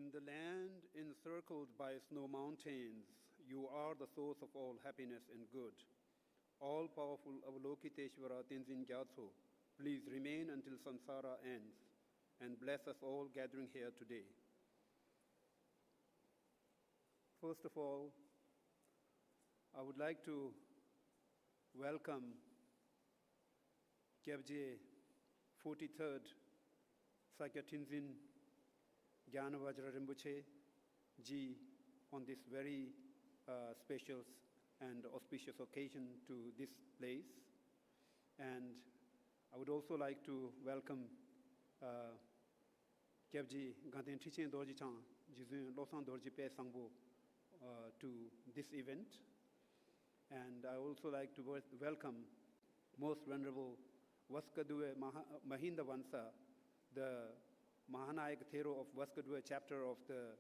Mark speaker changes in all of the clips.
Speaker 1: In the land encircled by snow mountains, you are the source of all happiness and good. All-powerful Avalokiteshvara Tenzin Gyatso, please remain until samsara ends and bless us all gathering here today. First of all, I would like to welcome Kyabje 43rd Sakya Tenzin Gyanavajra Rinpoche Ji on this very special and auspicious occasion to this place. And I would also like to welcome Kyabji Ganten Tichen Dorji Chan Jizun Losan Dorji Pe Sangbo to this event. And I also like to welcome Most Venerable Vaskadue Mahinda Vansa, the Mahanayak Thero of Vaskadue chapter of the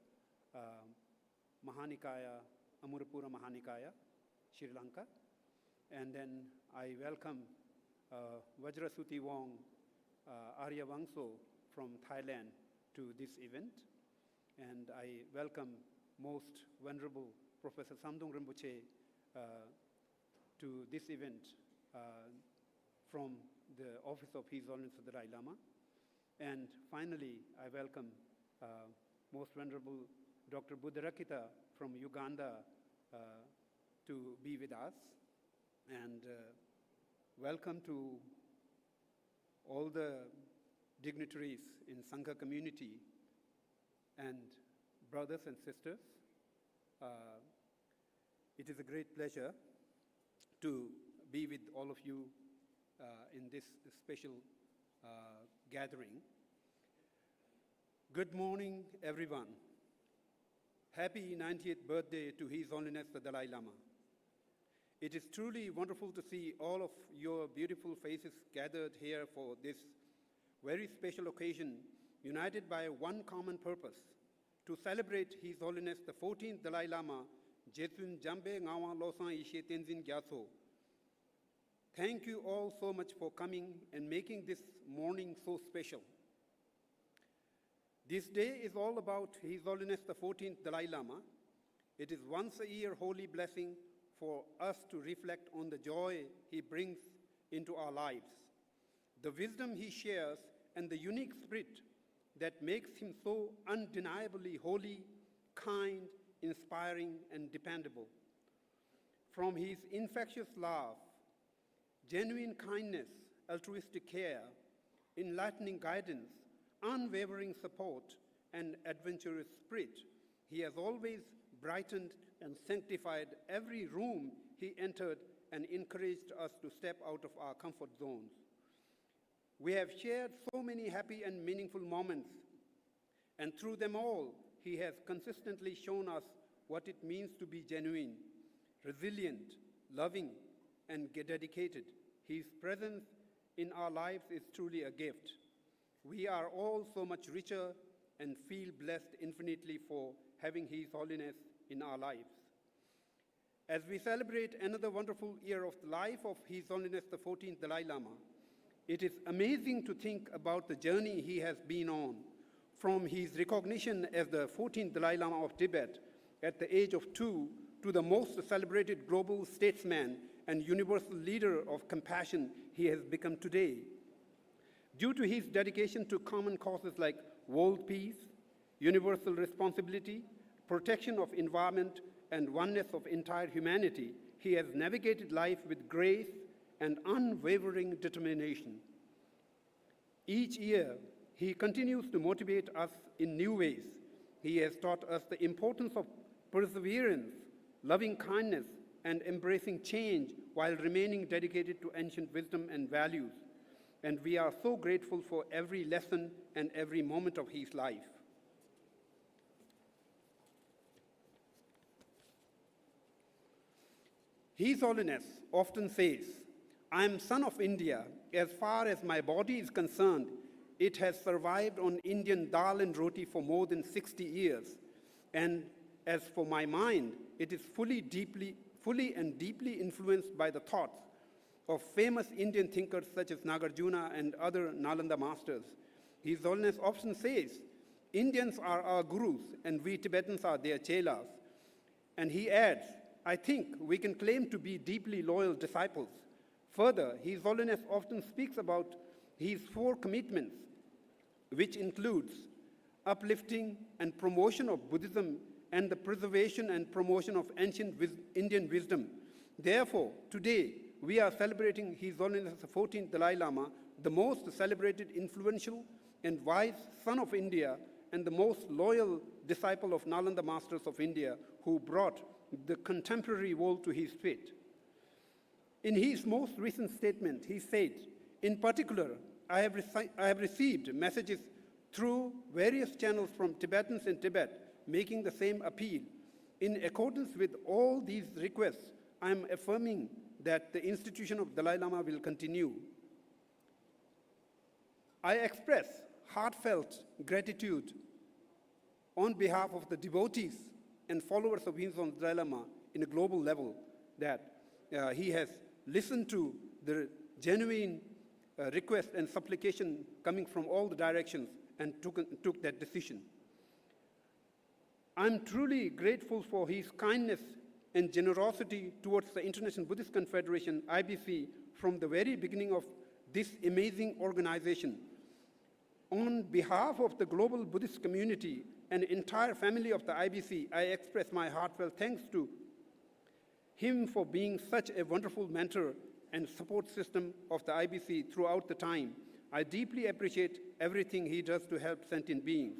Speaker 1: Mahanikaya, Amurapura Mahanikaya, Sri Lanka. And then I welcome Vajrasuti Wong Arya Wangso from Thailand to this event. And I welcome Most Venerable Professor Samdong Rinpoche to this event from the Office of His Holiness the Dalai Lama. And finally, I welcome Most Venerable Dr. Buddharakita from Uganda to be with us. And welcome to all the dignitaries in Sangha community and brothers and sisters. It is a great pleasure to be with all of you in this special gathering. Good morning, everyone. Happy 90th birthday to His Holiness the Dalai Lama. It is truly wonderful to see all of your beautiful faces gathered here for this very special occasion, united by one common purpose, to celebrate His Holiness the 14th Dalai Lama, Jetsun Jambe Ngawa Losan Ishe Tenzin Gyatso. Thank you all so much for coming and making this morning so special. This day is all about His Holiness the 14th Dalai Lama. It is once a year holy blessing for us to reflect on the joy he brings into our lives, the wisdom he shares, and the unique spirit that makes him so undeniably holy, kind, inspiring, and dependable. From his infectious laugh, genuine kindness, altruistic care, enlightening guidance, unwavering support, and adventurous spirit, he has always brightened and sanctified every room he entered and encouraged us to step out of our comfort zones. We have shared so many happy and meaningful moments, and through them all, he has consistently shown us what it means to be genuine, resilient, loving, and dedicated. His presence in our lives is truly a gift. We are all so much richer and feel blessed infinitely for having His Holiness in our lives. As we celebrate another wonderful year of the life of His Holiness the 14th Dalai Lama, it is amazing to think about the journey he has been on, from his recognition as the 14th Dalai Lama of Tibet at the age of 2 to the most celebrated global statesman and universal leader of compassion he has become today. Due to his dedication to common causes like world peace, universal responsibility, protection of environment, and oneness of entire humanity, he has navigated life with grace and unwavering determination. Each year, he continues to motivate us in new ways. He has taught us the importance of perseverance, loving kindness, and embracing change while remaining dedicated to ancient wisdom and values. And we are so grateful for every lesson and every moment of his life. His Holiness often says, "I am son of India. As far as my body is concerned, it has survived on Indian dal and roti for more than 60 years. And as for my mind, it is fully and deeply influenced by the thoughts of famous Indian thinkers such as Nagarjuna and other Nalanda masters." His Holiness often says, Indians are our gurus, and we Tibetans are their chelas. And he adds, I think we can claim to be deeply loyal disciples. Further, His Holiness often speaks about his 4 commitments, which includes uplifting and promotion of Buddhism and the preservation and promotion of ancient Indian wisdom. Therefore, today, we are celebrating His Holiness the 14th Dalai Lama, the most celebrated, influential, and wise son of India, and the most loyal disciple of Nalanda masters of India, who brought the contemporary world to his feet. In his most recent statement, he said, in particular, I have received messages through various channels from Tibetans in Tibet, making the same appeal. In accordance with all these requests, I am affirming that the institution of Dalai Lama will continue. I express heartfelt gratitude on behalf of the devotees and followers of His Holiness Dalai Lama in a global level, that he has listened to the genuine request and supplication coming from all the directions and took that decision. I'm truly grateful for his kindness and generosity towards the International Buddhist Confederation, IBC, from the very beginning of this amazing organization. On behalf of the global Buddhist community and entire family of the IBC, I express my heartfelt thanks to him for being such a wonderful mentor and support system of the IBC throughout the time. I deeply appreciate everything he does to help sentient beings.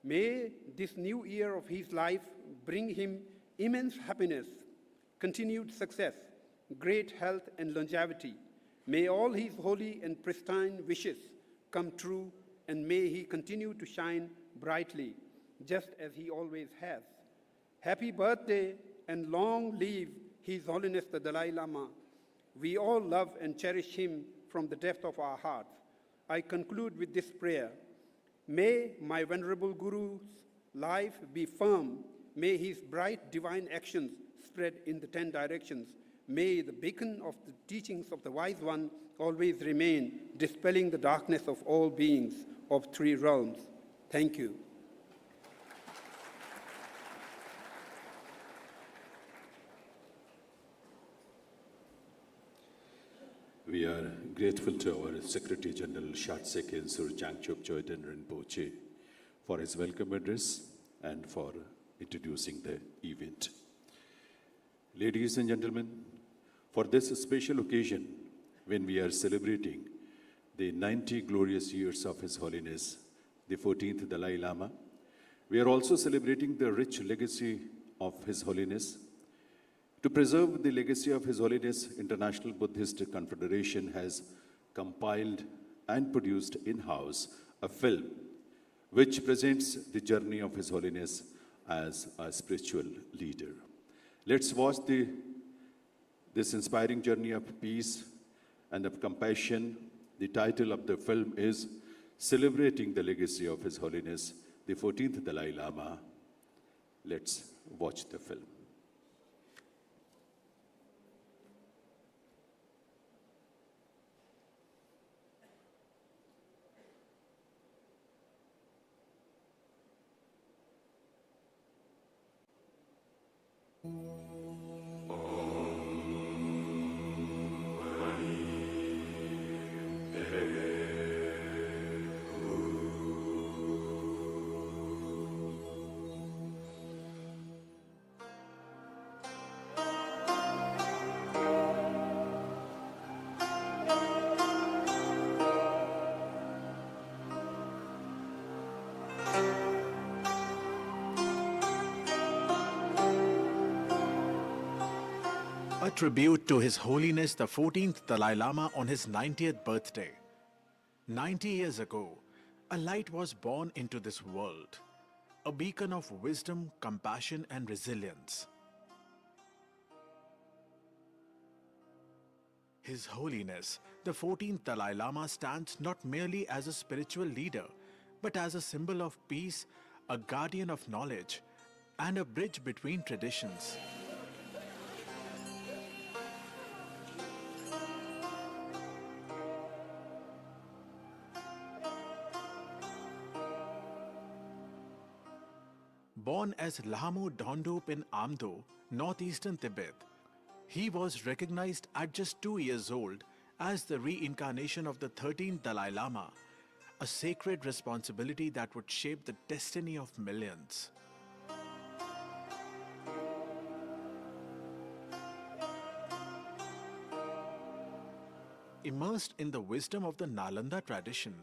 Speaker 1: May this new year of his life bring him immense happiness, continued success, great health, and longevity. May all his holy and pristine wishes come true, and may he continue to shine brightly, just as he always has. Happy birthday, and long live His Holiness the Dalai Lama. We all love and cherish him from the depth of our hearts. I conclude with this prayer. May my venerable Guru's life be firm. May his bright divine actions spread in the 10 directions. May the beacon of the teachings of the Wise One always remain, dispelling the darkness of all beings of 3 realms. Thank you.
Speaker 2: We are grateful to our Secretary General Shatsek Sur Jangchok Choyden Rinpoche for his welcome address and for introducing the event. Ladies and gentlemen, for this special occasion, when we are celebrating the 90 glorious years of His Holiness, the 14th Dalai Lama, we are also celebrating the rich legacy of His Holiness. To preserve the legacy of His Holiness, International Buddhist Confederation has compiled and produced in-house a film which presents the journey of His Holiness as a spiritual leader. Let's watch this inspiring journey of peace and of compassion. The title of the film is Celebrating the Legacy of His Holiness, the 14th Dalai Lama. Let's watch the film.
Speaker 3: A tribute to His Holiness the 14th Dalai Lama on his 90th birthday. 90 years ago, a light was born into this world, a beacon of wisdom, compassion, and resilience. His Holiness, the 14th Dalai Lama, stands not merely as a spiritual leader, but as a symbol of peace, a guardian of knowledge, and a bridge between traditions. Born as Lhamo Dondup in Amdo, northeastern Tibet, he was recognized at just 2 years old as the reincarnation of the 13th Dalai Lama, a sacred responsibility that would shape the destiny of millions. Immersed in the wisdom of the Nalanda tradition,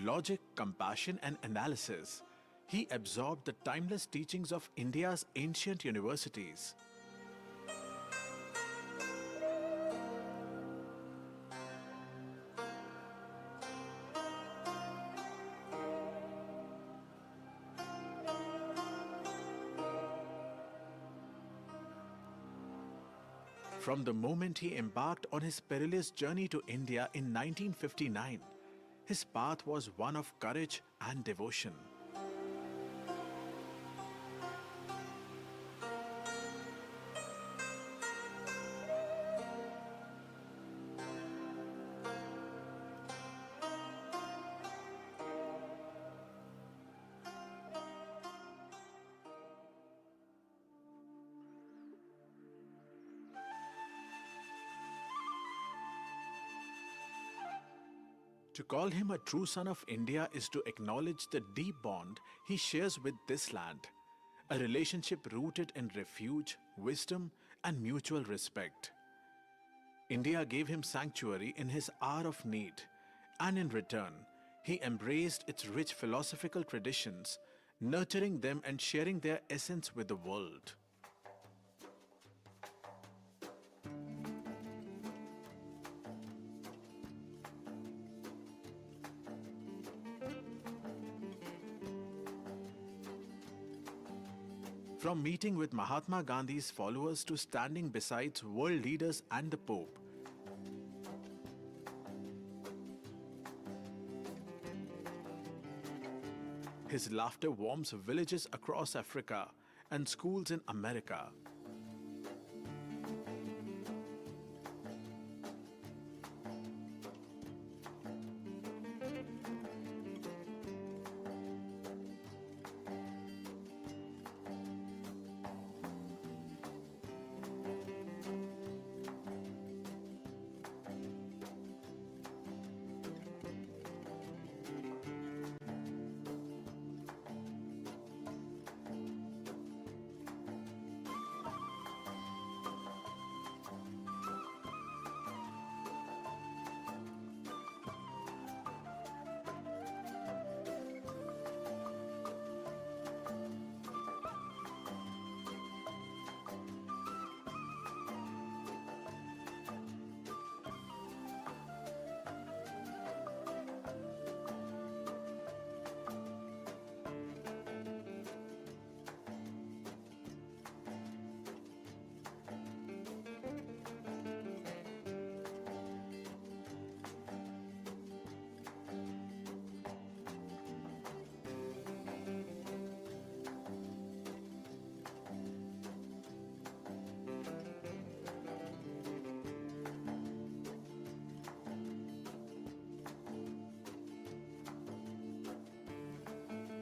Speaker 3: logic, compassion, and analysis, he absorbed the timeless teachings of India's ancient universities. From the moment he embarked on his perilous journey to India in 1959, his path was one of courage and devotion. To call him a true son of India is to acknowledge the deep bond he shares with this land, a relationship rooted in refuge, wisdom, and mutual respect. India gave him sanctuary in his hour of need, and in return, he embraced its rich philosophical traditions, nurturing them and sharing their essence with the world. From meeting with Mahatma Gandhi's followers to standing beside world leaders and the Pope, his laughter warms villages across Africa and schools in America.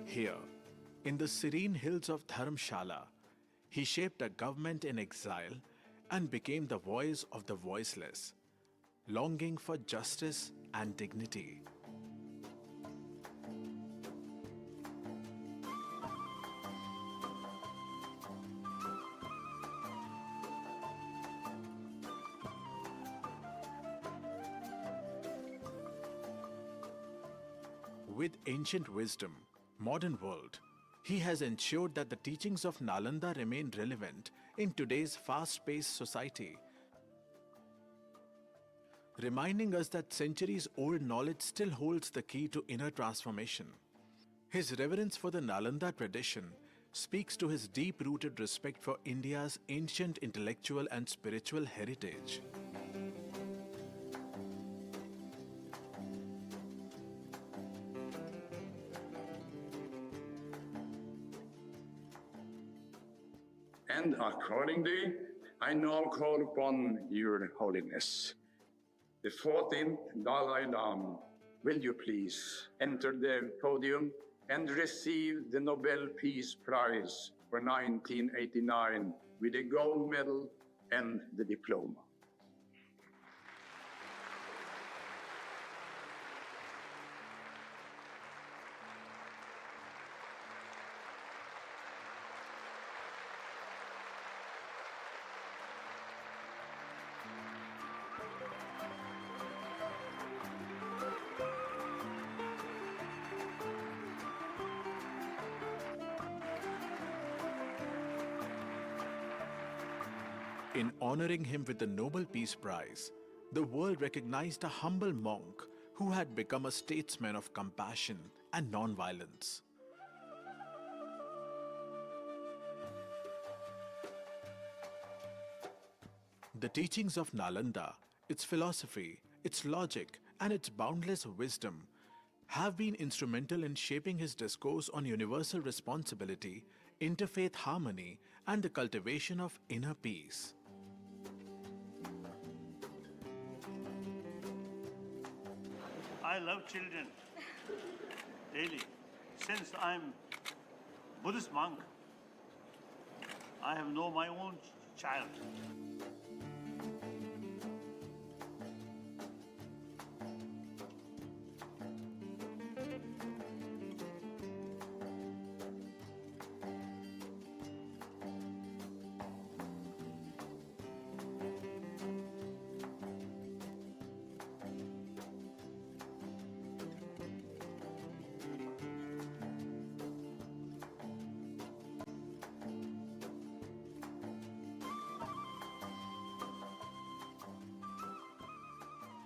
Speaker 3: Here, in the serene hills of Dharamshala, he shaped a government in exile and became the voice of the voiceless, longing for justice and dignity. With ancient wisdom, modern world, he has ensured that the teachings of Nalanda remain relevant in today's fast-paced society, reminding us that centuries-old knowledge still holds the key to inner transformation. His reverence for the Nalanda tradition speaks to his deep-rooted respect for India's ancient intellectual and spiritual heritage.
Speaker 4: And accordingly, I now call upon Your Holiness, the 14th Dalai Lama. Will you please enter the podium and receive the Nobel Peace Prize for 1989 with a gold medal and the diploma.
Speaker 3: In honoring him with the Nobel Peace Prize, the world recognized a humble monk who had become a statesman of compassion and non-violence. The teachings of Nalanda, its philosophy, its logic, and its boundless wisdom have been instrumental in shaping his discourse on universal responsibility, interfaith harmony, and the cultivation of inner peace.
Speaker 5: I love children daily. Since I'm Buddhist monk, I have known my own child.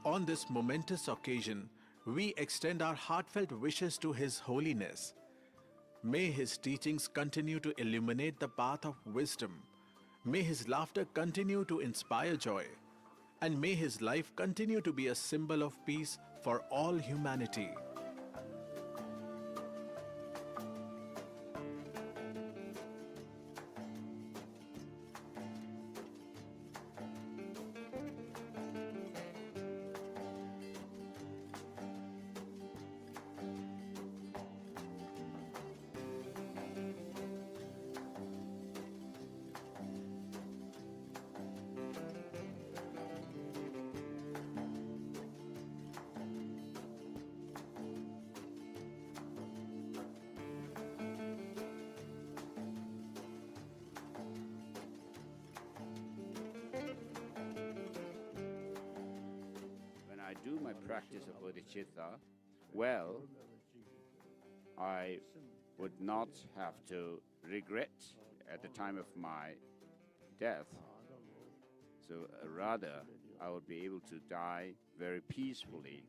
Speaker 3: On this momentous occasion, we extend our heartfelt wishes to His Holiness. May His teachings continue to illuminate the path of wisdom. May His laughter continue to inspire joy. And may His life continue to be a symbol of peace for all humanity.
Speaker 6: I do my practice of bodhicitta well, I would not have to regret at the time of my death. So rather, I would be able to die very peacefully.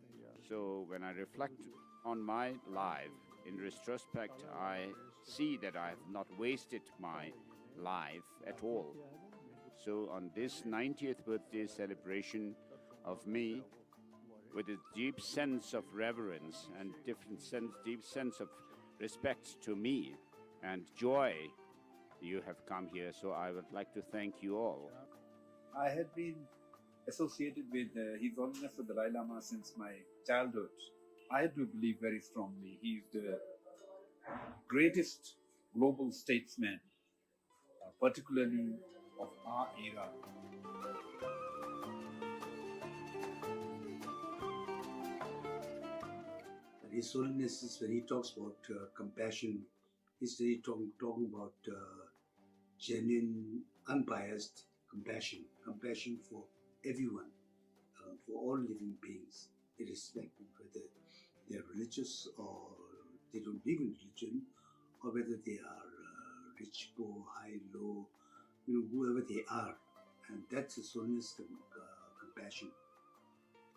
Speaker 6: So when I reflect on my life, in retrospect, I see that I have not wasted my life at all. So on this 90th birthday celebration of me, with a deep sense of reverence and deep sense of respect to me and joy, you have come here. So I would like to thank you all.
Speaker 7: I had been associated with His Holiness the Dalai Lama since my childhood. I do believe very strongly he is the greatest global statesman, particularly of our era.
Speaker 8: His Holiness is when he talks about compassion, he's really talking about genuine, unbiased compassion for everyone, for all living beings, irrespective whether they're religious or they don't believe in religion, or whether they are rich, poor, high, low, whoever they are. And that's His Holiness, compassion.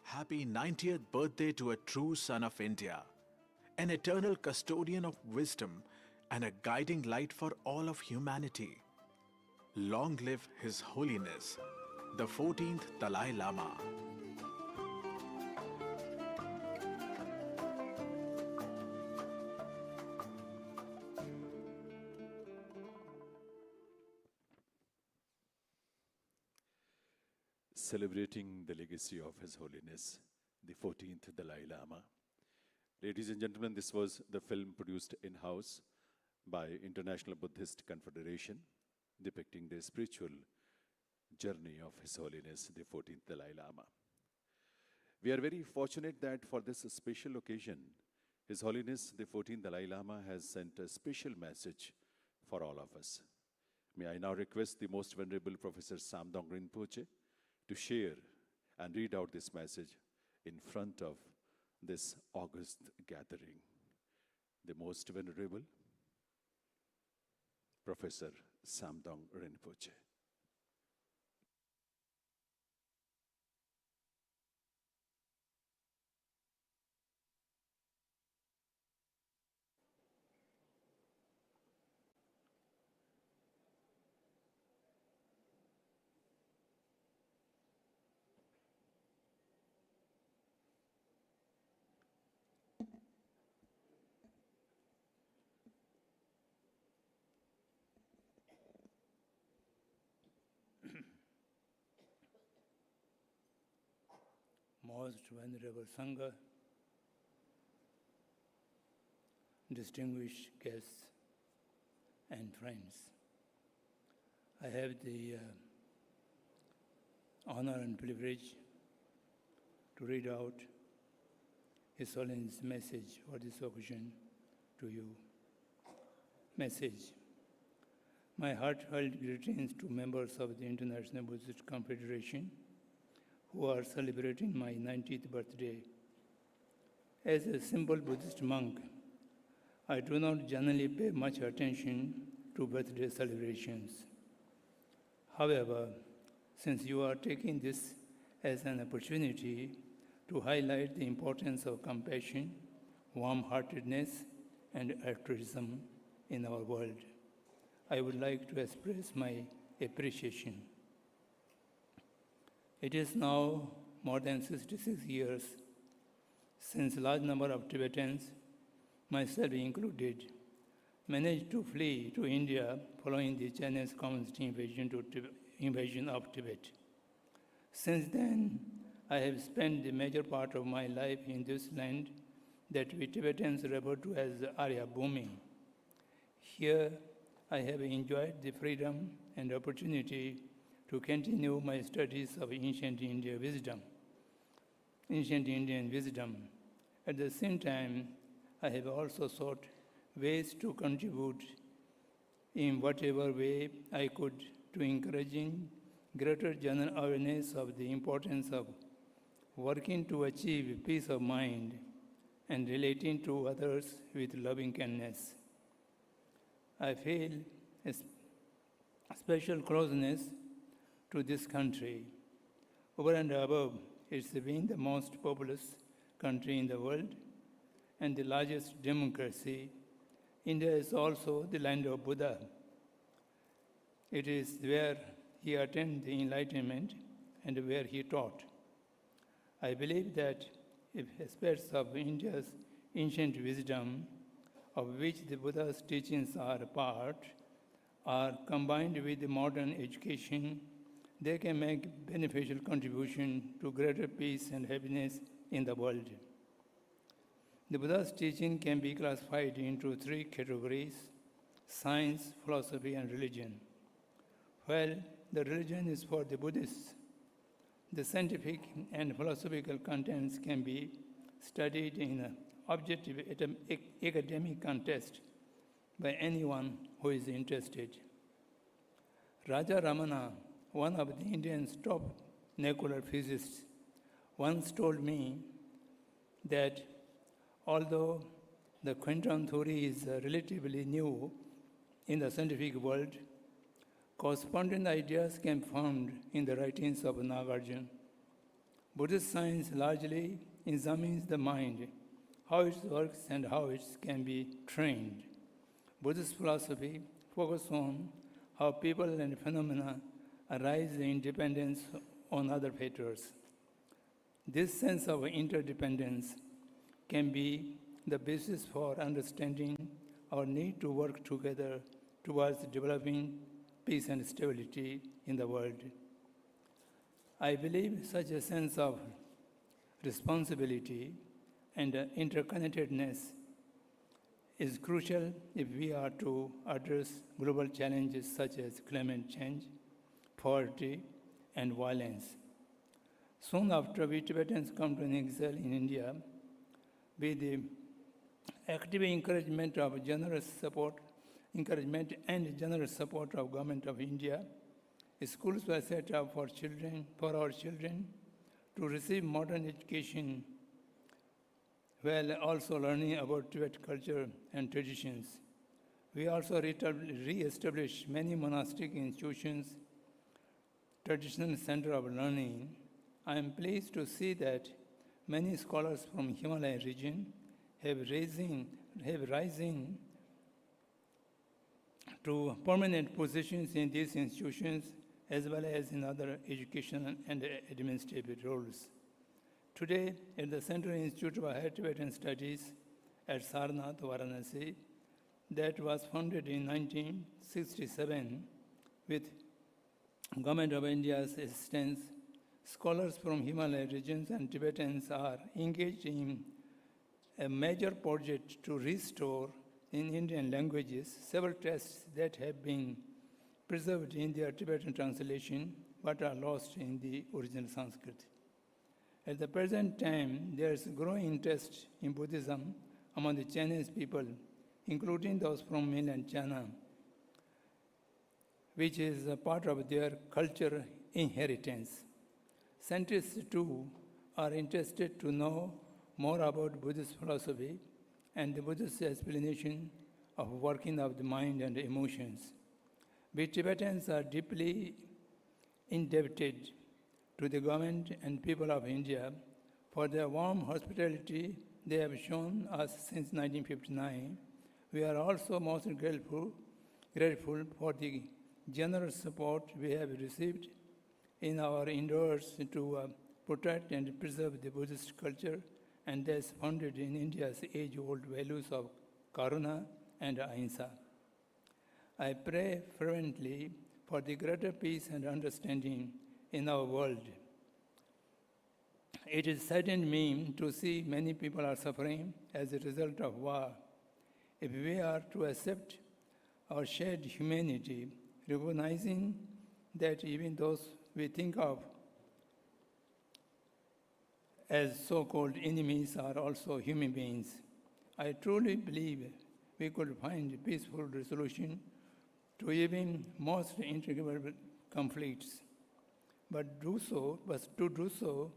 Speaker 3: Happy 90th birthday to a true son of India, an eternal custodian of wisdom and a guiding light for all of humanity. Long live His Holiness, the 14th Dalai Lama.
Speaker 2: Celebrating the legacy of His Holiness, the 14th Dalai Lama. Ladies and gentlemen, this was the film produced in-house by International Buddhist Confederation, depicting the spiritual journey of His Holiness the 14th Dalai Lama. We are very fortunate that for this special occasion, His Holiness the 14th Dalai Lama has sent a special message for all of us. May I now request the Most Venerable Professor Samdong Rinpoche to share and read out this message in front of this august gathering. The Most Venerable Professor Samdong Rinpoche.
Speaker 9: Most Venerable Sangha, distinguished guests and friends, I have the honor and privilege to read out His Holiness' message for this occasion to you. Message. My heartfelt greetings to members of the International Buddhist Confederation who are celebrating my 90th birthday. As a simple Buddhist monk, I do not generally pay much attention to birthday celebrations. However, since you are taking this as an opportunity to highlight the importance of compassion, warm-heartedness, and altruism in our world, I would like to express my appreciation. It is now more than 66 years since a large number of Tibetans, myself included, managed to flee to India following the Chinese Communist invasion of Tibet. Since then, I have spent the major part of my life in this land that we Tibetans refer to as Arya Bhumi. Here, I have enjoyed the freedom and opportunity to continue my studies of ancient Indian wisdom. At the same time, I have also sought ways to contribute in whatever way I could to encouraging greater general awareness of the importance of working to achieve peace of mind and relating to others with loving kindness. I feel a special closeness to this country. Over and above, it's been the most populous country in the world and the largest democracy. India is also the land of Buddha. It is where he attained the enlightenment and where he taught. I believe that if aspects of India's ancient wisdom, of which the Buddha's teachings are a part, are combined with the modern education, they can make beneficial contribution to greater peace and happiness in the world. The Buddha's teaching can be classified into three categories: science, philosophy, and religion. While the religion is for the Buddhists, the scientific and philosophical contents can be studied in an objective academic context by anyone who is interested. Raja Ramana, one of the Indians' top nuclear physicists, once told me that although the quantum theory is relatively new in the scientific world, corresponding ideas can be found in the writings of Nagarjuna. Buddhist science largely examines the mind, how it works and how it can be trained. Buddhist philosophy focuses on how people and phenomena arise in dependence on other factors. This sense of interdependence can be the basis for understanding our need to work together towards developing peace and stability in the world. I believe such a sense of responsibility and interconnectedness is crucial if we are to address global challenges such as climate change, poverty, and violence. Soon after we Tibetans come to an exile in India, with the active encouragement and generous support of Government of India, schools were set up for our children to receive modern education while also learning about Tibet culture and traditions. We also re-established many monastic institutions, traditional center of learning. I am pleased to see that many scholars from Himalayan region have risen to permanent positions in these institutions as well as in other educational and administrative roles. Today, at the Central Institute of Higher Tibetan Studies at Sarnath, Varanasi, that was founded in 1967 with Government of India's assistance, scholars from Himalayan regions and Tibetans are engaged in a major project to restore in Indian languages several texts that have been preserved in their Tibetan translation but are lost in the original Sanskrit. At the present time, there is growing interest in Buddhism among the Chinese people, including those from mainland China, which is a part of their cultural inheritance. Scientists, too, are interested to know more about Buddhist philosophy and the Buddhist explanation of working of the mind and emotions. We Tibetans are deeply indebted to the government and people of India for their warm hospitality they have shown us since 1959. We are also most grateful for the generous support we have received in our endeavors to protect and preserve the Buddhist culture and thus founded in India's age-old values of karuna and ahimsa. I pray fervently for the greater peace and understanding in our world. It is saddened me to see many people are suffering as a result of war. If we are to accept our shared humanity, recognizing that even those we think of as so-called enemies are also human beings, I truly believe we could find a peaceful resolution to even most intricate conflicts. But to do so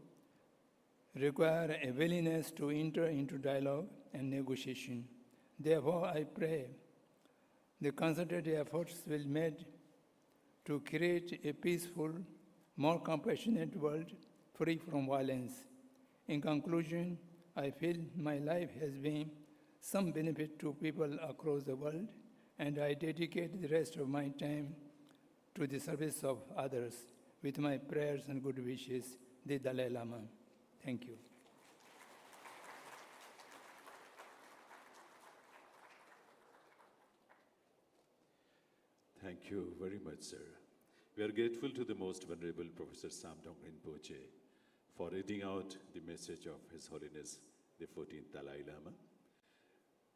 Speaker 9: require a willingness to enter into dialogue and negotiation. Therefore, I pray the concerted efforts will be made to create a peaceful, more compassionate world free from violence. In conclusion, I feel my life has been some benefit to people across the world, and I dedicate the rest of my time to the service of others. With my prayers and good wishes, the Dalai Lama. Thank you.
Speaker 2: Thank you very much, sir. We are grateful to the Most Venerable Professor Samdong Rinpoche for reading out the message of His Holiness the 14th Dalai Lama.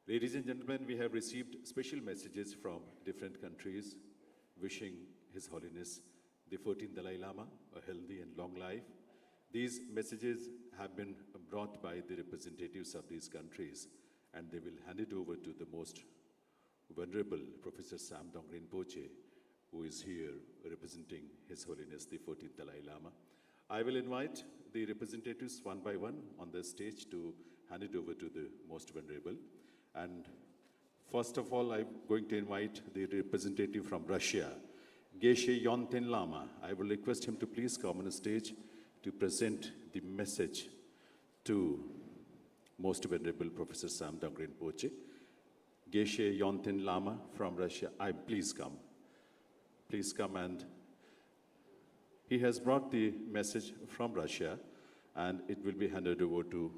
Speaker 2: Ladies and gentlemen, we have received special messages from different countries wishing His Holiness the 14th Dalai Lama a healthy and long life. These messages have been brought by the representatives of these countries, and they will hand it over to the Most Venerable Professor Samdong Rinpoche, who is here representing His Holiness the 14th Dalai Lama. I will invite the representatives one by one on the stage to hand it over to the Most Venerable. And first of all, I'm going to invite the representative from Russia, Geshe Yonten Lama. I will request him to please come on the stage to present the message to Most Venerable Professor Samdong Rinpoche. Geshe Yonten Lama from Russia, please come. Please come, and he has brought the message from Russia, and it will be handed over to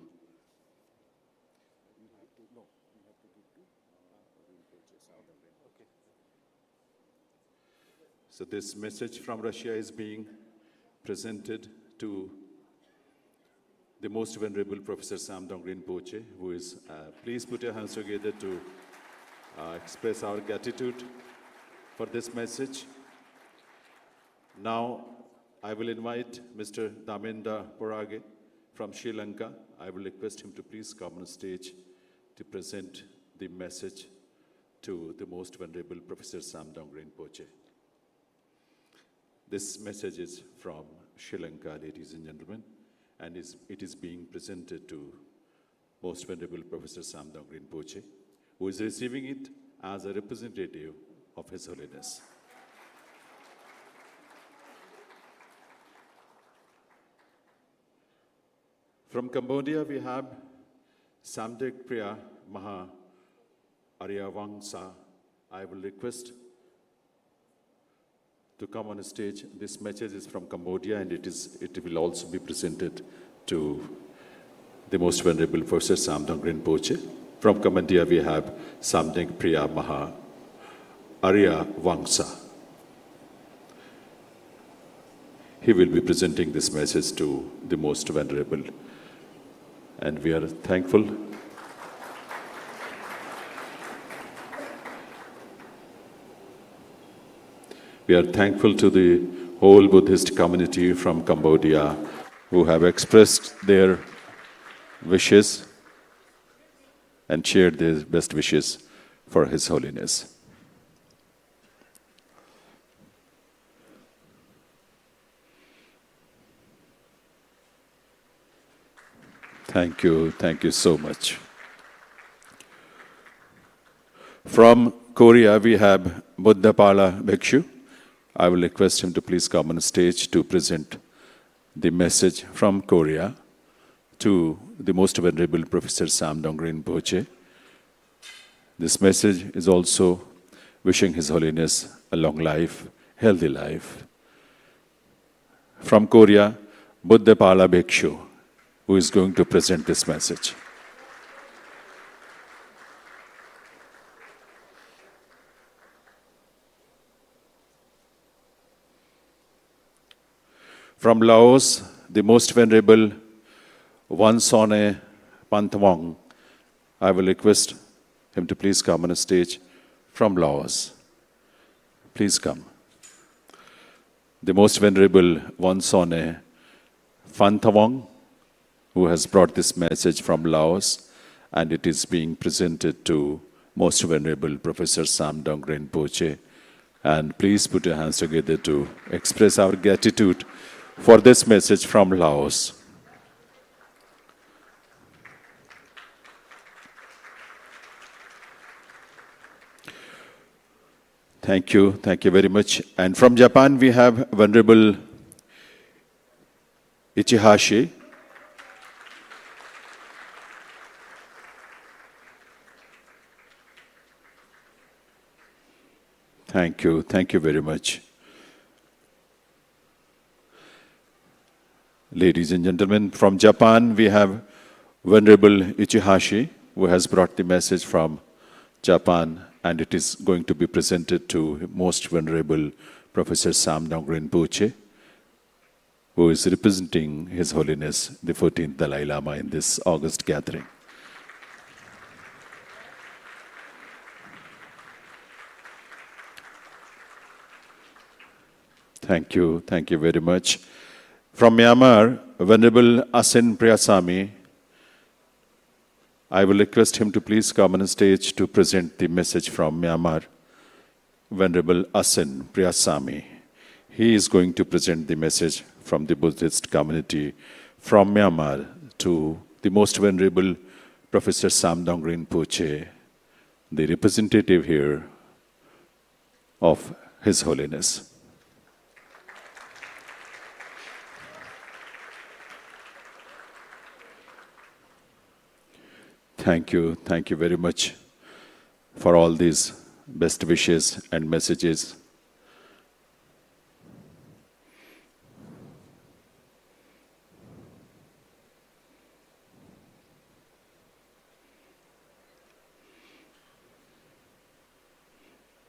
Speaker 2: So this message from Russia is being presented to the Most Venerable Professor Samdong Rinpoche, who is, please put your hands together to express our gratitude for this message. Now, I will invite Mr. Dhamendra Porage from Sri Lanka. I will request him to please come on stage to present the message to the Most Venerable Professor Samdang Rinpoche. This message is from Sri Lanka, ladies and gentlemen, and it is being presented to Most Venerable Professor Samdang Rinpoche, who is receiving it as a representative of His Holiness. From Cambodia, we have Samdek Priya Maha Aryavangsa. I will request to come on stage. This message is from Cambodia, and it will also be presented to the Most Venerable Professor Samdang Rinpoche. From Cambodia, we have Samdek Priya Maha Aryavangsa. He will be presenting this message to the Most Venerable, and we are thankful. We are thankful to the whole Buddhist community from Cambodia who have expressed their wishes and shared their best wishes for His Holiness. Thank you so much. From Korea, we have Buddhapala Bhikshu. I will request him to please come on stage to present the message from Korea to the Most Venerable Professor Samdang Rinpoche. This message is also wishing His Holiness a long life, healthy life. From Korea, Buddhapala Bhikshu, who is going to present this message. From Laos, the Most Venerable Wansone Pantawong. I will request him to please come on a stage from Laos. Please come. The Most Venerable Wansone Pantawong, who has brought this message from Laos, and it is being presented to Most Venerable Professor Samdang Rinpoche. And please put your hands together to express our gratitude for this message from Laos. Thank you very much. And from Japan, we have Venerable Ichihashi. Thank you very much. Ladies and gentlemen, from Japan, we have Venerable Ichihashi, who has brought the message from Japan, and it is going to be presented to Most Venerable Professor Samdang Rinpoche, who is representing His Holiness the 14th Dalai Lama in this August gathering. Thank you very much. From Myanmar, Venerable Asin Priyasami, I will request him to please come on stage to present the message from Myanmar. Venerable Asin Priyasami. He is going to present the message from the Buddhist community from Myanmar to the Most Venerable Professor Samdang Rinpoche, the representative here of His Holiness. Thank you very much for all these best wishes and messages.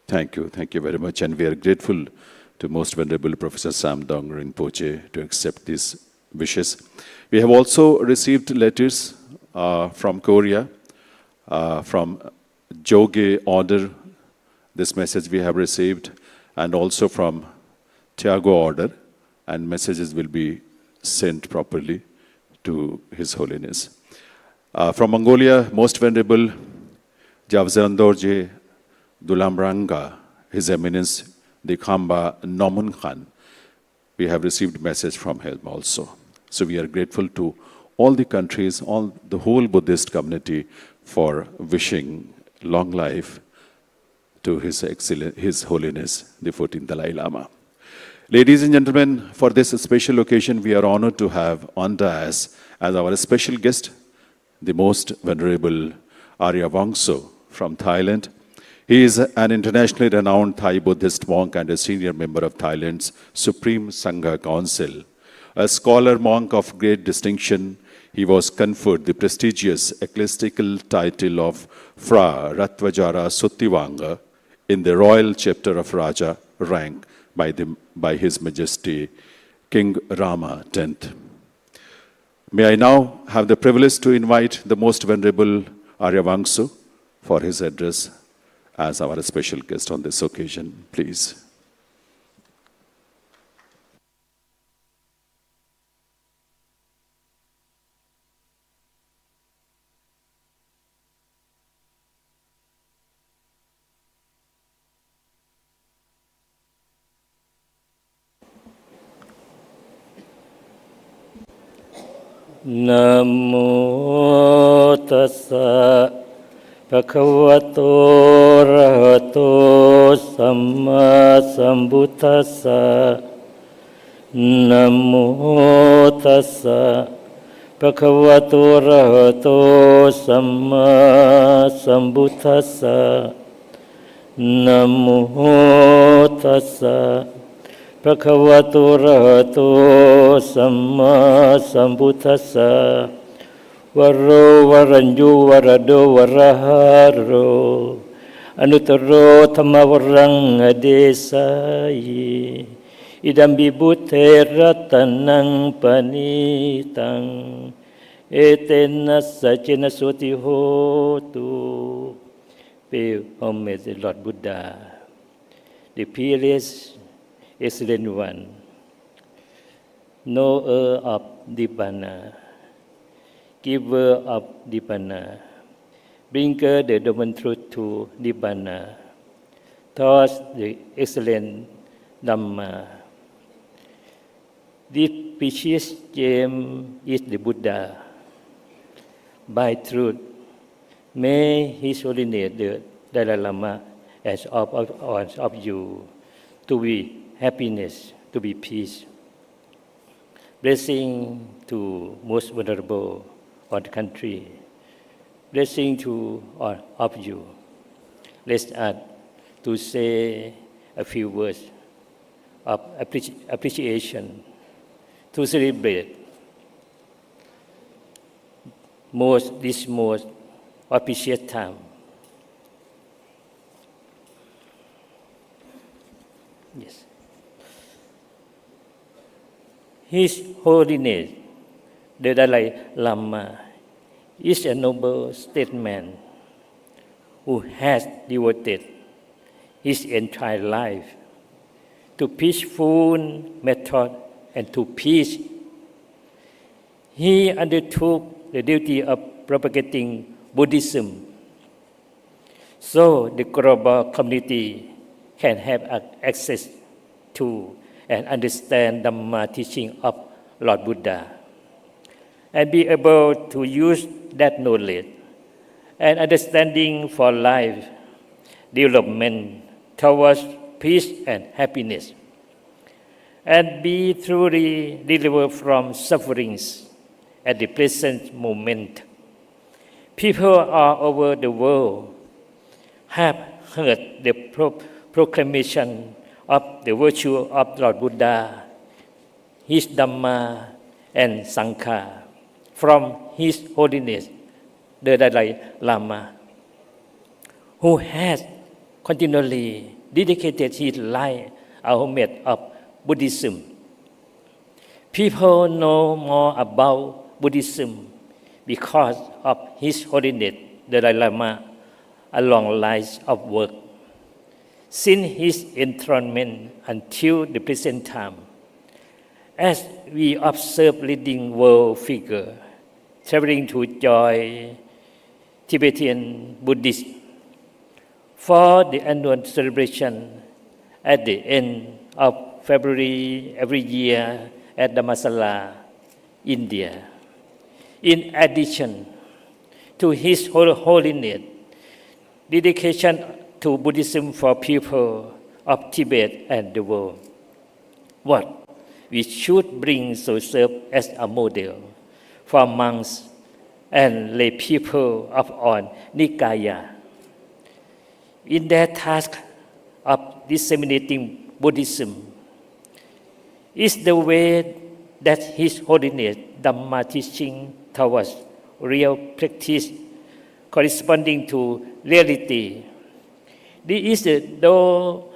Speaker 2: Thank you very much, and we are grateful to Most Venerable Professor Samdang Rinpoche to accept these wishes. We have also received letters from Korea, from Joge order, this message we have received, and also from Tiago order, and messages will be sent properly to His Holiness. From Mongolia, Most Venerable Javzandorje Dulamranga, His Eminence Dikhamba Nomun Khan, we have received message from him also. So we are grateful to all the countries, the whole Buddhist community for wishing long life to His Holiness the 14th Dalai Lama. Ladies and gentlemen, for this special occasion, we are honored to have on dais as our special guest, the Most Venerable Arya Wangso from Thailand. He is an internationally renowned Thai Buddhist monk and a senior member of Thailand's Supreme Sangha Council. A scholar monk of great distinction, he was conferred the prestigious ecclesiastical title of Fra Ratvajara Suttivanga in the royal chapter of Raja rank by His Majesty King Rama X. May I now have the privilege to invite the Most Venerable Arya Wangso for his address as our special guest on this occasion, please.
Speaker 10: Namo tassa bhagavato arahato samma sambuddhassa. Namo tassa bhagavato arahato samma sambuddhassa. Namo tassa Bhagavato arahato samma sambuddhassa. Varo varanju varado varaharo anuttaro thammavarang adesayi. Idam vibhutte ratanang panitang etena sajena soti hotu. Pay homage to Lord Buddha, the peerless Excellent One, knower of Nibbana, giver of Nibbana, bringer the divine truth to Nibbana, thus the excellent Dhamma. This precious gem is the Buddha. By truth, may His Holiness the Dalai Lama ask of you to be happiness, to be peace. Blessing to Most Venerable of the country. Blessing to all of you. Let us to say a few words of appreciation to celebrate this most appreciated time. Yes. His Holiness the Dalai Lama is a noble statesman who has devoted his entire life to peaceful method and to peace. He undertook the duty of propagating Buddhism so the global community can have access to and understand Dhamma teaching of Lord Buddha, and be able to use that knowledge and understanding for life development towards peace and happiness, and be truly delivered from sufferings at the present moment. People all over the world have heard the proclamation of the virtue of Lord Buddha, His Dhamma and Sangha from His Holiness the Dalai Lama, who has continually dedicated his life as homage of Buddhism. People know more about Buddhism because of His Holiness the Dalai Lama a long life of work since his enthronement until the present time. As we observe leading world figures traveling to join Tibetan Buddhists for the annual celebration at the end of February every year at Dharamsala, India. In addition to His Holiness dedication to Buddhism for people of Tibet and the world, what we should bring to serve as a model for monks and lay people of all Nikaya in their task of disseminating Buddhism is the way that His Holiness Dhamma teaching towards real practice corresponding to reality. This is though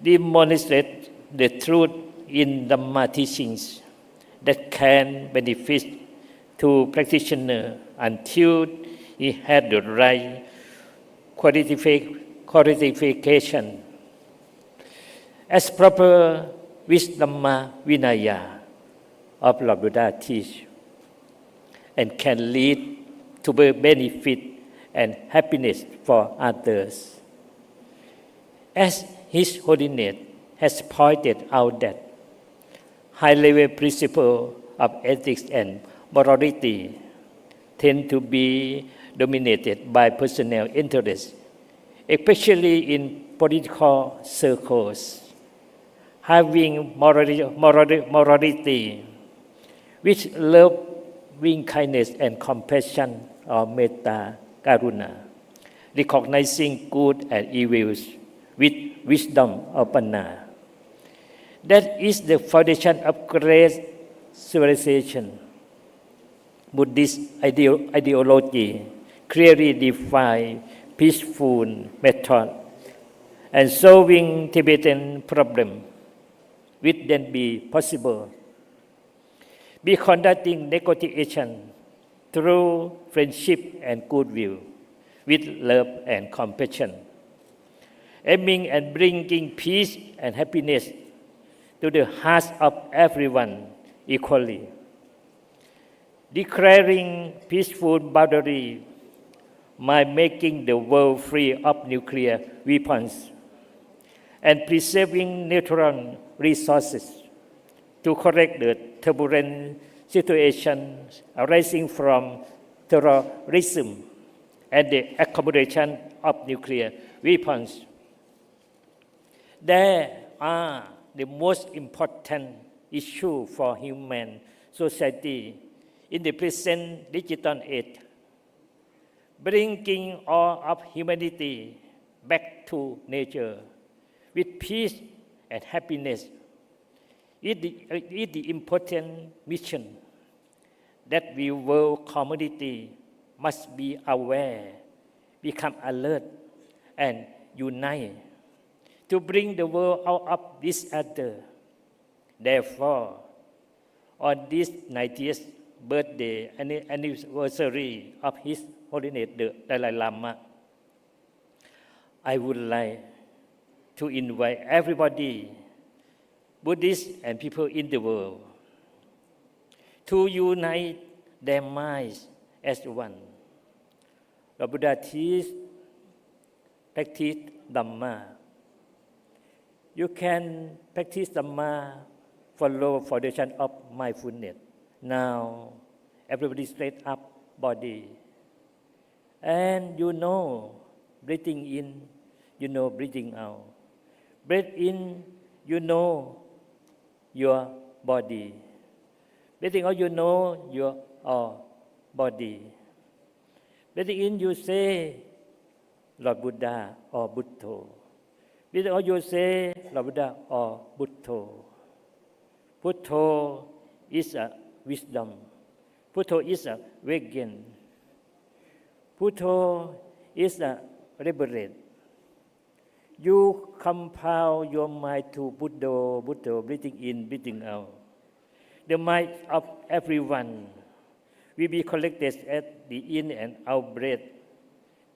Speaker 10: demonstrate the truth in Dhamma teachings that can benefit to practitioner until he had the right qualification as proper Wisdhamma Vinaya of Lord Buddha teach and can lead to benefit and happiness for others. As His Holiness has pointed out that high-level principles of ethics and morality tend to be dominated by personal interests, especially in political circles. Having morality with loving kindness and compassion or metta karuna, recognizing good and evils with wisdom or panna. That is the foundation of great civilization. Buddhist ideology clearly define peaceful method and solving Tibetan problem would then be possible. Be conducting negotiation through friendship and goodwill with love and compassion, aiming and bringing peace and happiness to the hearts of everyone equally. Declaring peaceful boundary by making the world free of nuclear weapons and preserving natural resources to correct the turbulent situations arising from terrorism and the accumulation of nuclear weapons. They are the most important issue for human society in the present digital age. Bringing all of humanity back to nature with peace and happiness is the important mission that we world community must be aware, become alert, and unite to bring the world out of disaster. Therefore, on this 90th birthday anniversary of His Holiness the Dalai Lama, I would like to invite everybody, Buddhists and people in the world, to unite their minds as one. Lord Buddha teaches, practice Dhamma. You can practice Dhamma, follow foundation of mindfulness. Now, everybody straight up body. And you know, breathing in, you know, breathing out. Breathe in, you know your body. Breathing out, you know your body. Breathing in, you say, Lord Buddha or Buddha. Breathing out, you say, Lord Buddha or Buddha. Buddha is a wisdom. Buddha is a vegan. Buddha is a liberate. You compound your mind to Buddha, Buddha, breathing in, breathing out. The mind of everyone will be collected at the in and out breath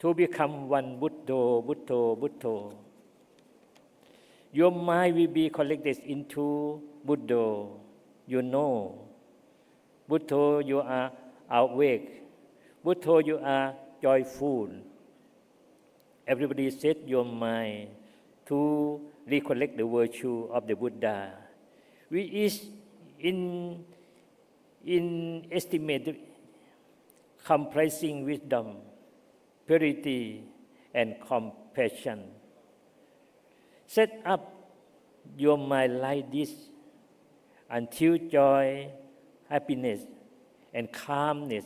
Speaker 10: to become one Buddho, Buddho, Buddho. Your mind will be collected into Buddha. You know. Buddha, you are awake. Buddha, you are joyful. Everybody set your mind to recollect the virtue of the Buddha, which is inestimable, comprising wisdom, purity, and compassion. Set up your mind like this until joy, happiness, and calmness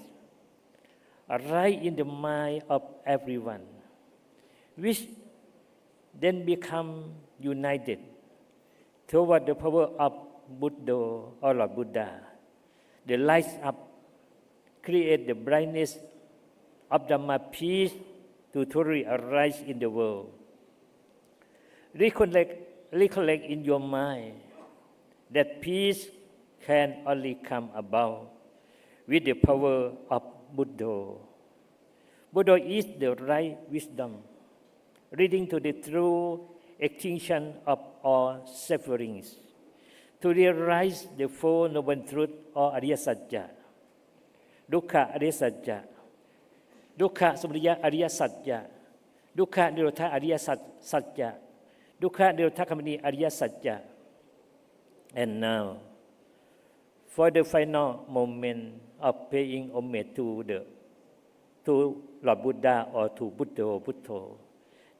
Speaker 10: arise in the mind of everyone, which then become united toward the power of Buddha or Lord Buddha. The lights up create the brightness of Dhamma peace to truly arise in the world. Recollect in your mind that peace can only come about with the power of Buddha. Buddha is the right wisdom, leading to the true extinction of all sufferings, to realize the Four Noble Truths or Arya Satya, Dukkha Arya Satya, Dukkha Samudaya Arya Satya, Dukkha Nirotha Arya Satya, Dukkha Nirothakamani Arya Satya. And now, for the final moment of paying homage to Lord Buddha or to Buddha,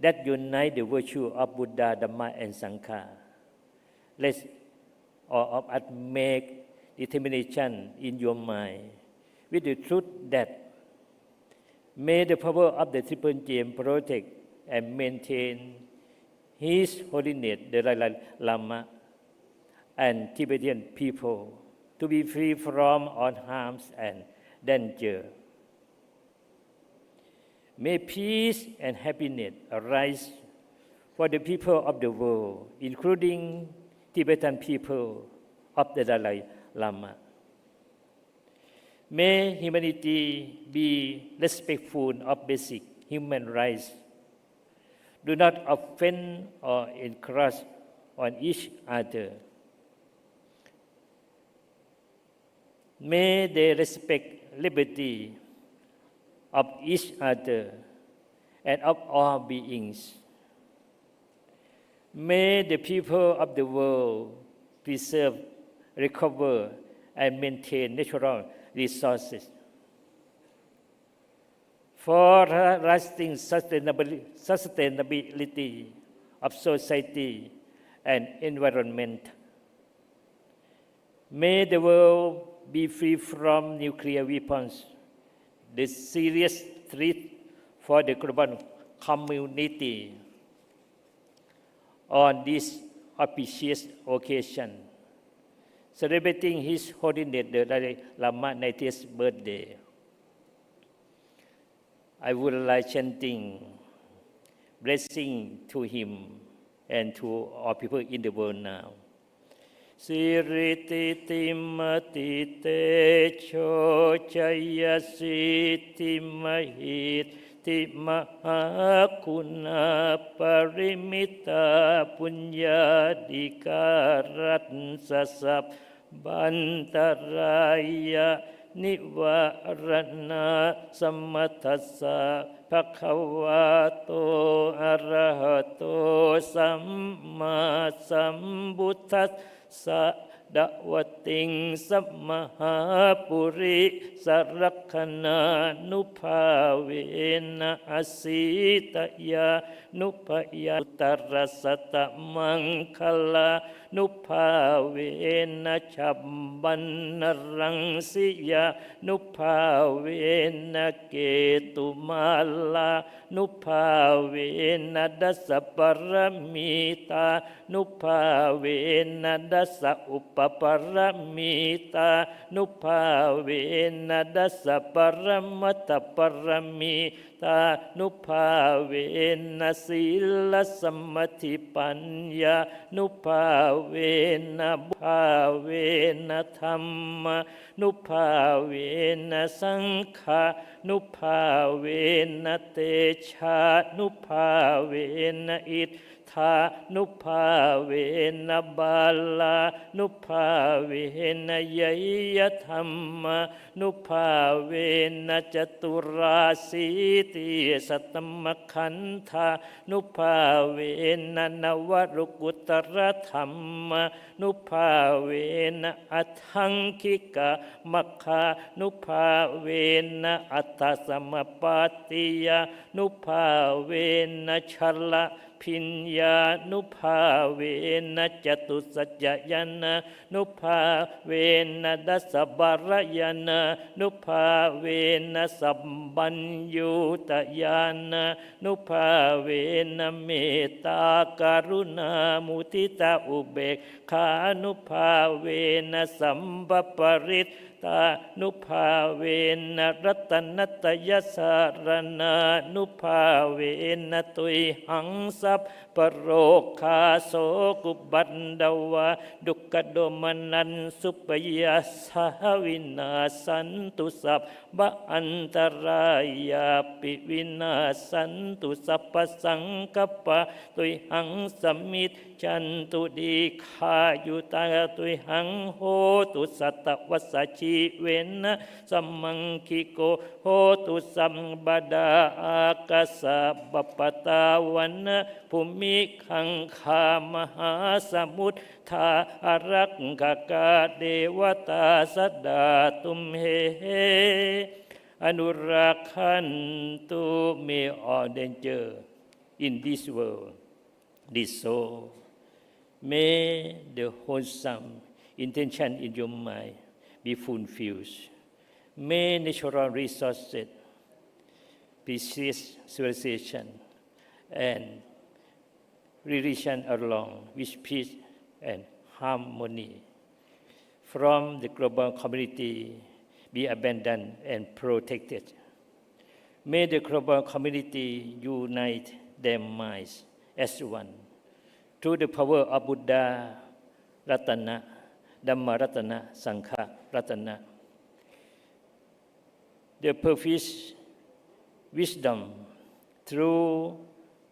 Speaker 10: that unite the virtue of Buddha, Dhamma, and Sangha. Let's all of us make determination in your mind with the truth that may the power of the Triple Gem protect and maintain His Holiness the Dalai Lama and Tibetan people to be free from all harms and danger. May peace and happiness arise for the people of the world, including Tibetan people of the Dalai Lama. May humanity be respectful of basic human rights. Do not offend or encroach on each other. May they respect liberty of each other and of all beings. May the people of the world preserve, recover, and maintain natural resources. For lasting sustainability of society and environment. May the world be free from nuclear weapons, the serious threat for the global community. On this auspicious occasion, celebrating His Holiness the Dalai Lama 90th birthday, I would like chanting blessing to him and to all people in the world now. Siriti timati te cho chayasiti mahit ti mahakuna parimita punyadikarat sasap bantaraya nivarana samatasa bhagavato arahato samma sambuddhassa Dakwating samahapuri sarakkana nupavena asitaya nupaya uttarasata mangkala nupavena chabbanarangsiya nupavena ketumala nupavena dasaparamita nupavena dasa upaparamita nupavena dasa paramata paramita nupavena sila samadhi panya nupavena เวนะบุภาเวนะธัมมานุภาเวนะสังฆานุภาเวนะเตชะนุภาเวนะอิทธานุภาเวนะบาลานุภาเวนะยยธัมมานุภาเวนะจตุราสีติสัตตมขันธานุภาเวนะนวรุกุตรธรรมนุภาเวนะอัตถังคิกะมัคคานุภาเวนะอัตตสมปาติยานุภาเวนะชละพิญญานุภาเวนะจตุสัจจยานะนุภาเวนะดัสสบารยานะนุภาเวนะสัมบัญญูตญาณนุภาเวนะเมตตากรุณามุทิตาอุเบกขานุภาเวนะสัมปปริตตานุภาเวนะรัตนัตยสารนานุภาเวนะตุยหังสัพปโรคาโสกุบันดาวะดุกขโดมนันสุปยาสาวินาสันตุสัพพะอันตรายาปิวินาสันตุสัพพสังกัปปะตุยหังสมิจจันตุดีขายุตาตุยหังโหตุสัตตวัสสชีเวนะสัมมังคิโกโหตุสัมบดาอากาสะปปตาวันนะภูมิขังคามหาสมุทธาอารักขกาเดวตาสดาตุมเหอนุรักขันตุ may all danger in this world dissolve. May the wholesome intention in your mind be fulfilled. May natural resources, precious civilization, and religion along with peace and harmony from the global community be abandoned and protected. May the global community unite their minds as one through the power of Buddha Ratana, Dhamma Ratana, Sangha Ratana. The perfect wisdom through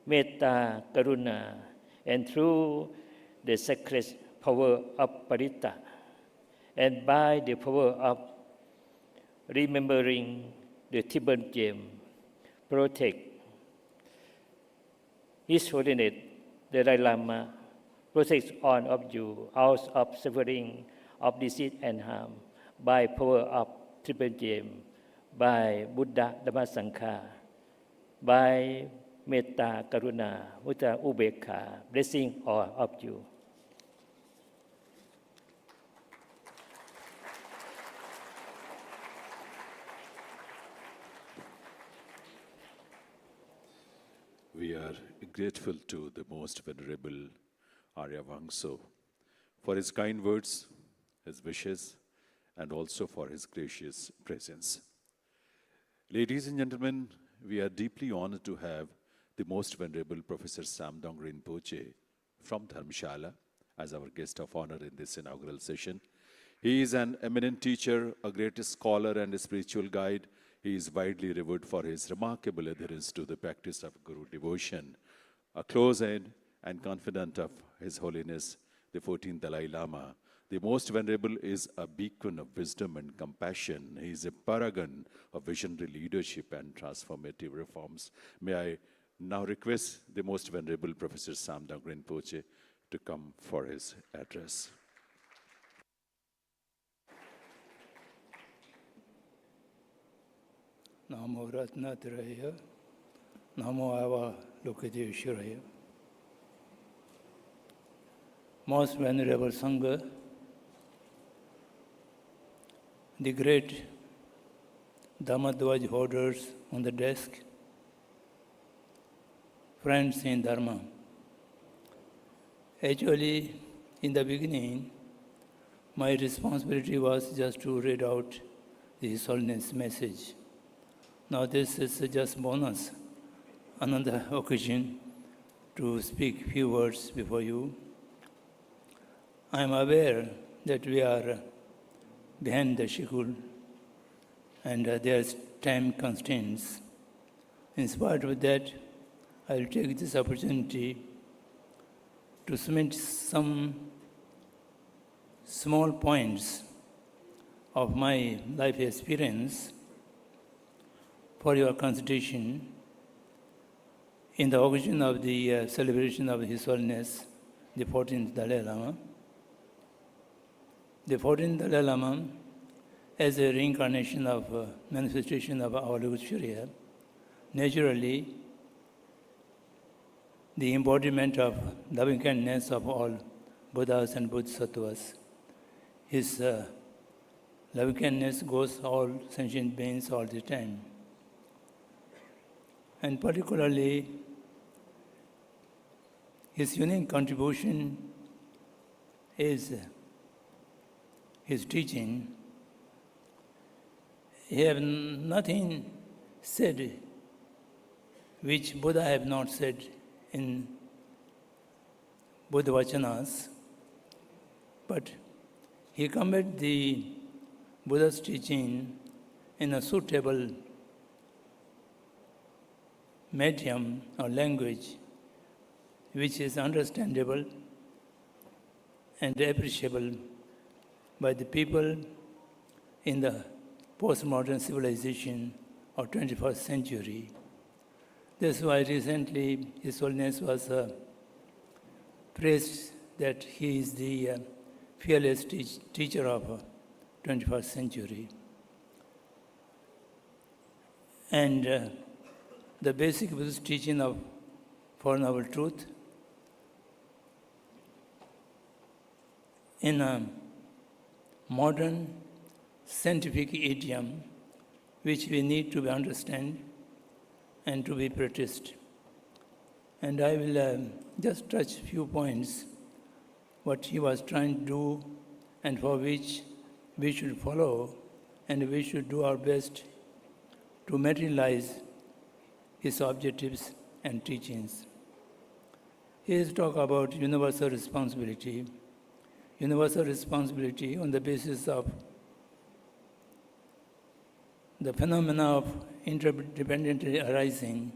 Speaker 10: metta, karuna, and through the sacred power of parita, and by the power of remembering the Tibetan gem, protect His Holiness the Dalai Lama, protects all of you out of suffering, of disease and harm, by power of Tibetan gem, by Buddha Dhamma Sangha, by Metta, Karuna, Mudita, Ubekha, blessing all of you.
Speaker 2: We are grateful to the Most Venerable Arya Vangso for his kind words, his wishes, and also for his gracious presence. Ladies and gentlemen, we are deeply honored to have the Most Venerable Professor Samdong Rinpoche from Dharamshala as our guest of honor in this inaugural session. He is an eminent teacher, a great scholar and a spiritual guide. He is widely revered for his remarkable adherence to the practice of Guru devotion, a close aid and confidant of His Holiness the 14th Dalai Lama. The Most Venerable is a beacon of wisdom and compassion. He is a paragon of visionary leadership and transformative reforms. May I now request the Most Venerable Professor Samdong Rinpoche to come for his address.
Speaker 9: Namo Ratnatraya, Namo Avalokiteshwaraya. Most Venerable Sangha, the great Dhammadvaj holders on the desk, friends in Dharma. Actually, in the beginning, my responsibility was just to read out the His Holiness message. Now this is just bonus, another occasion to speak few words before you. I am aware that we are behind the schedule and there's time constraints. In spite of that, I will take this opportunity to submit some small points of my life experience for your consideration in the occasion of the celebration of His Holiness the 14th Dalai Lama. The 14th Dalai Lama, as a reincarnation of manifestation of our Lord Surya, naturally the embodiment of loving kindness of all Buddhas and Bodhisattvas. His loving kindness goes all sentient beings all the time. And particularly, his unique contribution is his teaching. He have nothing said which Buddha have not said in Buddha Vachanas, but he conveyed the Buddha's teaching in a suitable medium or language which is understandable and appreciable by the people in the postmodern civilization of 21st century. That's why recently His Holiness was praised that he is the fearless teacher of 21st century. And the basic Buddhist teaching of Four Noble Truth in a modern scientific idiom which we need to understand and to be practiced. And I will just touch a few points what he was trying to do and for which we should follow and we should do our best to materialize his objectives and teachings. He is talk about universal responsibility on the basis of the phenomena of interdependently arising.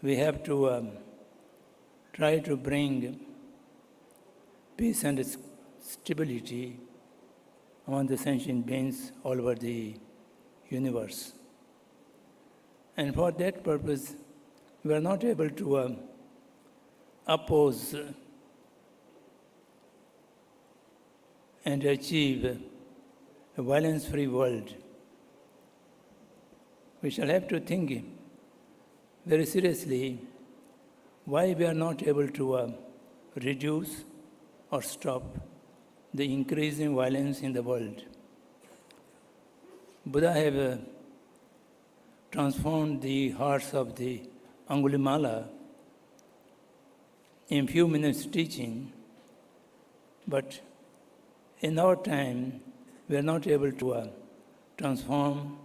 Speaker 9: We have to try to bring peace and stability among the sentient beings all over the universe. And for that purpose, we are not able to oppose and achieve a violence-free world. We shall have to think very seriously why we are not able to reduce or stop the increasing violence in the world. Buddha have transformed the hearts of the Angulimala in few minutes teaching, but in our time, we are not able to transform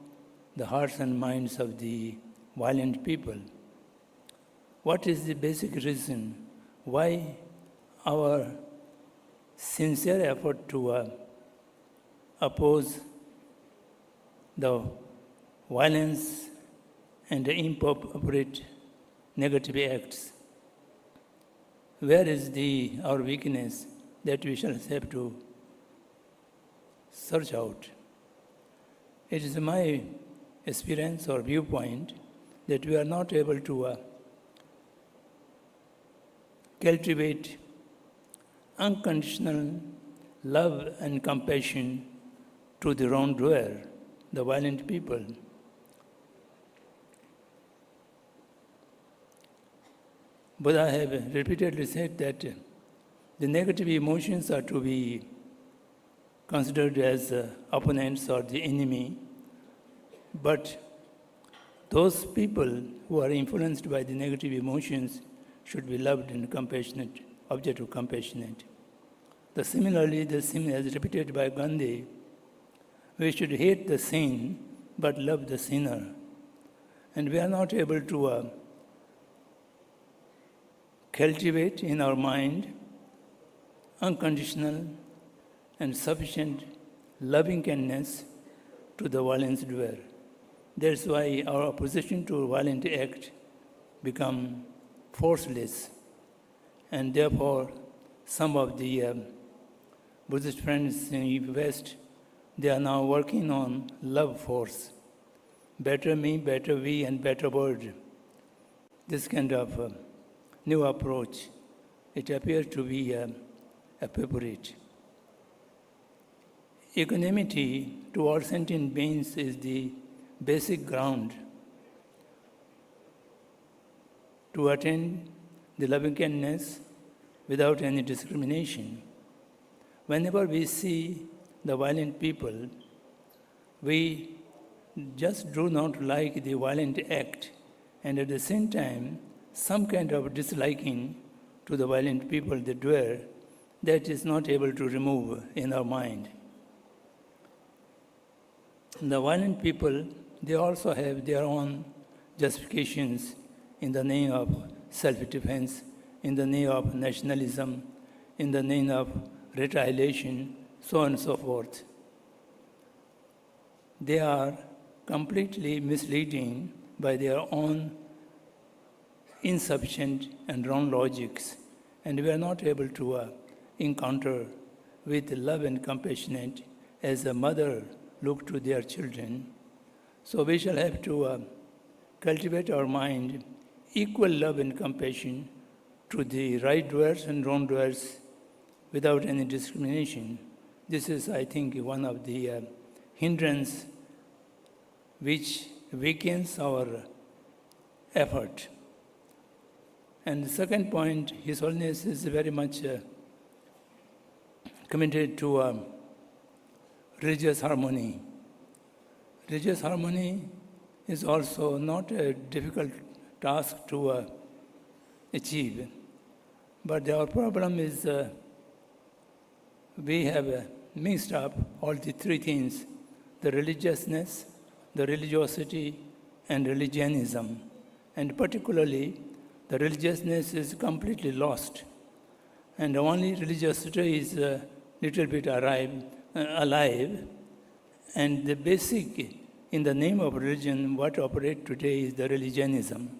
Speaker 9: the hearts and minds of the violent people. What is the basic reason why our sincere effort to oppose the violence and the inappropriate negative acts? Where is our weakness that we shall have to search out? It is my experience or viewpoint that we are not able to cultivate unconditional love and compassion to the wrongdoer, the violent people. Buddha have repeatedly said that the negative emotions are to be considered as opponents or the enemy, but those people who are influenced by the negative emotions should be loved and compassionate, object of compassionate. Similarly, as repeated by Gandhi, we should hate the sin but love the sinner. And we are not able to cultivate in our mind unconditional and sufficient loving kindness to the violence doer. That's why our opposition to violent act become forceless, and therefore some of the Buddhist friends in the West, they are now working on love force. Better me, better we, and better world. This kind of new approach, it appears to be appropriate. Equanimity to all sentient beings is the basic ground to attain the loving kindness without any discrimination. Whenever we see the violent people, we just do not like the violent act, and at the same time, some kind of disliking to the violent people, the doer, that is not able to remove in our mind. The violent people, they also have their own justifications in the name of self-defense, in the name of nationalism, in the name of retaliation, so on and so forth. They are completely misleading by their own insufficient and wrong logics, and we are not able to encounter with love and compassionate as a mother look to their children. So we shall have to cultivate our mind equal love and compassion to the right doers and wrong doers without any discrimination. This is, I think, one of the hindrance which weakens our effort. And the second point, His Holiness is very much committed to religious harmony. Religious harmony is also not a difficult task to achieve. But our problem is we have mixed up all the three things, the religiousness, the religiosity, and religionism. And particularly, the religiousness is completely lost. And only religiosity is a little bit alive. And the basic, in the name of religion, what operates today is the religionism.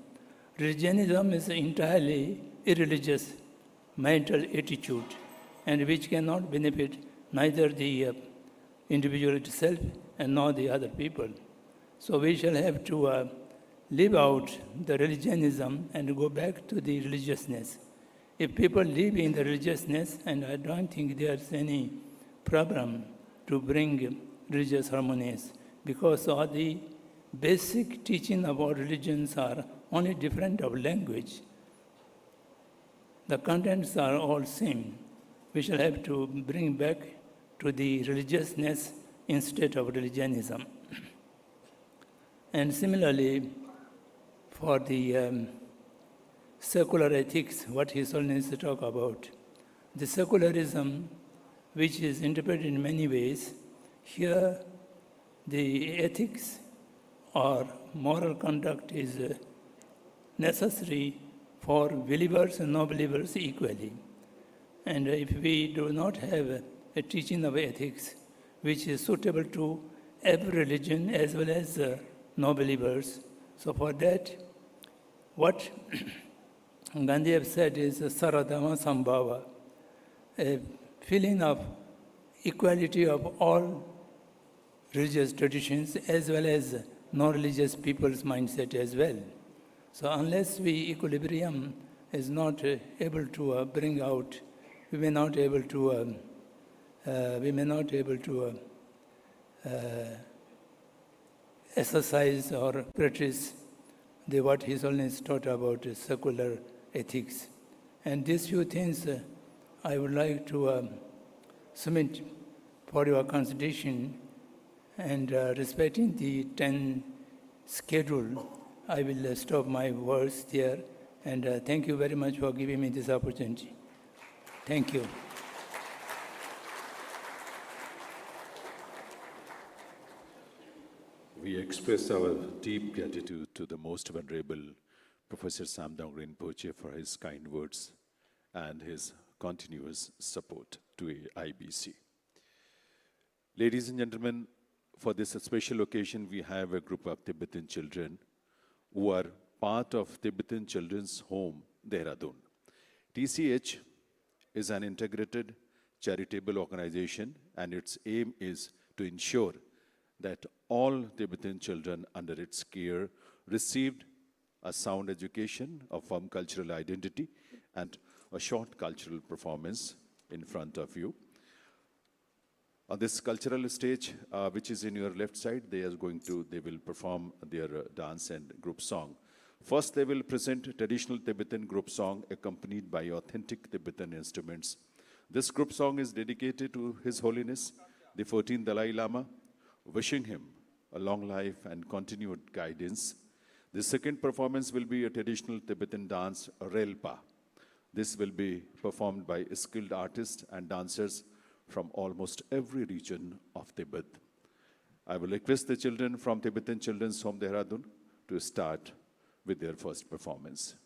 Speaker 9: Religionism is entirely irreligious mental attitude, and which cannot benefit neither the individual itself and nor the other people. So we shall have to live out the religionism and go back to the religiousness. If people live in the religiousness, and I don't think there's any problem to bring religious harmonies, because all the basic teaching about religions are only different of language. The contents are all same. We shall have to bring back to the religiousness instead of religionism. And similarly, for the secular ethics, what His Holiness talk about, the secularism, which is interpreted in many ways, here the ethics or moral conduct is necessary for believers and non-believers equally. And if we do not have a teaching of ethics which is suitable to every religion as well as non-believers, so for that, what Gandhi have said is Saradama Sambhava, a feeling of equality of all religious traditions as well as non-religious people's mindset as well. So unless equilibrium is not able to bring out, we may not able to exercise or practice what His Holiness taught about secular ethics. And these few things I would like to submit for your consideration, and respecting the 10 schedule, I will stop my words there, and thank you very much for giving me this opportunity. Thank you.
Speaker 2: We express our deep gratitude to the Most Venerable Professor Samdang Rinpoche for his kind words and his continuous support to IBC. Ladies and gentlemen, for this special occasion, we have a group of Tibetan children who are part of Tibetan Children's Home, Dehradun. TCH is an integrated charitable organization, and its aim is to ensure that all Tibetan children under its care received a sound education, a firm cultural identity, and a short cultural performance in front of you. On this cultural stage, which is in your left side, they will perform their dance and group song. First, they will present traditional Tibetan group song accompanied by authentic Tibetan instruments. This group song is dedicated to His Holiness, the 14th Dalai Lama, wishing him a long life and continued guidance. The second performance will be a traditional Tibetan dance, Relpa. This will be performed by skilled artists and dancers from almost every region of Tibet. I will request the children from Tibetan Children's Home Dehradun to start with their first performance.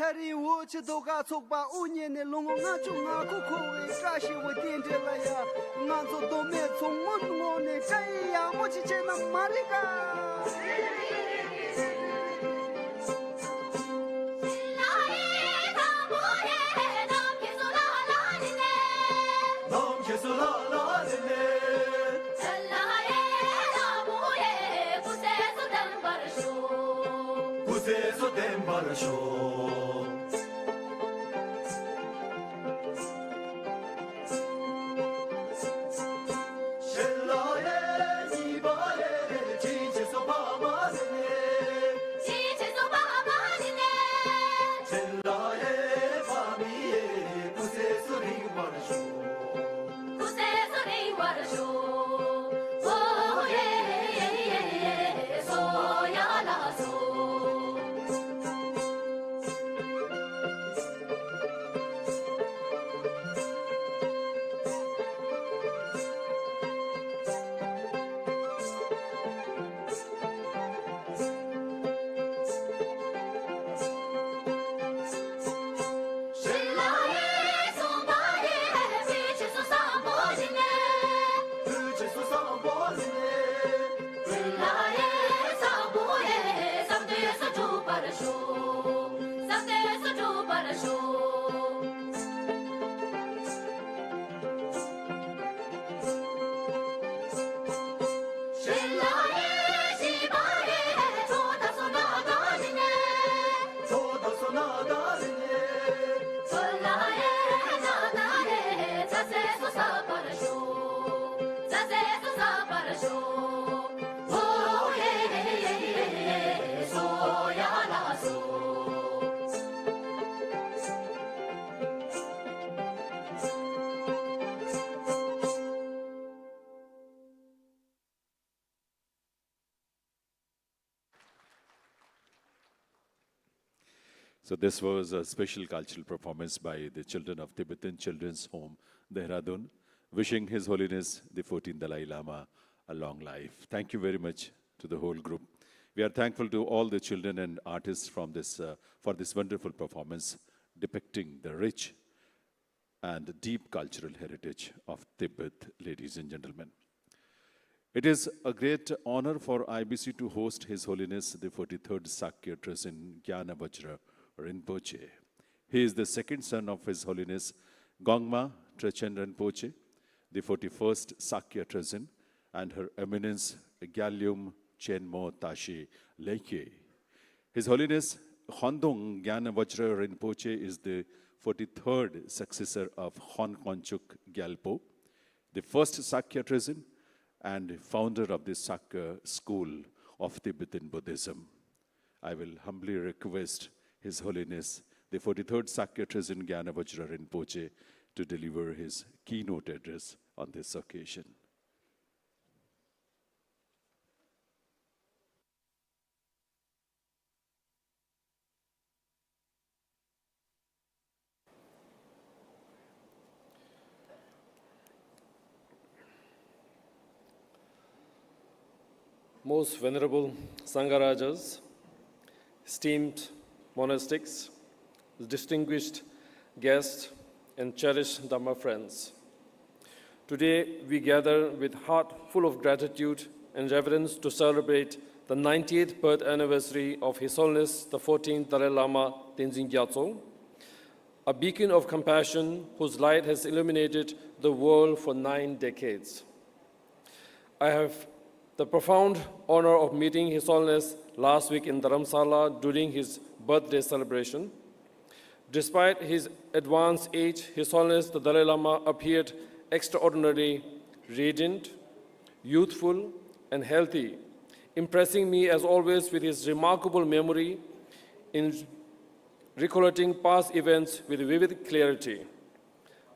Speaker 11: Thari wo che doga chokba onye ne longo nga chu nga ku ko we ka shi wo tien de la ya nga zo do me chong mon ngo ne chai ya mo chi che na marika
Speaker 2: So this was a special cultural performance by the children of Tibetan Children's Home, Dehradun, wishing His Holiness the 14th Dalai Lama a long life. Thank you very much to the whole group. We are thankful to all the children and artists from this, for this wonderful performance depicting the rich and deep cultural heritage of Tibet, ladies and gentlemen. It is a great honor for IBC to host His Holiness the 43rd Sakya Trasin Gyana Vajra Rinpoche. He is the second son of His Holiness Gongma Trechen Rinpoche, the 41st Sakya Trasin, and Her Eminence Gyalum Chenmo Tashi Leke. His Holiness Hondong Gyana Vajra Rinpoche is the 43rd successor of Hon Konchuk Gyalpo, the first Sakya Trasin and founder of the Sakya school of Tibetan Buddhism. I will humbly request His Holiness the 43rd Sakya Trajan Gyanavajra Rinpoche to deliver his keynote address on this occasion.
Speaker 12: Most venerable Sangharajas, esteemed monastics, distinguished guests, and cherished Dhamma friends. Today we gather with heart full of gratitude and reverence to celebrate the 90th birth anniversary of His Holiness the 14th Dalai Lama Tenzin Gyatso, a beacon of compassion whose light has illuminated the world for 9 decades. I have the profound honor of meeting His Holiness last week in Dharamsala during his birthday celebration. Despite his advanced age, His Holiness the Dalai Lama appeared extraordinarily radiant, youthful, and healthy, impressing me as always with his remarkable memory in recollecting past events with vivid clarity.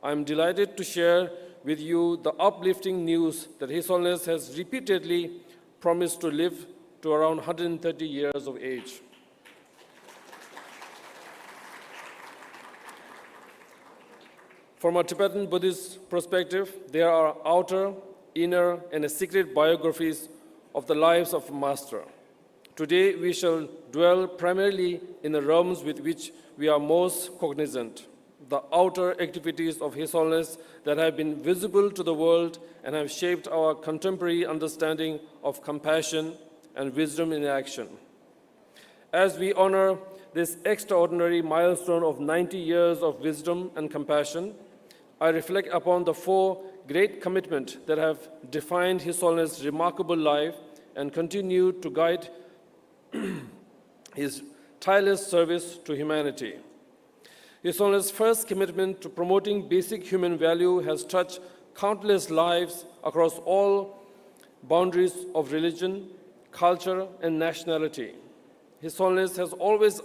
Speaker 12: I am delighted to share with you the uplifting news that His Holiness has repeatedly promised to live to around 130 years of age. From a Tibetan Buddhist perspective, there are outer, inner, and secret biographies of the lives of Master. Today, we shall dwell primarily in the realms with which we are most cognizant, the outer activities of His Holiness that have been visible to the world and have shaped our contemporary understanding of compassion and wisdom in action. As we honor this extraordinary milestone of 90 years of wisdom and compassion, I reflect upon the 4 great commitments that have defined His Holiness' remarkable life and continue to guide his tireless service to humanity. His Holiness' first commitment to promoting basic human value has touched countless lives across all boundaries of religion, culture, and nationality. His Holiness has always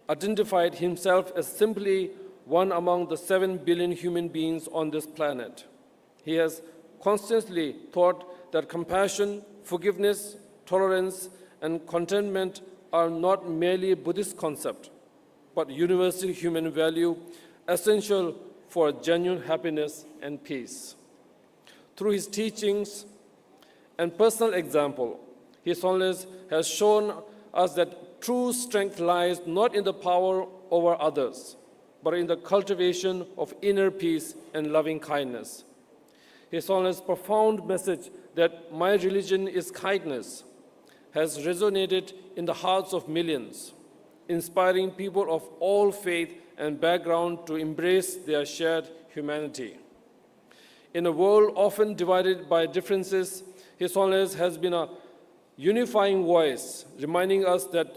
Speaker 12: identified himself as simply one among the 7 billion human beings on this planet. He has constantly thought that compassion, forgiveness, tolerance, and contentment are not merely a Buddhist concept, but universal human value essential for genuine happiness and peace. Through his teachings and personal example, His Holiness has shown us that true strength lies not in the power over others, but in the cultivation of inner peace and loving kindness. His Holiness' profound message that my religion is kindness has resonated in the hearts of millions, inspiring people of all faith and background to embrace their shared humanity. In a world often divided by differences, His Holiness has been a unifying voice, reminding us that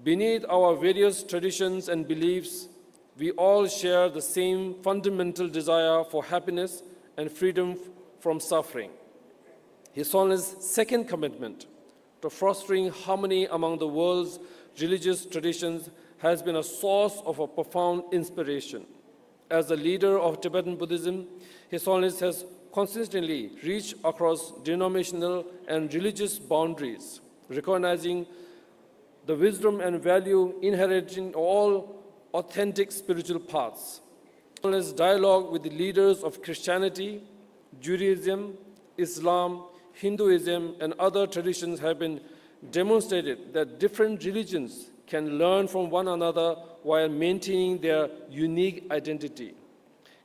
Speaker 12: beneath our various traditions and beliefs, we all share the same fundamental desire for happiness and freedom from suffering. His Holiness' second commitment to fostering harmony among the world's religious traditions has been a source of a profound inspiration. As the leader of Tibetan Buddhism, His Holiness has consistently reached across denominational and religious boundaries, recognizing the wisdom and value inherent in all authentic spiritual paths. His Holiness' dialogue with the leaders of Christianity, Judaism, Islam, Hinduism, and other traditions have been demonstrated that different religions can learn from one another while maintaining their unique identity.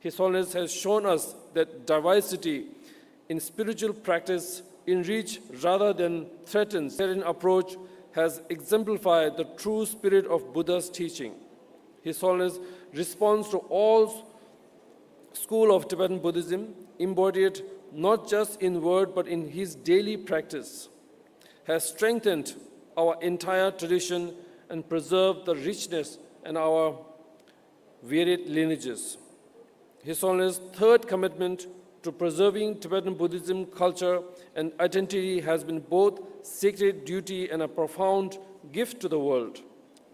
Speaker 12: His Holiness has shown us that diversity in spiritual practice enrich rather than threatens. Certain approach has exemplified the true spirit of Buddha's teaching. His Holiness responds to all school of Tibetan Buddhism, embodied not just in word but in his daily practice, has strengthened our entire tradition and preserved the richness in our varied lineages. His Holiness' third commitment to preserving Tibetan Buddhism culture and identity has been both sacred duty and a profound gift to the world.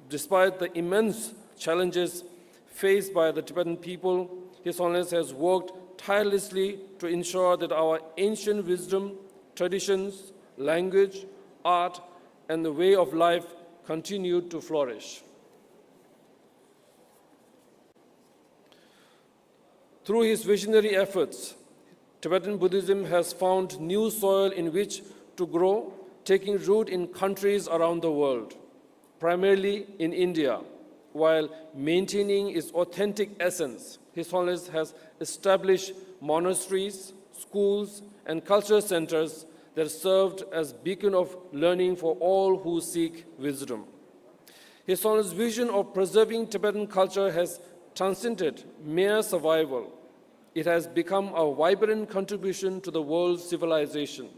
Speaker 12: Despite the immense challenges faced by the Tibetan people, His Holiness has worked tirelessly to ensure that our ancient wisdom, traditions, language, art, and the way of life continue to flourish. Through his visionary efforts, Tibetan Buddhism has found new soil in which to grow, taking root in countries around the world, primarily in India, while maintaining its authentic essence. His Holiness has established monasteries, schools, and culture centers that served as beacon of learning for all who seek wisdom. His Holiness' vision of preserving Tibetan culture has transcended mere survival. It has become a vibrant contribution to the world's civilization.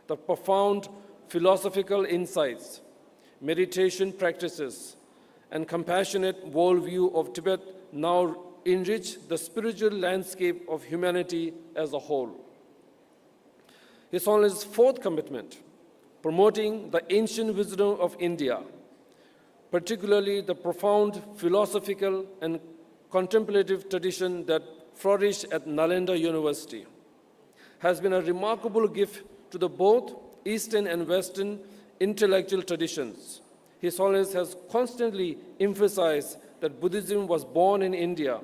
Speaker 12: The profound philosophical insights, meditation practices, and compassionate worldview of Tibet now enrich the spiritual landscape of humanity as a whole. His Holiness' fourth commitment, promoting the ancient wisdom of India, particularly the profound philosophical and contemplative tradition that flourished at Nalanda University, has been a remarkable gift to the both Eastern and Western intellectual traditions. His Holiness has constantly emphasized that Buddhism was born in India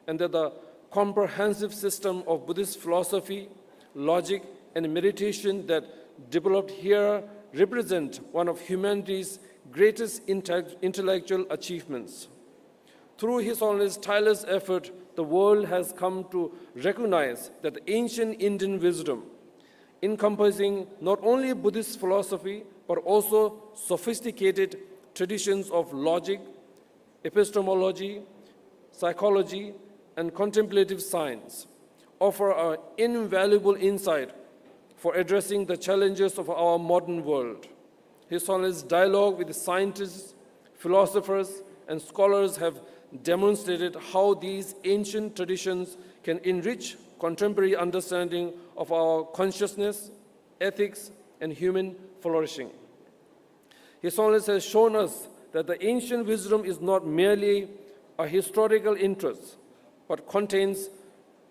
Speaker 12: and that the comprehensive system of Buddhist philosophy, logic, and meditation that developed here represent one of humanity's greatest intellectual achievements. Through His Holiness' tireless effort, the world has come to recognize that the ancient Indian wisdom, encompassing not only Buddhist philosophy, but also sophisticated traditions of logic, epistemology, psychology, and contemplative science, offer an invaluable insight for addressing the challenges of our modern world. His Holiness' dialogue with scientists, philosophers, and scholars have demonstrated how these ancient traditions can enrich contemporary understanding of our consciousness, ethics, and human flourishing. His Holiness has shown us that the ancient wisdom is not merely a historical interest, but contains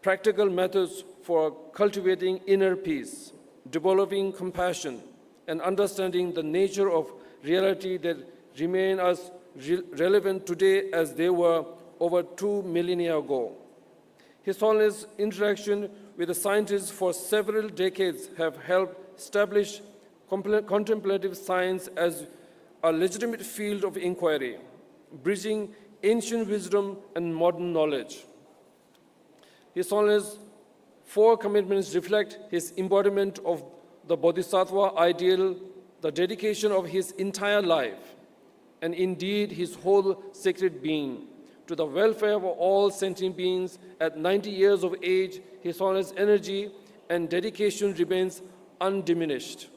Speaker 12: practical methods for cultivating inner peace, developing compassion, and understanding the nature of reality that remain as relevant today as they were over 2 millennia ago. His Holiness' interaction with the scientists for several decades have helped establish contemplative science as a legitimate field of inquiry, bridging ancient wisdom and modern knowledge. His Holiness' 4 commitments reflect his embodiment of the Bodhisattva ideal, the dedication of his entire life, and indeed his whole sacred being, to the welfare of all sentient beings. At 90 years of age, His Holiness' energy and dedication remains undiminished.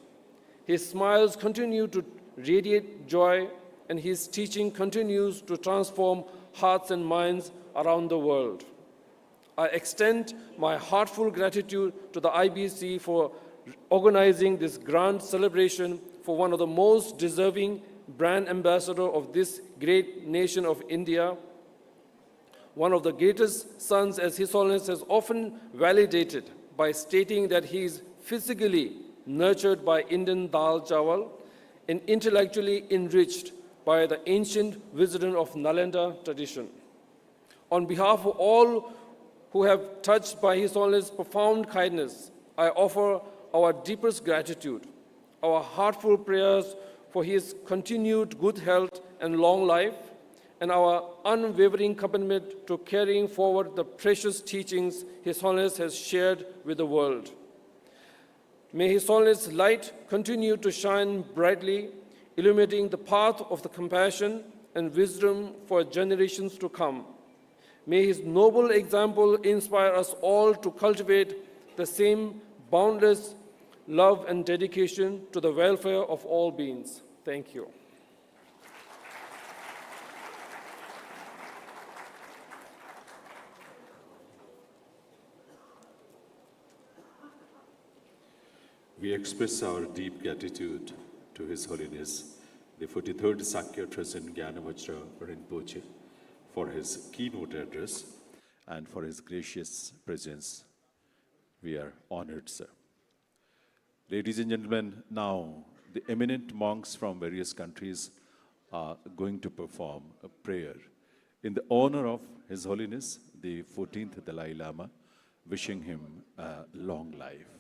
Speaker 12: His smiles continue to radiate joy, and his teaching continues to transform hearts and minds around the world. I extend my heartfelt gratitude to the IBC for organizing this grand celebration for one of the most deserving brand ambassador of this great nation of India, one of the greatest sons, as His Holiness has often validated by stating that he is physically nurtured by Indian dal chawal and intellectually enriched by the ancient wisdom of Nalanda tradition. On behalf of all who have touched by His Holiness' profound kindness, I offer our deepest gratitude, our heartfelt prayers for his continued good health and long life, and our unwavering commitment to carrying forward the precious teachings His Holiness has shared with the world. May His Holiness' light continue to shine brightly, illuminating the path of the compassion and wisdom for generations to come. May his noble example inspire us all to cultivate the same boundless love and dedication to the welfare of all beings. Thank you.
Speaker 2: We express our deep gratitude to His Holiness the 43rd Sakya Trajan Gyanavajra Rinpoche, for his keynote address and for his gracious presence. We are honored, sir. Ladies and gentlemen, now the eminent monks from various countries are going to perform a prayer in the honor of His Holiness the 14th Dalai Lama, wishing him a long life.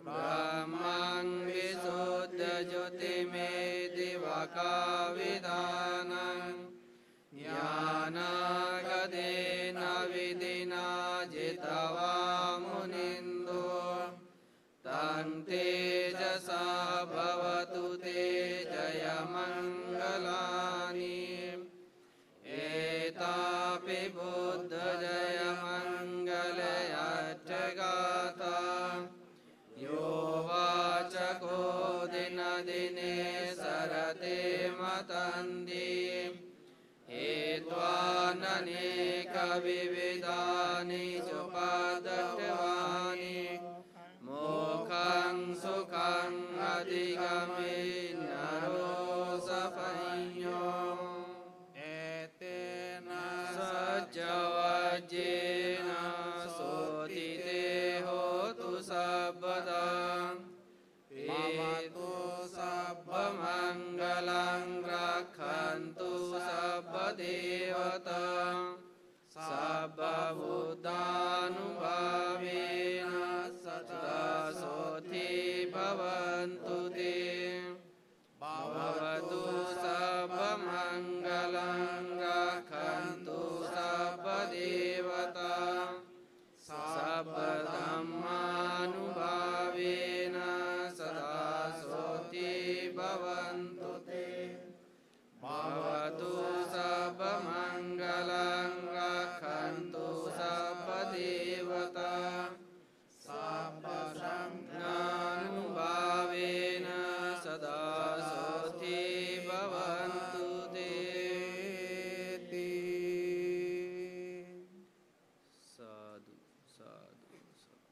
Speaker 13: Brahman Visuddha Jyoti Me Divaka vividani chopadatavani Mokhang sukhang adhigami naro saphanyam Etena sajjavajjena sotite hotu sabbadam Mamatu sabbhamangalang rakhantu sabbadevatam Sabbabhutanubhavena satasoti bhavantu te Bhavatu sabbhamangalang rakhantu sabbadevatam Sabbadhammanubhavena satasoti bhavantu te Bhavatu sabbhamangalang rakhantu sabbadevata Sabbadhammanubhavena sadasoti bhavantu te Sadhu, sadhu, sadhu.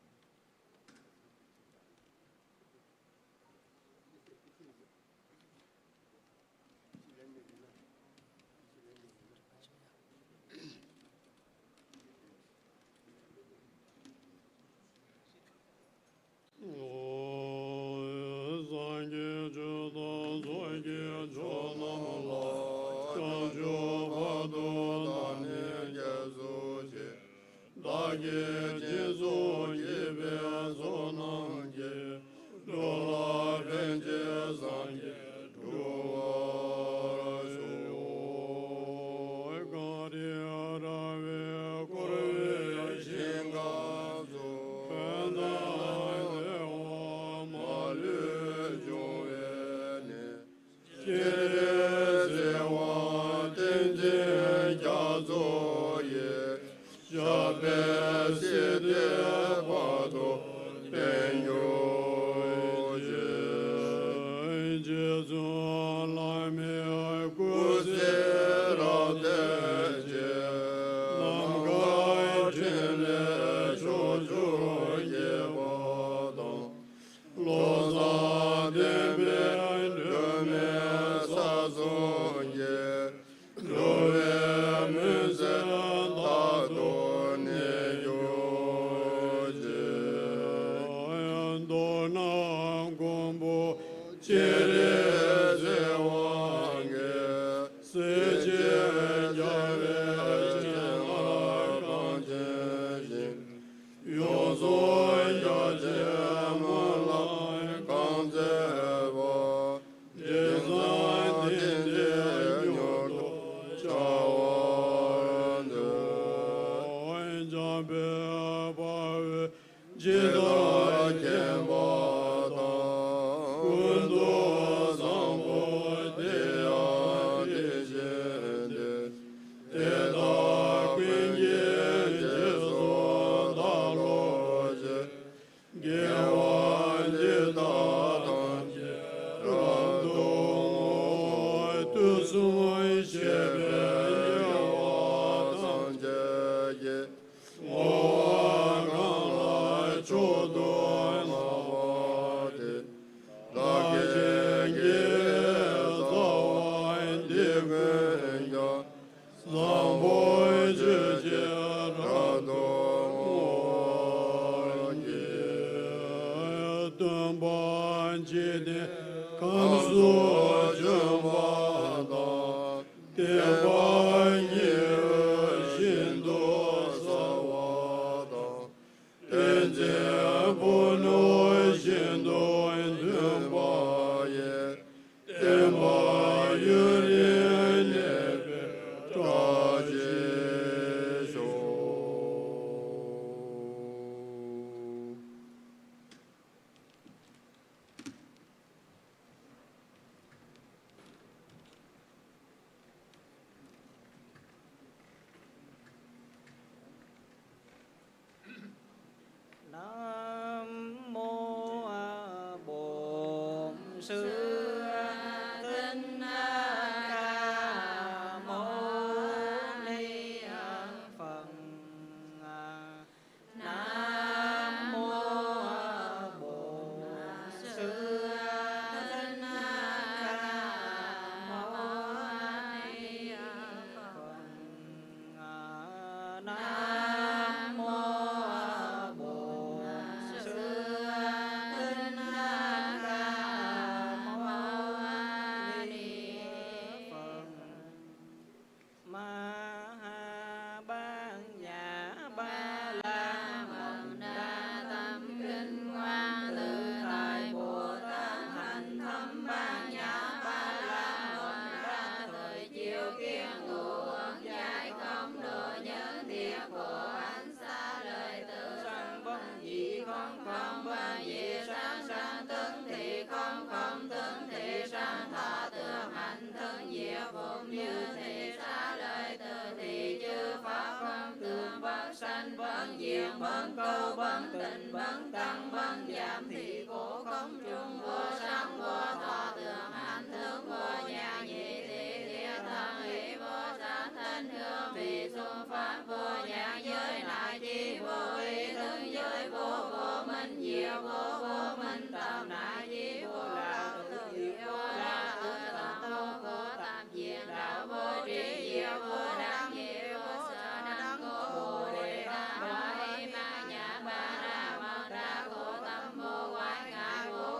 Speaker 13: câu bấn tịnh bấn tăng bấn giảm thị cố công trung vô sáng vô thọ thượng hạnh thượng vô nhà nhị thị địa thân hỷ vô sáng thanh hương vị xung pháp vô nhãn giới lại chi vô ý tướng giới vô vô minh diệu vô vô minh tâm đại chi vô lạc tự vô lạc tự tâm vô vô tam diện đạo vô trí diệu vô đăng diệu vô sở đăng cô bồ đề tam bảo y ma nhã ba la mật đa cô tâm vô quái ngã cô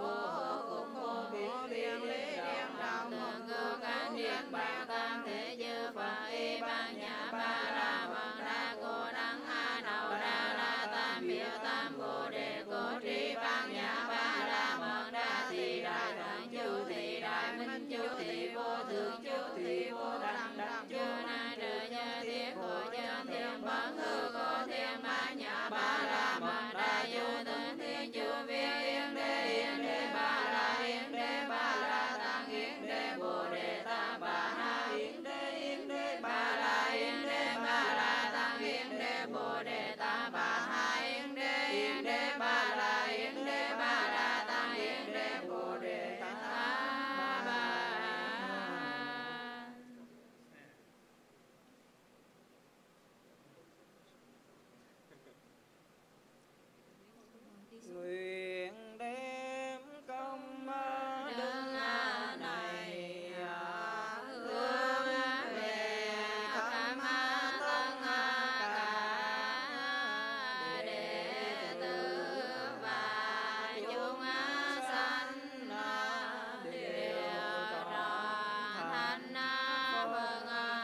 Speaker 13: vô cùng cô biện biện lý điện trọng tượng cư cánh điện bạc tam thế dư phật y ban nhã ba la mật đa cô đăng a đầu đa la tam biểu tam bồ đề cô trí ban nhã ba la mật đa thị đại thượng chu thị đại minh chu thị vô thượng chu thị vô đẳng đẳng chu na trời nhớ thiên cô chân thiên bấn hư cô thiên ban nhã ba la mật đa du tướng thiên chu viên yên đế ba la tăng yên đế bồ đề tam bà ha yên đế ba la tăng yên đế bồ đề tam bà ha yên đế ba la tăng yên đế bồ đề tam bà. Nguyện đem công đức này hướng về khắp tất cả đệ tử và chúng sanh đều trọn thành vâng đạo.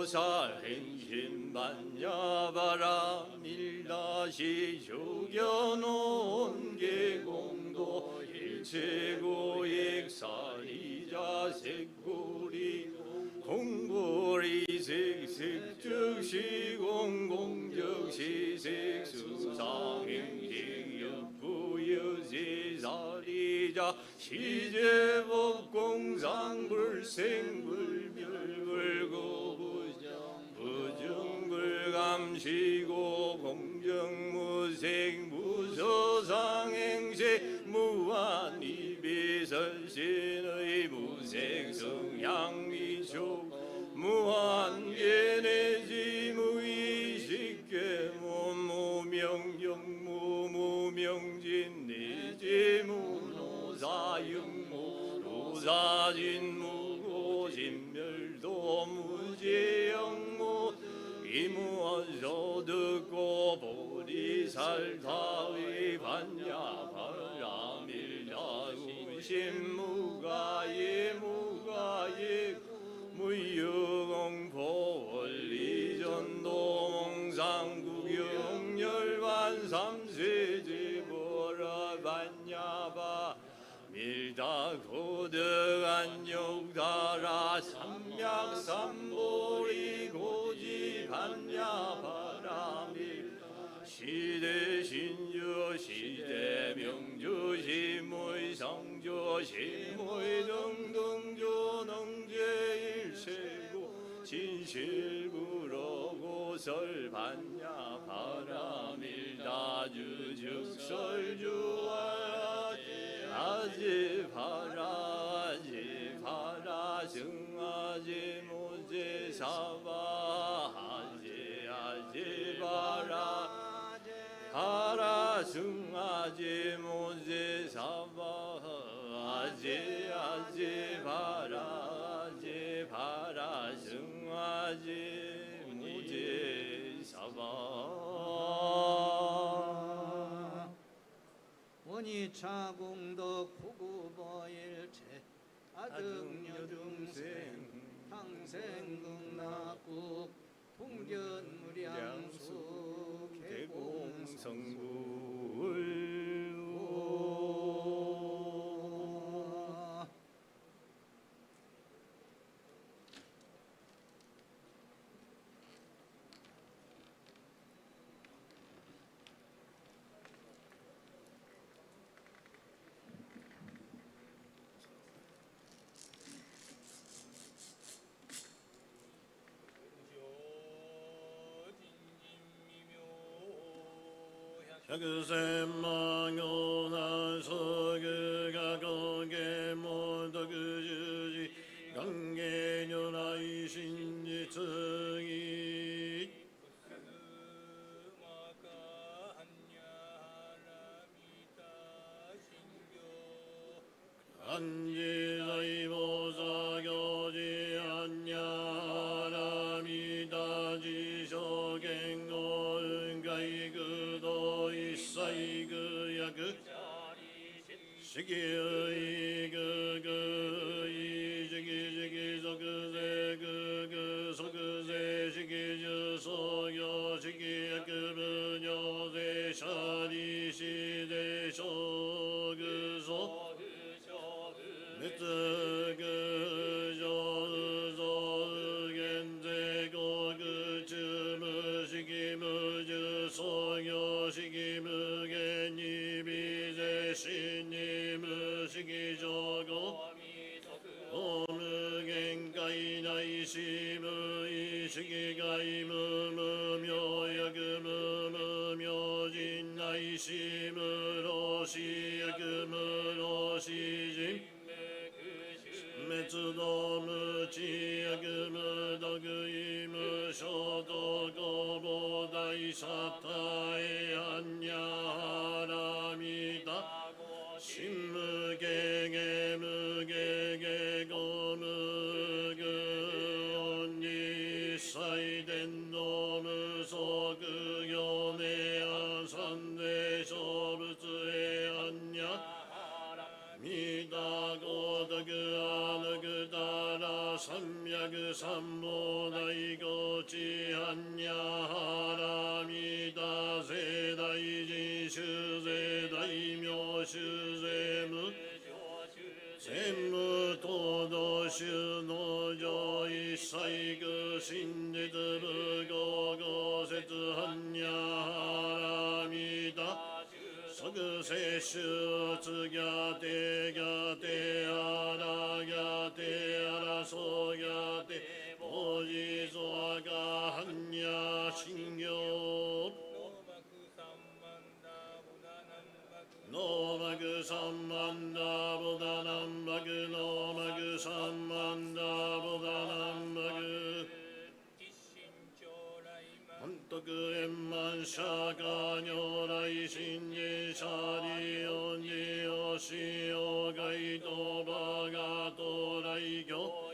Speaker 14: 보살 행신 반야바라 밀다시 주견온 계공도 일체고익 사리자 색구리 공고리 색색 즉시 공공즉시 색수상행식 역부여지 사리자 시제법 공상 불생 불멸불고 부정불감시고 공정무색 무서상행식 무한이비설신의 무색성향미촉 무한계내지 무의식계문 무명영무 무명진내지 무노사육무 노사진무고진멸도 무지영무 이무어서 보리살타의 반야바라밀다우신무가예 무가예 무유공포 원리전도몽상구경열반 삼세제보라 반야바 밀다고득안욕다라 삼약삼보리 고지 반야바라밀 시대신주 시대명주 시무의 성주 시무의 등등주 능제일세고 진실구로고 보설 반야 바라밀다주 즉설주아지 아지 바라지 바라 승아지 무지 사바 아지 아지 바라 바라 승아지 무지 사바 아지 아지 바라 아지 바라 승아지 무지 사바
Speaker 11: 원이 차공덕 부구보일체 아등여중생 당생극락국 풍견무량수
Speaker 14: 개공성불
Speaker 15: 샤그셈망요나 서그가고게 모덕주지 강계녀라이 신지승이 안지사이보사교지 안야라미다 지쇼갱고 은가이그도 이사이그야그 시기의 그그 이시기시기 소그세 그그 소그세 시기주 소교 시기야그분요세 샤리시대 쇼그소 사타의 안야하람이다 신무갱의 무게개 고무그 언니 사이된 노무 소그교내 안산대 쇼부스의 안야하람이다 고덕그 아너그 따라 삼야그 삼보다 이고지 안야하람이다 세다이진 슈세다이묘 슈세무 셈무 도도슈 노조 이사이그 신지드브 고고세트 한야하람이다 서그세슈 츠갸테 갸테 아라 갸테 아라소 갸테 보지소아가 한야 신교 노마그 삼만다보다 남마그 노마그 삼만다보다 남마그 헌떡그 엠만샤가뇨라이 신지샤리 온지오시오가이도바가도라이교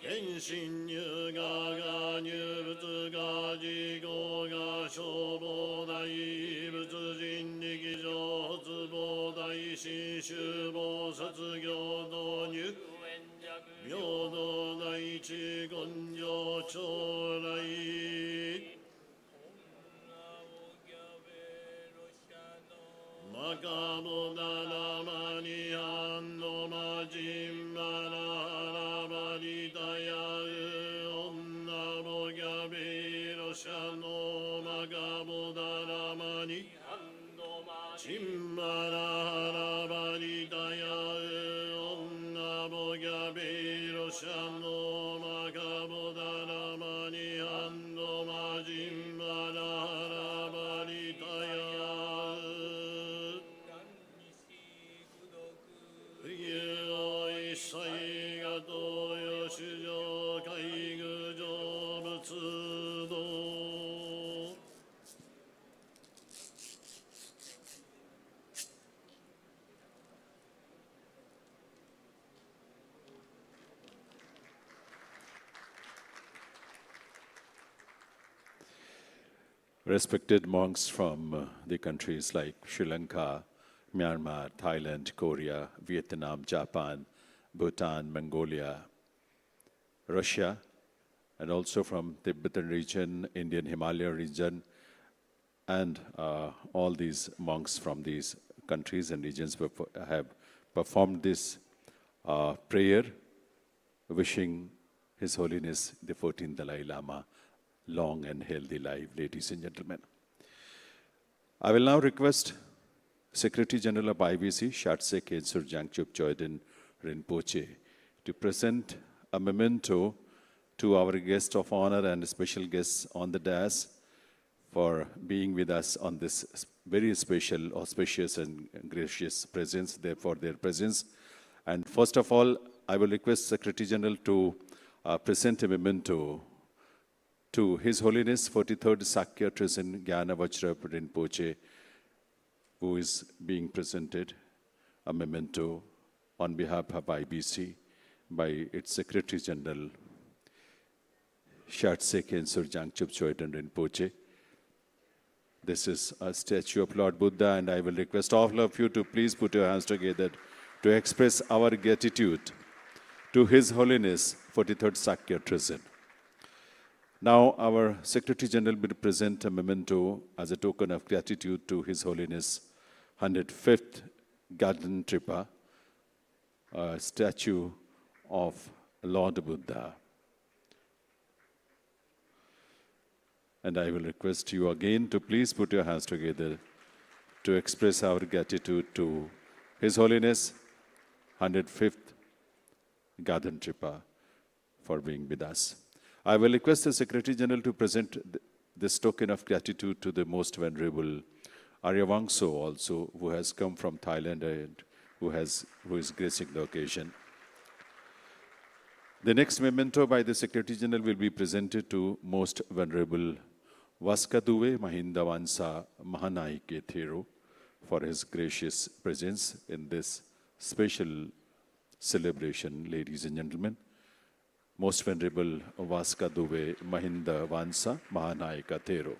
Speaker 15: 겐신유가가뉴부트가지고가 쇼보다이 부트진리기조즈보다이 신슈보사즈교도뉴 묘도다이 치곤조초라이 마카보다라마니 한노마짐마라하라바리다야 온나보갸베로샤노 마카보다라마니 짐마라하라바리다야 온나보갸베로샤노 마카보다라마니 한노마짐
Speaker 2: respected monks from the countries like Sri Lanka, Myanmar, Thailand, Korea, Vietnam, Japan, Bhutan, Mongolia, Russia, and also from Tibetan region, Indian Himalaya region, and all these monks from these countries and regions have performed this prayer, wishing His Holiness the 14th Dalai Lama long and healthy life, ladies and gentlemen. I will now request Secretary General of IBC, Shatse Kensur Jangchup Choiden Rinpoche, to present a memento to our guest of honor and special guests on the dais for being with us on this very special, auspicious and gracious presence, for their presence. And first of all, I will request Secretary General to present a memento to His Holiness 43rd Sakya Trizin Gyana Vajra Rinpoche, who is being presented a memento on behalf of IBC by its Secretary General, Shatse Kensur Jangchup Choiden Rinpoche. This is a statue of Lord Buddha, and I will request all of you to please put your hands together to express our gratitude to His Holiness 43rd Sakya Trizin. Now, our Secretary General will present a memento as a token of gratitude to His Holiness 105th Garden Tripa, a statue of Lord Buddha. And I will request you again to please put your hands together to express our gratitude to His Holiness 105th Garden Tripa for being with us. I will request the Secretary General to present this token of gratitude to the Most Venerable Aryavangso also, who has come from Thailand and who is gracing the occasion. The next memento by the Secretary General will be presented to Most Venerable Vaskaduwe Mahindavansa Mahanaike Thero for his gracious presence in this special celebration, ladies and gentlemen. Most Venerable Vaskaduwe Mahindavansa Mahanaika Thero.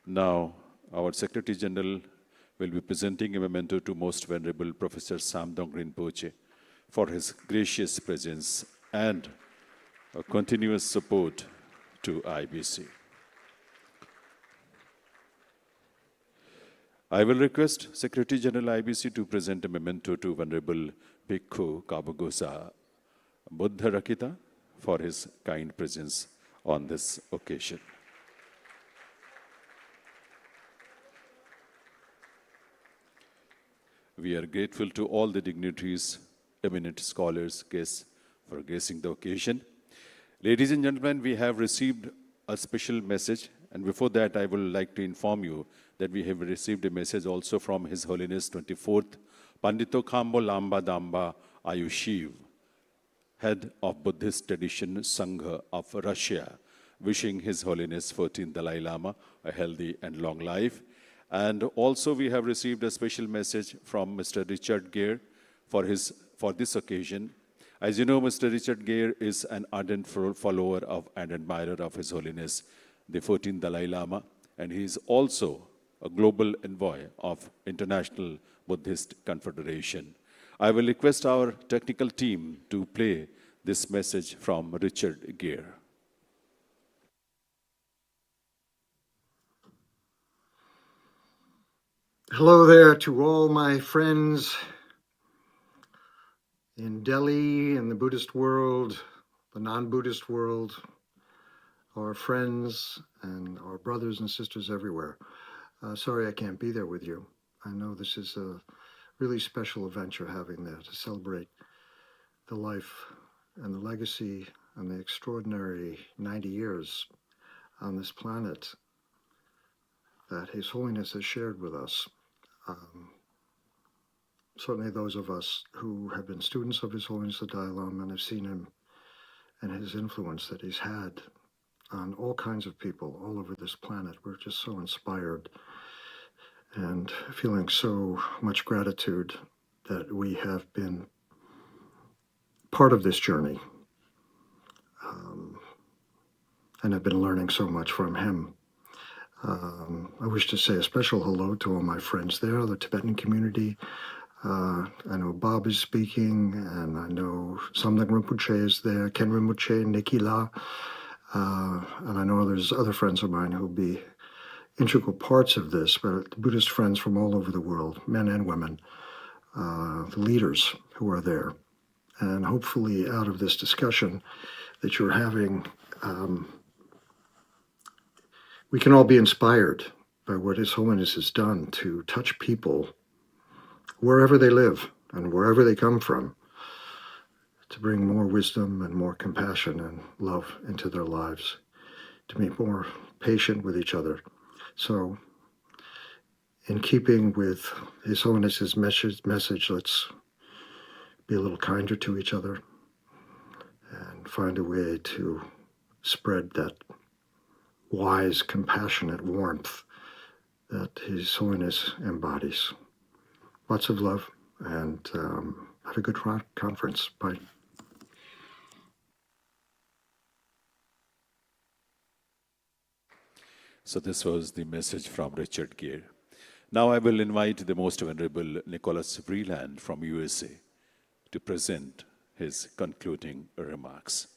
Speaker 2: Now, our Secretary General will be presenting a memento to Most Venerable Professor Samdong Rinpoche for his gracious presence and a continuous support to IBC. I will request Secretary General IBC to present a memento to Venerable Bhikkhu Kabagosa Buddha Rakita for his kind presence on this occasion. We are grateful to all the dignitaries, eminent scholars, guests for gracing the occasion. Ladies and gentlemen, we have received a special message, and before that I would like to inform you that we have received a message also from His Holiness 24th Pandito Khambo Lamba Damba Ayushiv, head of Buddhist Tradition Sangha of Russia, wishing His Holiness 14th Dalai Lama a healthy and long life. And also we have received a special message from Mr. Richard Gere for this occasion. As you know, Mr. Richard Gere is an ardent follower of and admirer of His Holiness the 14th Dalai Lama, and he is also a global envoy of International Buddhist Confederation. I will request our technical team to play this message from Richard Gere.
Speaker 16: Hello there to all my friends in Delhi, in the Buddhist world, the non-Buddhist world, our friends and our brothers and sisters everywhere. Sorry I can't be there with you. I know this is a really special event you're having there to celebrate the life and the legacy and the extraordinary 90 years on this planet that His Holiness has shared with us. Certainly those of us who have been students of His Holiness the Dalai Lama and have seen him and his influence that he's had on all kinds of people all over this planet. We're just so inspired and feeling so much gratitude that we have been part of this journey. and have been learning so much from him. I wish to say a special hello to all my friends there, the Tibetan community. I know Bob is speaking, and I know Samdang Rinpoche is there, Ken Rinpoche, Nikki La, and I know there's other friends of mine who will be integral parts of this, but Buddhist friends from all over the world, men and women, the leaders who are there. And hopefully out of this discussion that you're having, we can all be inspired by what His Holiness has done to touch people wherever they live and wherever they come from, to bring more wisdom and more compassion and love into their lives, to be more patient with each other. So in keeping with His Holiness's message, let's be a little kinder to each other and find a way to spread that wise, compassionate warmth that His Holiness embodies. Lots of love, and have a good conference. Bye.
Speaker 2: So this was the message from Richard Gere. Now I will invite the Most Venerable Nicholas Vreeland from USA to present his concluding remarks.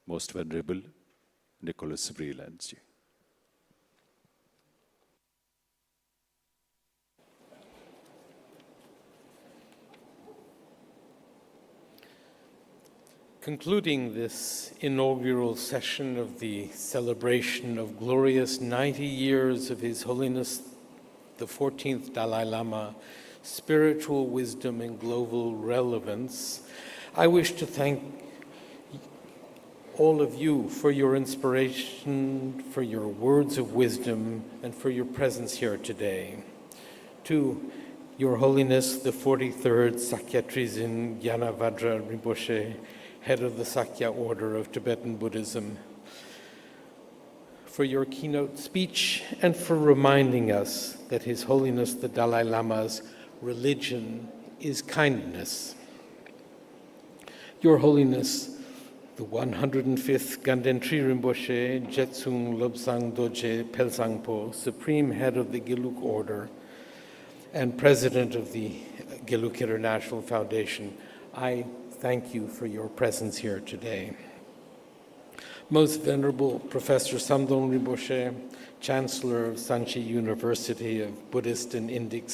Speaker 2: Most Venerable Nicholas Vreeland.
Speaker 17: Concluding this inaugural session of the celebration of glorious 90 years of His Holiness the 14th Dalai Lama, Spiritual Wisdom and Global Relevance, I wish to thank all of you for your inspiration, for your words of wisdom, and for your presence here today. To Your Holiness the 43rd Sakya Trizin Gyanavajra Rinpoche, head of the Sakya Order of Tibetan Buddhism, for your keynote speech and for reminding us that His Holiness the Dalai Lama's religion is kindness. Your Holiness, the 105th Ganden Tri Rinpoche, Jetsung Lobsang Doje Pelsangpo, Supreme Head of the Geluk Order and President of the Geluk International Foundation, I thank you for your presence here today. Most Venerable Professor Samdong Rinpoche, Chancellor of Sanchi University of Buddhist and Indic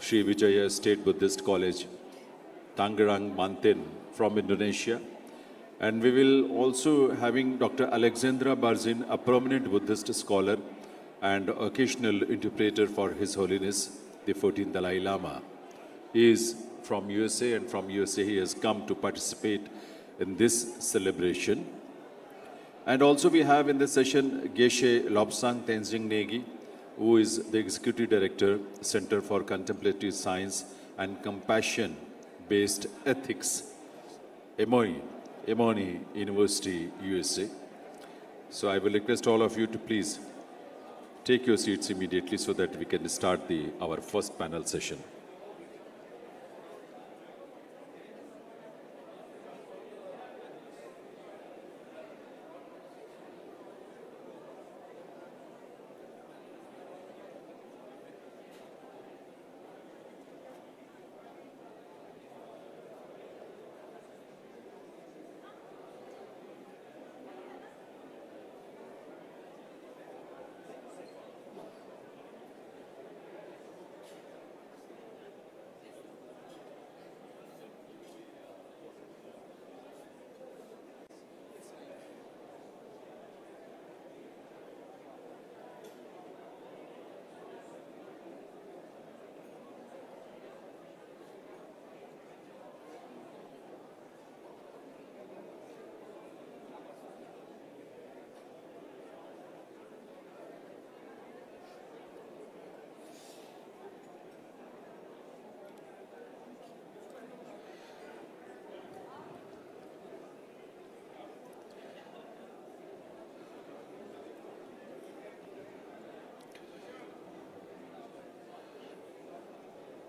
Speaker 2: Sri Vijaya State Buddhist College, Tangerang, Banten from Indonesia. And we will also having Dr. Alexandra Barzin, a prominent Buddhist scholar and occasional interpreter for His Holiness the 14th Dalai Lama. He is from USA, and from USA he has come to participate in this celebration. And also we have in this session Geshe Lobsang Tenzing Negi, who is the Executive Director, Center for Contemplative Science and Compassion-Based Ethics, Emory University, USA. So I will request all of you to please take your seats immediately so that we can start our first panel session.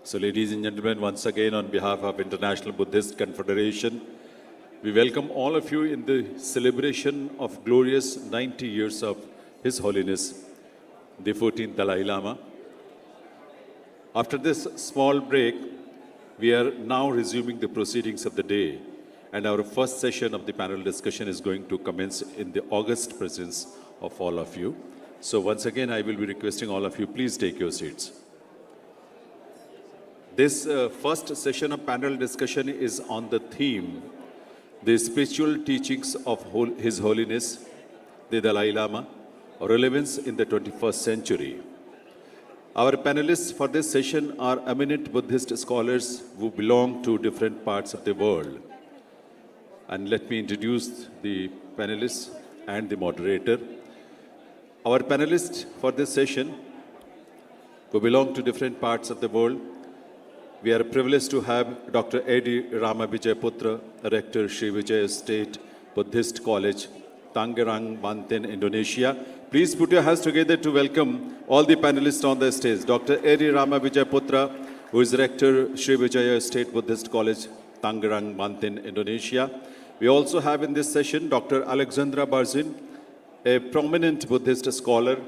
Speaker 2: So ladies and gentlemen, once again on behalf of International Buddhist Confederation, we welcome all of you in the celebration of glorious 90 years of His Holiness, the 14th Dalai Lama. After this small break, we are now resuming the proceedings of the day, and our first session of the panel discussion is going to commence in the august presence of all of you. So once again, I will be requesting all of you, please take your seats. This first session of panel discussion is on the theme, the spiritual teachings of His Holiness, the Dalai Lama, relevance in the 21st century. Our panelists for this session are eminent Buddhist scholars who belong to different parts of the world. And let me introduce the panelists and the moderator. Our panelists for this session who belong to different parts of the world, we are privileged to have Dr. A.D. Ramavijayaputra, Rector, Sri Vijaya State Buddhist College, Tangerang, Banten, Indonesia. Please put your hands together to welcome all the panelists on the stage. Dr. A.D. Ramavijayaputra, who is Rector, Sri Vijaya State Buddhist College, Tangerang, Banten, Indonesia. We also have in this session Dr. Alexandra Barzin, a prominent Buddhist scholar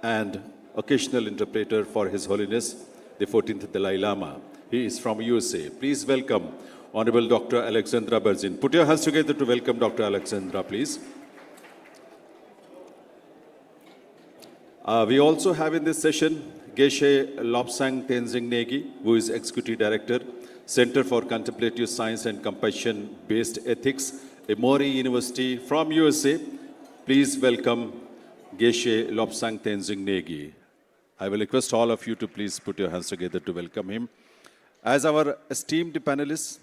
Speaker 2: and occasional interpreter for His Holiness, the 14th Dalai Lama. He is from USA. Please welcome Honorable Dr. Alexandra Barzin. Put your hands together to welcome Dr. Alexandra, please. We also have in this session Geshe Lobsang Tenzing Negi, who is Executive Director, Center for Contemplative Science and Compassion-Based Ethics, Emory University from USA. Please welcome Geshe Lobsang Tenzing Negi. I will request all of you to please put your hands together to welcome him. As our esteemed panelists,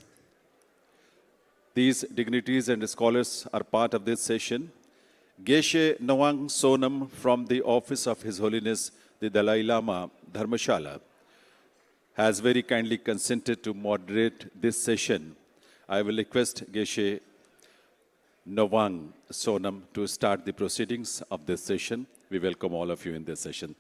Speaker 2: these dignitaries and scholars are part of this session. Geshe Nawang Sonam from the Office of His Holiness the Dalai Lama, Dharmashala, has very kindly consented to moderate this session. I will request Geshe Nawang Sonam to start the proceedings of this session. We welcome all of you in this session.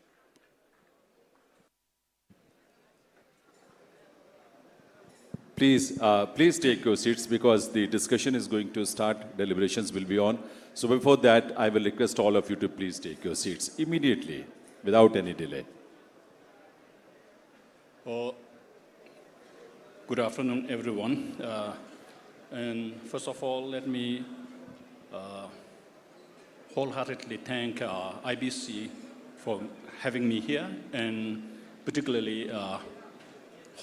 Speaker 2: Please take your seats because the discussion is going to start, deliberations will be on. So before that, I will request all of you to please take your seats immediately, without any delay.
Speaker 18: Good afternoon, everyone. And first of all, let me wholeheartedly thank IBC for having me here, and particularly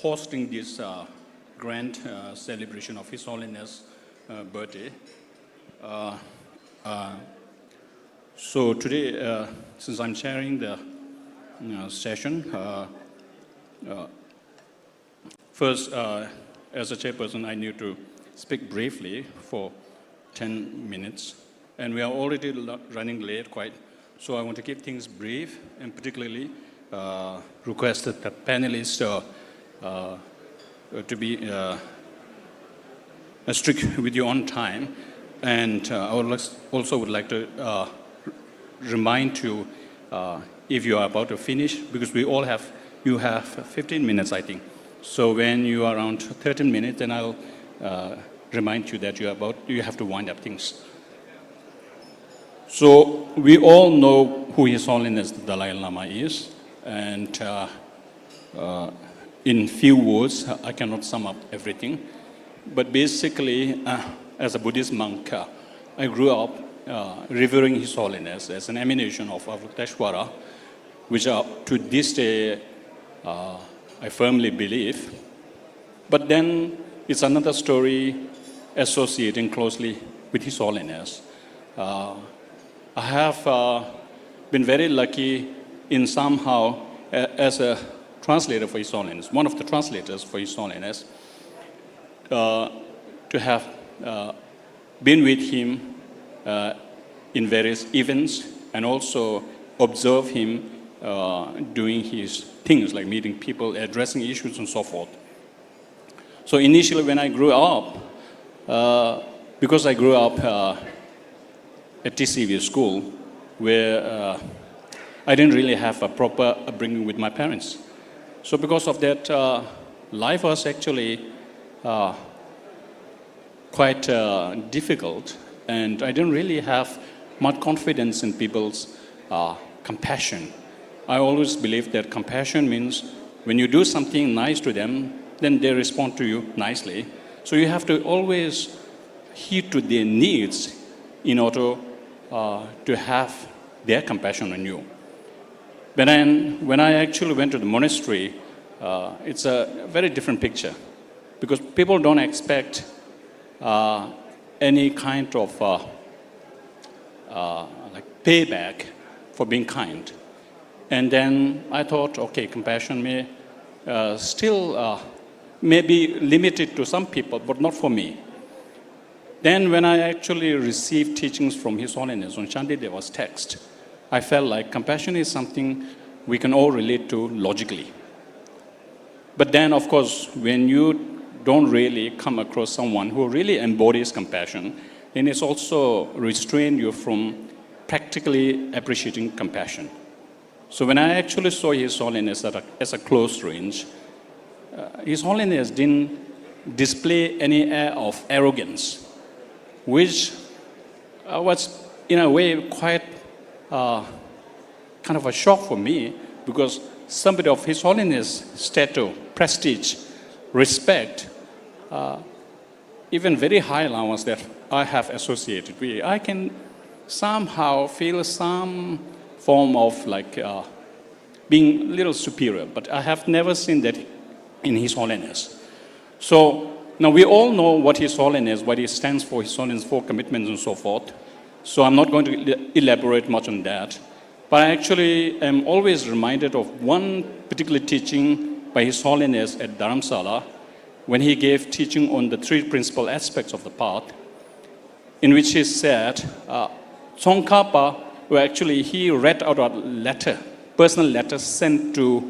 Speaker 18: hosting this grand celebration of His Holiness' birthday. So today, since I'm chairing the session, first, as a chairperson, I need to speak briefly for 10 minutes. And we are already running late quite, so I want to keep things brief and particularly request that the panelists to be strict with you on time. And I would also would like to remind you if you are about to finish, because you have 15 minutes, I think. So when you are around 13 minutes, then I'll remind you that you have to wind up things. So we all know who His Holiness the Dalai Lama is, and in few words, I cannot sum up everything. But basically, as a Buddhist monk, I grew up revering His Holiness as an emanation of Avalokiteshvara, which to this day I firmly believe. But then it's another story associating closely with His Holiness. I have been very lucky in somehow, as a translator for His Holiness, one of the translators for His Holiness, to have been with him in various events and also observe him doing his things like meeting people, addressing issues and so forth. So initially when I grew up, because I grew up at TCV school where I didn't really have a proper upbringing with my parents. So because of that, life was actually quite difficult, and I didn't really have much confidence in people's compassion. I always believed that compassion means when you do something nice to them, then they respond to you nicely. So you have to always heed to their needs in order to have their compassion on you. But then when I actually went to the monastery, it's a very different picture, because people don't expect any kind of like payback for being kind. And then I thought, okay, compassion may still may be limited to some people, but not for me. Then when I actually received teachings from His Holiness on Shantideva's text, I felt like compassion is something we can all relate to logically. But then, of course, when you don't really come across someone who really embodies compassion, then it's also restrained you from practically appreciating compassion. So when I actually saw His Holiness as a close range, His Holiness didn't display any air of arrogance, which was in a way quite kind of a shock for me, because somebody of His Holiness' stature, prestige, respect, even very high allowance that I have associated with, I can somehow feel some form of like being a little superior, but I have never seen that in His Holiness. So now we all know what His Holiness, what He stands for, His Holiness, for commitments and so forth. So I'm not going to elaborate much on that. But I actually am always reminded of one particular teaching by His Holiness at Dharamsala when he gave teaching on the three principal aspects of the path, in which he said, Tsongkhapa, where actually he read out a letter, personal letter sent to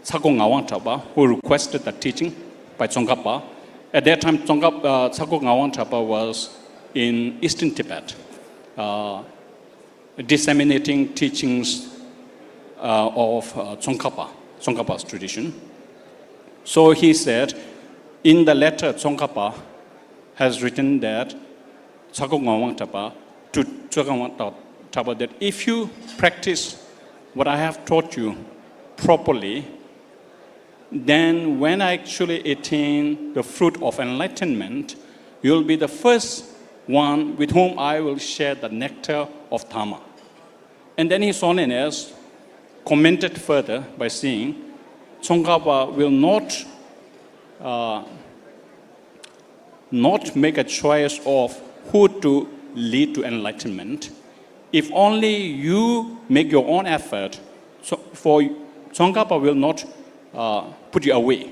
Speaker 18: Tsako Ngawang Thapa, who requested that teaching by Tsongkhapa. At that time, Tsako Ngawang Thapa was in eastern Tibet, disseminating teachings of Tsongkhapa's tradition. So he said, in the letter, Tsongkhapa has written that Tsako Ngawang Thapa to Tsako Ngawang Thapa, that if you practice what I have taught you properly, then when I actually attain the fruit of enlightenment, you'll be the first one with whom I will share the nectar of Dhamma. And then His Holiness commented further by saying, Tsongkhapa will not not make a choice of who to lead to enlightenment. If only you make your own effort, so for Tsongkhapa will not put you away,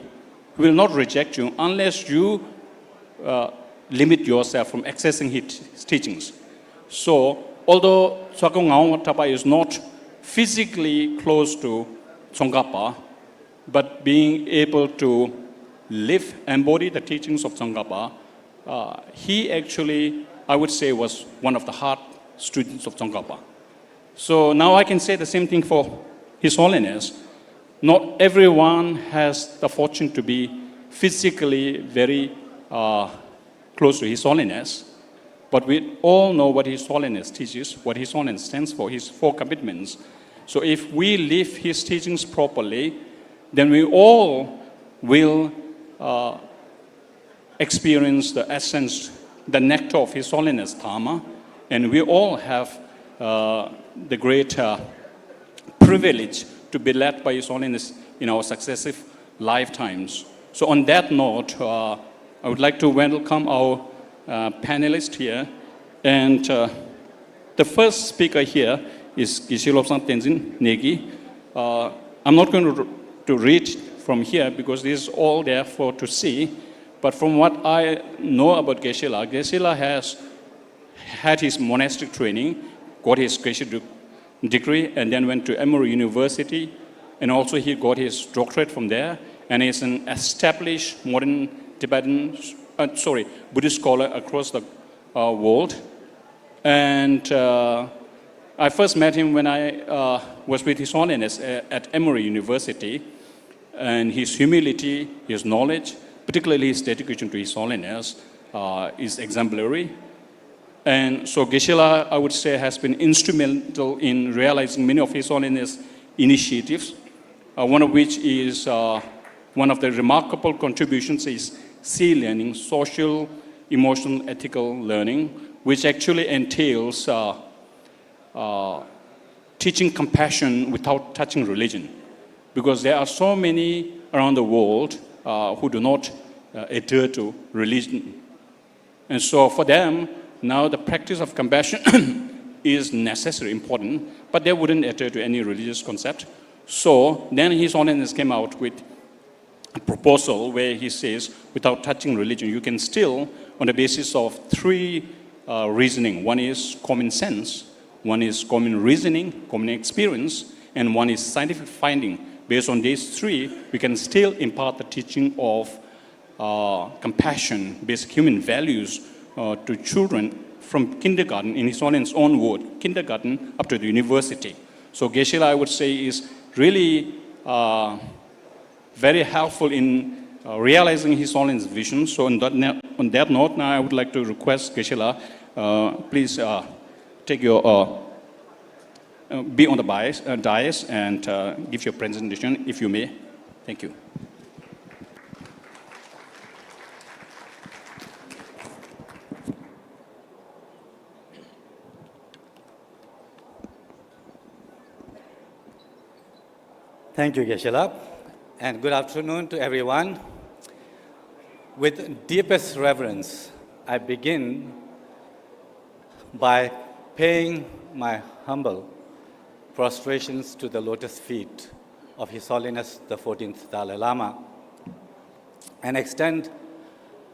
Speaker 18: will not reject you unless you limit yourself from accessing his teachings. So, although Tsakung Ngawang Thapa is not physically close to Tsongkhapa, but being able to live, embody the teachings of Tsongkhapa, he actually, I would say, was one of the hard students of Tsongkhapa. So now I can say the same thing for His Holiness. Not everyone has the fortune to be physically very close to His Holiness, but we all know what His Holiness teaches, what His Holiness stands for, His 4 commitments. So if we live His teachings properly, then we all will experience the essence, the nectar of His Holiness Dharma, and we all have the great privilege to be led by His Holiness in our successive lifetimes. So on that note, I would like to welcome our panelists here. And the first speaker here is Geshe Lobsang Tenzin Negi. I'm not going to read from here because this is all there for to see. But from what I know about Geshe-la has had his monastic training, got his graduate degree, and then went to Emory University. And also he got his doctorate from there. And is an established modern Tibetan, Buddhist scholar across the world. And I first met him when I was with His Holiness at Emory University. And his humility, his knowledge, particularly his dedication to His Holiness, is exemplary. And so Geshe-la, I would say, has been instrumental in realizing many of His Holiness initiatives, one of which is one of the remarkable contributions is sea learning, social, emotional, ethical learning, which actually entails teaching compassion without touching religion. Because there are so many around the world who do not adhere to religion. And so for them, now the practice of compassion is necessary, important, but they wouldn't adhere to any religious concept. So then His Holiness came out with a proposal where he says, without touching religion, you can still, on the basis of 3 reasoning. One is common sense, one is common reasoning, common experience, and one is scientific finding. Based on these 3, we can still impart the teaching of compassion, basic human values to children from kindergarten, in His Holiness' own word, kindergarten up to the university. So Geshe-la, I would say, is really very helpful in realizing His Holiness' vision. So on that note, now I would like to request Geshe-la, please take your, be on the dais and give your presentation, if you may. Thank you.
Speaker 19: Thank you, Geshe-la, and good afternoon to everyone. With deepest reverence, I begin by paying my humble prostrations to the lotus feet of His Holiness the 14th Dalai Lama and extend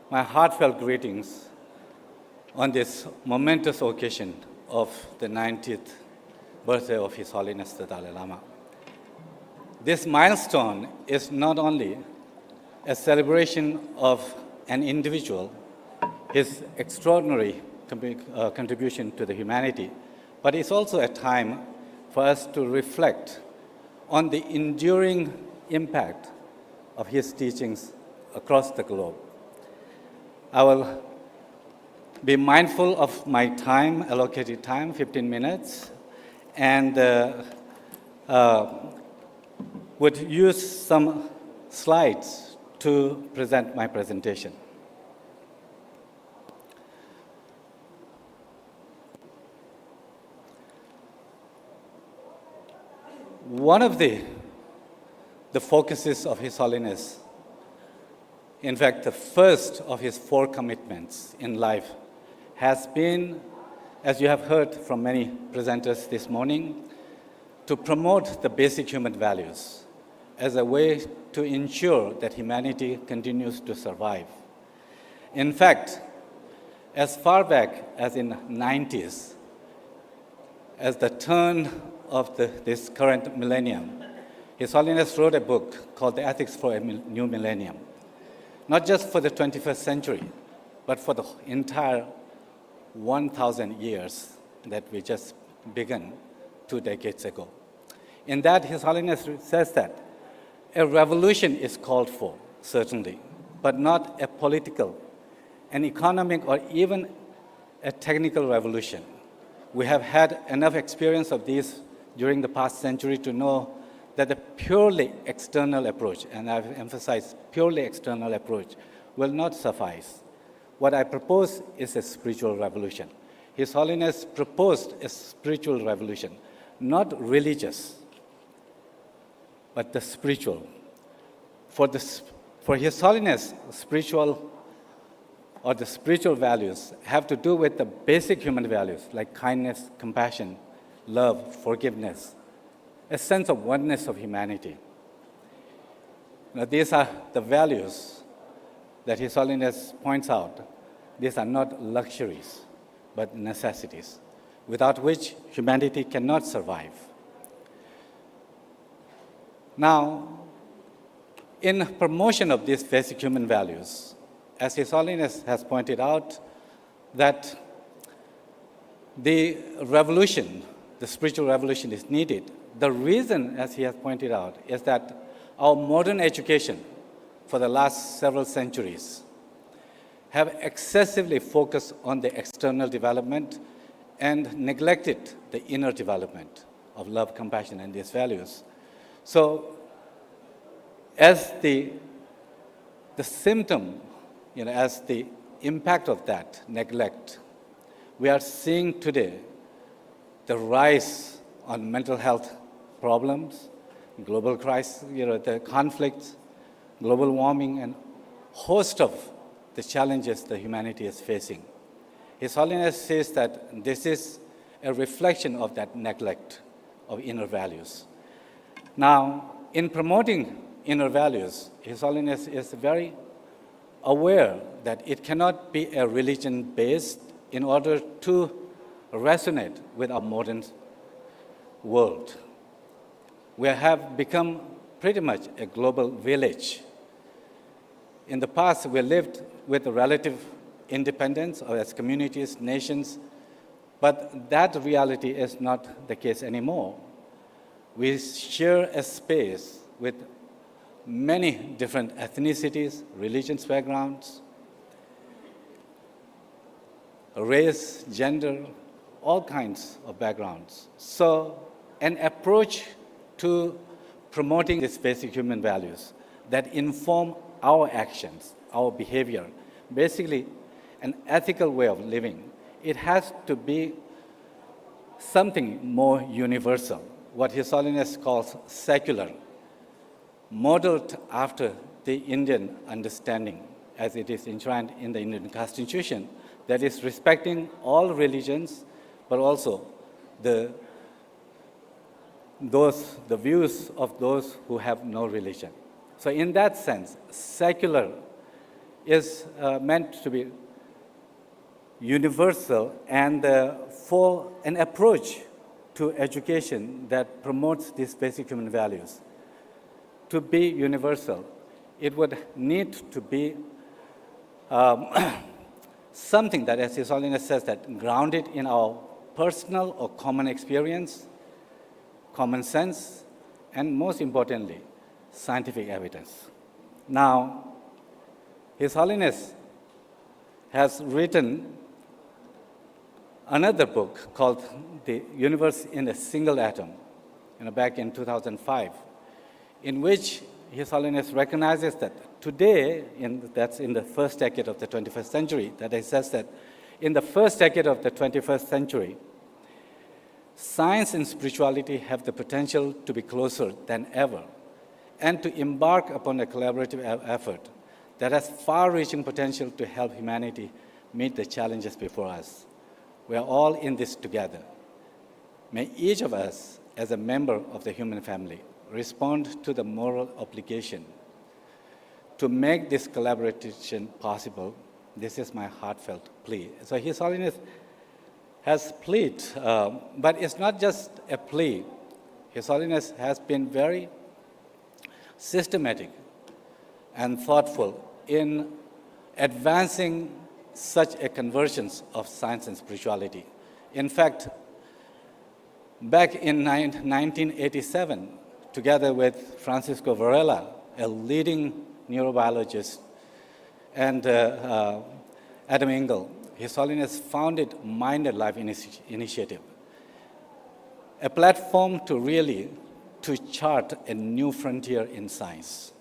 Speaker 19: my heartfelt greetings on this momentous occasion of the 90th birthday of His Holiness the Dalai Lama. This milestone is not only a celebration of an individual, his extraordinary contribution to the humanity, but it's also a time for us to reflect on the enduring impact of his teachings across the globe. I will be mindful of my time, allocated time, 15 minutes, and would use some slides to present my presentation. One of the focuses of His Holiness in fact, the first of his 4 commitments in life has been, as you have heard from many presenters this morning, to promote the basic human values as a way to ensure that humanity continues to survive. In fact, as far back as in 90s, as the turn of this current millennium, His Holiness wrote a book called The Ethics for a New Millennium, not just for the 21st century, but for the entire 1,000 years that we just began 2 decades ago. In that, His Holiness says that a revolution is called for, certainly, but not a political, an economic, or even a technical revolution. We have had enough experience of these during the past century to know that the purely external approach, and I've emphasized purely external approach, will not suffice. What I propose is a spiritual revolution. His Holiness proposed a spiritual revolution, not religious, but the spiritual. For His Holiness, spiritual or the spiritual values have to do with the basic human values like kindness, compassion, love, forgiveness, a sense of oneness of humanity. Now, these are the values that His Holiness points out. These are not luxuries, but necessities, without which humanity cannot survive. Now, in promotion of these basic human values, as His Holiness has pointed out, that the revolution, the spiritual revolution is needed. The reason, as he has pointed out, is that our modern education for the last several centuries have excessively focused on the external development and neglected the inner development of love, compassion, and these values. So, as the symptom, as the impact of that neglect, we are seeing today the rise on mental health problems, global crisis, the conflicts, global warming, and host of the challenges that humanity is facing. His Holiness says that this is a reflection of that neglect of inner values. Now, in promoting inner values, His Holiness is very aware that it cannot be a religion-based in order to resonate with our modern world. We have become pretty much a global village. In the past, we lived with relative independence or as communities, nations, but that reality is not the case anymore. We share a space with many different ethnicities, religious backgrounds, race, gender, all kinds of backgrounds. So an approach to promoting these basic human values that inform our actions, our behavior, basically an ethical way of living, it has to be something more universal, what His Holiness calls secular, modeled after the Indian understanding as it is enshrined in the Indian Constitution, that is respecting all religions, but also the views of those who have no religion. So in that sense, secular is meant to be universal and for an approach to education that promotes these basic human values. To be universal, it would need to be something that, as His Holiness says, that grounded in our personal or common experience, common sense, and most importantly, scientific evidence. Now, His Holiness has written another book called The Universe in a Single Atom, back in 2005, in which His Holiness recognizes that today, that's in the first decade of the 21st century, that he says that in the first decade of the 21st century, science and spirituality have the potential to be closer than ever and to embark upon a collaborative effort that has far-reaching potential to help humanity meet the challenges before us. We are all in this together. May each of us, as a member of the human family, respond to the moral obligation to make this collaboration possible. This is my heartfelt plea. So His Holiness has plead, but it's not just a plea. His Holiness has been very systematic and thoughtful in advancing such a convergence of science and spirituality. In fact, back in 1987, together with Francisco Varela, a leading neurobiologist, and Adam Engel, His Holiness founded Mind and Life Initiative, a platform to chart a new frontier in science,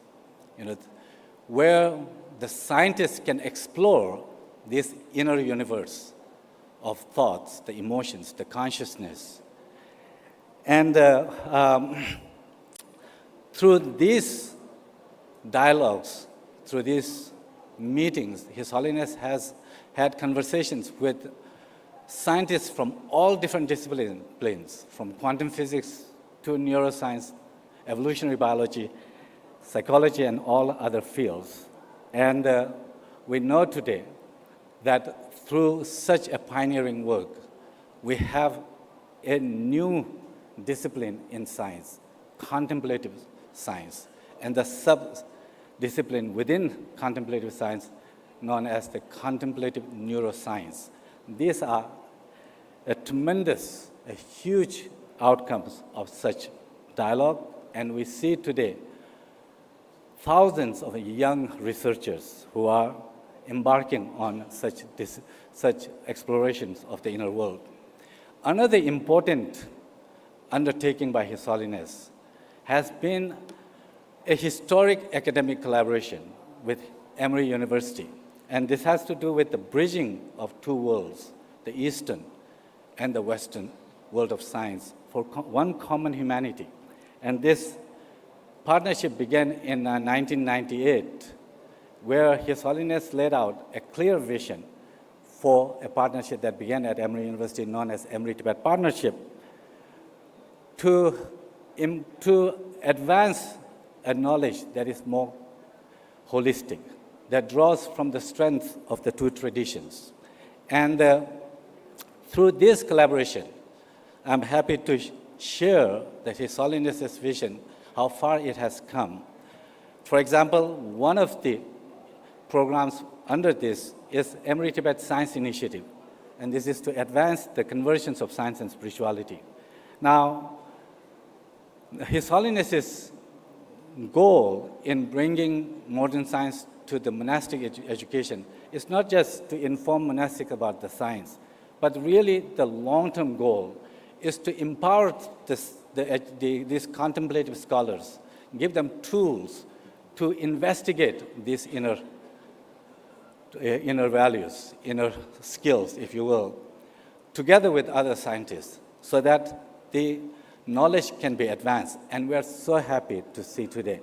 Speaker 19: where the scientists can explore this inner universe of thoughts, the emotions, the consciousness. And through these dialogues, through these meetings, His Holiness has had conversations with scientists from all different disciplines, from quantum physics to neuroscience, evolutionary biology, psychology, and all other fields. And we know today that through such a pioneering work, we have a new discipline in science, contemplative science, and the sub-discipline within contemplative science known as the contemplative neuroscience. These are a huge outcomes of such dialogue, and we see today thousands of young researchers who are embarking on such explorations of the inner world. Another important undertaking by His Holiness has been a historic academic collaboration with Emory University. And this has to do with the bridging of two worlds, the Eastern and the Western world of science, for one common humanity. And this partnership began in 1998, where His Holiness laid out a clear vision for a partnership that began at Emory University known as Emory-Tibet Partnership to advance a knowledge that is more holistic, that draws from the strength of the two traditions. And through this collaboration, I'm happy to share that His Holiness's vision, how far it has come. For example, one of the programs under this is Emory-Tibet Science Initiative, and this is to advance the convergence of science and spirituality. Now, His Holiness's goal in bringing modern science to the monastic education is not just to inform monastics about the science, but really the long-term goal is to empower these contemplative scholars, give them tools to investigate these inner values, inner skills, if you will, together with other scientists, so that the knowledge can be advanced. And we are so happy to see today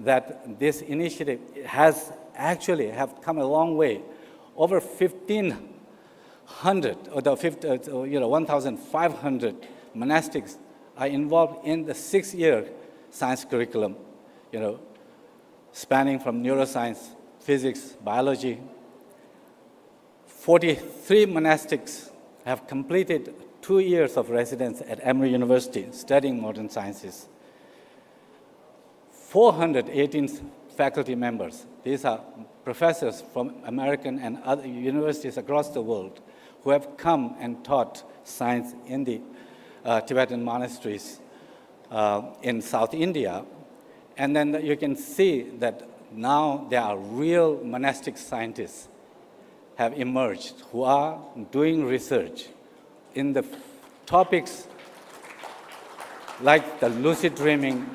Speaker 19: that this initiative has actually come a long way. Over 1,500 or 1,500 monastics are involved in the 6-year science curriculum, spanning from neuroscience, physics, biology. 43 monastics have completed 2 years of residence at Emory University studying modern sciences. 418 faculty members, these are professors from American and other universities across the world who have come and taught science in the Tibetan monasteries in South India. And then you can see that now there are real monastic scientists have emerged who are doing research in the topics like the lucid dreaming,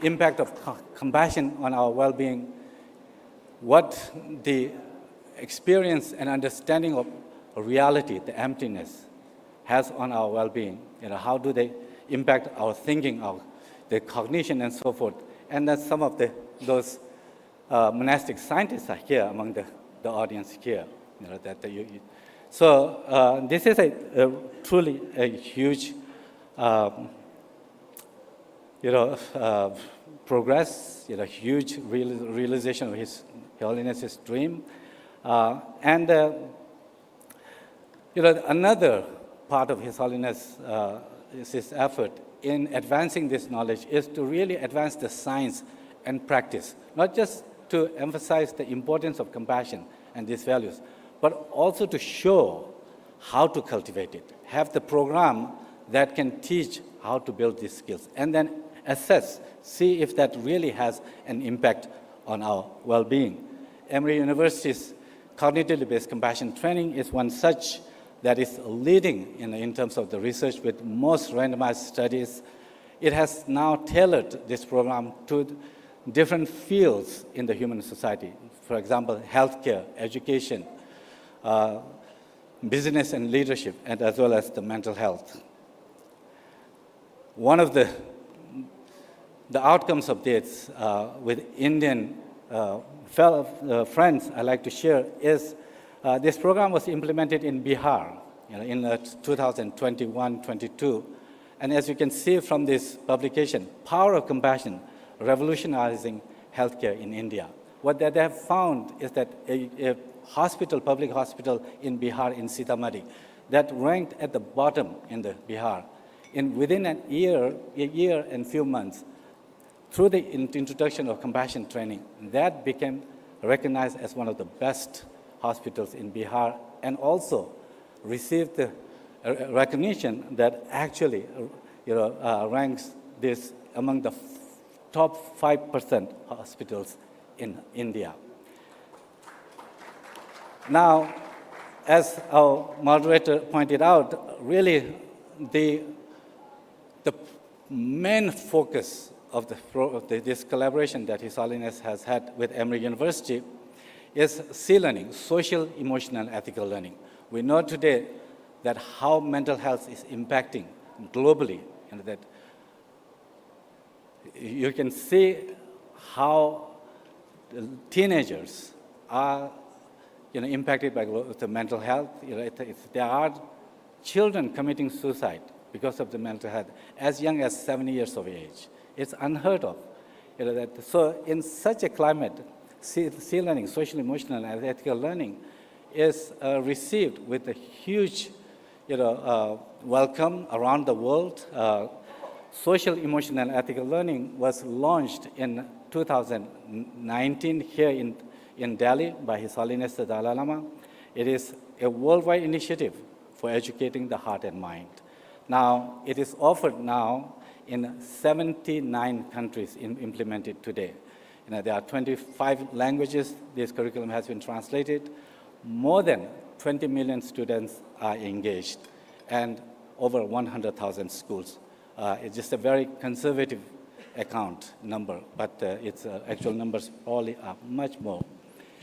Speaker 19: impact of compassion on our well-being, what the experience and understanding of reality, the emptiness, has on our well-being. How do they impact our thinking, the cognition, and so forth. And then some of those monastic scientists are here among the audience here. So this is truly a huge, progress, huge realization of His Holiness's dream. Another part of His Holiness is his effort in advancing this knowledge is to really advance the science and practice, not just to emphasize the importance of compassion and these values, but also to show how to cultivate it, have the program that can teach how to build these skills, and then assess, see if that really has an impact on our well-being. Emory University's cognitively based compassion training is one such that is leading in terms of the research with most randomized studies. It has now tailored this program to different fields in the human society. For example, healthcare, education, business and leadership, and as well as the mental health. One of the outcomes of this with Indian fellow friends I like to share is this program was implemented in Bihar in 2021-22. And as you can see from this publication, Power of Compassion, Revolutionizing Healthcare in India. What they have found is that a hospital, public hospital in Bihar, in Sitamarhi, that ranked at the bottom in the Bihar, within a year and few months, through the introduction of compassion training, that became recognized as one of the best hospitals in Bihar, and also received the recognition that actually ranks this among the top 5% hospitals in India. Now, as our moderator pointed out, really the main focus of this collaboration that His Holiness has had with Emory University is C-learning, social, emotional, and ethical learning. We know today that how mental health is impacting globally, and that you can see how teenagers are impacted by the mental health. There are children committing suicide because of the mental health as young as 7 years of age. It's unheard of. So in such a climate, C-learning, social, emotional, and ethical learning is received with a huge welcome around the world. Social, emotional, and ethical learning was launched in 2019 here in Delhi by His Holiness the Dalai Lama. It is a worldwide initiative for educating the heart and mind. Now, it is offered now in 79 countries implemented today. There are 25 languages this curriculum has been translated. More than 20 million students are engaged, and over 100,000 schools. It's just a very conservative number, but its actual numbers probably are much more.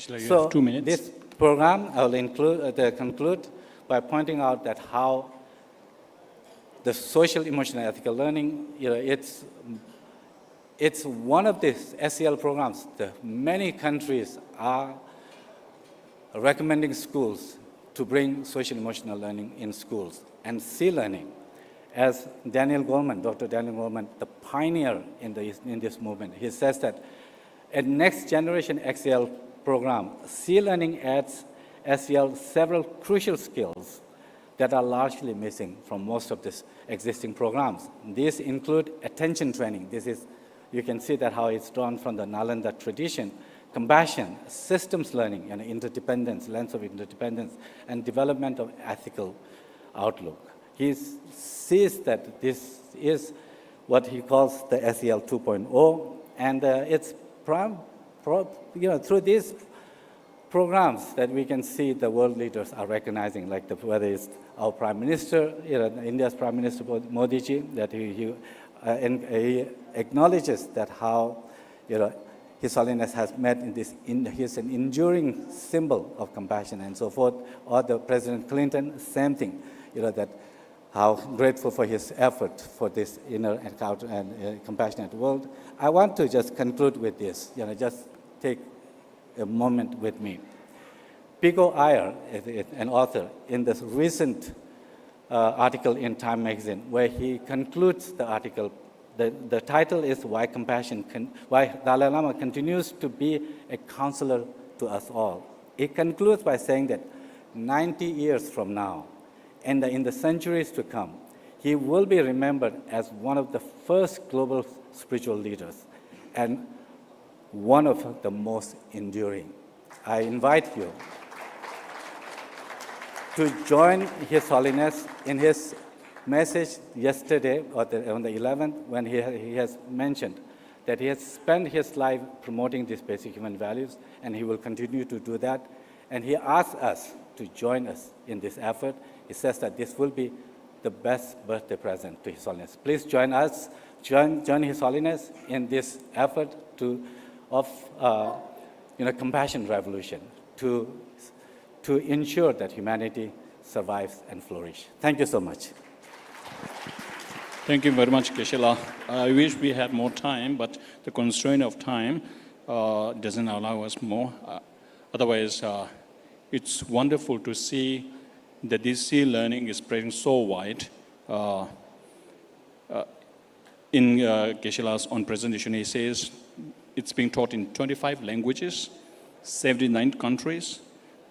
Speaker 18: You have 2 minutes.
Speaker 19: This program, I will conclude by pointing out that how the social, emotional, ethical learning, it's one of these SEL programs. Many countries are recommending schools to bring social, emotional learning in schools. And C-learning, as Dr. Daniel Goleman, the pioneer in this movement, he says that a next generation SEL program, C-learning adds SEL several crucial skills that are largely missing from most of these existing programs. These include attention training. You can see that how it's drawn from the Nalanda tradition, compassion, systems learning, and interdependence, lens of interdependence, and development of ethical outlook. He sees that this is what he calls the SEL 2.0, and it's through these programs that we can see the world leaders are recognizing, like whether it's our Prime Minister, India's Prime Minister Modi ji, that he acknowledges that how His Holiness has met he's an enduring symbol of compassion and so forth. Or the President Clinton, same thing, that how grateful for his effort for this inner encounter and compassionate world. I want to just conclude with this, just take a moment with me. Pico Iyer, an author, in this recent article in Time magazine, where he concludes the article. The title is Why Dalai Lama Continues to Be a Counselor to Us All. It concludes by saying that 90 years from now, and in the centuries to come, he will be remembered as one of the first global spiritual leaders and one of the most enduring. I invite you to join His Holiness in his message yesterday on the 11th, when he has mentioned that he has spent his life promoting these basic human values, and he will continue to do that. And he asks us to join us in this effort. He says that this will be the best birthday present to His Holiness. Please join us, join His Holiness in this effort of compassion revolution to ensure that humanity survives and flourishes. Thank you so much.
Speaker 18: Thank you very much, Geshe-la. I wish we had more time, but the constraint of time doesn't allow us more. Otherwise, it's wonderful to see that this learning is spreading so wide. In Geshe-la's own presentation, he says it's being taught in 25 languages, 79 countries,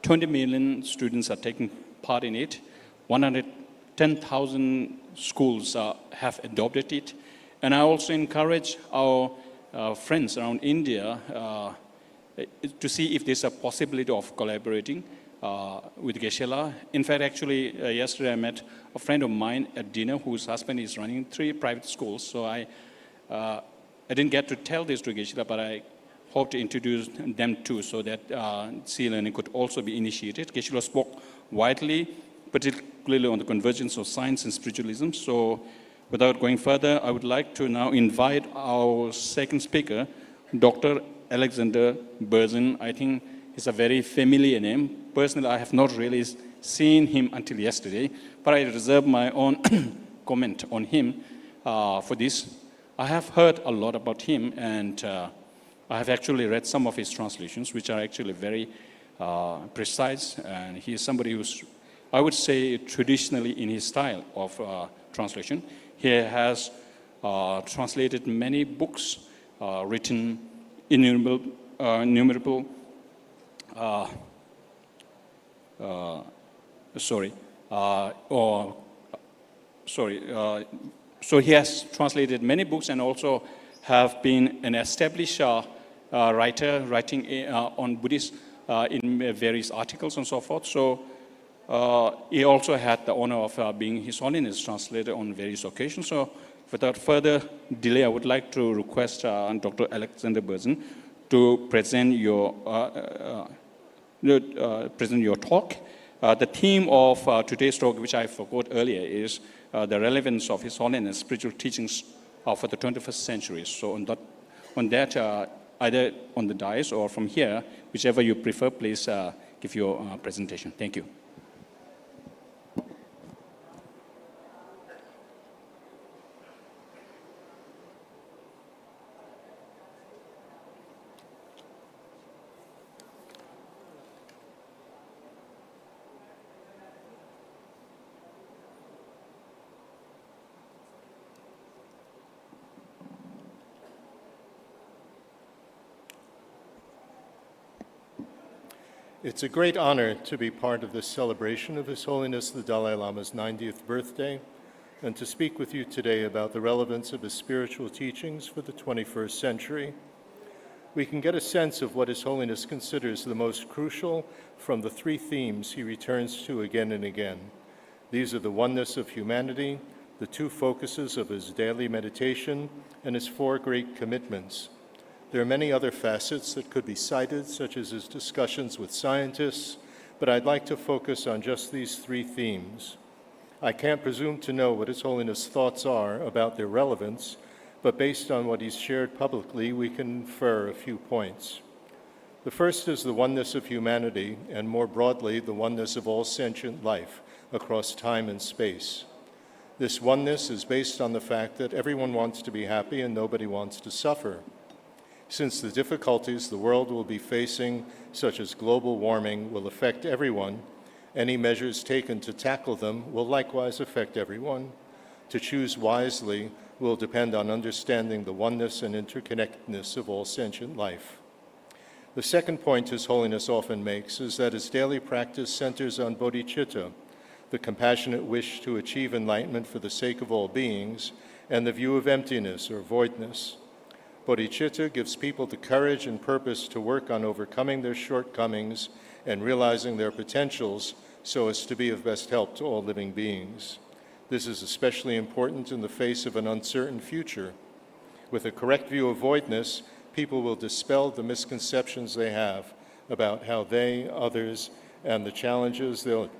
Speaker 18: 20 million students are taking part in it, 110,000 schools have adopted it. And I also encourage our friends around India to see if there's a possibility of collaborating with Geshe-la. In fact, actually, yesterday I met a friend of mine at dinner whose husband is running 3 private schools. So I didn't get to tell this to Geshe-la, but I hope to introduce them too, so that sea learning could also be initiated. Geshe-la spoke widely, particularly on the convergence of science and spiritualism. So without going further, I would like to now invite our second speaker, Dr. Alexander Berzin. I think it's a very familiar name. Personally, I have not really seen him until yesterday, but I reserve my own comment on him for this. I have heard a lot about him, and I have actually read some of his translations, which are actually very precise, and he is somebody who's, I would say, traditionally in his style of translation. He has translated many books, written innumerable so he has translated many books and also have been an established writer, writing on Buddhism in various articles and so forth. So he also had the honor of being His Holiness translator on various occasions. So without further delay, I would like to request Dr. Alexander Berzin to present your talk. The theme of today's talk, which I forgot earlier, is the relevance of His Holiness spiritual teachings for the 21st century. So on that, either on the dais or from here, whichever you prefer, please give your presentation. Thank you.
Speaker 16: It's a great honor to be part of this celebration of His Holiness the Dalai Lama's 90th birthday and to speak with you today about the relevance of his spiritual teachings for the 21st century. We can get a sense of what His Holiness considers the most crucial from the 3 themes he returns to again and again. These are the oneness of humanity, the 2 focuses of his daily meditation, and his 4 great commitments. There are many other facets that could be cited, such as his discussions with scientists, but I'd like to focus on just these 3 themes. I can't presume to know what His Holiness' thoughts are about their relevance, but based on what he's shared publicly, we can infer a few points. The first is the oneness of humanity, and more broadly, the oneness of all sentient life across time and space. This oneness is based on the fact that everyone wants to be happy and nobody wants to suffer.
Speaker 20: Since the difficulties the world will be facing, such as global warming, will affect everyone, any measures taken to tackle them will likewise affect everyone. To choose wisely will depend on understanding the oneness and interconnectedness of all sentient life. The second point His Holiness often makes is that his daily practice centers on bodhicitta, the compassionate wish to achieve enlightenment for the sake of all beings, and the view of emptiness or voidness. Bodhicitta gives people the courage and purpose to work on overcoming their shortcomings and realizing their potentials so as to be of best help to all living beings. This is especially important in the face of an uncertain future. With a correct view of voidness, people will dispel the misconceptions they have about how they, others, and the challenges they'll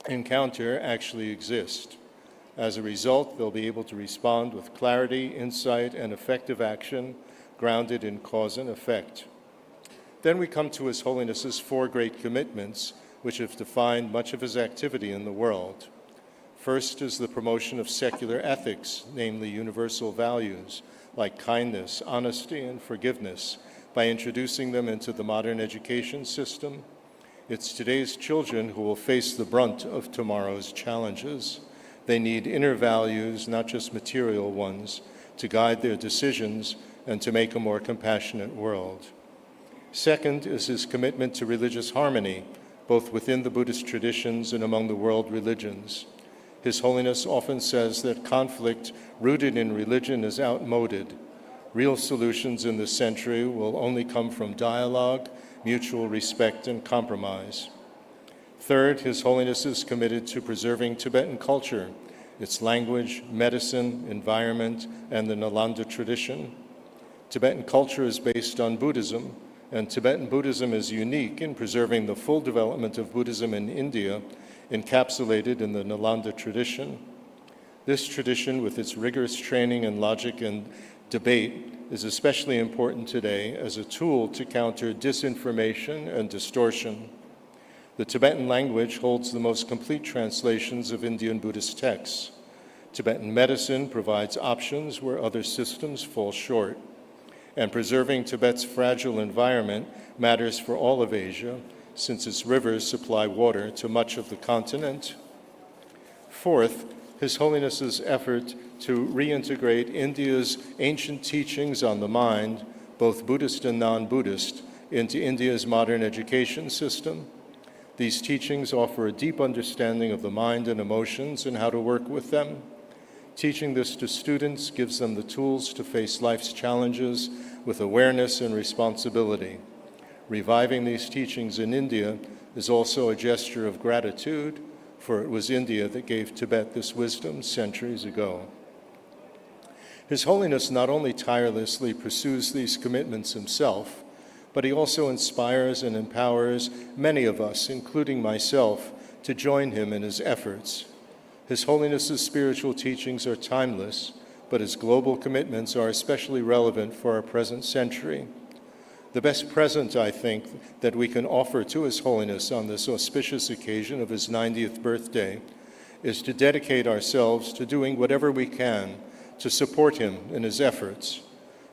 Speaker 20: encounter actually exist. As a result, they'll be able to respond with clarity, insight, and effective action grounded in cause and effect. Then we come to His Holiness's 4 great commitments, which have defined much of his activity in the world. First is the promotion of secular ethics, namely universal values like kindness, honesty, and forgiveness, by introducing them into the modern education system. It's today's children who will face the brunt of tomorrow's challenges. They need inner values, not just material ones, to guide their decisions and to make a more compassionate world. Second is his commitment to religious harmony, both within the Buddhist traditions and among the world religions. His Holiness often says that conflict rooted in religion is outmoded. Real solutions in this century will only come from dialogue, mutual respect, and compromise. Third, His Holiness is committed to preserving Tibetan culture, its language, medicine, environment, and the Nalanda Tradition. Tibetan culture is based on Buddhism, and Tibetan Buddhism is unique in preserving the full development of Buddhism in India, encapsulated in the Nalanda Tradition. This tradition, with its rigorous training in logic and debate, is especially important today as a tool to counter disinformation and distortion. The Tibetan language holds the most complete translations of Indian Buddhist texts. Tibetan medicine provides options where other systems fall short. And preserving Tibet's fragile environment matters for all of Asia, since its rivers supply water to much of the continent. Fourth, His Holiness's effort to reintegrate India's ancient teachings on the mind, both Buddhist and non-Buddhist, into India's modern education system. These teachings offer a deep understanding of the mind and emotions and how to work with them. Teaching this to students gives them the tools to face life's challenges with awareness and responsibility. Reviving these teachings in India is also a gesture of gratitude, for it was India that gave Tibet this wisdom centuries ago. His Holiness not only tirelessly pursues these commitments himself, but he also inspires and empowers many of us, including myself, to join him in his efforts. His Holiness's spiritual teachings are timeless, but his global commitments are especially relevant for our present century. The best present, I think, that we can offer to His Holiness on this auspicious occasion of his 90th birthday is to dedicate ourselves to doing whatever we can to support him in his efforts.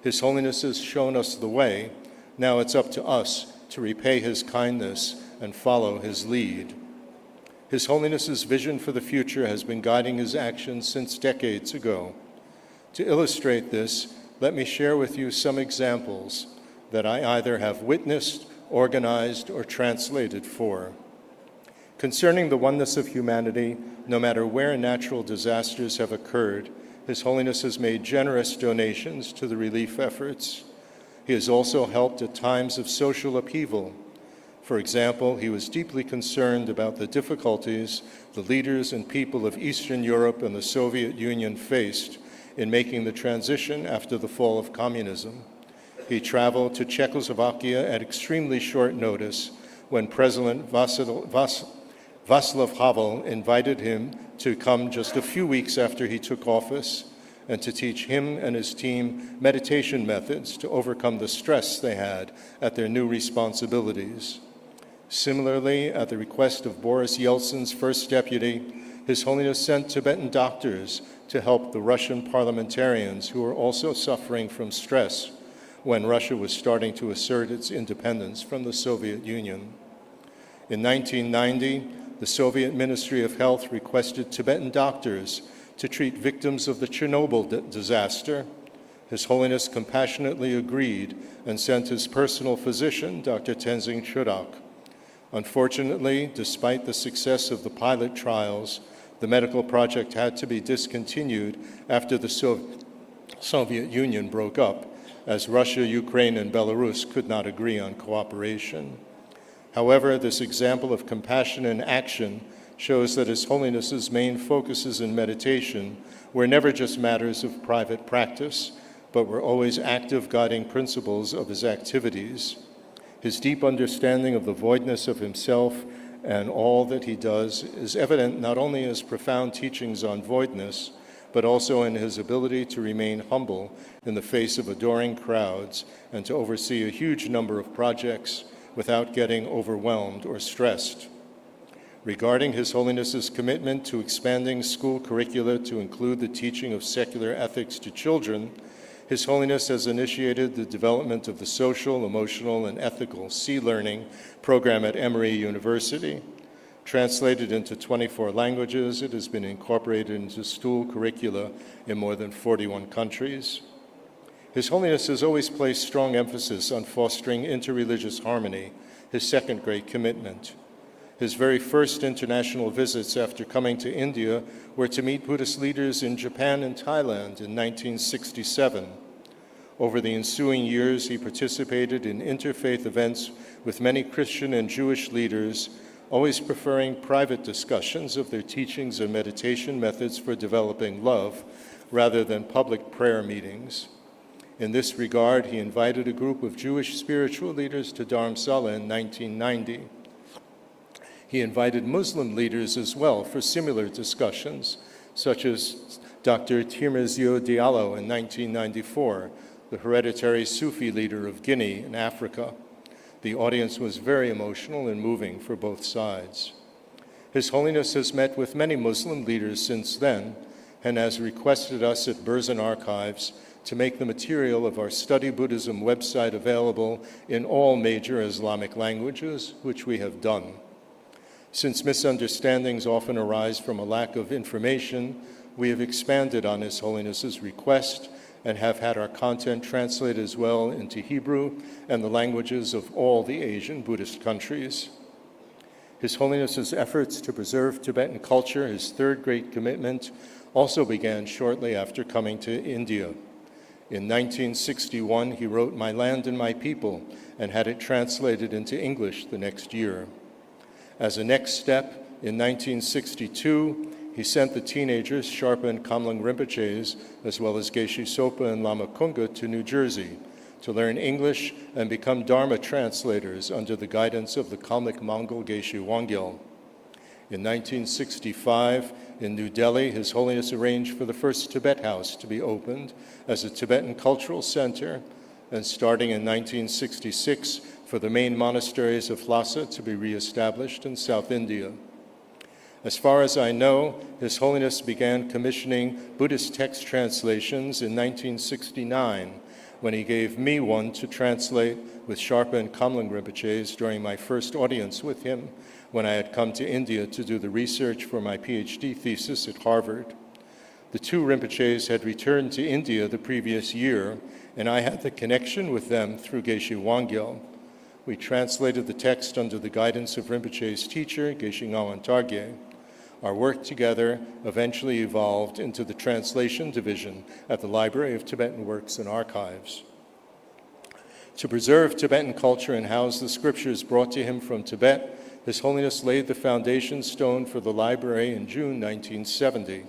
Speaker 20: His Holiness has shown us the way. Now it's up to us to repay his kindness and follow his lead. His Holiness's vision for the future has been guiding his actions since decades ago. To illustrate this, let me share with you some examples that I either have witnessed, organized, or translated for. Concerning the oneness of humanity, no matter where natural disasters have occurred, His Holiness has made generous donations to the relief efforts. He has also helped at times of social upheaval. For example, he was deeply concerned about the difficulties the leaders and people of Eastern Europe and the Soviet Union faced in making the transition after the fall of communism. He traveled to Czechoslovakia at extremely short notice when President Václav Havel invited him to come just a few weeks after he took office and to teach him and his team meditation methods to overcome the stress they had at their new responsibilities. Similarly, at the request of Boris Yeltsin's first deputy, His Holiness sent Tibetan doctors to help the Russian parliamentarians who are also suffering from stress when Russia was starting to assert its independence from the Soviet Union. In 1990, the Soviet Ministry of Health requested Tibetan doctors to treat victims of the Chernobyl disaster. His Holiness compassionately agreed and sent his personal physician, Dr. Tenzing Chodak. Unfortunately, despite the success of the pilot trials, the medical project had to be discontinued after the Soviet Union broke up, as Russia, Ukraine, and Belarus could not agree on cooperation. However, this example of compassion in action shows that His Holiness's main focuses in meditation were never just matters of private practice, but were always active guiding principles of his activities. His deep understanding of the voidness of himself and all that he does is evident not only in his profound teachings on voidness, but also in his ability to remain humble in the face of adoring crowds and to oversee a huge number of projects without getting overwhelmed or stressed. Regarding His Holiness's commitment to expanding school curricula to include the teaching of secular ethics to children, His Holiness has initiated the development of the Social, Emotional, and Ethical C-Learning program at Emory University. Translated into 24 languages, it has been incorporated into school curricula in more than 41 countries. His Holiness has always placed strong emphasis on fostering interreligious harmony, his second great commitment. His very first international visits after coming to India were to meet Buddhist leaders in Japan and Thailand in 1967. Over the ensuing years, he participated in interfaith events with many Christian and Jewish leaders, always preferring private discussions of their teachings and meditation methods for developing love rather than public prayer meetings. In this regard, he invited a group of Jewish spiritual leaders to Dharamsala in 1990. He invited Muslim leaders as well for similar discussions, such as Dr. Tirmizio Diallo in 1994, the hereditary Sufi leader of Guinea in Africa. The audience was very emotional and moving for both sides. His Holiness has met with many Muslim leaders since then and has requested us at Berzin Archives to make the material of our Study Buddhism website available in all major Islamic languages, which we have done. Since misunderstandings often arise from a lack of information, we have expanded on His Holiness's request and have had our content translated as well into Hebrew and the languages of all the Asian Buddhist countries. His Holiness's efforts to preserve Tibetan culture, his third great commitment, also began shortly after coming to India. In 1961, he wrote My Land and My People and had it translated into English the next year. As a next step, in 1962, he sent the teenagers Sharpa and Kamlang Rinpoches, as well as Geshe Sopa and Lama Kunga, to New Jersey to learn English and become Dharma translators under the guidance of the Kalmyk Mongol Geshe Wangyal. In 1965, in New Delhi, His Holiness arranged for the first Tibet House to be opened as a Tibetan cultural center, and starting in 1966, for the main monasteries of Lhasa to be reestablished in South India. As far as I know, His Holiness began commissioning Buddhist text translations in 1969, when he gave me one to translate with Sharpa and Kamlang Rinpoches during my first audience with him when I had come to India to do the research for my PhD thesis at Harvard. The two Rinpoches had returned to India the previous year, and I had the connection with them through Geshe Wangyal. We translated the text under the guidance of Rinpoche's teacher, Geshe Ngawan Targye. Our work together eventually evolved into the translation division at the Library of Tibetan Works and Archives. To preserve Tibetan culture and house the scriptures brought to him from Tibet, His Holiness laid the foundation stone for the library in June 1970.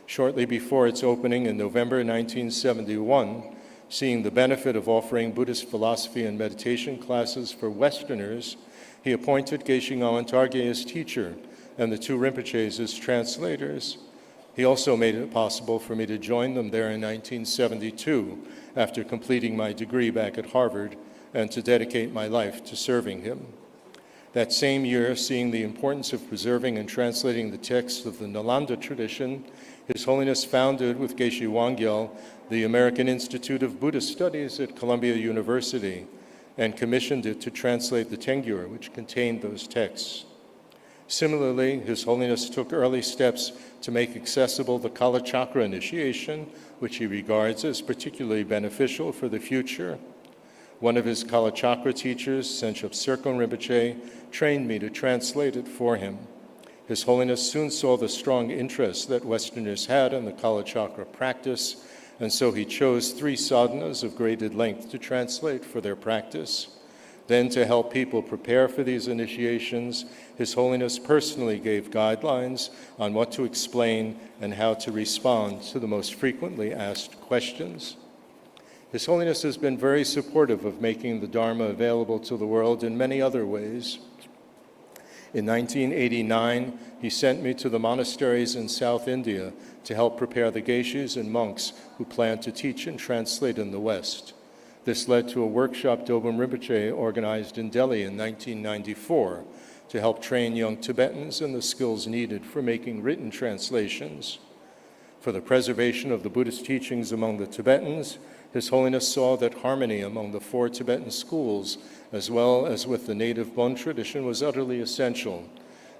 Speaker 20: Shortly before its opening in November 1971, seeing the benefit of offering Buddhist philosophy and meditation classes for Westerners, he appointed Geshe Ngawan Targye as teacher and the two Rinpoches as translators. He also made it possible for me to join them there in 1972 after completing my degree back at Harvard and to dedicate my life to serving him. That same year, seeing the importance of preserving and translating the texts of the Nalanda Tradition, His Holiness founded with Geshe Wangyal the American Institute of Buddhist Studies at Columbia University and commissioned it to translate the Tengyur, which contained those texts. Similarly, His Holiness took early steps to make accessible the Kala Chakra initiation, which he regards as particularly beneficial for the future. One of his Kala Chakra teachers, Senchop Serkon Rinpoche, trained me to translate it for him. His Holiness soon saw the strong interest that Westerners had in the Kala Chakra practice, and so he chose 3 sadhanas of graded length to translate for their practice. Then, to help people prepare for these initiations, His Holiness personally gave guidelines on what to explain and how to respond to the most frequently asked questions. His Holiness has been very supportive of making the Dharma available to the world in many other ways. In 1989, he sent me to the monasteries in South India to help prepare the geishas and monks who plan to teach and translate in the West. This led to a workshop Dobum Rinpoche organized in Delhi in 1994 to help train young Tibetans in the skills needed for making written translations. For the preservation of the Buddhist teachings among the Tibetans, His Holiness saw that harmony among the 4 Tibetan schools, as well as with the native Bon tradition, was utterly essential.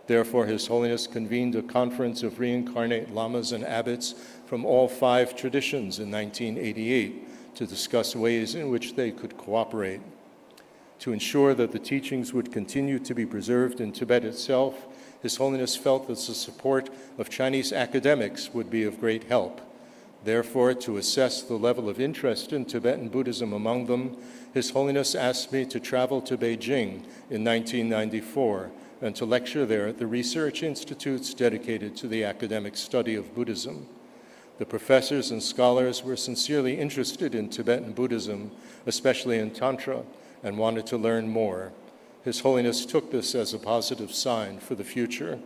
Speaker 20: Therefore, His Holiness convened a conference of reincarnate lamas and abbots from all 5 traditions in 1988 to discuss ways in which they could cooperate. To ensure that the teachings would continue to be preserved in Tibet itself, His Holiness felt that the support of Chinese academics would be of great help. Therefore, to assess the level of interest in Tibetan Buddhism among them, His Holiness asked me to travel to Beijing in 1994 and to lecture there at the research institutes dedicated to the academic study of Buddhism. The professors and scholars were sincerely interested in Tibetan Buddhism, especially in Tantra, and wanted to learn more. His Holiness took this as a positive sign for the future.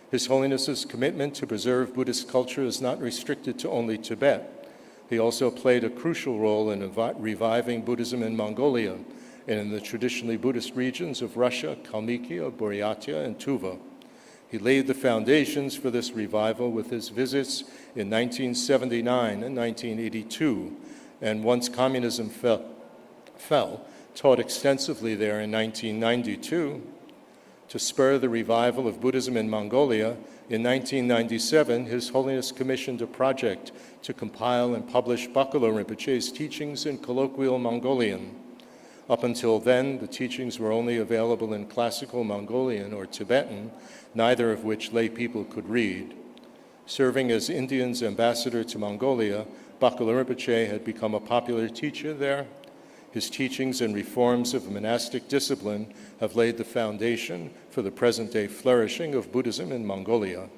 Speaker 20: His Holiness's commitment to preserve Buddhist culture is not restricted to only Tibet. He also played a crucial role in reviving Buddhism in Mongolia and in the traditionally Buddhist regions of Russia, Kalmykia, Buryatia, and Tuva. He laid the foundations for this revival with his visits in 1979 and 1982, and once communism fell, taught extensively there in 1992. To spur the revival of Buddhism in Mongolia, in 1997, His Holiness commissioned a project to compile and publish Bakulo Rinpoche's teachings in colloquial Mongolian. Up until then, the teachings were only available in classical Mongolian or Tibetan, neither of which lay people could read. Serving as India's ambassador to Mongolia, Bakulo Rinpoche had become a popular teacher there. His teachings and reforms of monastic discipline have laid the foundation for the present-day flourishing of Buddhism in Mongolia.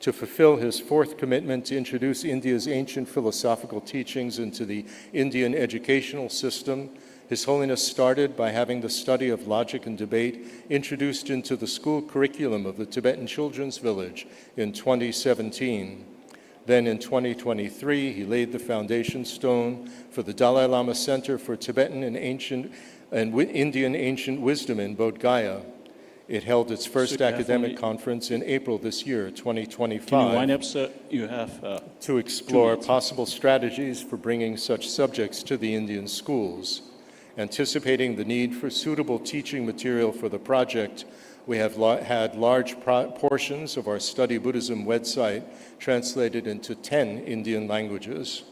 Speaker 20: To fulfill his 4th commitment to introduce India's ancient philosophical teachings into the Indian educational system, His Holiness started by having the study of logic and debate introduced into the school curriculum of the Tibetan Children's Village in 2017. Then in 2023, he laid the foundation stone for the Dalai Lama Center for Tibetan and Indian Ancient Wisdom in Bodh Gaya. It held its first academic conference in April this year, 2025,
Speaker 18: Can you wind up, sir? You have
Speaker 20: to explore possible strategies for bringing such subjects to the Indian schools. Anticipating the need for suitable teaching material for the project, we have had large portions of our Study Buddhism website translated into 10 Indian languages.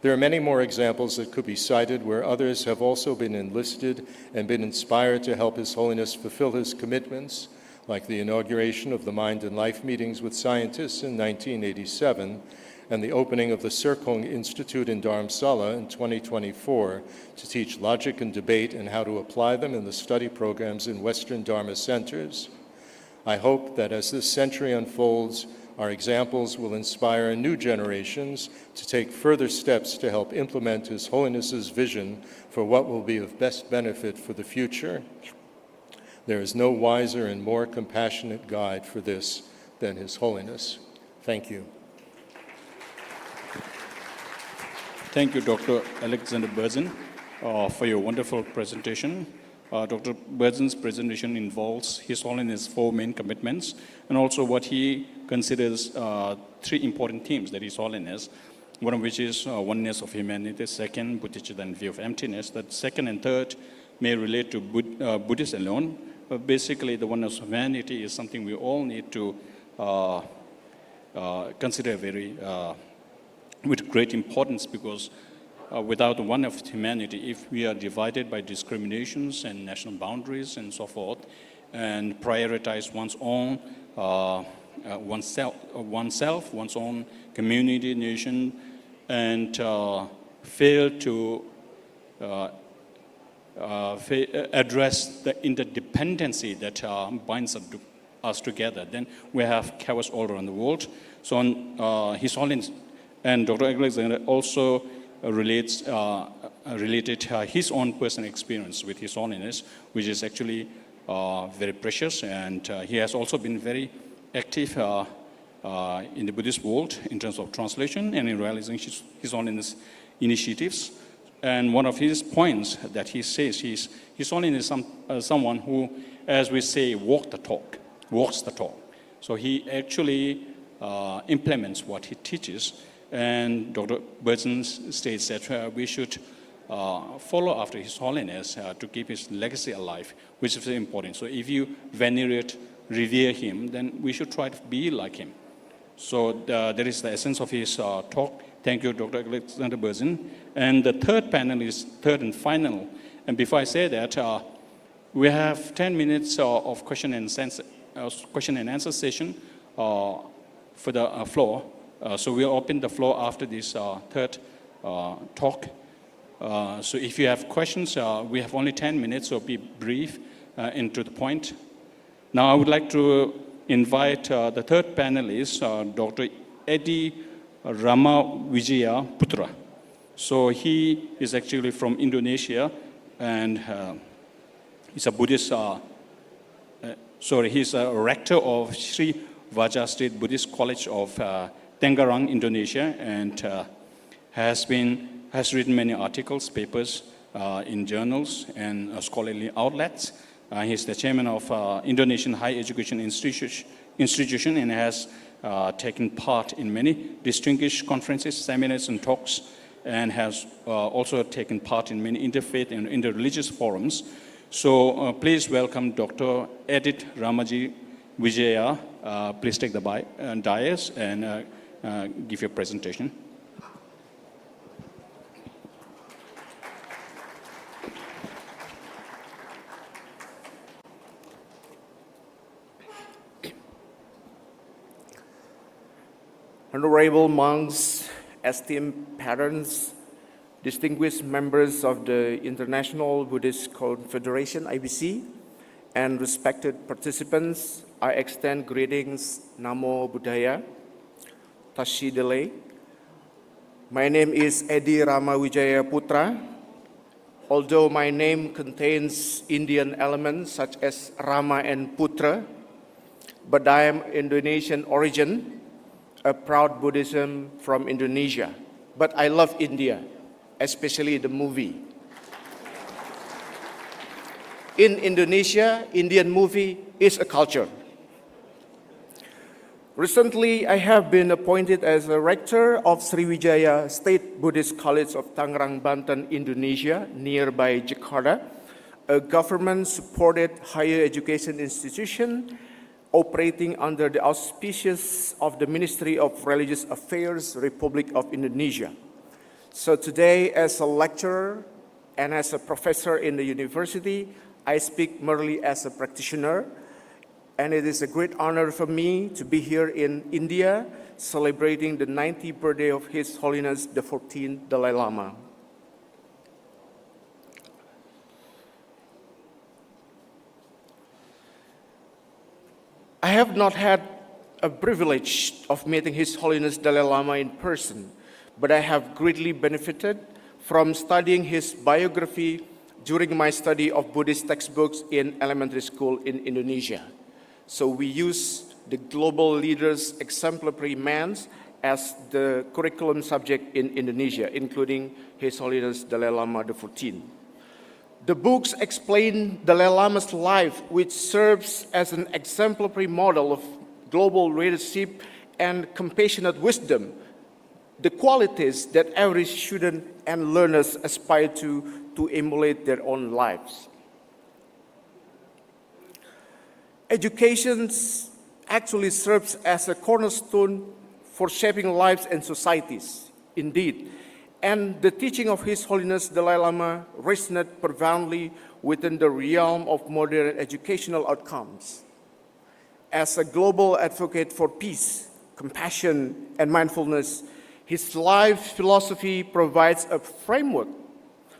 Speaker 20: There are many more examples that could be cited where others have also been enlisted and been inspired to help His Holiness fulfill his commitments, like the inauguration of the Mind and Life meetings with scientists in 1987 and the opening of the Serkong Institute in Dharamsala in 2024 to teach logic and debate and how to apply them in the study programs in Western Dharma centers. I hope that as this century unfolds, our examples will inspire new generations to take further steps to help implement His Holiness's vision for what will be of best benefit for the future. There is no wiser and more compassionate guide for this than His Holiness. Thank you.
Speaker 18: Thank you, Dr. Alexander Berzin, for your wonderful presentation. Dr. Berzin's presentation involves His Holiness' 4 main commitments and also what he considers three important themes that His Holiness, one of which is oneness of humanity, second, bodhicitta and view of emptiness. That second and third may relate to Buddhists alone, but basically the oneness of humanity is something we all need to consider with great importance, because without the oneness of humanity, if we are divided by discriminations and national boundaries and so forth, and prioritize one's own oneself, one's own community, nation, and fail to address the interdependency that binds us together, then we have chaos all around the world. So on His Holiness, and Dr. Alexander also related his own personal experience with His Holiness, which is actually very precious, and he has also been very active in the Buddhist world in terms of translation and in realizing His Holiness initiatives. And one of his points that he says is His Holiness is someone who, as we say, walks the talk. So he actually implements what he teaches. And Dr. Burton states that we should follow after His Holiness to keep his legacy alive, which is very important. So if you venerate, revere him, then we should try to be like him. So that is the essence of his talk. Thank you, Dr. Alexander Burton. And the third panel is third and final. And before I say that, we have 10 minutes of question and answer session for the floor. So we'll open the floor after this third talk. So if you have questions, we have only 10 minutes, so be brief and to the point. Now I would like to invite the third panelist, Dr. Eddie Rama Wijaya Putra. So he is actually from Indonesia, and he's a Buddhist, he's a rector of Sri Vajra State Buddhist College of Tangerang, Indonesia, and has written many articles, papers in journals and scholarly outlets. He's the chairman of Indonesian Higher Education Institution and has taken part in many distinguished conferences, seminars, and talks, and has also taken part in many interfaith and interreligious forums. So please welcome Dr. Edith Ramaji Wijaya. Please take the dais and give your presentation.
Speaker 21: Honorable monks, esteemed parents, distinguished members of the International Buddhist Confederation, IBC, and respected participants, I extend greetings, Namo Buddhaya, Tashi Dele. My name is Eddie Rama Wijaya Putra. Although my name contains Indian elements such as Rama and Putra, but I am Indonesian origin, a proud Buddhism from Indonesia. But I love India, especially the movie. In Indonesia, Indian movie is a culture. Recently, I have been appointed as a rector of Sriwijaya State Buddhist College of Tangerang, Banten, Indonesia, nearby Jakarta, a government-supported higher education institution operating under the auspices of the Ministry of Religious Affairs, Republic of Indonesia. So today, as a lecturer and as a professor in the university, I speak merely as a practitioner, and it is a great honor for me to be here in India, celebrating the 90th birthday of His Holiness the 14th Dalai Lama. I have not had a privilege of meeting His Holiness Dalai Lama in person, but I have greatly benefited from studying his biography during my study of Buddhist textbooks in elementary school in Indonesia. So we use the global leaders' exemplary minds as the curriculum subject in Indonesia, including His Holiness Dalai Lama the 14th. The books explain Dalai Lama's life, which serves as an exemplary model of global leadership, and compassionate wisdom, the qualities that every student and learners aspire to emulate their own lives. Education actually serves as a cornerstone for shaping lives and societies, indeed. And the teaching of His Holiness Dalai Lama resonated profoundly within the realm of modern educational outcomes. As a global advocate for peace, compassion, and mindfulness, his life philosophy provides a framework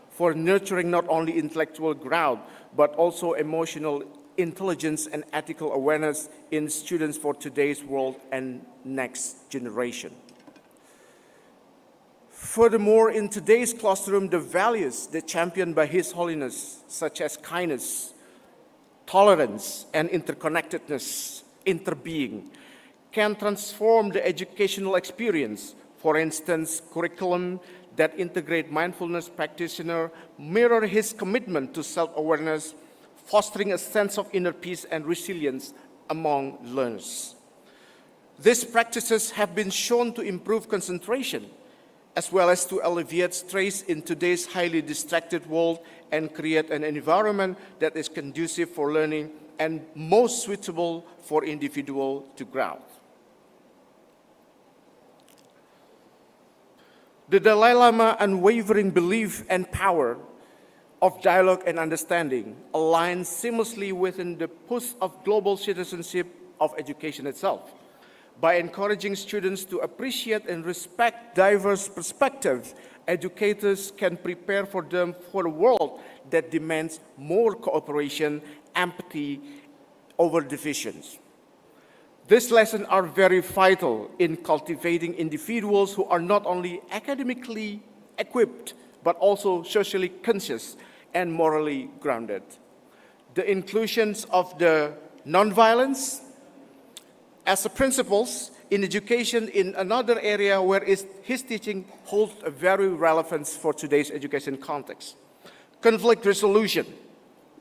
Speaker 21: for nurturing not only intellectual growth, but also emotional intelligence and ethical awareness in students for today's world and next generation. Furthermore, in today's classroom, the values that championed by His Holiness, such as kindness, tolerance, and interconnectedness, interbeing, can transform the educational experience. For instance, curriculum that integrate mindfulness practitioner mirror his commitment to self-awareness, fostering a sense of inner peace and resilience among learners. These practices have been shown to improve concentration, as well as to alleviate stress in today's highly distracted world and create an environment that is conducive for learning and most suitable for individual to grow. The Dalai Lama's unwavering belief and power of dialogue and understanding aligns seamlessly within the push of global citizenship of education itself. By encouraging students to appreciate and respect diverse perspectives, educators can prepare for them for a world that demands more cooperation, empathy over divisions. These lessons are very vital in cultivating individuals who are not only academically equipped, but also socially conscious and morally grounded. The inclusions of the nonviolence as a principles in education in another area where his teaching holds a very relevance for today's education context. Conflict resolution,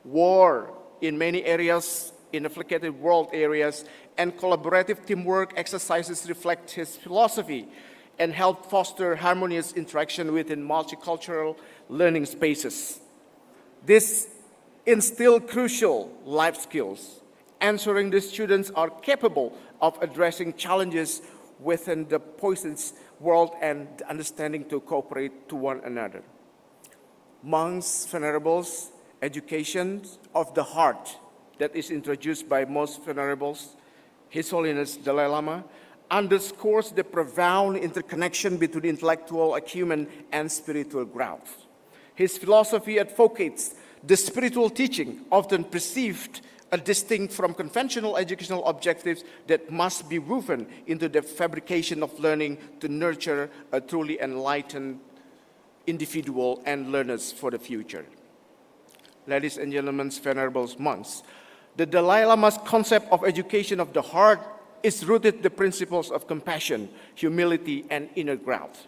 Speaker 21: war in many areas, in afflicted world areas, and collaborative teamwork exercises reflect his philosophy and help foster harmonious interaction within multicultural learning spaces. This instills crucial life skills, ensuring the students are capable of addressing challenges within the poisonous world and understanding to cooperate to one another. Monks, venerables, education of the heart that is introduced by most venerables, His Holiness Dalai Lama, underscores the profound interconnection between intellectual acumen and spiritual growth. His philosophy advocates the spiritual teaching, often perceived as distinct from conventional educational objectives that must be woven into the fabrication of learning to nurture a truly enlightened individual and learners for the future. Ladies and gentlemen, venerable monks, the Dalai Lama's concept of education of the heart is rooted in the principles of compassion, humility, and inner growth.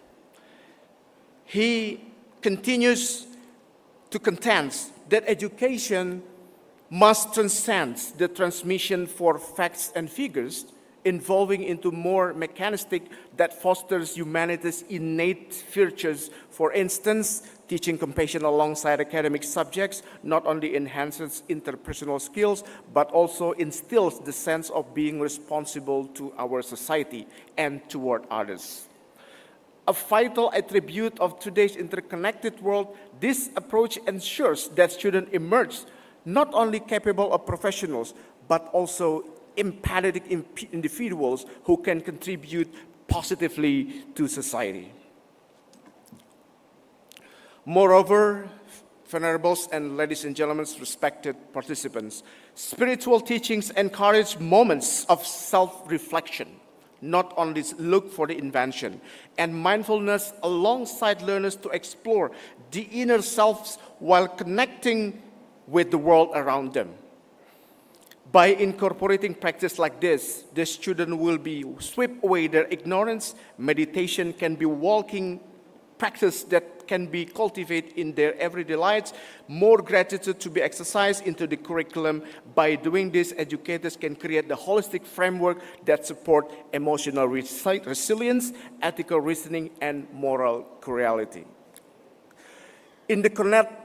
Speaker 21: He continues to contend that education must transcend the transmission for facts and figures, evolving into more mechanistic that fosters humanity's innate virtues. For instance, teaching compassion alongside academic subjects not only enhances interpersonal skills, but also instills the sense of being responsible to our society and toward others. A vital attribute of today's interconnected world, this approach ensures that students emerge not only capable of professionals, but also empathetic individuals who can contribute positively to society. Moreover, venerables and ladies and gentlemen, respected participants, spiritual teachings encourage moments of self-reflection, not only look for the invention, and mindfulness alongside learners to explore the inner selves while connecting with the world around them. By incorporating practice like this, the student will be sweep away their ignorance. Meditation can be walking practice that can be cultivated in their everyday lives, more gratitude to be exercised into the curriculum. By doing this, educators can create the holistic framework that support emotional resilience, ethical reasoning, and moral reality. In the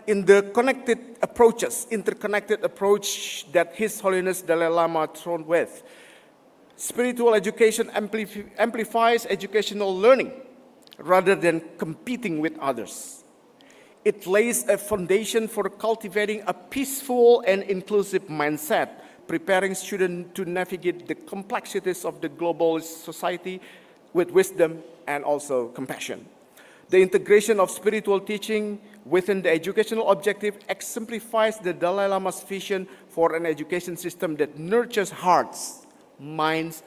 Speaker 21: interconnected approach that His Holiness Dalai Lama thrown with, spiritual education amplifies educational learning rather than competing with others. It lays a foundation for cultivating a peaceful and inclusive mindset, preparing students to navigate the complexities of the globalist society with wisdom and also compassion. The integration of spiritual teaching within the educational objective exemplifies the Dalai Lama's vision for an education system that nurtures hearts, minds,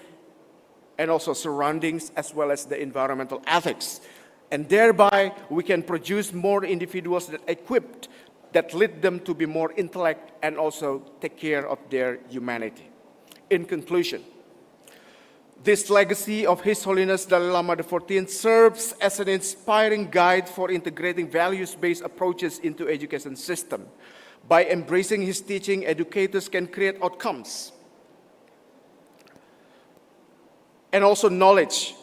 Speaker 21: and also surroundings, as well as the environmental ethics. And thereby, we can produce more individuals that lead them to be more intellect and also take care of their humanity. In conclusion, this legacy of His Holiness Dalai Lama the 14th serves as an inspiring guide for integrating values-based approaches into education system. By embracing his teaching, educators can create outcomes and also knowledge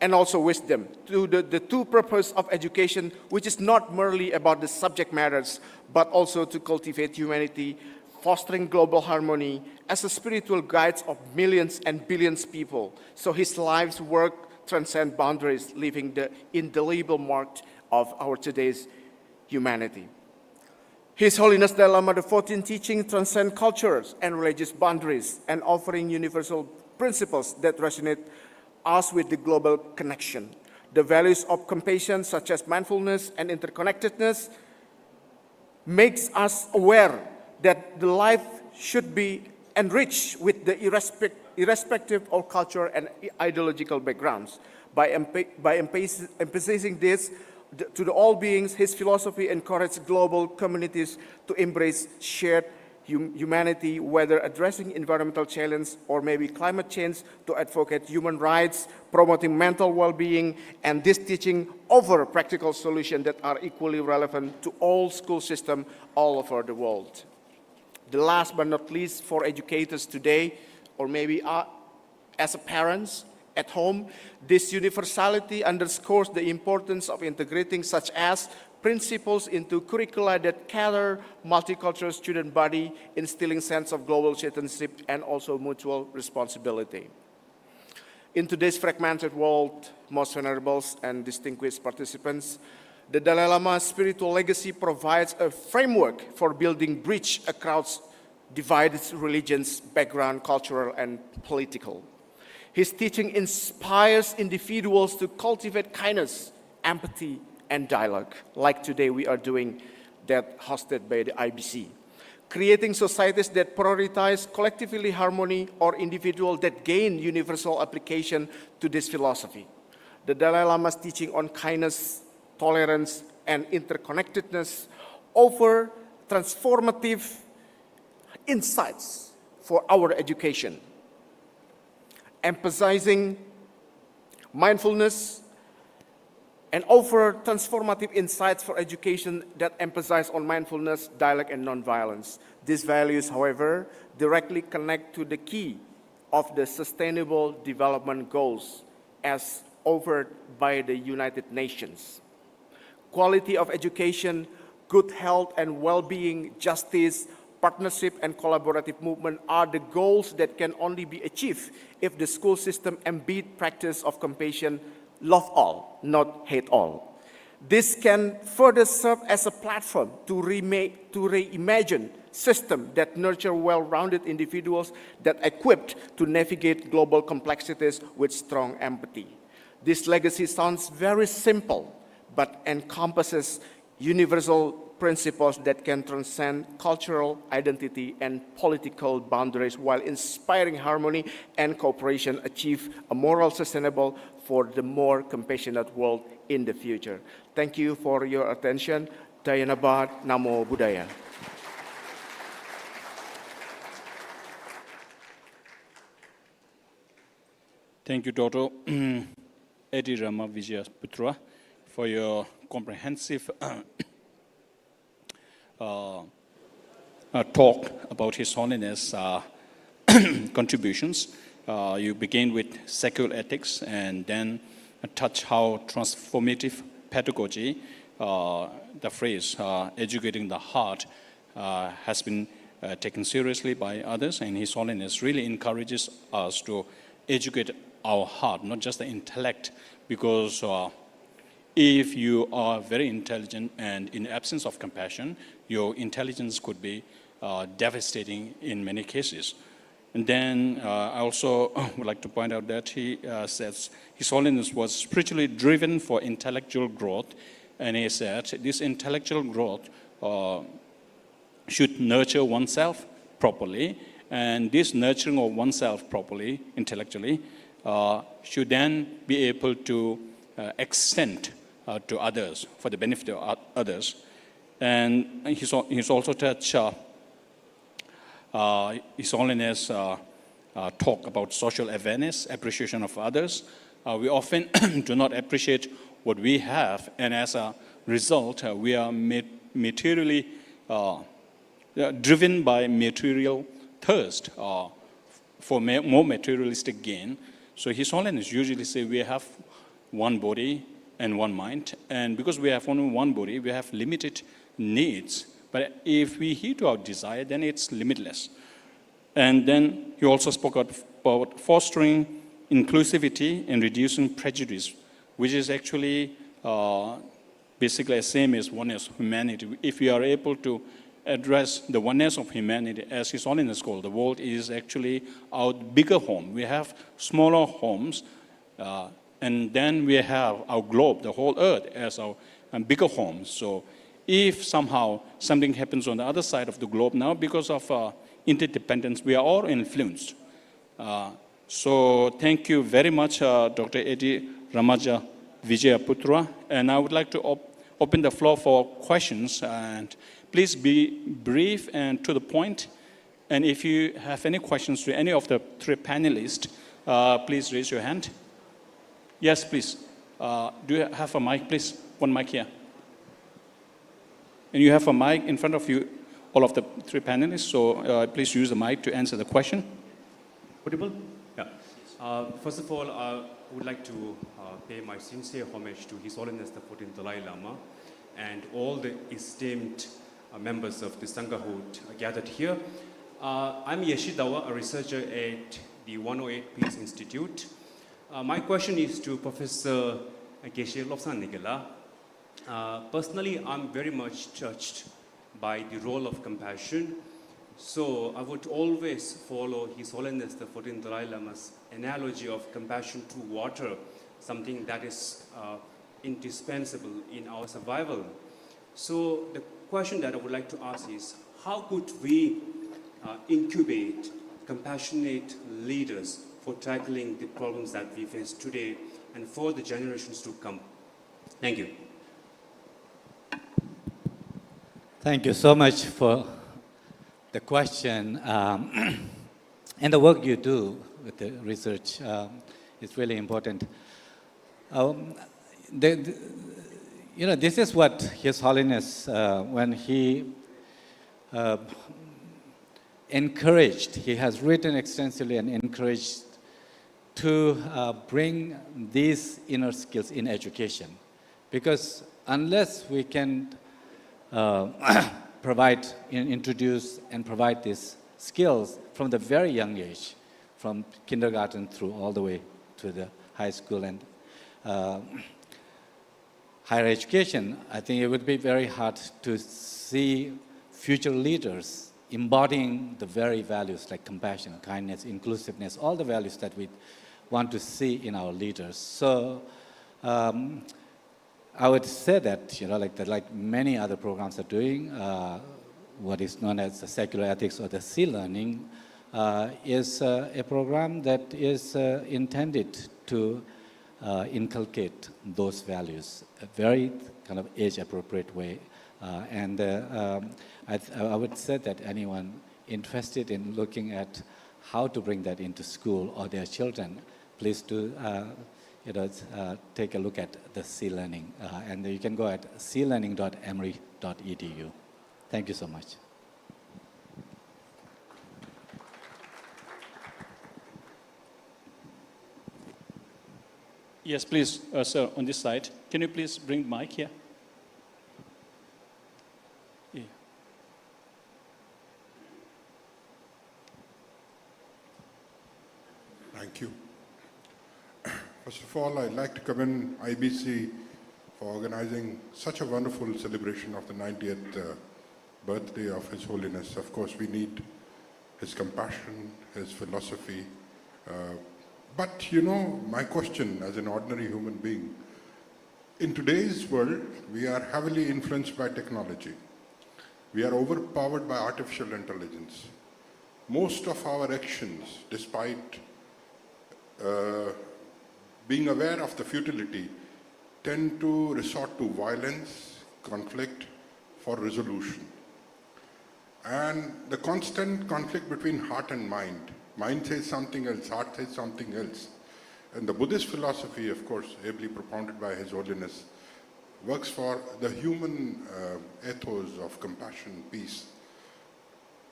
Speaker 21: and also wisdom to the two purposes of education, which is not merely about the subject matters, but also to cultivate humanity, fostering global harmony as a spiritual guide of millions and billions of people. So his life's work transcends boundaries, leaving the indelible mark of our today's humanity. His Holiness Dalai Lama the 14th teaching transcends cultures and religious boundaries and offering universal principles that resonate us with the global connection. The values of compassion, such as mindfulness and interconnectedness, makes us aware that the life should be enriched with the irrespective of culture and ideological backgrounds. By emphasizing this to all beings, his philosophy encourages global communities to embrace shared humanity, whether addressing environmental challenge or maybe climate change, to advocate human rights, promoting mental well-being, and this teaching offer practical solutions that are equally relevant to all school systems all over the world. The last but not least, for educators today, or maybe as parents at home, this universality underscores the importance of integrating such as principles into curricula that cater multicultural student body, instilling sense of global citizenship and also mutual responsibility. In today's fragmented world, most venerables and distinguished participants, the Dalai Lama's spiritual legacy provides a framework for building bridge across divided religions, background, cultural, and political. His teaching inspires individuals to cultivate kindness, empathy, and dialogue, like today we are doing that hosted by the IBC. Creating societies that prioritize collectively harmony or individual that gain universal application to this philosophy. The Dalai Lama's teaching on kindness, tolerance, and interconnectedness offer transformative insights for our education, emphasizing mindfulness and offer transformative insights for education that emphasize on mindfulness, dialogue, and nonviolence. These values, however, directly connect to the key of the Sustainable Development Goals as offered by the United Nations. Quality of education, good health and well-being, justice, partnership, and collaborative movement are the goals that can only be achieved if the school system embeds practice of compassion, love all, not hate all. This can further serve as a platform to reimagine systems that nurture well-rounded individuals that are equipped to navigate global complexities with strong empathy. This legacy sounds very simple, but encompasses universal principles that can transcend cultural identity and political boundaries while inspiring harmony and cooperation, achieve a moral sustainable for the more compassionate world in the future. Thank you for your attention. Dayanabad, Namo Buddhaya.
Speaker 18: Thank you, Dr. Eddie Rama Vijayaputra, for your comprehensive talk about His Holiness' contributions. You begin with secular ethics and then touch how transformative pedagogy, the phrase educating the heart, has been taken seriously by others, and His Holiness really encourages us to educate our heart, not just the intellect, because if you are very intelligent and in absence of compassion, your intelligence could be devastating in many cases. And then I also would like to point out that he says His Holiness was spiritually driven for intellectual growth, and he said this intellectual growth should nurture oneself properly, and this nurturing of oneself properly, intellectually, should then be able to extend to others for the benefit of others. And he's also touched His Holiness talk about social awareness, appreciation of others. We often do not appreciate what we have, and as a result, we are materially driven by material thirst for more materialistic gain. So His Holiness usually say we have one body and one mind, and because we have only one body, we have limited needs. But if we heed to our desire, then it's limitless. And then he also spoke about fostering inclusivity and reducing prejudice, which is actually basically the same as oneness of humanity. If we are able to address the oneness of humanity, as His Holiness called, the world is actually our bigger home. We have smaller homes, and then we have our globe, the whole earth, as our bigger home. So if somehow something happens on the other side of the globe now, because of interdependence, we are all influenced. So thank you very much, Dr. Eddie Ramaja Vijayaputra. And I would like to open the floor for questions. And please be brief and to the point. And if you have any questions to any of the three panelists, please raise your hand. Yes, please. Do you have a mic, please? One mic here. And you have a mic in front of you, all of the three panelists, so please use the mic to answer the question.
Speaker 1: Audible? Yeah. First of all, I would like to pay my sincere homage to His Holiness the 14th Dalai Lama and all the esteemed members of the Sangha who gathered here. I'm Yeshidawa, a researcher at the 108 Peace Institute. My question is to Professor Geshe Lobsang Nigela. Personally, I'm very much touched by the role of compassion. So I would always follow His Holiness the 14th Dalai Lama's analogy of compassion to water, something that is indispensable in our survival. So the question that I would like to ask is, how could we incubate compassionate leaders for tackling the problems that we face today and for the generations to come? Thank you.
Speaker 19: Thank you so much for the question. And the work you do with the research is really important. This is what His Holiness, when he encouraged, he has written extensively and encouraged to bring these inner skills in education. Because unless we can introduce and provide these skills from the very young age, from kindergarten through all the way to the high school and higher education, I think it would be very hard to see future leaders embodying the very values like compassion, kindness, inclusiveness, all the values that we want to see in our leaders. So I would say that, like many other programs are doing, what is known as the secular ethics or the sea learning is a program that is intended to inculcate those values, a very kind of age-appropriate way. I would say that anyone interested in looking at how to bring that into school or their children, please do take a look at the C-Learning. And you can go at clearning.emory.edu. Thank you so much.
Speaker 18: Yes, please, sir, on this side. Can you please bring the mic here? Yeah.
Speaker 4: Thank you. First of all, I'd like to commend IBC for organizing such a wonderful celebration of the 90th birthday of His Holiness. Of course, we need his compassion, his philosophy. But, you know, my question as an ordinary human being, in today's world, we are heavily influenced by technology. We are overpowered by artificial intelligence. Most of our actions, despite being aware of the futility, tend to resort to violence, conflict for resolution. And the constant conflict between heart and mind. Mind says something else, heart says something else. And the Buddhist philosophy, of course, ably propounded by His Holiness, works for the human ethos of compassion, peace.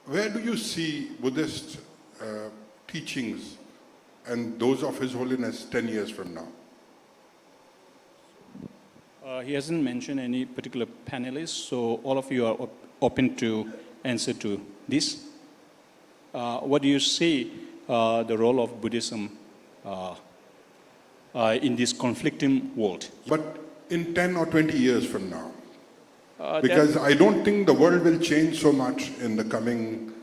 Speaker 4: Where do you see Buddhist teachings and those of His Holiness 10 years from now?
Speaker 18: He hasn't mentioned any particular panelists, so all of you are open to answer to this. What do you see the role of Buddhism in this conflicting world?
Speaker 4: But in 10 or 20 years from now? Because I don't think the world will change so much in the coming,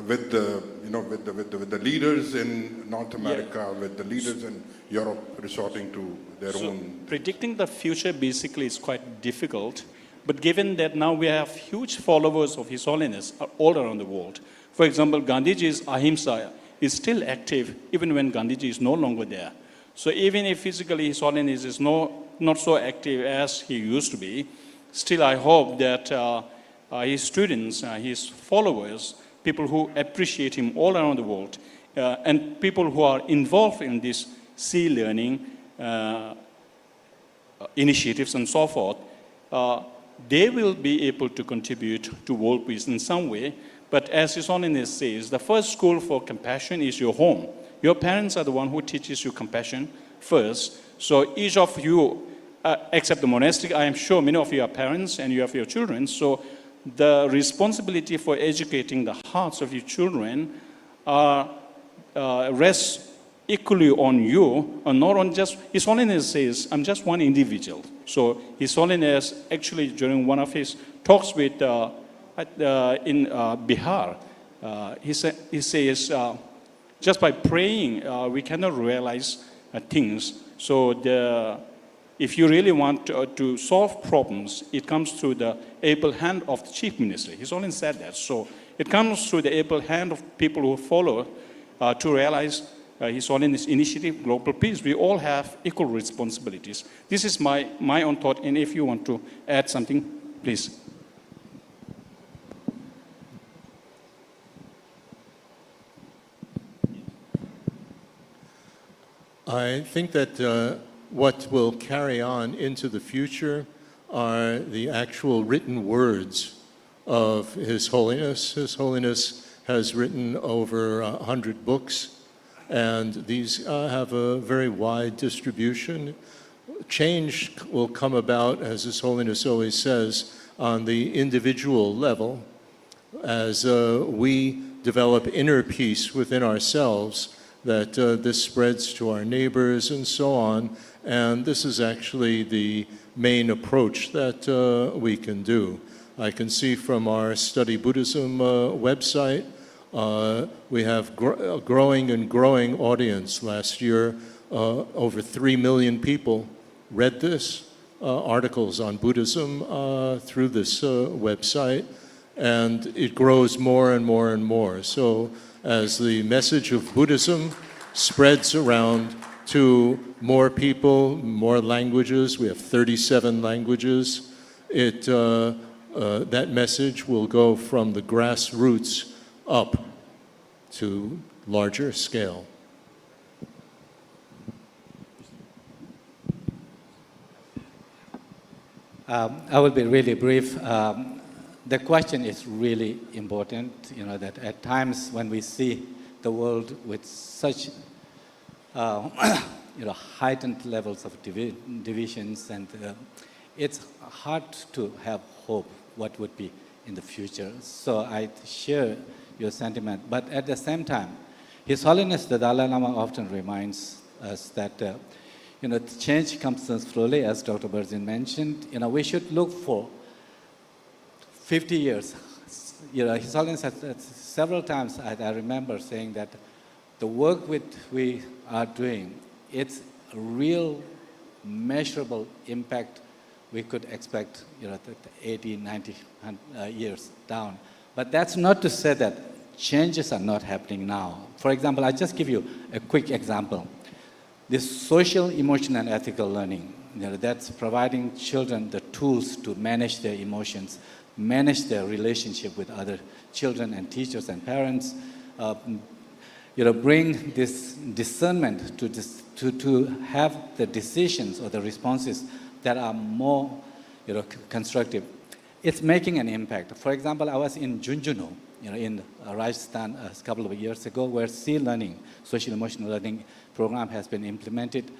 Speaker 4: with the leaders in North America, with the leaders in Europe resorting to their own.
Speaker 18: Predicting the future basically is quite difficult, but given that now we have huge followers of His Holiness all around the world. For example, Gandhiji's ahimsa is still active even when Gandhiji is no longer there. So even if physically His Holiness is not so active as he used to be, still I hope that his students, his followers, people who appreciate him all around the world, and people who are involved in this C-Learning initiatives and so forth, they will be able to contribute to world peace in some way. But as His Holiness says, the first school for compassion is your home. Your parents are the one who teaches you compassion first. So each of you, except the monastic, I am sure many of you are parents and you have your children. So the responsibility for educating the hearts of your children rests equally on you, and not on just, His Holiness says, I'm just one individual. So His Holiness actually during one of his talks with in Bihar, he says, just by praying, we cannot realize things. So if you really want to solve problems, it comes through the able hand of the Chief Minister. His Holiness said that. So it comes through the able hand of people who follow to realize His Holiness initiative, global peace. We all have equal responsibilities. This is my own thought, and if you want to add something, please.
Speaker 20: I think that what will carry on into the future are the actual written words of His Holiness. His Holiness has written over 100 books, and these have a very wide distribution. Change will come about, as His Holiness always says, on the individual level, as we develop inner peace within ourselves, that this spreads to our neighbors and so on. And this is actually the main approach that we can do. I can see from our Study Buddhism website, we have a growing and growing audience. Last year, over 3 million people read this, articles on Buddhism through this website, and it grows more and more and more. So as the message of Buddhism spreads around to more people, more languages, we have 37 languages, that message will go from the grassroots up to larger scale.
Speaker 19: I will be really brief. The question is really important, that at times when we see the world with such heightened levels of divisions, and it's hard to have hope what would be in the future. So I share your sentiment, but at the same time, His Holiness the Dalai Lama often reminds us that change comes slowly, as Dr. Berzin mentioned. We should look for 50 years. His Holiness has several times, I remember saying that the work we are doing, it's a real measurable impact we could expect 80, 90 years down. But that's not to say that changes are not happening now. For example, I just give you a quick example. This social, emotional, and ethical learning, that's providing children the tools to manage their emotions, manage their relationship with other children and teachers and parents, bring this discernment to have the decisions or the responses that are more constructive. It's making an impact. For example, I was in Junjunu, in Rajasthan a couple of years ago, where C-learning, social emotional learning program has been implemented.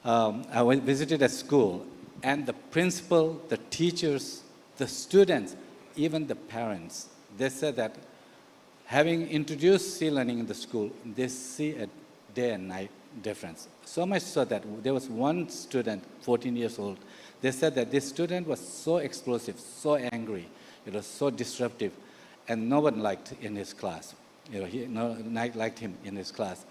Speaker 19: I visited a school, and the principal, the teachers, the students, even the parents, they said that having introduced C-learning in the school, they see a day and night difference. So much so that there was one student, 14 years old, they said that this student was so explosive, so angry, so disruptive, and no one liked in his class. No one liked him in his class.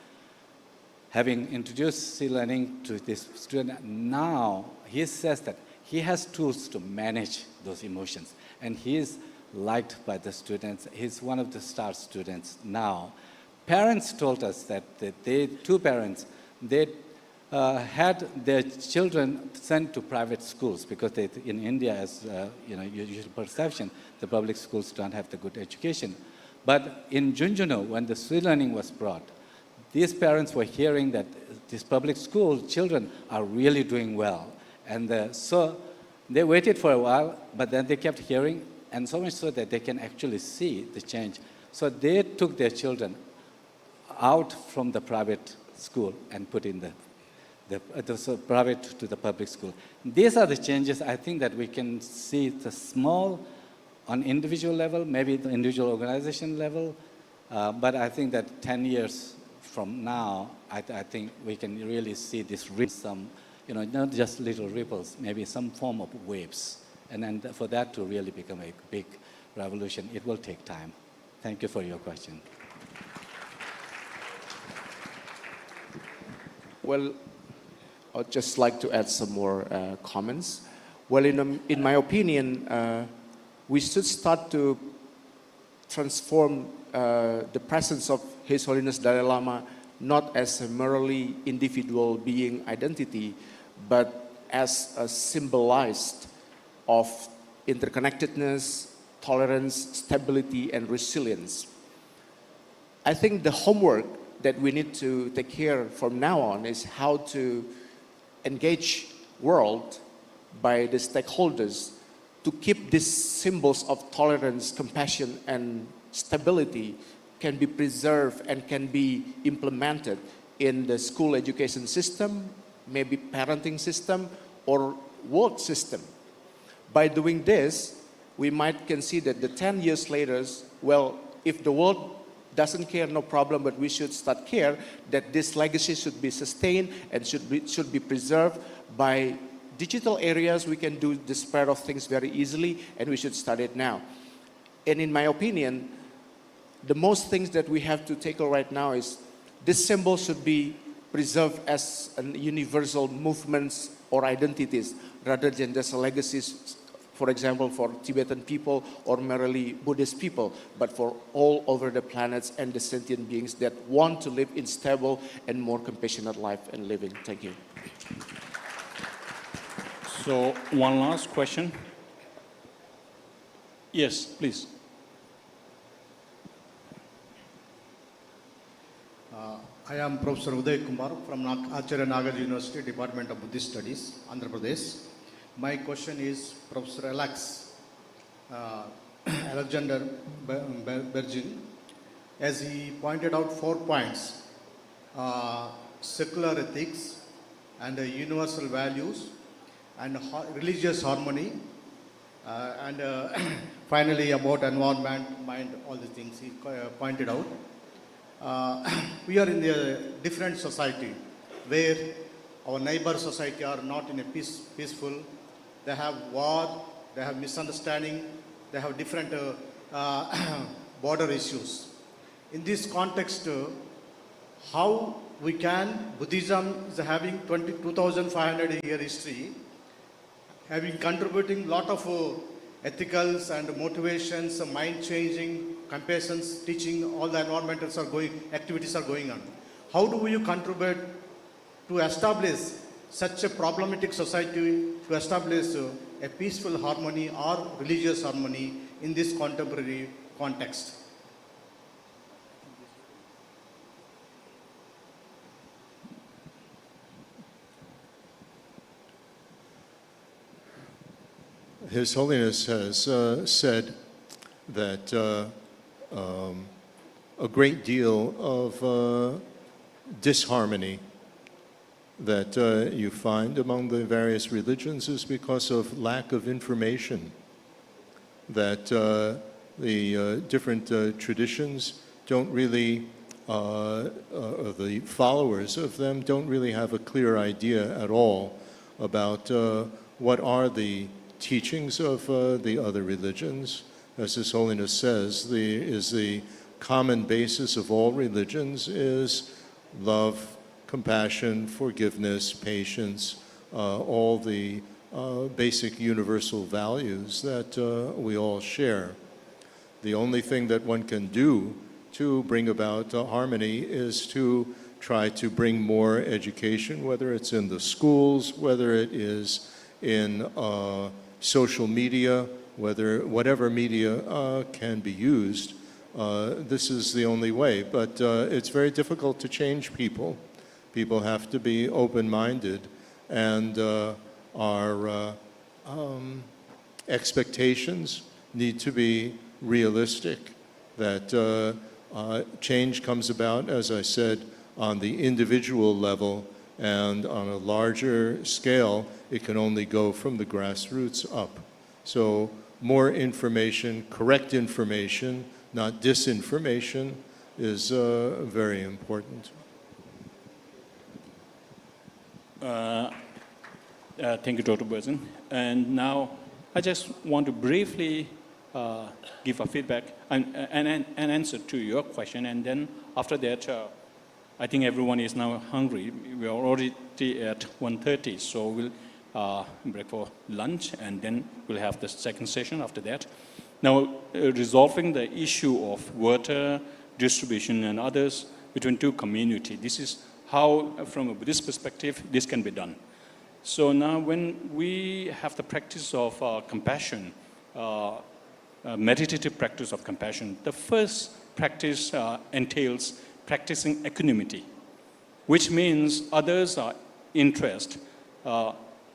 Speaker 19: Having introduced C-learning to this student, now he says that he has tools to manage those emotions, and he is liked by the students. He's one of the star students now. Parents told us that two parents, they had their children sent to private schools because in India, as usual perception, the public schools don't have the good education. But in Junjunu, when the C-learning was brought, these parents were hearing that these public school children are really doing well. And so they waited for a while, but then they kept hearing, and so much so that they can actually see the change. So they took their children out from the private school and put in the private to the public school. These are the changes I think that we can see the small on individual level, maybe the individual organization level, but I think that 10 years from now, I think we can really see this some, not just little ripples, maybe some form of waves. And then for that to really become a big revolution, it will take time. Thank you for your question.
Speaker 21: Well, I'd just like to add some more comments. Well, in my opinion, we should start to transform the presence of His Holiness Dalai Lama not as a merely individual being identity, but as a symbolized of interconnectedness, tolerance, stability, and resilience. I think the homework that we need to take care from now on is how to engage world by the stakeholders to keep these symbols of tolerance, compassion, and stability can be preserved and can be implemented in the school education system, maybe parenting system, or world system. By doing this, we might consider that 10 years later, well, if the world doesn't care, no problem, but we should start care that this legacy should be sustained and should be preserved. By digital areas, we can do this spread of things very easily, and we should start it now. And in my opinion, the most things that we have to tackle right now is this symbol should be preserved as an universal movements or identities rather than just legacies, for example, for Tibetan people or merely Buddhist people, but for all over the planets and the sentient beings that want to live in stable and more compassionate life and living. Thank you.
Speaker 18: So one last question. Yes, please.
Speaker 5: I am Professor Uday Kumar from Acharya Nagarjuna University, Department of Buddhist Studies, Andhra Pradesh. My question is Professor Alexander Bergin, as he pointed out 4 points, secular ethics and universal values and religious harmony and finally about environment, mind, all the things he pointed out. We are in a different society where our neighbor society are not in a peaceful. They have war, they have misunderstanding, they have different border issues. In this context, how we can, Buddhism is having 2,500 year history, having contributing lot of ethicals and motivations, mind changing, compassions, teaching, all the environmentals are going, activities are going on. How do you contribute to establish such a problematic society, to establish a peaceful harmony or religious harmony in this contemporary context?
Speaker 20: His Holiness has said that a great deal of disharmony that you find among the various religions is because of lack of information, that the different traditions don't really, the followers of them don't really have a clear idea at all about what are the teachings of the other religions. As His Holiness says, the common basis of all religions is love, compassion, forgiveness, patience, all the basic universal values that we all share. The only thing that one can do to bring about harmony is to try to bring more education, whether it's in the schools, whether it is in social media, whatever media can be used. This is the only way, but it's very difficult to change people. People have to be open-minded, and our expectations need to be realistic, that change comes about, as I said, on the individual level, and on a larger scale, it can only go from the grassroots up. So more information, correct information, not disinformation, is very important.
Speaker 18: Thank you, Dr. Bergin. And now I just want to briefly give a feedback and an answer to your question. And then after that, I think everyone is now hungry. We are already at 1:30, so we'll break for lunch, and then we'll have the second session after that. Now, resolving the issue of water distribution and others between two communities, this is how, from a Buddhist perspective, this can be done. So now when we have the practice of compassion, meditative practice of compassion, the first practice entails practicing equanimity, which means others' interest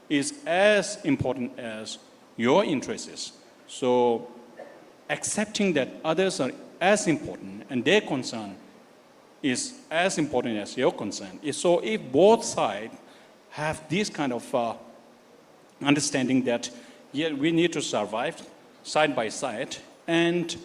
Speaker 18: is as important as your interest is. So accepting that others are as important and their concern is as important as your concern. So if both sides have this kind of understanding that we need to survive side by side, and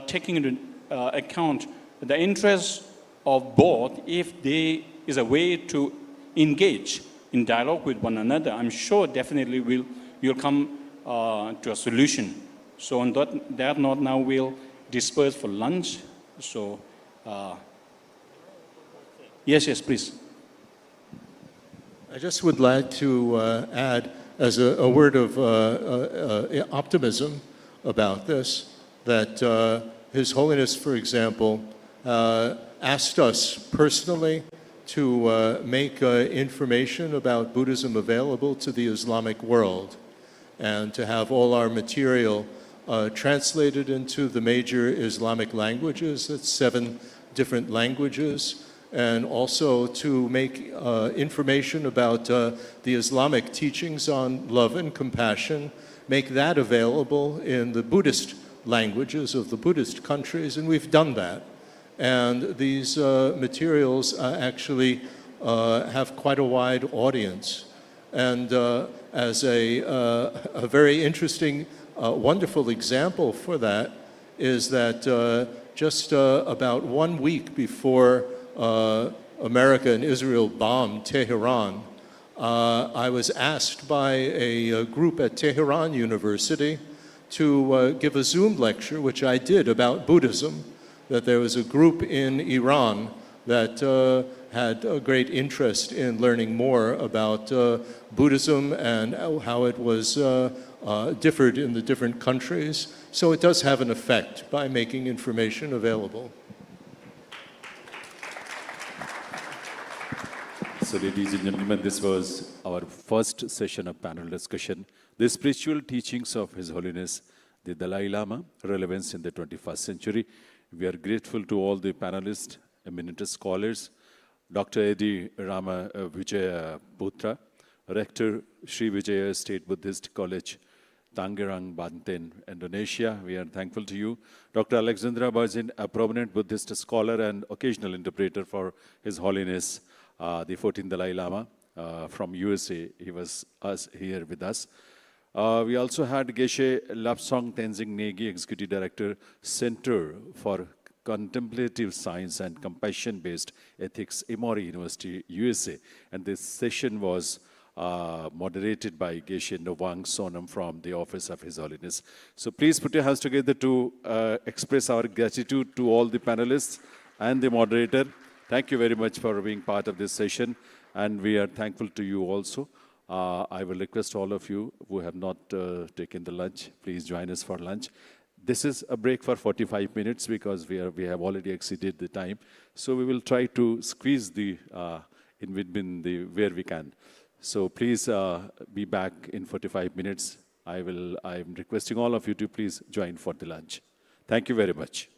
Speaker 18: taking into account the interests of both, if there is a way to engage in dialogue with one another, I'm sure definitely you'll come to a solution. So on that note, now we'll disperse for lunch. So yes, please.
Speaker 20: I just would like to add, as a word of optimism about this, that His Holiness, for example, asked us personally to make information about Buddhism available to the Islamic world, and to have all our material translated into the major Islamic languages. That's 7 different languages, and also to make information about the Islamic teachings on love and compassion, make that available in the Buddhist languages of the Buddhist countries, and we've done that. And these materials actually have quite a wide audience. And as a very interesting, wonderful example for that is that just about 1 week before America and Israel bombed Tehran, I was asked by a group at Tehran University to give a Zoom lecture, which I did, about Buddhism, that there was a group in Iran that had a great interest in learning more about Buddhism and how it was differed in the different countries. So it does have an effect by making information available.
Speaker 2: So ladies and gentlemen, this was our first session of panel discussion, the spiritual teachings of His Holiness the Dalai Lama, relevance in the 21st century. We are grateful to all the panelists, eminent scholars, Dr. Eddie Rama Vijaya Putra, Rector Sri Vijaya State Buddhist College, Tangerang, Banten, Indonesia. We are thankful to you. Dr. Alexandra Barzin, a prominent Buddhist scholar and occasional interpreter for His Holiness the 14th Dalai Lama from USA. He was here with us. We also had Geshe Lapsang Tenzing Negi, Executive Director, Center for Contemplative Science and Compassion-Based Ethics, Emory University, USA. And this session was moderated by Geshe Novang Sonam from the Office of His Holiness. So please put your hands together to express our gratitude to all the panelists and the moderator. Thank you very much for being part of this session, and we are thankful to you also. I will request all of you who have not taken the lunch, please join us for lunch. This is a break for 45 minutes because we have already exceeded the time. So we will try to squeeze the in between where we can. So please be back in 45 minutes. I'm requesting all of you to please join for the lunch. Thank you very much.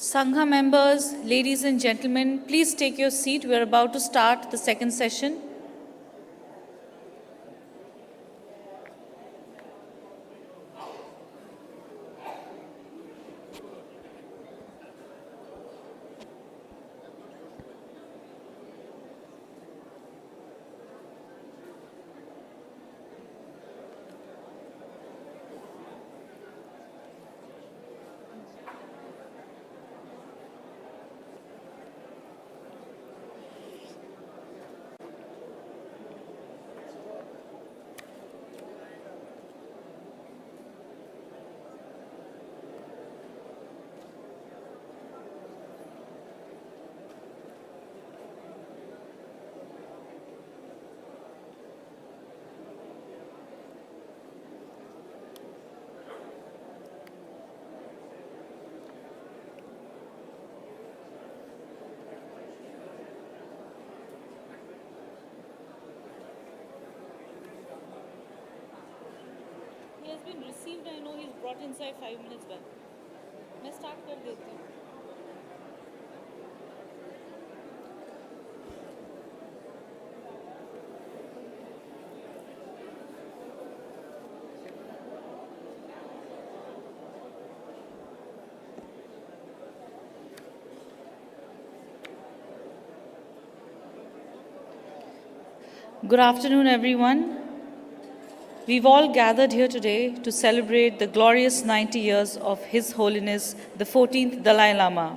Speaker 6: Sangha members, ladies and gentlemen, please take your seat. We are about to start the second session. He has been received. I know he's brought inside 5 minutes back. मैं start कर देती हूँ. Good afternoon, everyone. We've all gathered here today to celebrate the glorious 90 years of His Holiness the 14th Dalai Lama,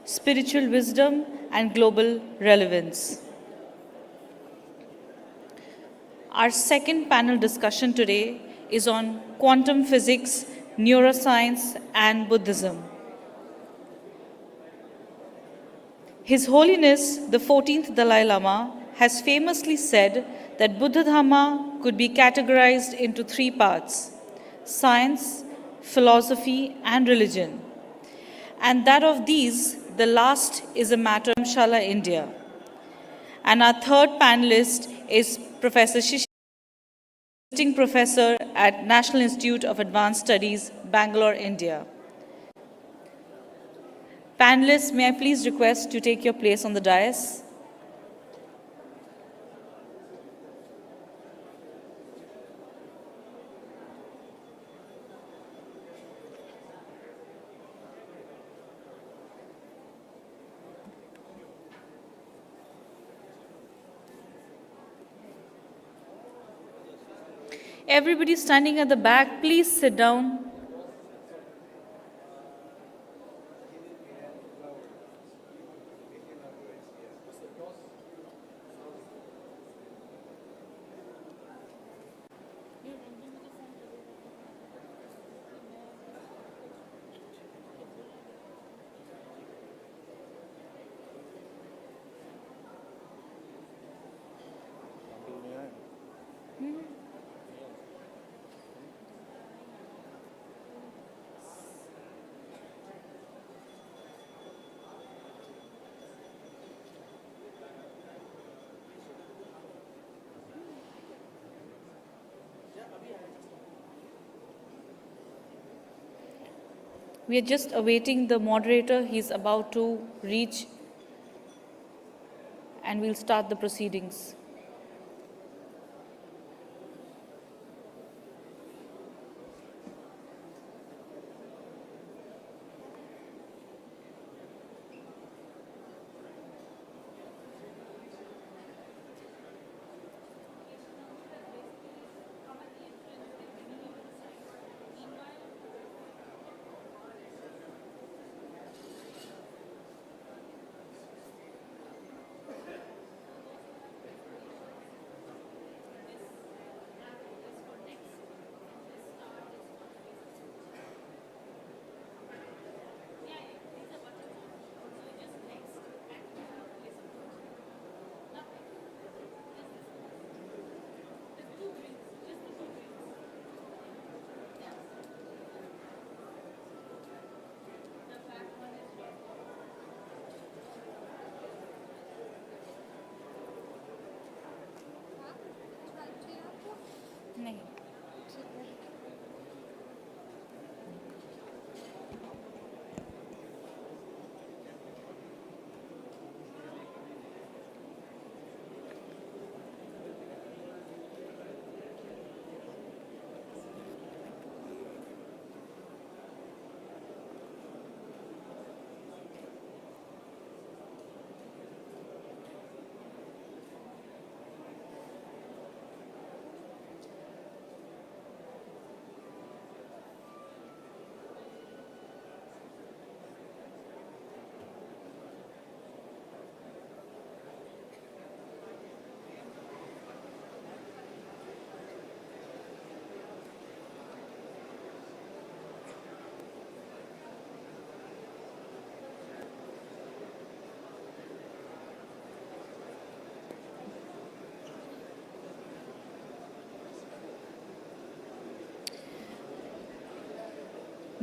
Speaker 6: spiritual wisdom and global relevance. Our second panel discussion today is on quantum physics, neuroscience, and Buddhism. His Holiness the 14th Dalai Lama has famously said that Buddha Dhamma could be categorized into three parts: science, philosophy, and religion. And that of these, the last is a matter of Dharamshala, India. And our third panelist is Professor Shishi, visiting professor at National Institute of Advanced Studies, Bangalore, India. Panelists, may I please request to take your place on the dais? Everybody standing at the back, please sit down. We are just awaiting the moderator. He's about to reach, and we'll start the proceedings.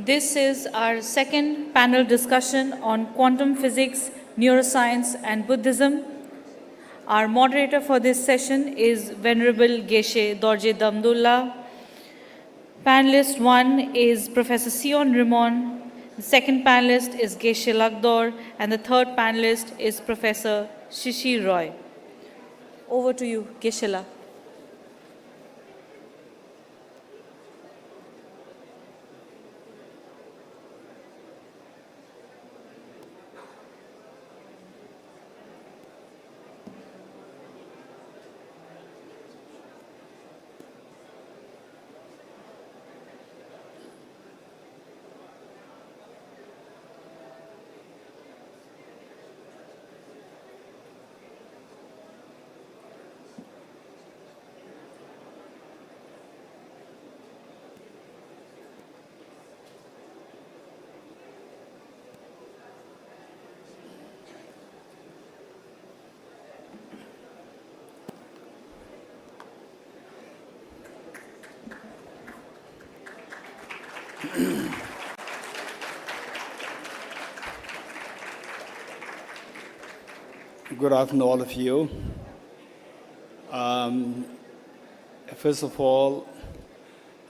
Speaker 6: This is our second panel discussion on quantum physics, neuroscience, and Buddhism. Our moderator for this session is Venerable Geshe Dorje Damdullah. Panelist 1 is Professor Sion Rimon. The second panelist is Geshe Lagdor, and the third panelist is Professor Shishi Roy. Over to you, Geshe-la.
Speaker 7: Good afternoon, all of you. First of all,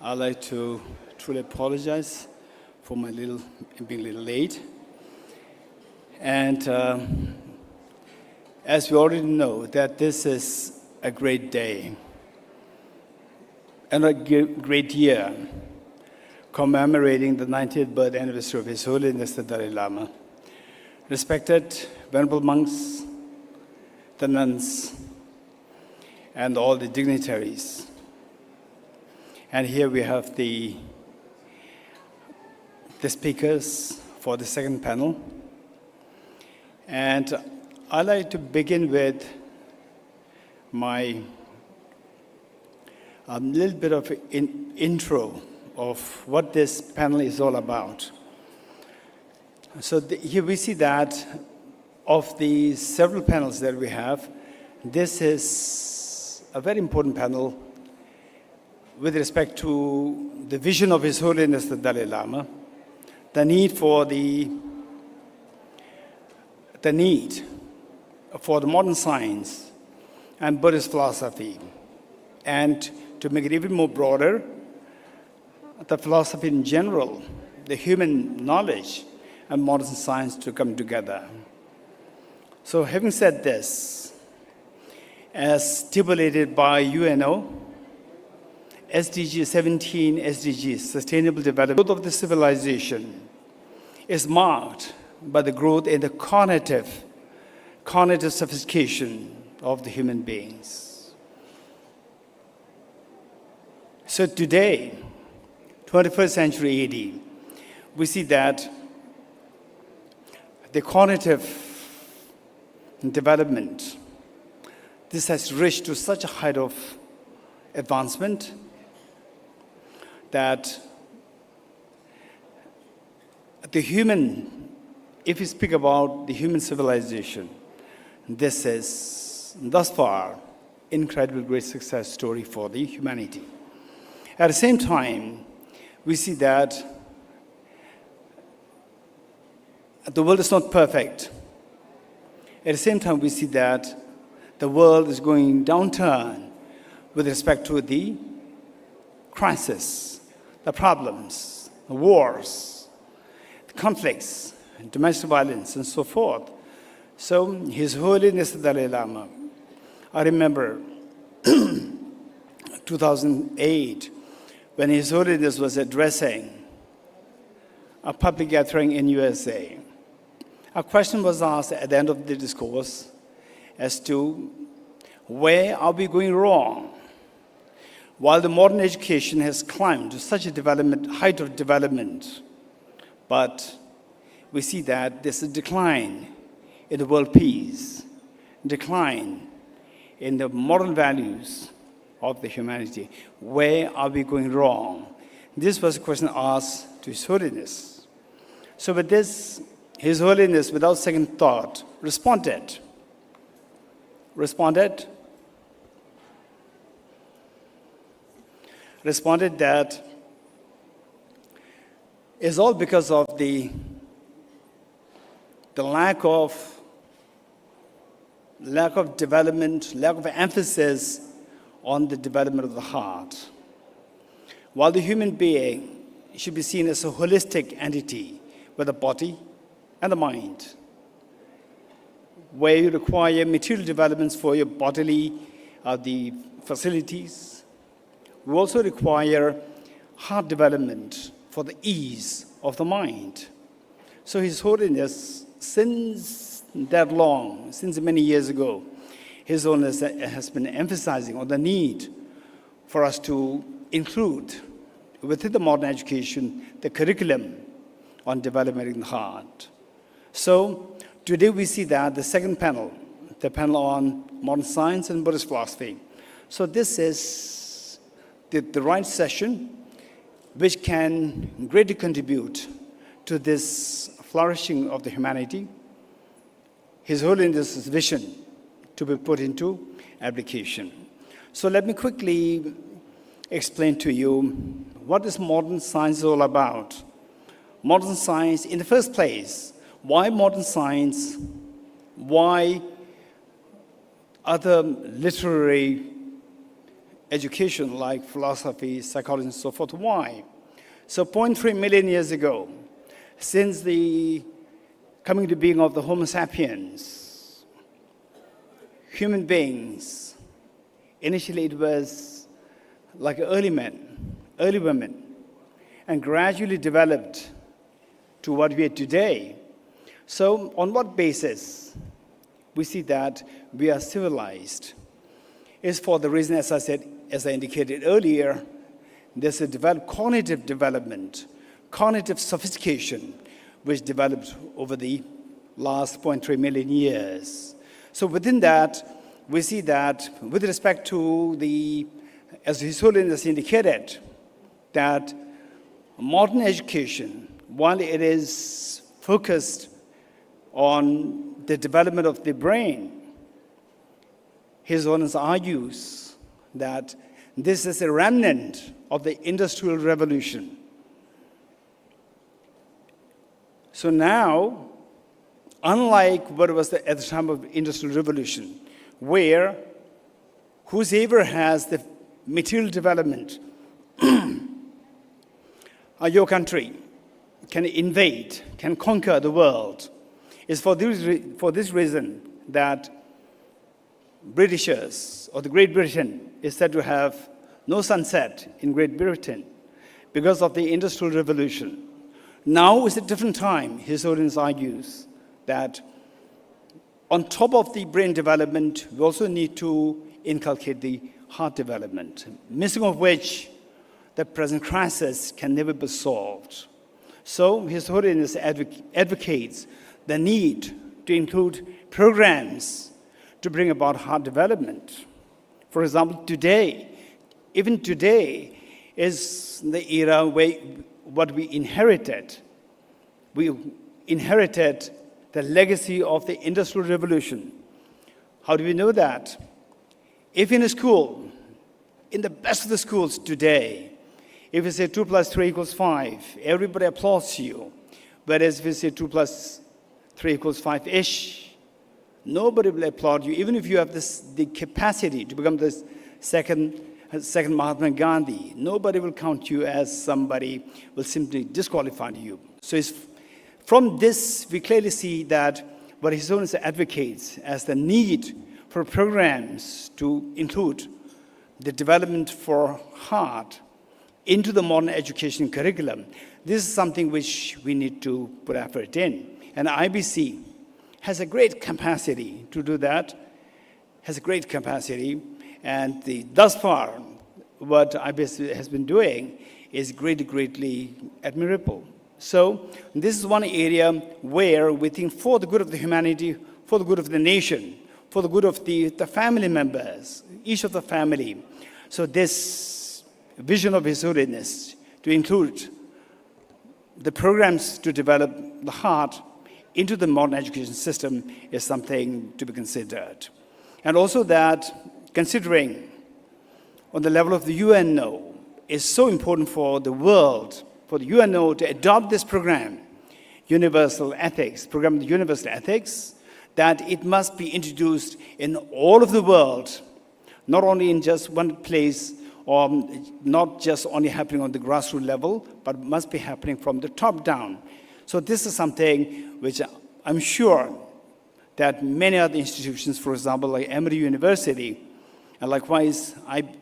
Speaker 7: I'd like to truly apologize for my being a little late. And as we already know, that this is a great day and a great year, commemorating the 90th birth anniversary of His Holiness the Dalai Lama. Respected venerable monks, the nuns, and all the dignitaries. And here we have the speakers for the second panel. And I'd like to begin with my little bit of intro of what this panel is all about. So here we see that of the several panels that we have, this is a very important panel with respect to the vision of His Holiness the Dalai Lama, the need for the modern science and Buddhist philosophy, and to make it even more broader, the philosophy in general, the human knowledge and modern science to come together. So having said this, as stipulated by UNO, SDG 17 SDGs, Sustainable Development, growth of the civilization is marked by the growth in the cognitive sophistication of the human beings. So today, 21st century AD, we see that the cognitive development, this has reached to such a height of advancement that the human, if we speak about the human civilization, this is thus far incredible great success story for the humanity. At the same time, we see that the world is not perfect. At the same time, we see that the world is going downturn with respect to the crisis, the problems, the wars, the conflicts, domestic violence, and so forth. So His Holiness the Dalai Lama, I remember 2008, when His Holiness was addressing a public gathering in USA. A question was asked at the end of the discourse as to where are we going wrong? While the modern education has climbed to such a height of development, but we see that there's a decline in the world peace, decline in the moral values of the humanity. Where are we going wrong? This was a question asked to His Holiness. So with this, His Holiness, without second thought, responded that is all because of the lack of development, lack of emphasis on the development of the heart. While the human being should be seen as a holistic entity with a body and a mind, where you require material developments for your bodily the facilities, we also require heart development for the ease of the mind. So His Holiness, since that long, since many years ago, His Holiness has been emphasizing on the need for us to include within the modern education the curriculum on developing the heart. So today we see that the second panel, the panel on modern science and Buddhist philosophy. So this is the right session which can greatly contribute to this flourishing of the humanity, His Holiness's vision to be put into application. So let me quickly explain to you what is modern science all about. Modern science, in the first place, why modern science? Why other literary education like philosophy, psychology, and so forth? Why? So 0.3 million years ago, since the coming to being of the Homo sapiens, human beings, initially it was like early men, early women, and gradually developed to what we are today. So on what basis we see that we are civilized? Is for the reason, as I said, as I indicated earlier, there's a cognitive development, cognitive sophistication, which developed over the last 0.3 million years. So within that, we see that with respect to the, as His Holiness indicated, that modern education, while it is focused on the development of the brain, His Holiness argues that this is a remnant of the Industrial Revolution. So now, unlike what was at the time of the Industrial Revolution, where whosoever has the material development, your country can invade, can conquer the world, is for this reason that Britishers, or the Great Britain, is said to have no sunset in Great Britain because of the Industrial Revolution. Now is a different time. His Holiness argues that on top of the brain development, we also need to inculcate the heart development, missing of which the present crisis can never be solved. So His Holiness advocates the need to include programs to bring about heart development. For example, today, even today, is the era where what we inherited. We inherited the legacy of the Industrial Revolution. How do we know that? If in a school, in the best of the schools today, if you say 2 plus 3 equals 5, everybody applauds you. Whereas if you say 2 plus 3 equals 5-ish, nobody will applaud you, even if you have the capacity to become the second Mahatma Gandhi. Nobody will count you as somebody, will simply disqualify you. So from this, we clearly see that what His Holiness advocates as the need for programs to include the development for heart into the modern education curriculum. This is something which we need to put effort in. And IBC has a great capacity to do that, has a great capacity, and thus far, what IBC has been doing is greatly admirable. So this is one area where we think for the good of the humanity, for the good of the nation, for the good of the family members, each of the family. So this vision of His Holiness to include the programs to develop the heart into the modern education system is something to be considered. And also that considering on the level of the UNO is so important for the world for the UNO to adopt this program, Universal Ethics, program Universal Ethics, that it must be introduced in all of the world, not only in just one place, or not just only happening on the grassroots level, but must be happening from the top down. So this is something which I'm sure that many other institutions, for example, like Emory University, and likewise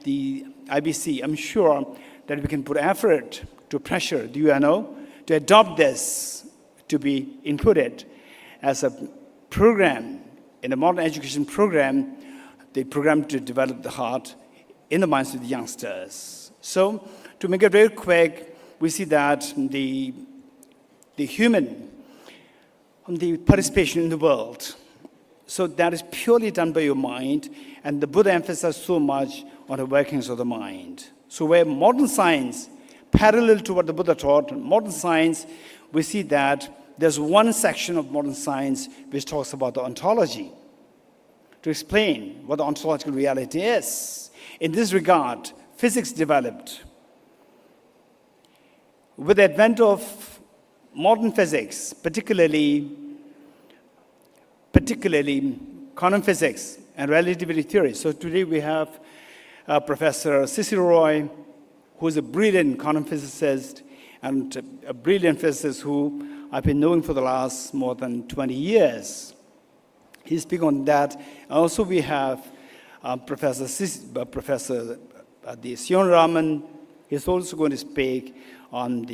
Speaker 7: the IBC, I'm sure that we can put effort to pressure the UNO to adopt this, to be included as a program, in a modern education program, the program to develop the heart in the minds of the youngsters. So, to make it very quick, we see that the human, the participation in the world, so that is purely done by your mind, and the Buddha emphasized so much on the workings of the mind. So where modern science, parallel to what the Buddha taught, modern science, we see that there's one section of modern science which talks about the ontology, to explain what the ontological reality is. In this regard, physics developed. With the advent of modern physics, particularly quantum physics and relativity theory. So today we have Professor Cecil Roy, who is a brilliant quantum physicist and a brilliant physicist who I've been knowing for the last more than 20 years. He's speaking on that. Also we have Professor Sion Raman. He's also going to speak on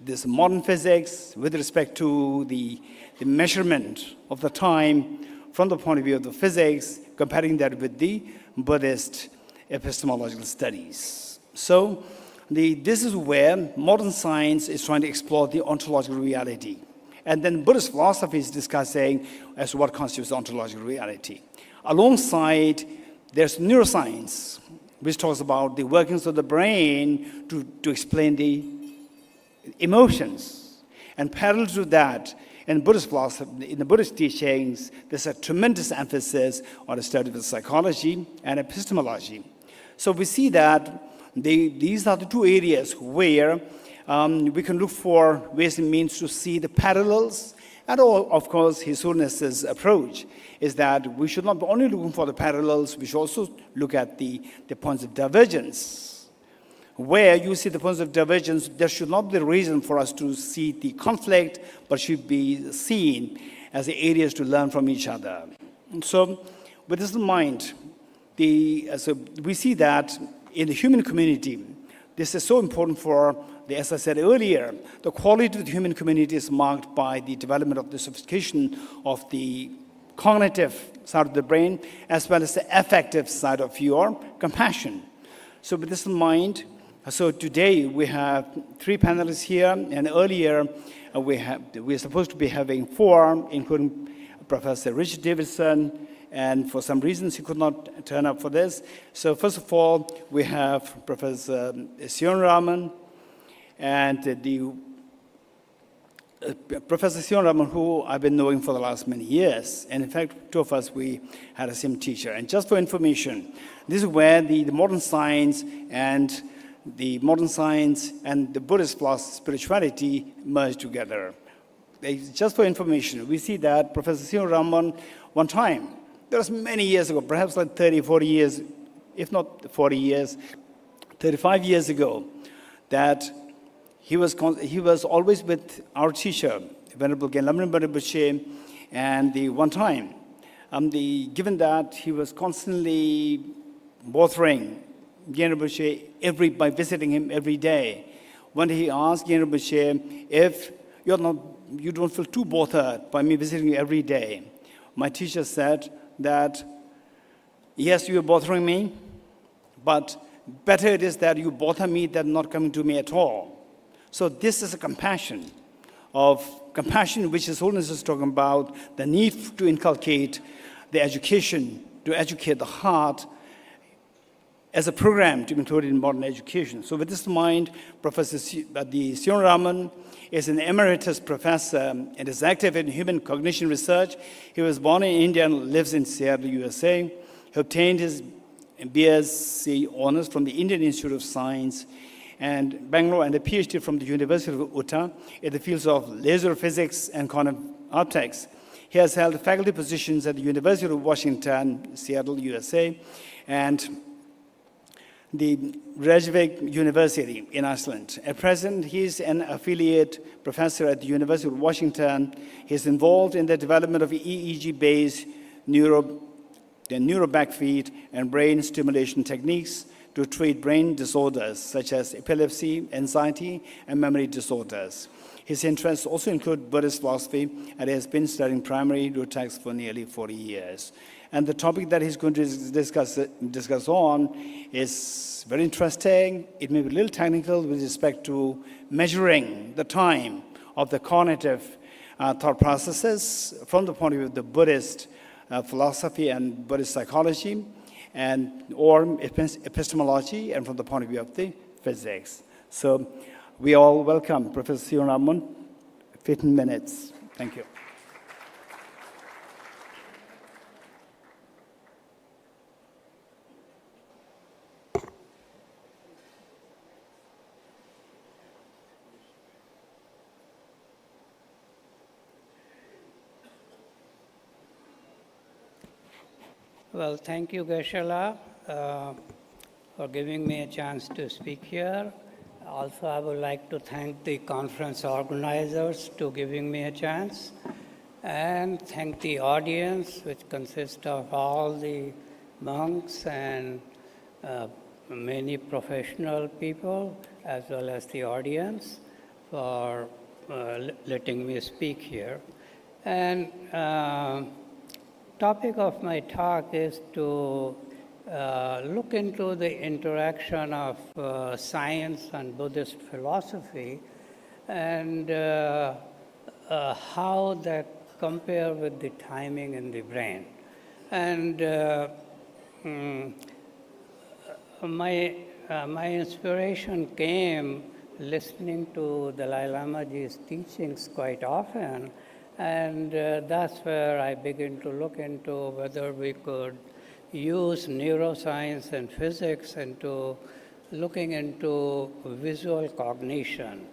Speaker 7: this modern physics with respect to the measurement of the time from the point of view of the physics, comparing that with the Buddhist epistemological studies. So this is where modern science is trying to explore the ontological reality. And then Buddhist philosophy is discussing as to what constitutes ontological reality. Alongside, there's neuroscience, which talks about the workings of the brain to explain the emotions. And parallel to that, in Buddhist philosophy, in the Buddhist teachings, there's a tremendous emphasis on the study of psychology and epistemology. So we see that these are the two areas where we can look for ways and means to see the parallels. And of course, His Holiness's approach is that we should not be only looking for the parallels, we should also look at the points of divergence. Where you see the points of divergence, there should not be a reason for us to see the conflict, but should be seen as the areas to learn from each other. And so, with this in mind, so we see that in the human community, this is so important for, as I said earlier, the quality of the human community is marked by the development of the sophistication of the cognitive side of the brain, as well as the affective side of your compassion. So with this in mind, so today we have 3 panelists here, and earlier we're supposed to be having 4, including Professor Richard Davidson, and for some reasons he could not turn up for this. So first of all, we have Professor Sion Raman, and Professor Sion Raman, who I've been knowing for the last many years. And in fact, 2 of us, we had a same teacher. And just for information, this is where the modern science and the Buddhist philosophy, spirituality merge together. Just for information, we see that Professor Sion Raman, one time, there was many years ago, perhaps like 30, 40 years, if not 40 years, 35 years ago, that he was always with our teacher, Venerable Nalanda Tradition, and one time, given that he was constantly bothering Rinpoche by visiting him every day. One day he asked Rinpoche, if you don't feel too bothered by me visiting you every day. My teacher said that, yes, you are bothering me, but better it is that you bother me than not coming to me at all. So this is a compassion which His Holiness is talking about, the need to inculcate the education, to educate the heart as a program to be included in modern education. So with this in mind, Professor Sion Raman is an emeritus professor and is active in human cognition research. He was born in India and lives in Seattle, USA. He obtained his BSc honors from the Indian Institute of Science and Bangalore, and a PhD from the University of Utah in the fields of laser physics and quantum optics. He has held faculty positions at the University of Washington, Seattle, USA, and the Reykjavik University in Iceland. At present, he is an affiliate professor at the University of Washington. He is involved in the development of EEG-based neuroback feed and brain stimulation techniques to treat brain disorders such as epilepsy, anxiety, and memory disorders. His interests also include Buddhist philosophy, and he has been studying primary root texts for nearly 40 years. And the topic that he's going to discuss on is very interesting. It may be a little technical with respect to measuring the time of the cognitive thought processes from the point of view of the Buddhist philosophy and Buddhist psychology, or epistemology, and from the point of view of the physics. So we all welcome Professor Siranamon. 15 minutes. Thank you.
Speaker 8: Well, thank you, Geshe-la, for giving me a chance to speak here. Also, I would like to thank the conference organizers to giving me a chance, and thank the audience, which consists of all the monks and many professional people, as well as the audience, for letting me speak here. And topic of my talk is to look into the interaction of science and Buddhist philosophy, and how they compare with the timing in the brain. And my inspiration came listening to Dalai Lamaji's teachings quite often, and that's where I began to look into whether we could use neuroscience and physics into looking into visual cognition,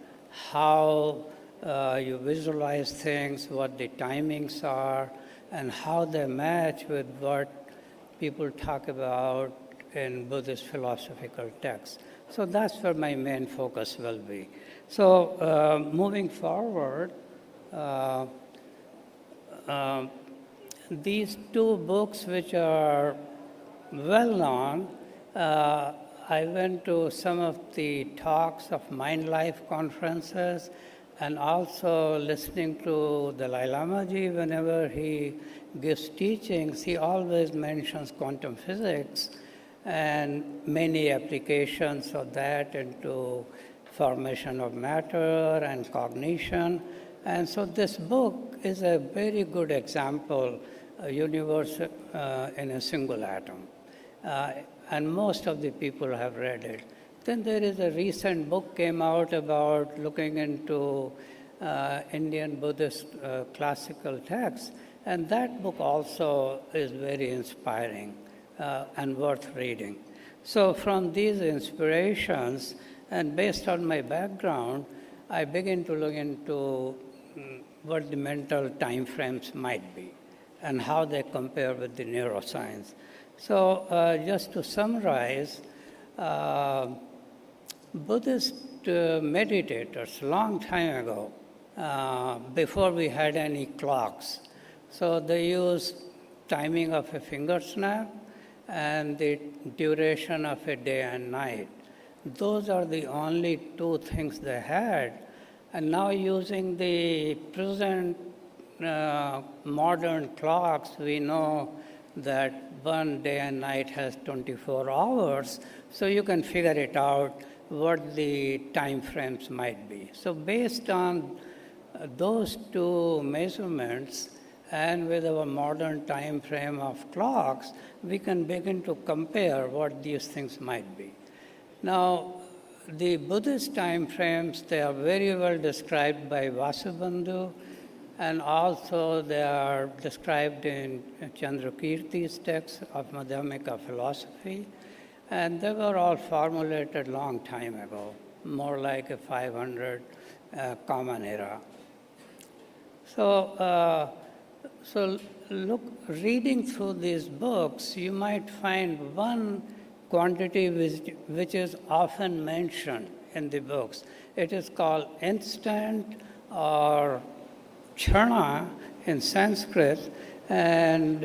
Speaker 8: how you visualize things, what the timings are, and how they match with what people talk about in Buddhist philosophical texts. So that's where my main focus will be. So moving forward, these two books, which are well known, I went to some of the talks of Mind Life conferences, and also listening to Dalai Lamaji. Whenever he gives teachings, he always mentions quantum physics and many applications of that into formation of matter and cognition. And so this book is a very good example, a universe in a single atom. And most of the people have read it. Then there is a recent book came out about looking into Indian Buddhist classical texts, and that book also is very inspiring and worth reading. So from these inspirations, and based on my background, I began to look into what the mental time frames might be and how they compare with the neuroscience. So just to summarize, Buddhist meditators, long time ago, before we had any clocks, so they used timing of a finger snap and the duration of a day and night. Those are the only two things they had. And now using the present modern clocks, we know that one day and night has 24 hours, so you can figure it out what the time frames might be. So based on those two measurements, and with our modern time frame of clocks, we can begin to compare what these things might be. Now, the Buddhist time frames, they are very well described by Vasubandhu, and also they are described in Chandrakirti's text of Madhyamika philosophy, and they were all formulated long time ago. more like a 500 Common Era. So, look, reading through these books, you might find one quantity which is often mentioned in the books. It is called instant or chana in Sanskrit, and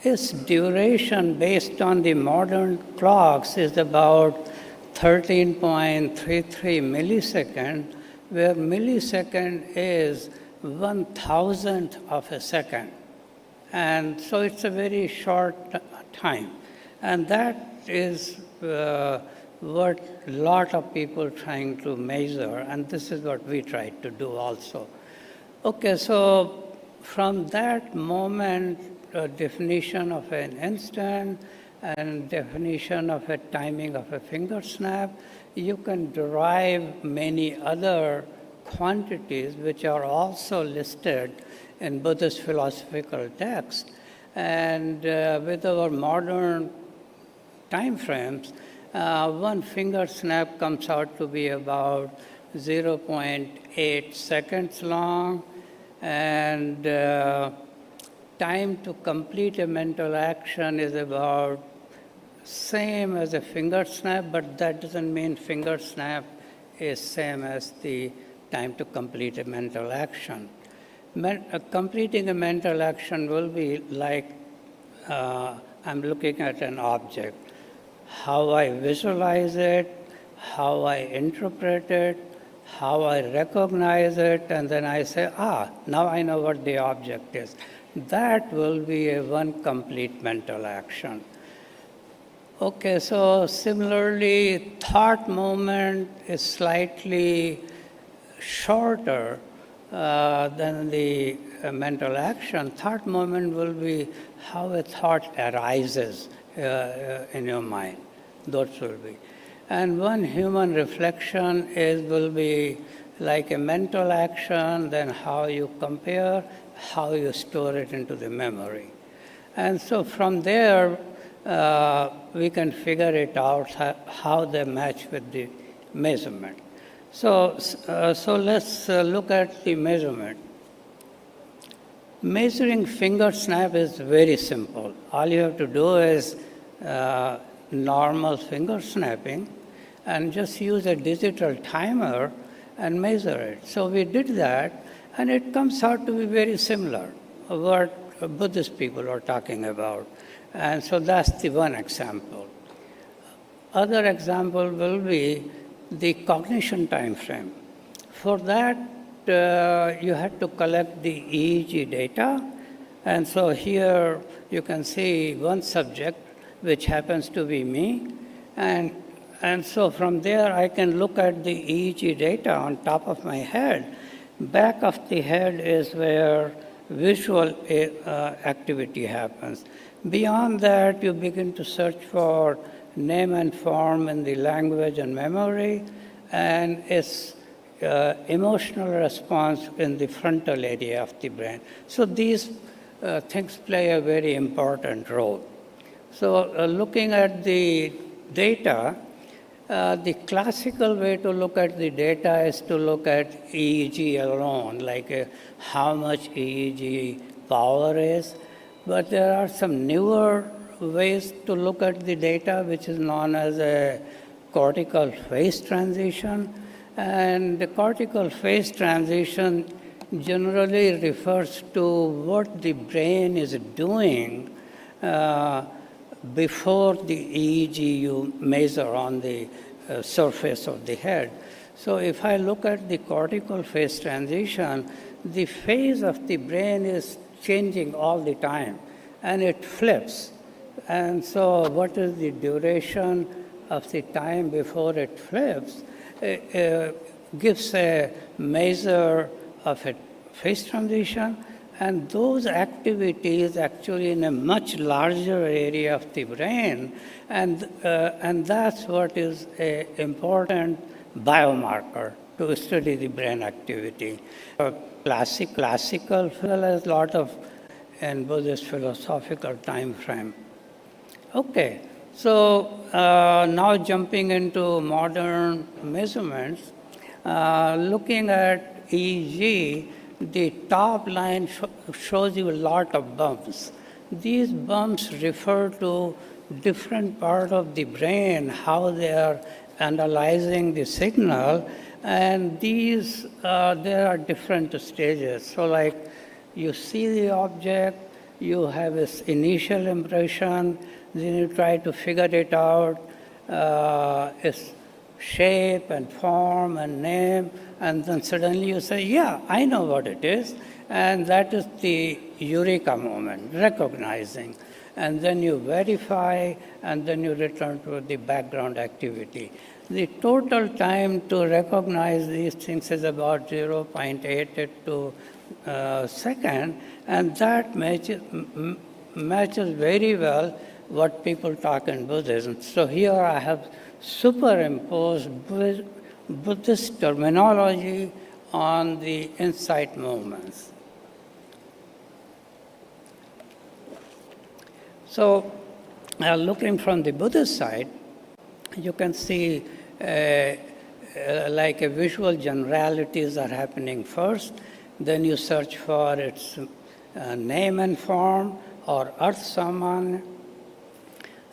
Speaker 8: its duration based on the modern clocks is about 13.33 millisecond, where millisecond is 1,000th of a second. And so it's a very short time. And that is what a lot of people trying to measure, and this is what we try to do also. Okay, so from that moment, definition of an instant and definition of a timing of a finger snap, you can derive many other quantities which are also listed in Buddhist philosophical texts. And with our modern time frames, one finger snap comes out to be about 0.8 seconds long, and time to complete a mental action is about same as a finger snap, but that doesn't mean finger snap is same as the time to complete a mental action. Completing a mental action will be like I'm looking at an object. How I visualize it, how I interpret it, how I recognize it, and then I say, now I know what the object is. That will be a one complete mental action. Okay, so similarly, thought moment is slightly shorter than the mental action. Thought moment will be how a thought arises in your mind. Those will be. And one human reflection will be like a mental action, then how you compare, how you store it into the memory. And so from there, we can figure it out how they match with the measurement. So let's look at the measurement. Measuring finger snap is very simple. All you have to do is normal finger snapping and just use a digital timer and measure it. So we did that, and it comes out to be very similar to what Buddhist people are talking about. And so that's the one example. Other example will be the cognition time frame. For that, you had to collect the EEG data. And so here you can see one subject, which happens to be me. And so from there, I can look at the EEG data on top of my head. Back of the head is where visual activity happens. Beyond that, you begin to search for name and form in the language and memory, and its emotional response in the frontal area of the brain. So these things play a very important role. So looking at the data, the classical way to look at the data is to look at EEG alone, like how much EEG power is. But there are some newer ways to look at the data, which is known as a cortical phase transition. And the cortical phase transition generally refers to what the brain is doing before the EEG you measure on the surface of the head. So if I look at the cortical phase transition, the phase of the brain is changing all the time, and it flips. And so what is the duration of the time before it flips? Gives a measure of a phase transition, and those activities actually in a much larger area of the brain, and that's what is an important biomarker to study the brain activity. Classical, as well as a lot of in Buddhist philosophical time frame. Okay, So now jumping into modern measurements, looking at EEG, the top line shows you a lot of bumps. These bumps refer to different part of the brain, how they are analyzing the signal, and these, there are different stages. So like you see the object, you have this initial impression, then you try to figure it out, its shape and form and name, and then suddenly you say, yeah, I know what it is. And that is the eureka moment, recognizing. And then you verify, and then you return to the background activity. The total time to recognize these things is about 0.82 second, and that matches very well what people talk in Buddhism. So here I have superimposed Buddhist terminology on the insight moments. So looking from the Buddhist side, you can see like a visual generalities are happening first, then you search for its name and form or arth saman,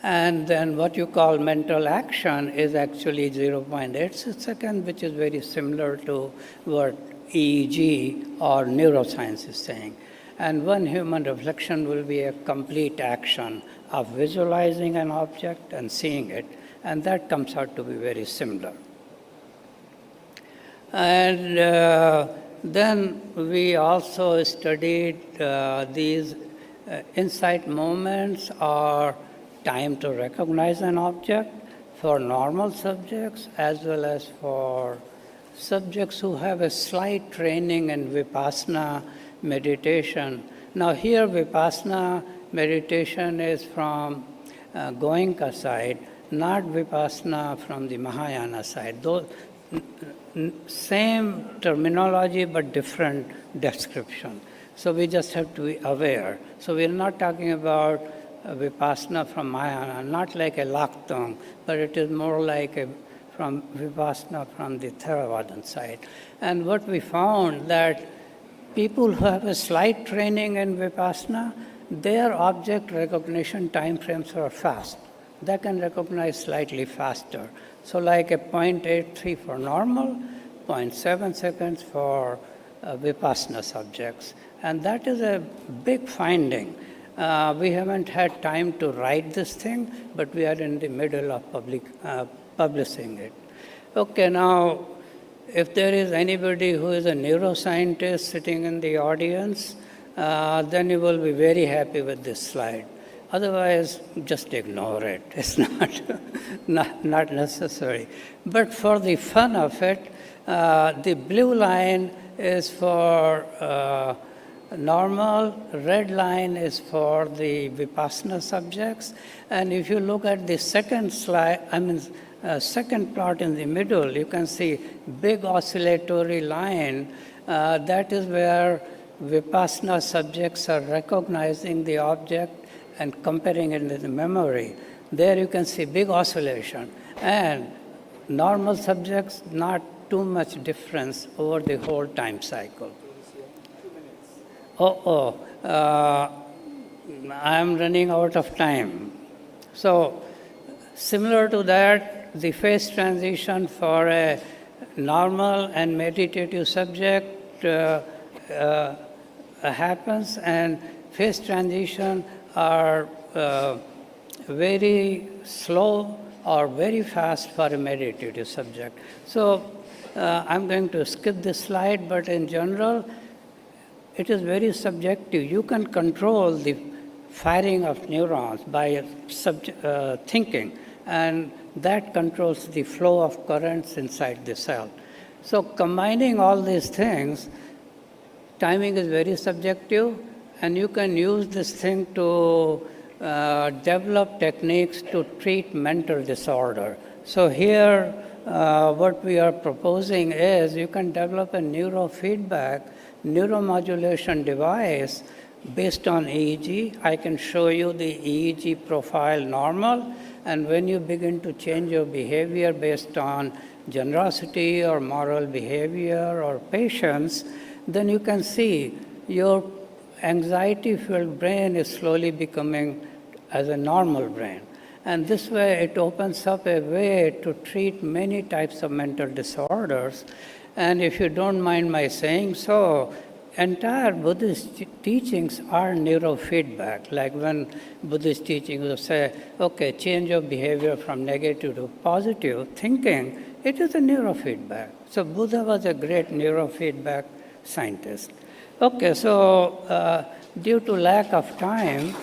Speaker 8: and then what you call mental action is actually 0.86 seconds, which is very similar to what EEG or neuroscience is saying. And one human reflection will be a complete action of visualizing an object and seeing it, and that comes out to be very similar. And then we also studied these insight moments or time to recognize an object for normal subjects as well as for subjects who have a slight training in Vipassana meditation. Now here Vipassana meditation is from Goenka side, not Vipassana from the Mahayana side. Those same terminology but different description. So we just have to be aware. So we're not talking about Vipassana from Mahayana, not like a Laktung, but it is more like from Vipassana from the Theravadan side. And what we found that people who have a slight training in Vipassana, their object recognition time frames are fast. They can recognize slightly faster. So like a 0.83 for normal, 0.7 seconds for Vipassana subjects. And that is a big finding. We haven't had time to write this thing, but we are in the middle of publishing it. Okay, now, if there is anybody who is a neuroscientist sitting in the audience, then you will be very happy with this slide. Otherwise, just ignore it. It's not necessary. But for the fun of it, the blue line is for normal, red line is for the Vipassana subjects. And if you look at the second slide, second plot in the middle, you can see big oscillatory line. That is where Vipassana subjects are recognizing the object and comparing it with the memory. There you can see big oscillation. And normal subjects, not too much difference over the whole time cycle. I'm running out of time. So similar to that, the phase transition for a normal and meditative subject happens, and phase transition are very slow or very fast for a meditative subject. So I'm going to skip this slide, but in general, it is very subjective. You can control the firing of neurons by thinking, and that controls the flow of currents inside the cell. So combining all these things, timing is very subjective, and you can use this thing to develop techniques to treat mental disorder. So here, what we are proposing is you can develop a neurofeedback, neuromodulation device based on EEG. I can show you the EEG profile normal, and when you begin to change your behavior based on generosity or moral behavior or patience, then you can see your anxiety-filled brain is slowly becoming as a normal brain. And this way it opens up a way to treat many types of mental disorders. And if you don't mind my saying so, entire Buddhist teachings are neurofeedback. Like when Buddhist teachings will say, okay, change your behavior from negative to positive thinking, it is a neurofeedback. So Buddha was a great neurofeedback scientist. Okay, so due to lack of time,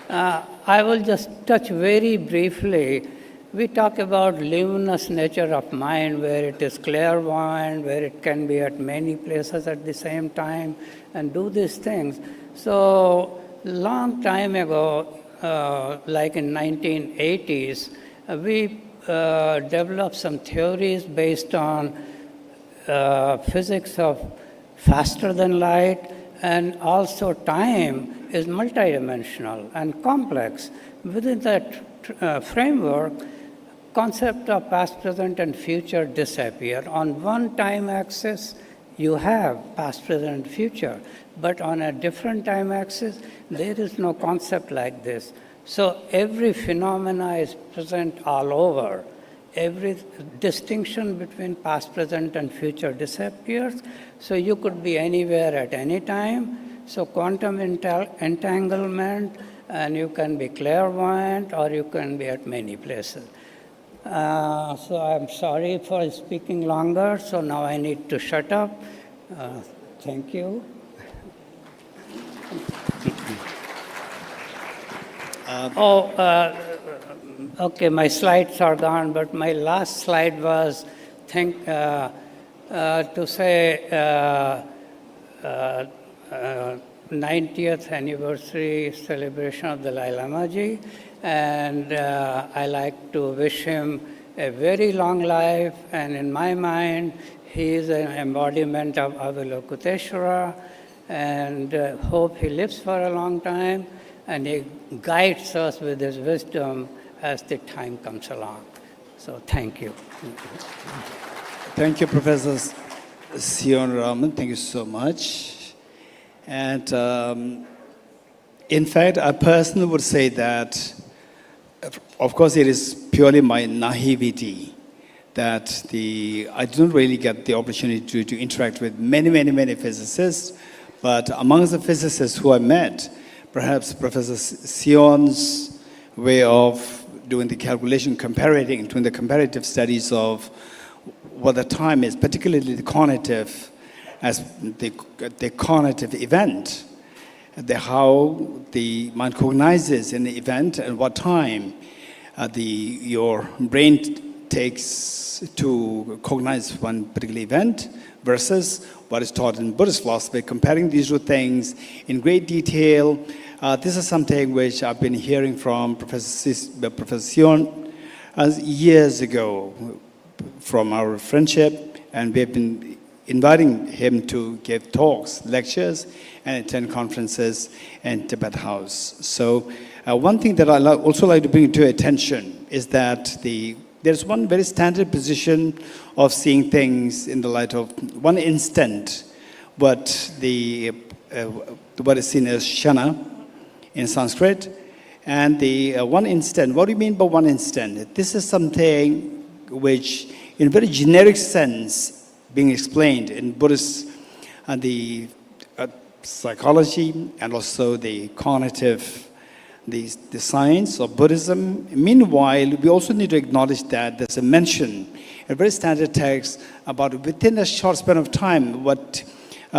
Speaker 8: I will just touch very briefly. We talk about luminous nature of mind, where it is clairvoyant, where it can be at many places at the same time, and do these things. So, long time ago, like in 1980s, we developed some theories based on physics of faster than light, and also time is multidimensional and complex. Within that framework, concept of past, present, and future disappear. On one time axis, you have past, present, future. But on a different time axis, there is no concept like this. So every phenomena is present all over. Every distinction between past, present, and future disappears. So you could be anywhere at any time. So quantum entanglement, and you can be clairvoyant, or you can be at many places. So I'm sorry for speaking longer, so now I need to shut up. Thank you. Okay, my slides are gone, but my last slide was to say 90th anniversary celebration of the Dalai Lama Ji, and I like to wish him a very long life, and in my mind, he is an embodiment of Avalokiteshvara, and hope he lives for a long time, and he guides us with his wisdom as the time comes along. So thank you.
Speaker 7: Thank you, Professor Sion Raman. Thank you so much. And in fact, I personally would say that, of course, it is purely my naivety that I didn't really get the opportunity to interact with many physicists. But amongst the physicists who I met, perhaps Professor Sion's way of doing the calculation, comparing, doing the comparative studies of what the time is, particularly the cognitive, as the cognitive event, how the mind cognizes an event and what time your brain takes to cognize one particular event versus what is taught in Buddhist philosophy, comparing these two things in great detail. This is something which I've been hearing from Professor Sion years ago from our friendship, and we've been inviting him to give talks, lectures, and attend conferences in Tibet House. So one thing that I also like to bring to your attention is that there's one very standard position of seeing things in the light of one instant, what is seen as shana in Sanskrit, and the one instant. What do you mean by one instant? This is something which, in a very generic sense, being explained in Buddhist the psychology and also the cognitive, the science of Buddhism. Meanwhile, we also need to acknowledge that there's a mention, a very standard text, about within a short span of time, what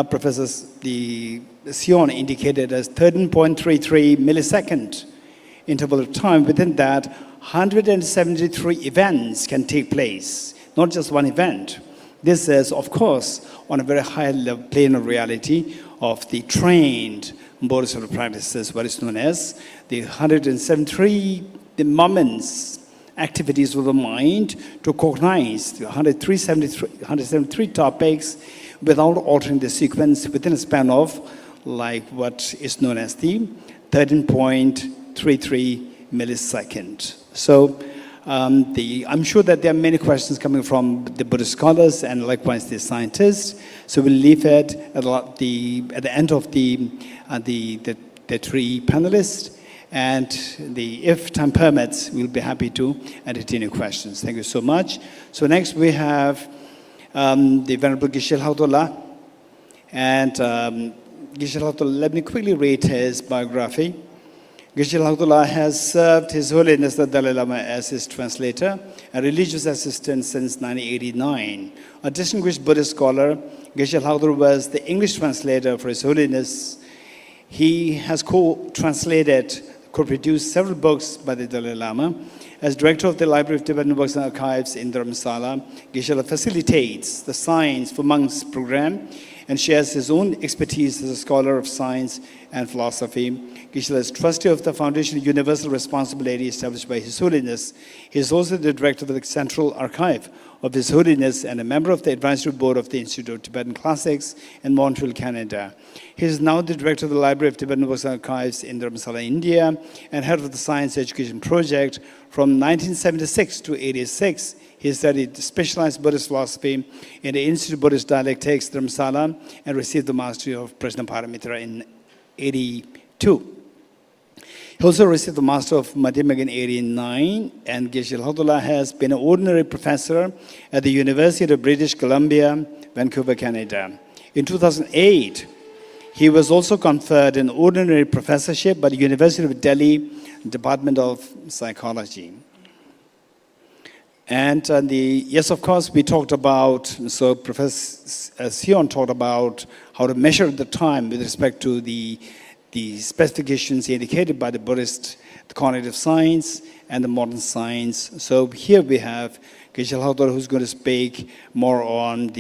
Speaker 7: Professor Sion indicated as 13.33 millisecond interval of time. Within that, 173 events can take place, not just one event. This is, of course, on a very high level plane of reality of the trained Bodhisattva practices, what is known as the 173 moments, activities of the mind to cognize the 173 topics without altering the sequence within a span of like what is known as the 13.33 millisecond. So I'm sure that there are many questions coming from the Buddhist scholars and likewise the scientists. So we'll leave it at the end of the three panelists. And if time permits, we'll be happy to entertain your questions. Thank you so much. So next we have the Venerable Geshe Lhauthola. And Geshe Lhauthola, let me quickly read his biography. Geshe Lhauthola has served His Holiness the Dalai Lama as his translator and religious assistant since 1989. A distinguished Buddhist scholar, Geshe Lhauthola was the English translator for His Holiness. He has co-produced several books by the Dalai Lama. As director of the Library of Tibetan Books and Archives in Dharamsala, Geshe facilitates the Science for Monks program and shares his own expertise as a scholar of science and philosophy. Geshe is trustee of the Foundation of Universal Responsibility established by His Holiness. He is also the director of the Central Archive of His Holiness and a member of the advisory board of the Institute of Tibetan Classics in Montreal, Canada. He is now the director of the Library of Tibetan Books and Archives in Dharamsala, India, and head of the Science Education Project. From 1976 to 86, he studied specialized Buddhist philosophy in the Institute of Buddhist Dialectics, Dharamsala, and received the Mastery of Prajnaparamitra in 82. He also received the Master of Madhyamaka in 89, and Geshe Lhauthola has been an ordinary professor at the University of British Columbia, Vancouver, Canada. In 2008, he was also conferred an ordinary professorship by the University of Delhi, Department of Psychology. And yes, of course, we talked about, so Professor Sion talked about how to measure the time with respect to the specifications indicated by the Buddhist, the cognitive science, and the modern science. So here we have Geshe Lhauthola, who's going to speak more on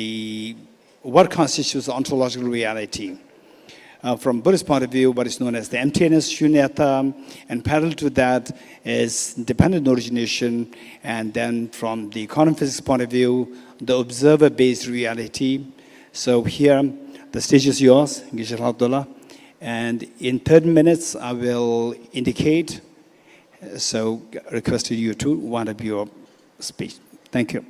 Speaker 7: what constitutes ontological reality. From Buddhist point of view, what is known as the emptiness, shunyata, and parallel to that is dependent origination, and then from the quantum physics point of view, the observer-based reality. So here, the stage is yours, Geshe Lhauthola, and in 30 minutes, I will indicate, so requested you to wind up your speech. Thank you.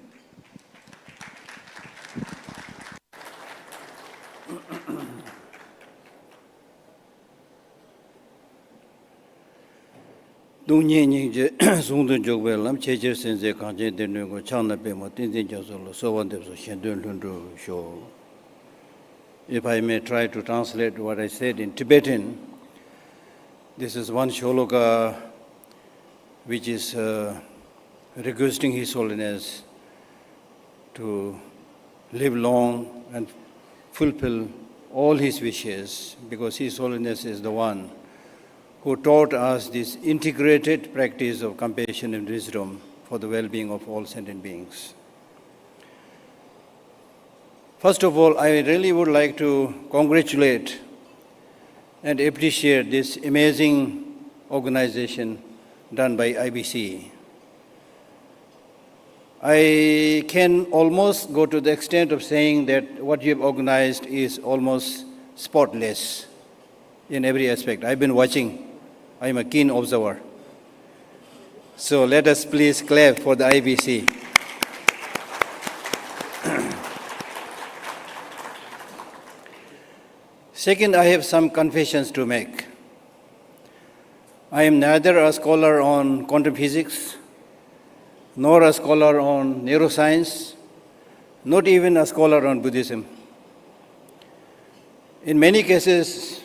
Speaker 3: Dung nye nying je sung dun jokwe lam che che sen se kang chen ten nuen ko chang na pe mo ten ten jang so lo so wan dep so shen dun lun ru sho. If I may try to translate what I said in Tibetan, this is one shloka which is requesting His Holiness to live long and fulfill all his wishes, because His Holiness is the one who taught us this integrated practice of compassion and wisdom for the well-being of all sentient beings. First of all, I really would like to congratulate and appreciate this amazing organization done by IBC. I can almost go to the extent of saying that what you have organized is almost spotless in every aspect. I've been watching. I'm a keen observer. So let us please clap for the IBC. Second, I have some confessions to make. I am neither a scholar on quantum physics, nor a scholar on neuroscience, not even a scholar on Buddhism. In many cases,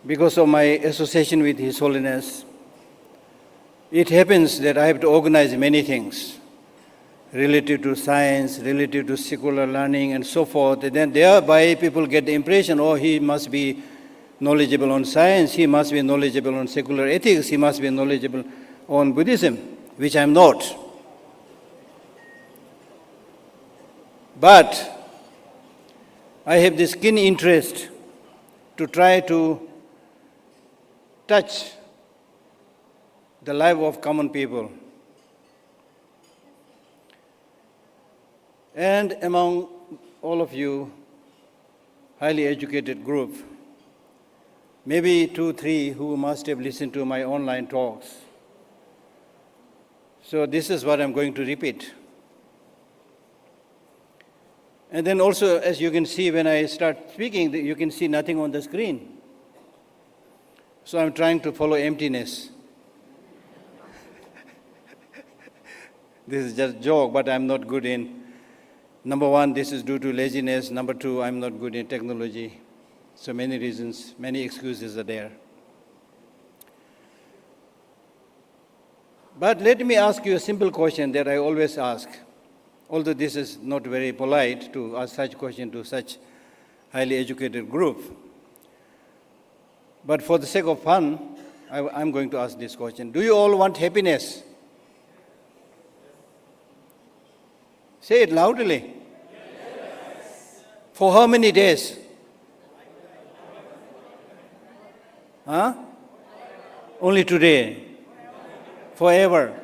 Speaker 3: because of my association with His Holiness, it happens that I have to organize many things related to science, related to secular learning, and so forth. And then thereby people get the impression, oh, he must be knowledgeable on science, he must be knowledgeable on secular ethics, he must be knowledgeable on Buddhism, which I'm not. But I have this keen interest to try to touch the life of common people. And among all of you, highly educated group, maybe 2, 3 who must have listened to my online talks. So this is what I'm going to repeat. And then also, as you can see, when I start speaking, you can see nothing on the screen. So I'm trying to follow emptiness. This is just a joke, but I'm not good in. Number one, this is due to laziness. Number two, I'm not good in technology. So many reasons, many excuses are there. But let me ask you a simple question that I always ask. Although this is not very polite to ask such question to such highly educated group. But for the sake of fun, I'm going to ask this question. Do you all want happiness? Say it loudly. Yes. For how many days? Huh? Only today. Forever.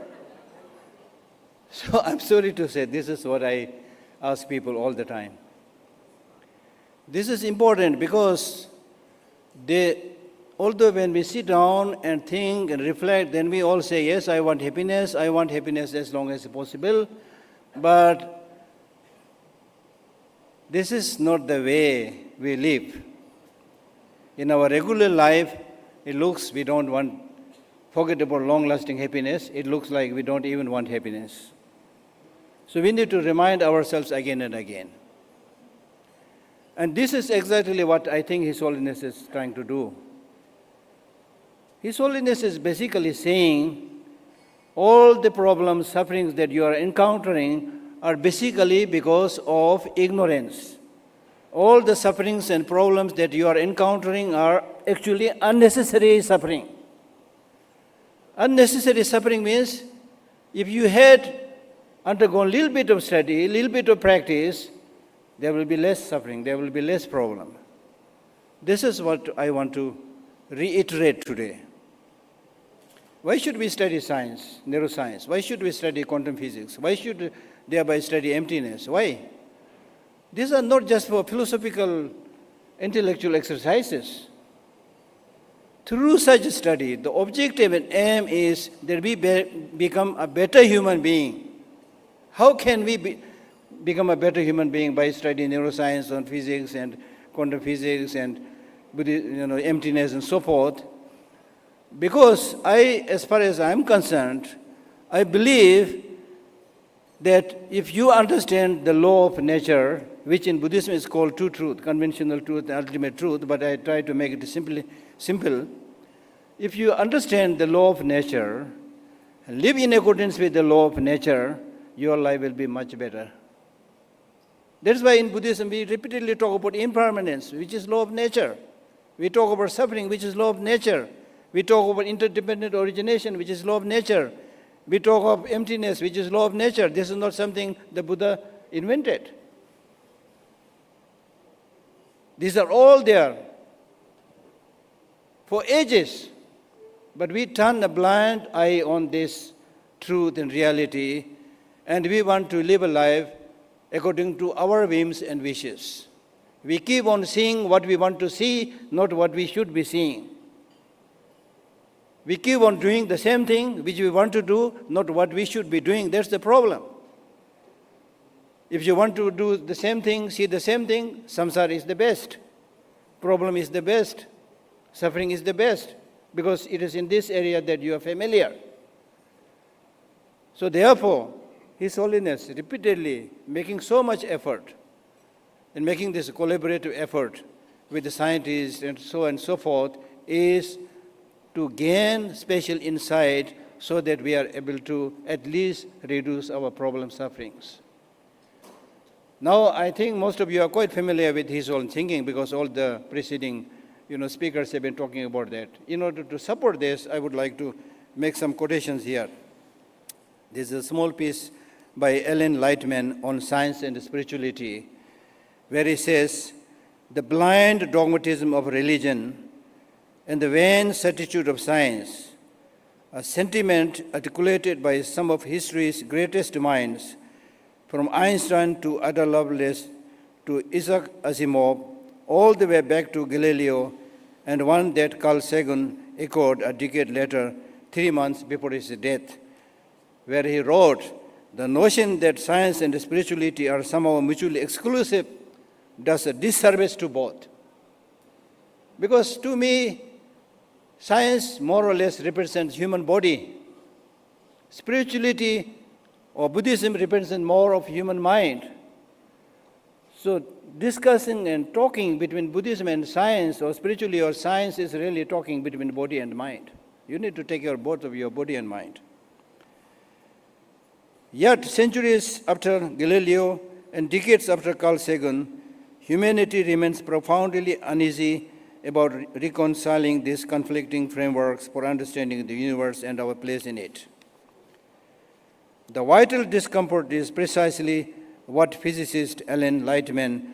Speaker 3: So I'm sorry to say, this is what I ask people all the time. This is important because although when we sit down and think and reflect, then we all say, yes, I want happiness as long as possible. But this is not the way we live. In our regular life, it looks we don't want, forget about long-lasting happiness, it looks like we don't even want happiness. So we need to remind ourselves again and again. And this is exactly what I think His Holiness is trying to do. His Holiness is basically saying all the problems, sufferings that you are encountering are basically because of ignorance. All the sufferings and problems that you are encountering are actually unnecessary suffering. Unnecessary suffering means if you had undergone a little bit of study, a little bit of practice, there will be less suffering, there will be less problem. This is what I want to reiterate today. Why should we study science, neuroscience? Why should we study quantum physics? Why should we thereby study emptiness? Why? These are not just for philosophical, intellectual exercises. Through such a study, the objective and aim is that we become a better human being. How can we become a better human being? By studying neuroscience and physics and quantum physics and emptiness and so forth. Because as far as I'm concerned, I believe that if you understand the law of nature, which in Buddhism is called two truth, conventional truth, ultimate truth, but I try to make it simple. If you understand the law of nature, and live in accordance with the law of nature, your life will be much better. That's why in Buddhism we repeatedly talk about impermanence, which is law of nature. We talk about suffering, which is law of nature. We talk about interdependent origination, which is law of nature. We talk of emptiness, which is law of nature. This is not something the Buddha invented. These are all there for ages. But we turn a blind eye on this truth and reality, and we want to live a life according to our whims and wishes. We keep on seeing what we want to see, not what we should be seeing. We keep on doing the same thing which we want to do, not what we should be doing. That's the problem. If you want to do the same thing, see the same thing, samsara is the best. Problem is the best. Suffering is the best, because it is in this area that you are familiar. So therefore, His Holiness repeatedly making so much effort in making this collaborative effort with the scientists and so forth is to gain special insight so that we are able to at least reduce our problem sufferings. Now, I think most of you are quite familiar with his own thinking because all the preceding speakers have been talking about that. In order to support this, I would like to make some quotations here. This is a small piece by Ellen Lightman on science and spirituality, where he says, "The blind dogmatism of religion and the vain certitude of science, a sentiment articulated by some of history's greatest minds, from Einstein to Ada Lovelace to Isaac Asimov, all the way back to Galileo, and one that Carl Sagan echoed a decade later, 3 months before his death, where he wrote, "The notion that science and spirituality are somehow mutually exclusive does a disservice to both." Because to me, science more or less represents human body. Spirituality or Buddhism represents more of human mind. So discussing and talking between Buddhism and science, or spirituality or science, is really talking between body and mind. You need to take care both of your body and mind. Yet, centuries after Galileo and decades after Carl Sagan, humanity remains profoundly uneasy about reconciling these conflicting frameworks for understanding the universe and our place in it. The vital discomfort is precisely what physicist Alan Lightman,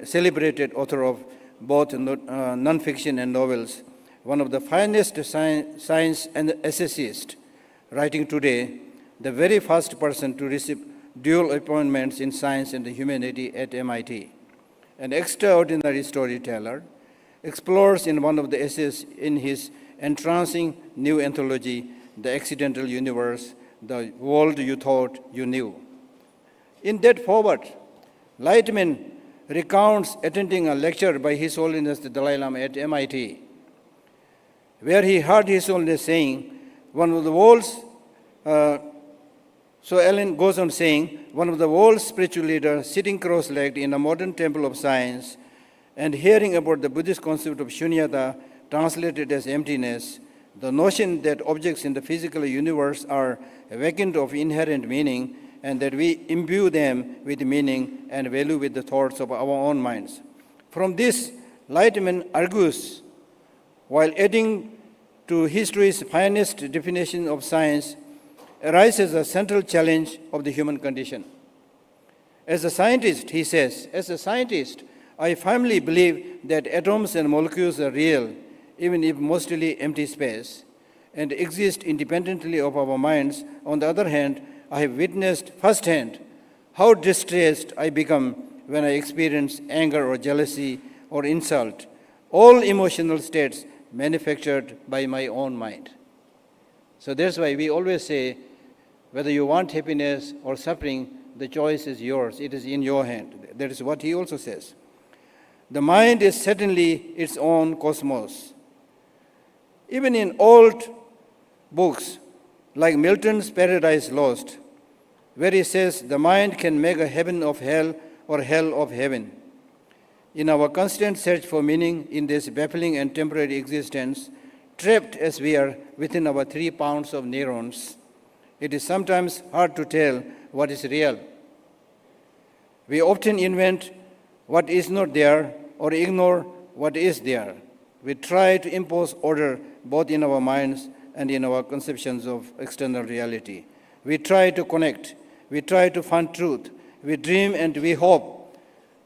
Speaker 3: celebrated author of both non-fiction and novels, one of the finest science and essayist writing today, the very first person to receive dual appointments in science and humanity at MIT, an extraordinary storyteller, explores in one of the essays in his entrancing new anthology, The Accidental Universe, the world you thought you knew. In that foreword, Lightman recounts attending a lecture by His Holiness the Dalai Lama at MIT, where he heard His Holiness saying, one of the world's So Ellen goes on saying, one of the world's spiritual leaders sitting cross-legged in a modern temple of science and hearing about the Buddhist concept of shunyata, translated as emptiness, the notion that objects in the physical universe are vacant of inherent meaning and that we imbue them with meaning and value with the thoughts of our own minds. From this, Lightman argues, while adding to history's finest definition of science, arises a central challenge of the human condition. As a scientist, he says, as a scientist, I firmly believe that atoms and molecules are real, even if mostly empty space, and exist independently of our minds. On the other hand, I have witnessed firsthand how distressed I become when I experience anger or jealousy or insult, all emotional states manufactured by my own mind. So that's why we always say, whether you want happiness or suffering, the choice is yours. It is in your hand. That is what he also says. The mind is certainly its own cosmos. Even in old books, like Milton's Paradise Lost, where he says the mind can make a heaven of hell or hell of heaven. In our constant search for meaning in this baffling and temporary existence, trapped as we are within our 3 pounds of neurons, it is sometimes hard to tell what is real. We often invent what is not there or ignore what is there. We try to impose order both in our minds and in our conceptions of external reality. We try to connect. We try to find truth. We dream and we hope.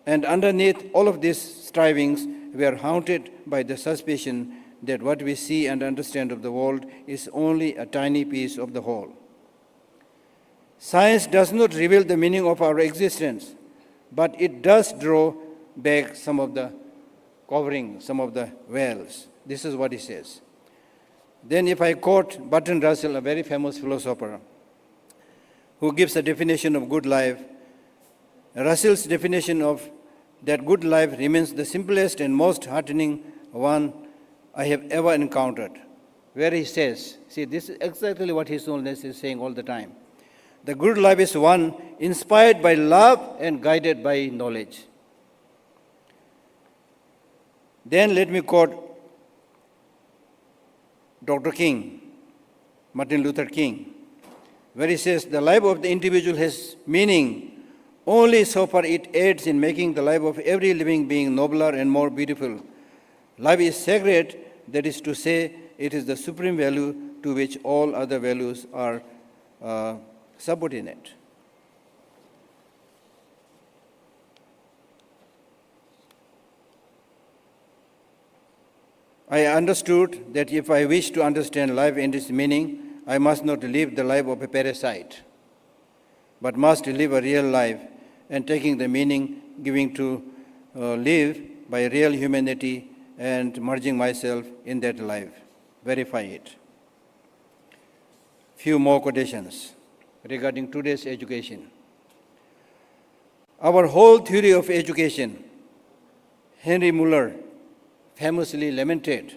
Speaker 3: And underneath all of these strivings, we are haunted by the suspicion that what we see and understand of the world is only a tiny piece of the whole. Science does not reveal the meaning of our existence, but it does draw back some of the covering, some of the veils. This is what he says. Then if I quote Bertrand Russell, a very famous philosopher, who gives a definition of good life, Russell's definition of that good life remains the simplest and most heartening one I have ever encountered, where he says, see, this is exactly what His Holiness is saying all the time. The good life is one inspired by love and guided by knowledge. Then let me quote Dr. King, Martin Luther King, where he says, the life of the individual has meaning only so far it aids in making the life of every living being nobler and more beautiful. Life is sacred, that is to say, it is the supreme value to which all other values are subordinate. I understood that if I wish to understand life and its meaning, I must not live the life of a parasite, but must live a real life, and taking the meaning giving to live by real humanity and merging myself in that life. Verify it. Few more quotations regarding today's education. Our whole theory of education, Henry Muller famously lamented,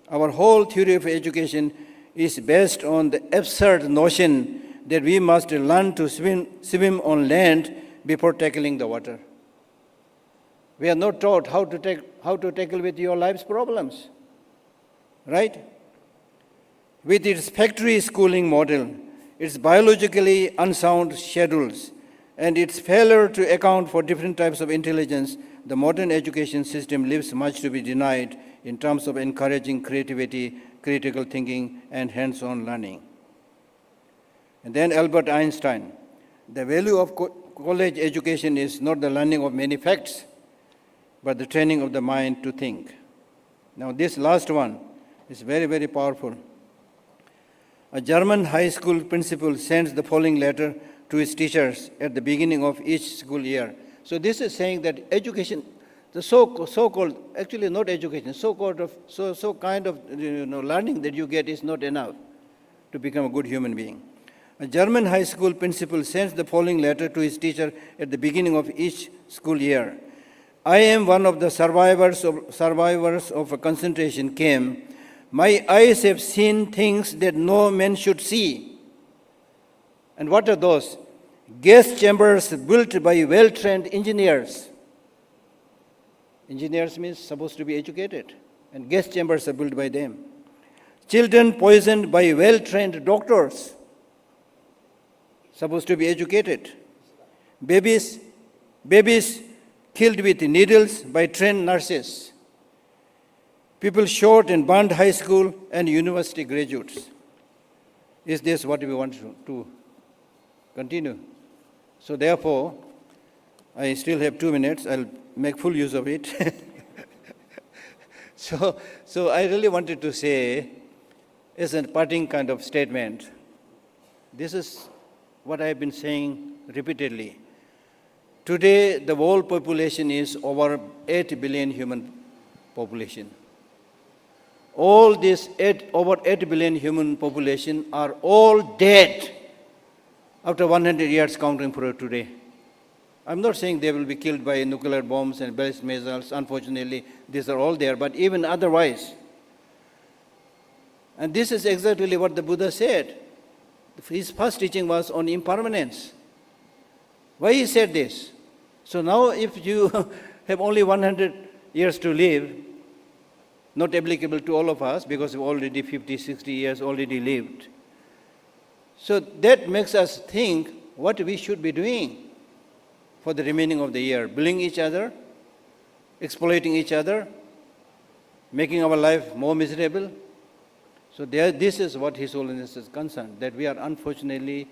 Speaker 3: our whole theory of education is based on the absurd notion that we must learn to swim on land before tackling the water. We are not taught how to tackle with your life's problems, right? With its factory schooling model, its biologically unsound schedules, and its failure to account for different types of intelligence, the modern education system leaves much to be denied in terms of encouraging creativity, critical thinking, and hands-on learning. And then Albert Einstein, the value of college education is not the learning of many facts, but the training of the mind to think. Now this last one is very, very powerful. A German high school principal sends the following letter to his teachers at the beginning of each school year. So this is saying that education, the so-called, actually not education, so kind of learning that you get is not enough to become a good human being. A German high school principal sends the following letter to his teacher at the beginning of each school year. I am one of the survivors of a concentration camp. My eyes have seen things that no man should see. And what are those? Gas chambers built by well-trained engineers. Engineers means supposed to be educated, and gas chambers are built by them. Children poisoned by well-trained doctors, supposed to be educated. Babies killed with needles by trained nurses. People shot and burned high school and university graduates. Is this what we want to continue? So therefore, I still have 2 minutes. I'll make full use of it. So I really wanted to say, as a parting kind of statement, this is what I have been saying repeatedly. Today, the world population is over 8 billion human population. All this over 8 billion human population are all dead after 100 years counting for today. I'm not saying they will be killed by nuclear bombs and ballistic missiles. Unfortunately, these are all there, but even otherwise. And this is exactly what the Buddha said. His first teaching was on impermanence. Why he said this? So now if you have only 100 years to live, not applicable to all of us because we've already 50, 60 years already lived. So that makes us think what we should be doing for the remaining of the year. Bullying each other, exploiting each other, making our life more miserable. So this is what His Holiness is concerned, that we are unfortunately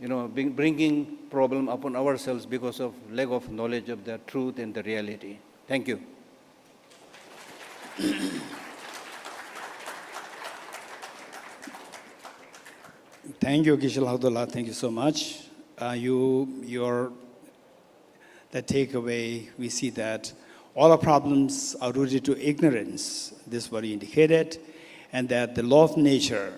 Speaker 3: bringing problem upon ourselves because of lack of knowledge of the truth and the reality. Thank you.
Speaker 7: Thank you, Kishal Abdullah. Thank you so much. The takeaway, we see that all our problems are rooted to ignorance. This is what he indicated, and that the law of nature,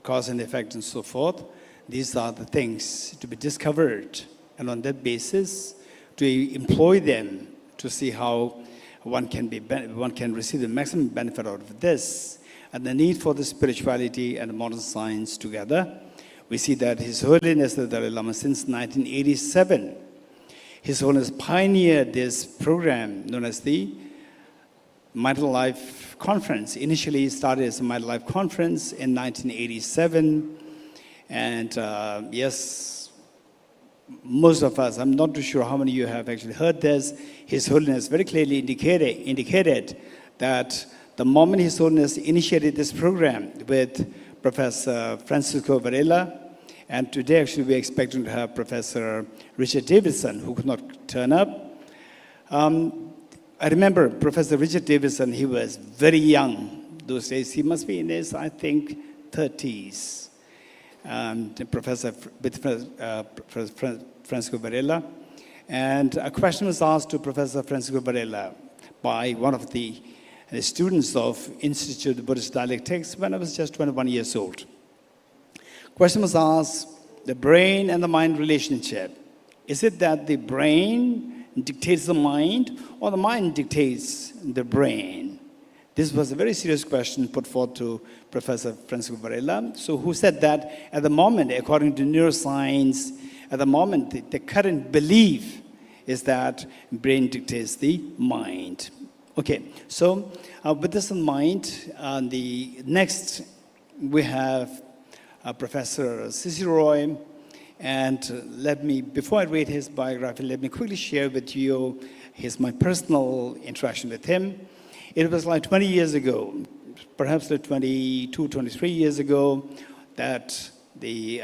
Speaker 7: cause and effect, and so forth, these are the things to be discovered, and on that basis, to employ them to see how one can receive the maximum benefit out of this, and the need for the spirituality and modern science together. We see that His Holiness the Dalai Lama, since 1987, His Holiness pioneered this program known as the Mindful Life Conference. Initially, it started as a Mindful Life Conference in 1987, and yes, most of us, I'm not too sure how many of you have actually heard this. His Holiness very clearly indicated that the moment His Holiness initiated this program with Professor Francisco Varela, and today actually we're expecting to have Professor Richard Davidson, who could not turn up. I remember Professor Richard Davidson, he was very young those days. He must be in his, I think, 30s. Professor Francisco Varela. And a question was asked to Professor Francisco Varela, by one of the students of Institute of Buddhist Dialectics when I was just 21 years old. Question was asked, the brain and the mind relationship. Is it that the brain dictates the mind or the mind dictates the brain? This was a very serious question put forth to Professor Francisco Varela, so who said that at the moment, according to neuroscience, at the moment, the current belief is that brain dictates the mind. Okay, so with this in mind, the next we have Professor C.C. Roy, and let me, before I read his biography, let me quickly share with you my personal interaction with him. It was like 20 years ago, perhaps like 22, 23 years ago, that the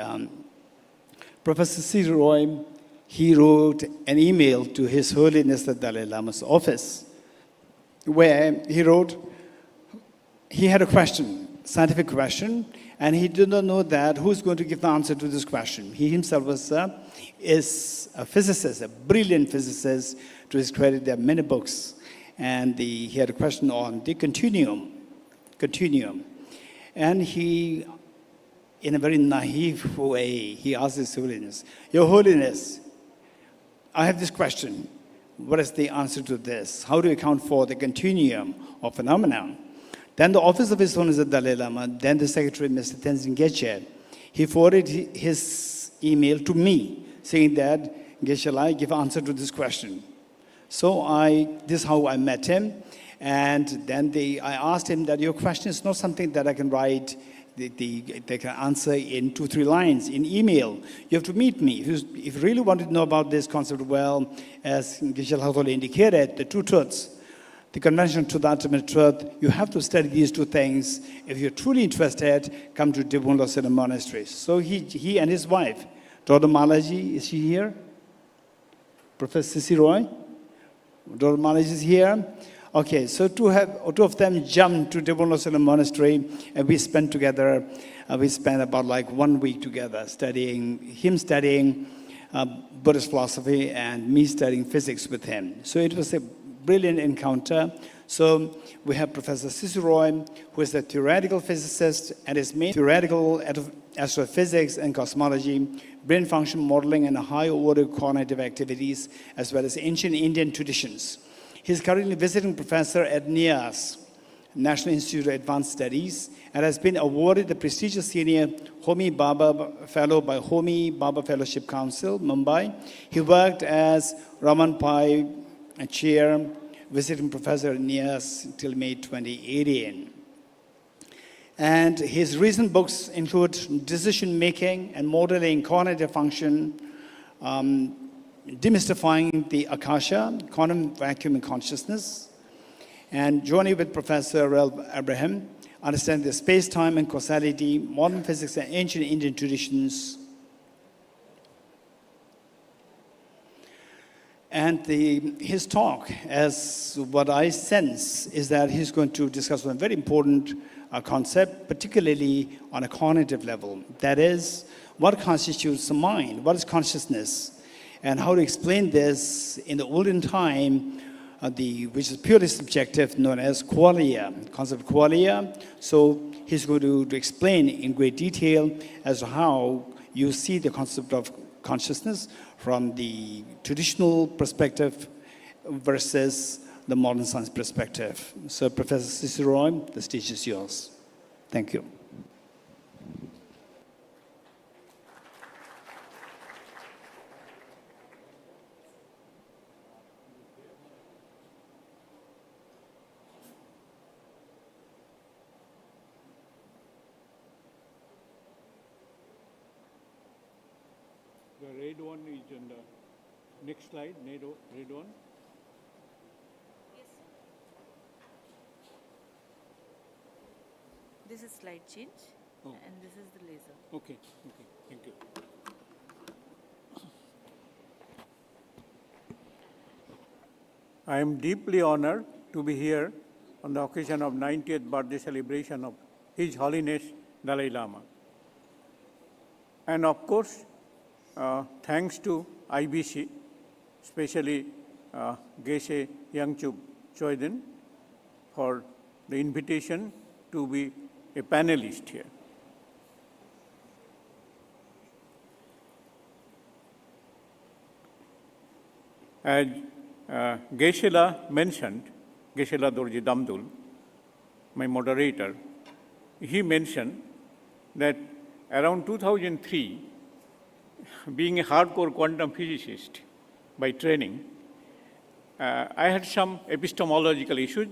Speaker 7: Professor C.C. Roy, he wrote an email to His Holiness the Dalai Lama's office, where he wrote, he had a question, scientific question, and he did not know that who's going to give the answer to this question. He himself is a physicist, a brilliant physicist. To his credit, there are many books. And he had a question on the continuum. And he, in a very naive way, he asked His Holiness, Your Holiness, I have this question. What is the answer to this? How do you account for the continuum of phenomena? Then the office of His Holiness the Dalai Lama, then the secretary, Mr. Tenzin Geshe, he forwarded his email to me, saying that, Geshe, I give answer to this question. So this is how I met him. And then I asked him that your question is not something that I can write, they can answer in 2-3 lines in email. You have to meet me. If you really want to know about this concept, well, as Geshe Lhagdol indicated, the two truths, the convention to the ultimate truth, you have to study these two things. If you're truly interested, come to Dibun Losena Monastery. So he and his wife, Dr. Malaji, is she here? Professor C.C. Roy? Dr. Malaji is here. Okay, so two of them jumped to Dibun Losena Monastery, and we spent about like 1 week together studying Buddhist philosophy and me studying physics with him. So it was a brilliant encounter. So we have Professor C.C. Roy, who is a theoretical physicist, and his main theoretical astrophysics and cosmology, brain function modeling, and high-order cognitive activities, as well as ancient Indian traditions. He's currently visiting professor at NIAS, National Institute of Advanced Studies, and has been awarded the prestigious senior Homi Baba Fellow by Homi Baba Fellowship Council, Mumbai. He worked as Raman Pai Chair, visiting professor at NIAS until May 2018. And his recent books include Decision Making and Modeling Cognitive Function, Demystifying the Akasha, Quantum Vacuum and Consciousness, and Journey with Professor Ralph Abraham, Understanding the Space-Time and Causality, Modern Physics and Ancient Indian Traditions. And his talk, as what I sense, is that he's going to discuss one very important concept, particularly on a cognitive level. That is, what constitutes the mind? What is consciousness? And how to explain this in the olden time, which is purely subjective, known as qualia, concept of qualia. So he's going to explain in great detail as to how you see the concept of consciousness from the traditional perspective versus the modern science perspective. So Professor C.C. Roy, the stage is yours. Thank you.
Speaker 10: The red one is on the next slide, red one.
Speaker 6: Yes. This is slide change, and this is the laser.
Speaker 10: Okay, thank you. I am deeply honored to be here on the occasion of 90th birthday celebration of His Holiness Dalai Lama. And of course, thanks to IBC, especially Geshe Yangchub Choiden for the invitation to be a panelist here. As Geshe-la mentioned, Geshe-la Dorji Damdul, my moderator, he mentioned that around 2003, being a hardcore quantum physicist by training, I had some epistemological issues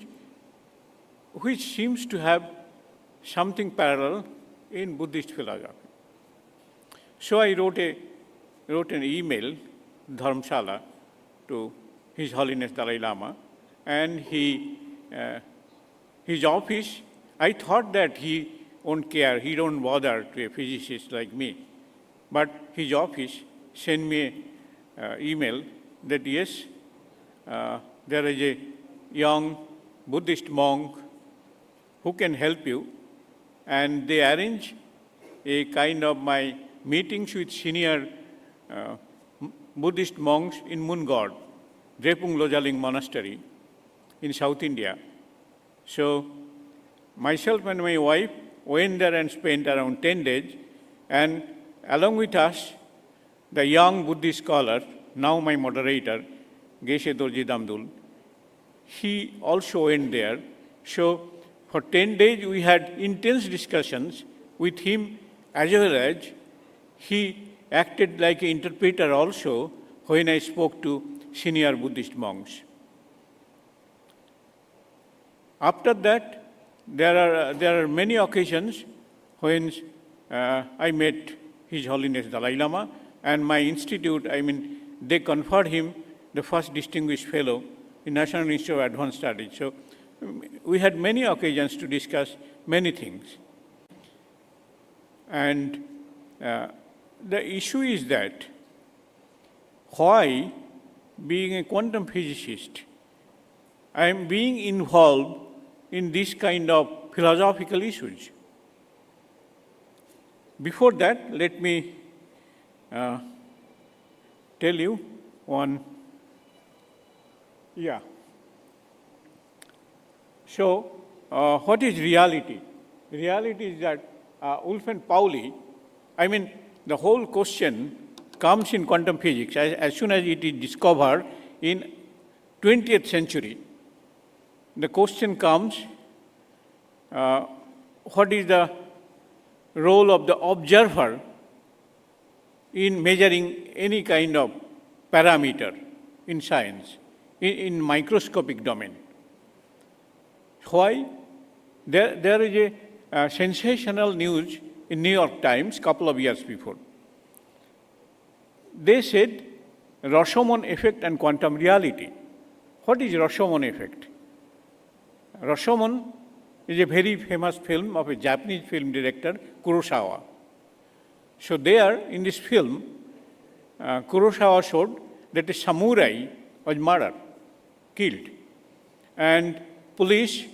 Speaker 10: which seems to have something parallel in Buddhist philosophy. So I wrote an email, Dharamshala, to His Holiness Dalai Lama, and his office, I thought that he won't care, he don't bother to a physicist like me. But his office sent me an email that yes, there is a young Buddhist monk who can help you, and they arrange a kind of my meetings with senior Buddhist monks in Mungod, Drepung Lojaling Monastery in South India. So myself and my wife went there and spent around 10 days, and along with us, the young Buddhist scholar, now my moderator, Geshe Dorji Damdul, he also went there. So for 10 days we had intense discussions with him, as well as he acted like an interpreter also when I spoke to senior Buddhist monks. After that, there are many occasions when I met His Holiness Dalai Lama, and my institute, they conferred him the first distinguished fellow in National Institute of Advanced Studies. So we had many occasions to discuss many things. And the issue is that why, being a quantum physicist, I am being involved in this kind of philosophical issues. Before that, let me tell you one. Yeah. So, what is reality? Reality is that Wolf and Pauli, the whole question comes in quantum physics as soon as it is discovered in 20th century. The question comes, what is the role of the observer in measuring any kind of parameter in science, in microscopic domain? Why? There is a sensational news in New York Times a couple of years before. They said Rashomon effect and quantum reality. What is Rashomon effect? Rashomon is a very famous film of a Japanese film director, Kurosawa. So there, in this film, Kurosawa showed that a samurai was murdered, killed. And police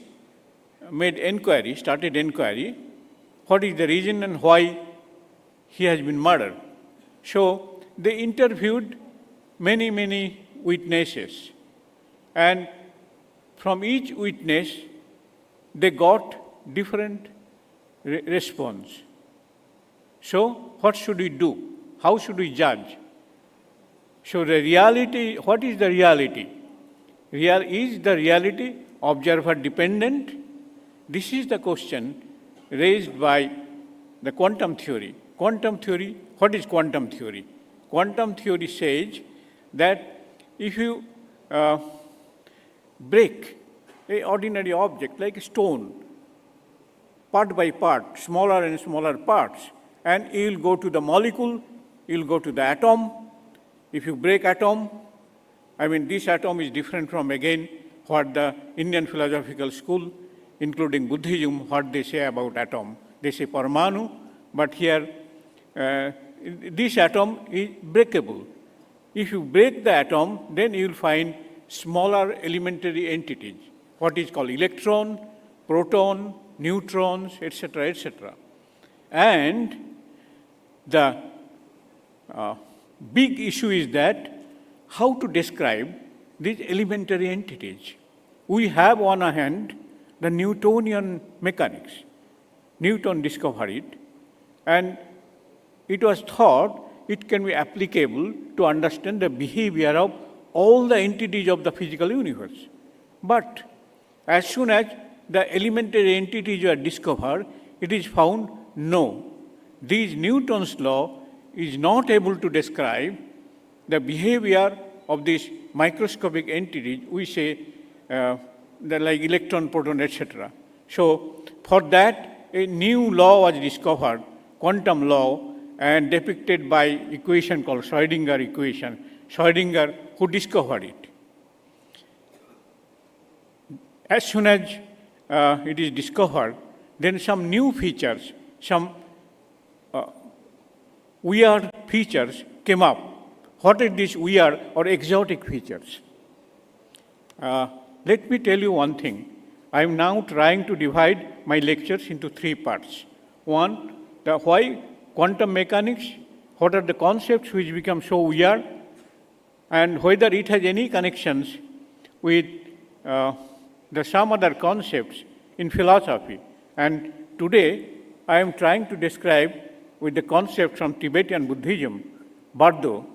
Speaker 10: started inquiry, what is the reason and why he has been murdered. So they interviewed many witnesses. And from each witness, they got different response. So what should we do? How should we judge? So the reality, what is the reality? Is the reality observer dependent? This is the question raised by the quantum theory. Quantum theory, what is quantum theory? Quantum theory says that if you break an ordinary object like a stone, part by part, smaller and smaller parts, and you will go to the molecule, you will go to the atom. If you break atom, this atom is different from, again, what the Indian philosophical school, including Buddhism, what they say about atom. They say Parmanu, but here this atom is breakable. If you break the atom, then you will find smaller elementary entities, what is called electron, proton, neutrons, etc., etc. And the big issue is that how to describe these elementary entities. we have on our hand the Newtonian mechanics. Newton discovered it, and it was thought it can be applicable to understand the behavior of all the entities of the physical universe. But as soon as the elementary entities were discovered, it is found no. This Newton's law is not able to describe the behavior of these microscopic entities, we say, like electron, proton, etc. So, for that, a new law was discovered, quantum law, and depicted by equation called Schrödinger equation. Schrödinger, who discovered it. As soon as it is discovered, then some new features, some weird features came up. What are these weird or exotic features? Let me tell you one thing. I am now trying to divide my lectures into three parts. One, the why quantum mechanics, what are the concepts which become so weird, and whether it has any connections with some other concepts in philosophy. And today, I am trying to describe with the concept from Tibetan Buddhism, Bardo,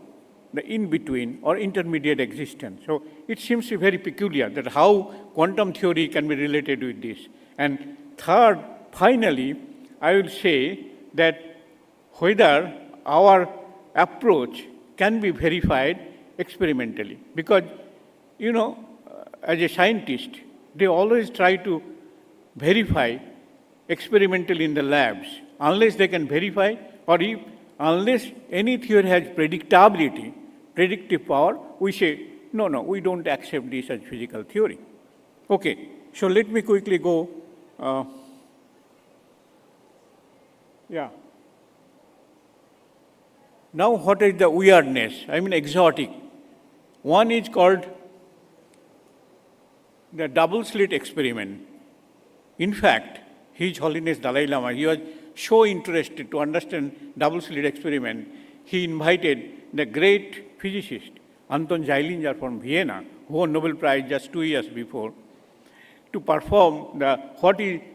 Speaker 10: the in-between or intermediate existence. So it seems very peculiar that how quantum theory can be related with this. And third, finally, I will say that whether our approach can be verified experimentally. Because, you know, as a scientist, they always try to verify experimentally in the labs. Unless they can verify, or unless any theory has predictability, predictive power, we say, no, we don't accept this as physical theory. Okay, so let me quickly go. Now, what is the weirdness? I mean, exotic. One is called the double slit experiment. In fact, His Holiness Dalai Lama, he was so interested to understand double slit experiment, he invited the great physicist Anton Zeilinger from Vienna, who won Nobel Prize just 2 years before, to perform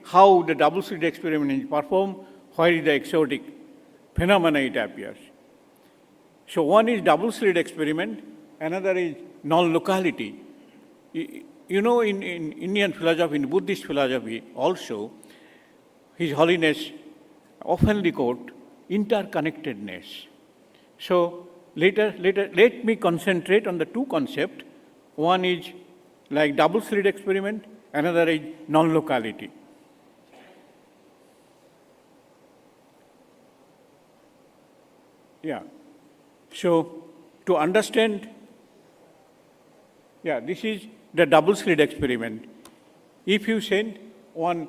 Speaker 10: how the double slit experiment is performed, where is the exotic phenomena it appears. So one is double slit experiment, another is non-locality. You know, in Indian philosophy, in Buddhist philosophy also, His Holiness often quote interconnectedness. So let me concentrate on the two concepts. One is like double slit experiment, another is non-locality. So to understand, this is the double slit experiment. If you send one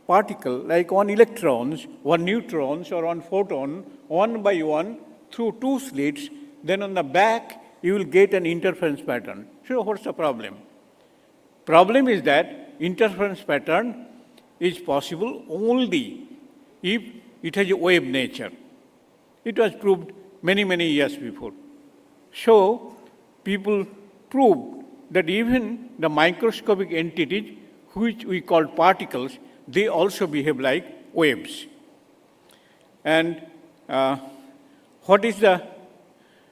Speaker 10: particle, like one electrons, one neutrons, or one photon, one by one, through two slits, then on the back, you will get an interference pattern. So what's the problem? Problem is that interference pattern is possible only if it has a wave nature. It was proved many years before. So people proved that even the microscopic entities, which we call particles, they also behave like waves. And what is the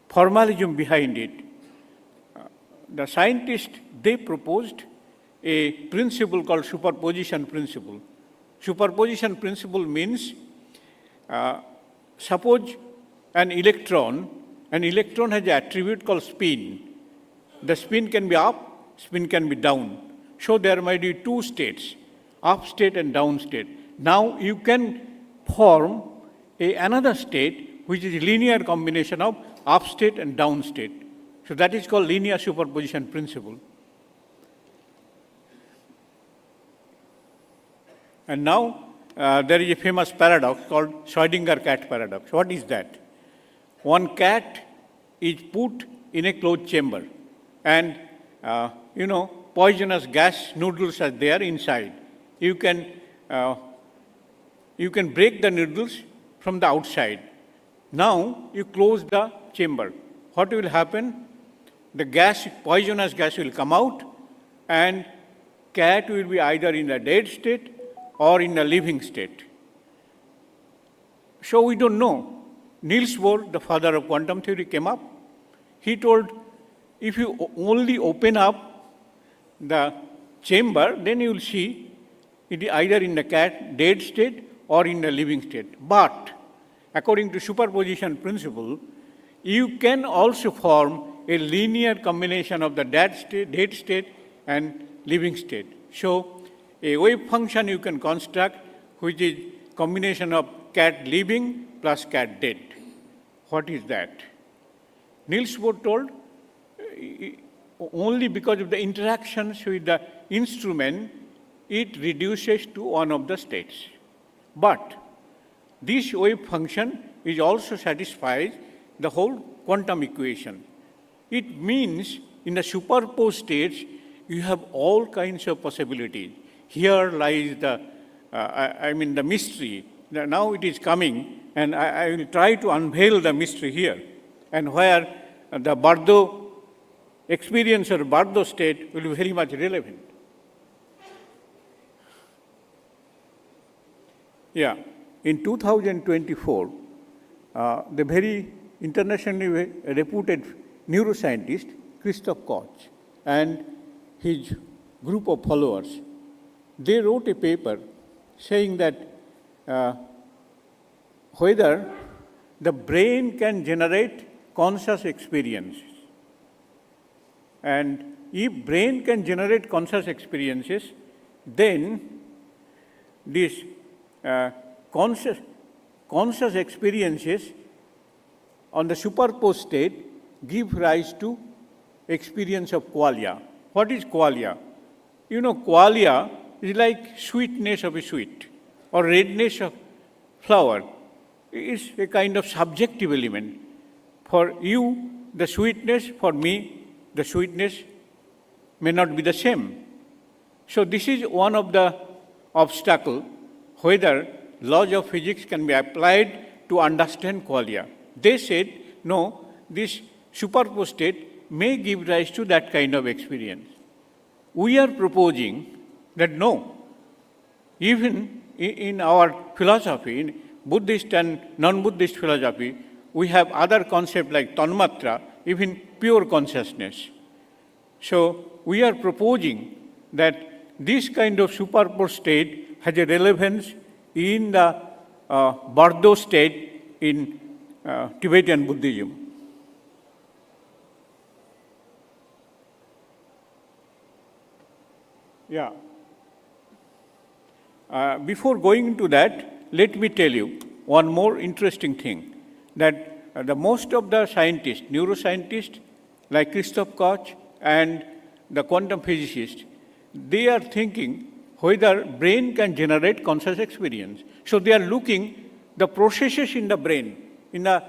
Speaker 10: formalism behind it? The scientists, they proposed a principle called superposition principle. Superposition principle means, suppose an electron has an attribute called spin. The spin can be up, spin can be down. So there might be two states, up state and down state. Now you can form another state which is a linear combination of up state and down state. So that is called linear superposition principle. And now there is a famous paradox called Schrödinger cat paradox. What is that? One cat is put in a closed chamber, and poisonous gas noodles are there inside. You can break the noodles from the outside. Now you close the chamber. What will happen? The gas, poisonous gas will come out, and cat will be either in the dead state or in the living state. So we don't know. Niels Bohr, the father of quantum theory, came up. He told, if you only open up the chamber, then you will see it is either in the cat dead state or in the living state. But according to superposition principle, you can also form a linear combination of the dead state and living state. So a wave function you can construct which is combination of cat living plus cat dead. What is that? Niels Bohr told only because of the interactions with the instrument, it reduces to one of the states. But this wave function is also satisfies the whole quantum equation. It means in the superposed states, you have all kinds of possibilities. Here lies the, the mystery. Now it is coming, and I will try to unveil the mystery here, and where the Bardo experience or Bardo state will be very much relevant. Yeah, in 2024, the very internationally reputed neuroscientist, Christoph Koch, and his group of followers, they wrote a paper saying that whether the brain can generate conscious experiences. And if brain can generate conscious experiences, then this conscious experiences on the superposed state give rise to experience of qualia. What is qualia? You know, qualia is like sweetness of a sweet or redness of flower. It's a kind of subjective element. For you, the sweetness, for me, the sweetness may not be the same. So this is one of the obstacles whether laws of physics can be applied to understand qualia. They said, no, this superposed state may give rise to that kind of experience. We are proposing that no, even in our philosophy, in Buddhist and non-Buddhist philosophy, we have other concepts like tanmatra, even pure consciousness. So we are proposing that this kind of superposed state has a relevance in the Bardo state in Tibetan Buddhism. Yeah. Before going into that, let me tell you one more interesting thing, that the most of the scientists, neuroscientists like Christoph Koch and the quantum physicists, they are thinking whether brain can generate conscious experience. So they are looking the processes in the brain, in the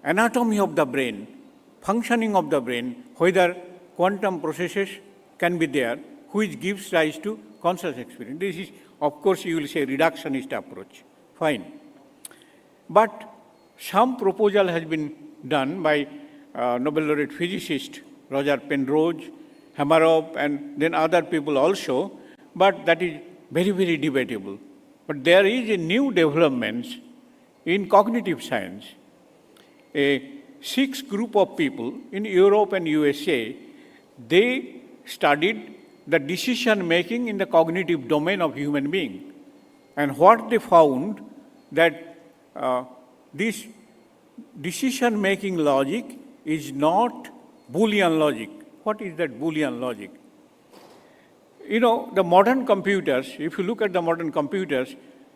Speaker 10: anatomy of the brain, functioning of the brain, whether quantum processes can be there, which gives rise to conscious experience. This is, of course, you will say reductionist approach. Fine. But some proposal has been done by Nobel laureate physicist Roger Penrose, Hamarov, and then other people also, but that is very, very debatable. But there is a new development in cognitive science. A 6 group of people in Europe and USA, they studied the decision making in the cognitive domain of human being. And what they found that this decision making logic is not Boolean logic. What is that Boolean logic? You know, the modern computers, if you look at the modern computers,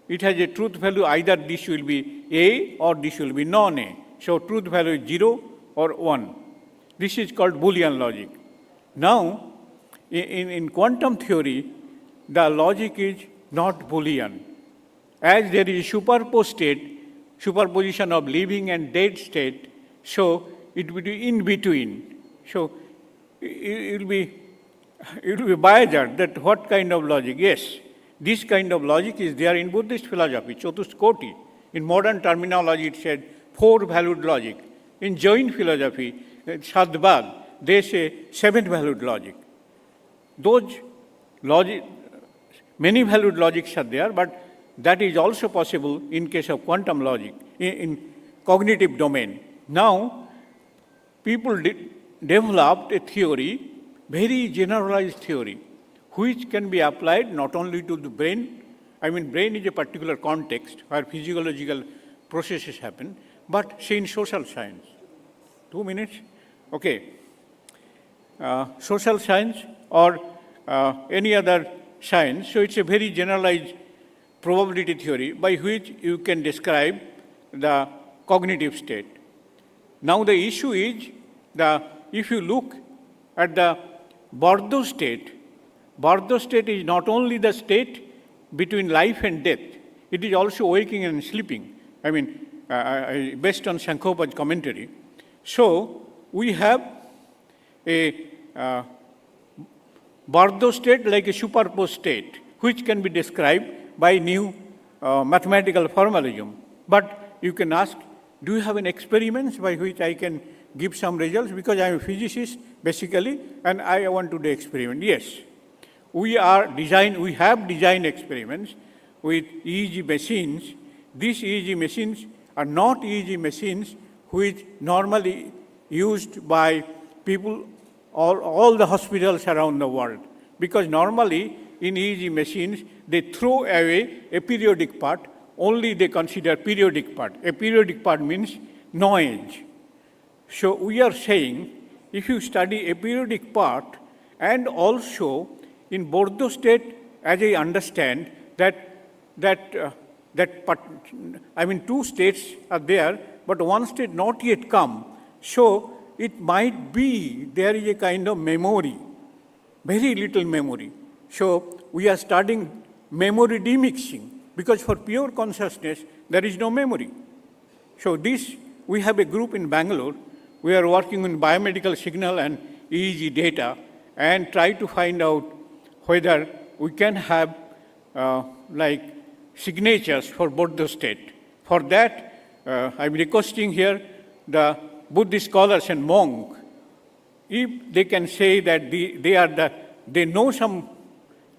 Speaker 10: it has a truth value, either this will be A or this will be non-A. So truth value is 0 or 1. This is called Boolean logic. Now, in quantum theory, the logic is not Boolean. As there is a superposed state, superposition of living and dead state, so it will be in between. So it will be biased that what kind of logic? Yes, this kind of logic is there in Buddhist philosophy, Chatuskoti. In modern terminology, it said 4-valued logic. In Jain philosophy, Sadbag, they say 7-valued logic. those many valued logics are there, but that is also possible in case of quantum logic, in cognitive domain. Now, people developed a theory, very generalized theory, which can be applied not only to the brain. I mean, brain is a particular context where physiological processes happen, but say in social science. 2 minutes? Okay. Social science or any other science, so it's a very generalized probability theory by which you can describe the cognitive state. Now the issue is, if you look at the Bardo state is not only the state between life and death, it is also waking and sleeping. I mean, based on Shankhopa's commentary. So we have a Bardo state like a superposed state, which can be described by new mathematical formalism. But you can ask, do you have an experiment by which I can give some results? Because I am a physicist, basically, and I want to do experiment. Yes, we have designed experiments with EEG machines. These EEG machines are not EEG machines which normally used by people all the hospitals around the world. Because normally in EEG machines, they throw away a periodic part, only they consider periodic part. A periodic part means noise. So we are saying, if you study a periodic part, and also in Bardo state, as I understand, two states are there, but one state not yet come. So it might be there is a kind of memory, very little memory. So we are studying memory demixing, because for pure consciousness, there is no memory. So we have a group in Bangalore. We are working on biomedical signal and EEG data and try to find out whether we can have signatures for both the state. For that, I'm requesting here the Buddhist scholars and monks, if they can say that they know some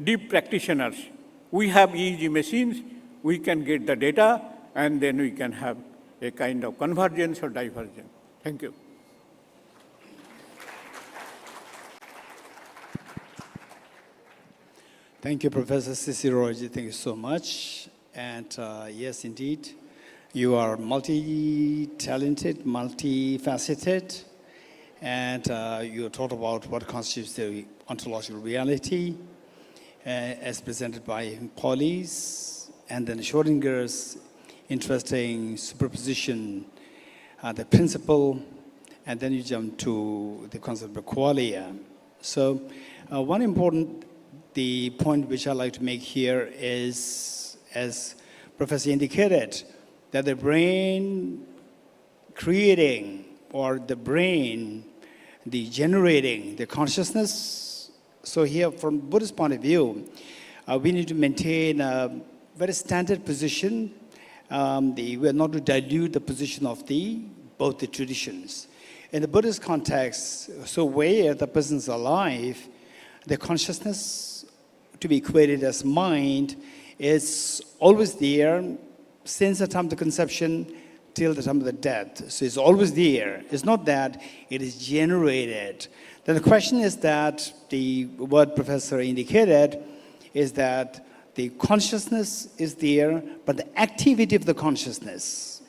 Speaker 10: deep practitioners. We have EEG machines, we can get the data, and then we can have a kind of convergence or divergence. Thank you.
Speaker 9: Thank you, Professor Sisiroji. Thank you so much. And yes, indeed, you are multi-talented, multifaceted, and you taught about what constitutes the ontological reality, as presented by Pauli's, and then Schrodinger's interesting superposition, the principle, and then you jump to the concept of qualia. So one important point which I'd like to make here is, as Professor indicated, that the brain creating or the brain, the generating the consciousness. So here, from Buddhist point of view, we need to maintain a very standard position. We are not to dilute the position of both the traditions. In the Buddhist context, so where the person is alive, the consciousness to be equated as mind is always there since the time of the conception till the time of the death. So it's always there. It's not that it is generated. Then the question is that what Professor indicated is that the consciousness is there, but the activity of the consciousness,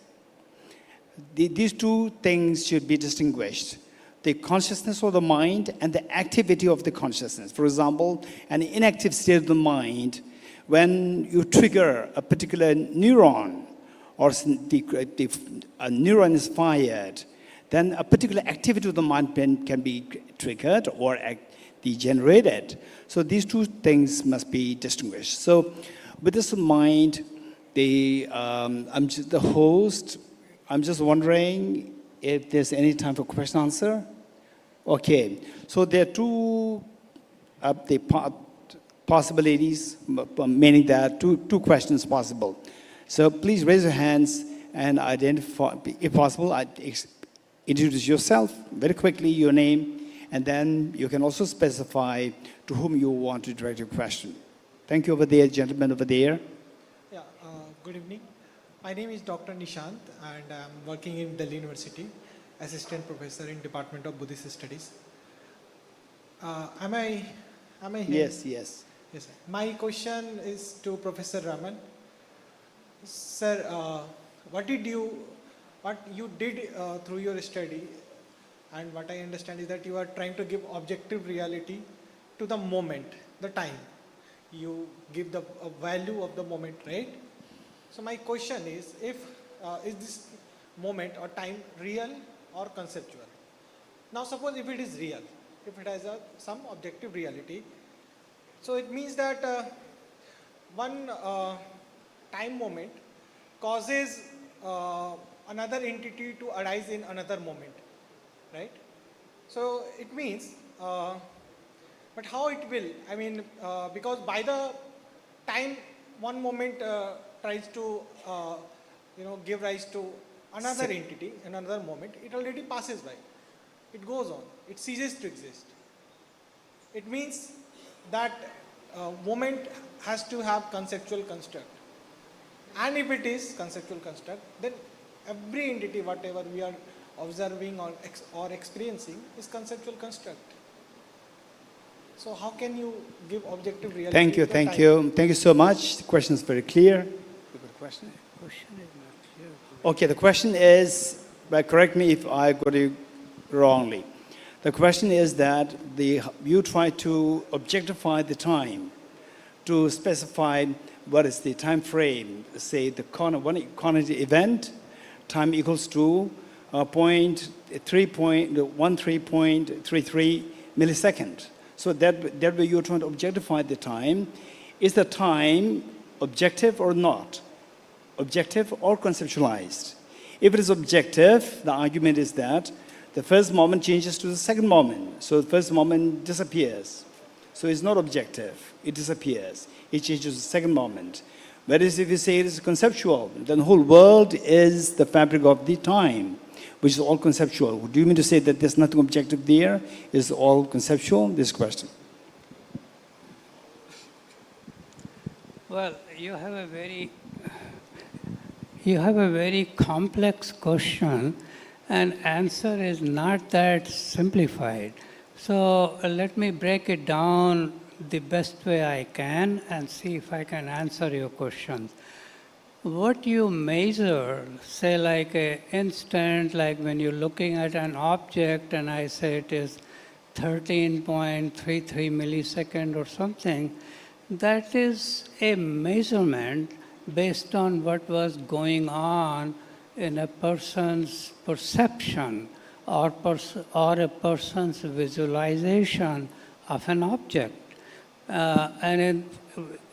Speaker 9: these two things should be distinguished. The consciousness of the mind and the activity of the consciousness. For example, an inactive state of the mind, when you trigger a particular neuron, or a neuron is fired, then a particular activity of the mind can be triggered or degenerated. So these two things must be distinguished. So with this in mind, I'm just the host. I'm just wondering if there's any time for question answer. Okay, so there are two possibilities, meaning that two questions possible. So please raise your hands and identify, if possible, introduce yourself very quickly, your name,
Speaker 7: and then you can also specify to whom you want to direct your question. Thank you over there, gentlemen over there.
Speaker 12: Yeah, good evening. My name is Dr. Nishant, and I'm working in Delhi University, assistant professor in Department of Buddhist Studies. Am I here?
Speaker 7: Yes, yes.
Speaker 12: Yes, sir. My question is to Professor Raman. Sir, what you did through your study, and what I understand is that you are trying to give objective reality to the moment, the time. You give the value of the moment, right? So my question is this moment or time real or conceptual? Now suppose if it is real, if it has some objective reality, so it means that one time moment causes another entity to arise in another moment, right? So it means, but how it will? I mean, because by the time one moment tries to, give rise to another entity, in another moment, it already passes by. It goes on. It ceases to exist. It means that moment has to have conceptual construct. And if it is conceptual construct, then every entity, whatever we are observing or experiencing, is conceptual construct. So how can you give objective reality?
Speaker 7: Thank you, thank you. Thank you so much. The question is very clear. You got a question? Okay, the question is, but correct me if I got it wrongly. The question is that you try to objectify the time, to specify what is the time frame, say the cognitive event, time equals to 13.33 millisecond. So that way you're trying to objectify the time. Is the time objective or not? Objective or conceptualized? If it is objective, the argument is that the first moment changes to the second moment. So the first moment disappears. So it's not objective, it disappears. It changes to the second moment. Whereas if you say it is conceptual, then the whole world is the fabric of the time, which is all conceptual. Do you mean to say that there's nothing objective there? It's all conceptual? This question.
Speaker 8: Well, you have a very complex question, and answer is not that simplified. So let me break it down the best way I can and see if I can answer your questions. What you measure, say like an instant, like when you're looking at an object and I say it is 13.33 millisecond or something, that is a measurement based on what was going on in a person's perception or a person's visualization of an object. And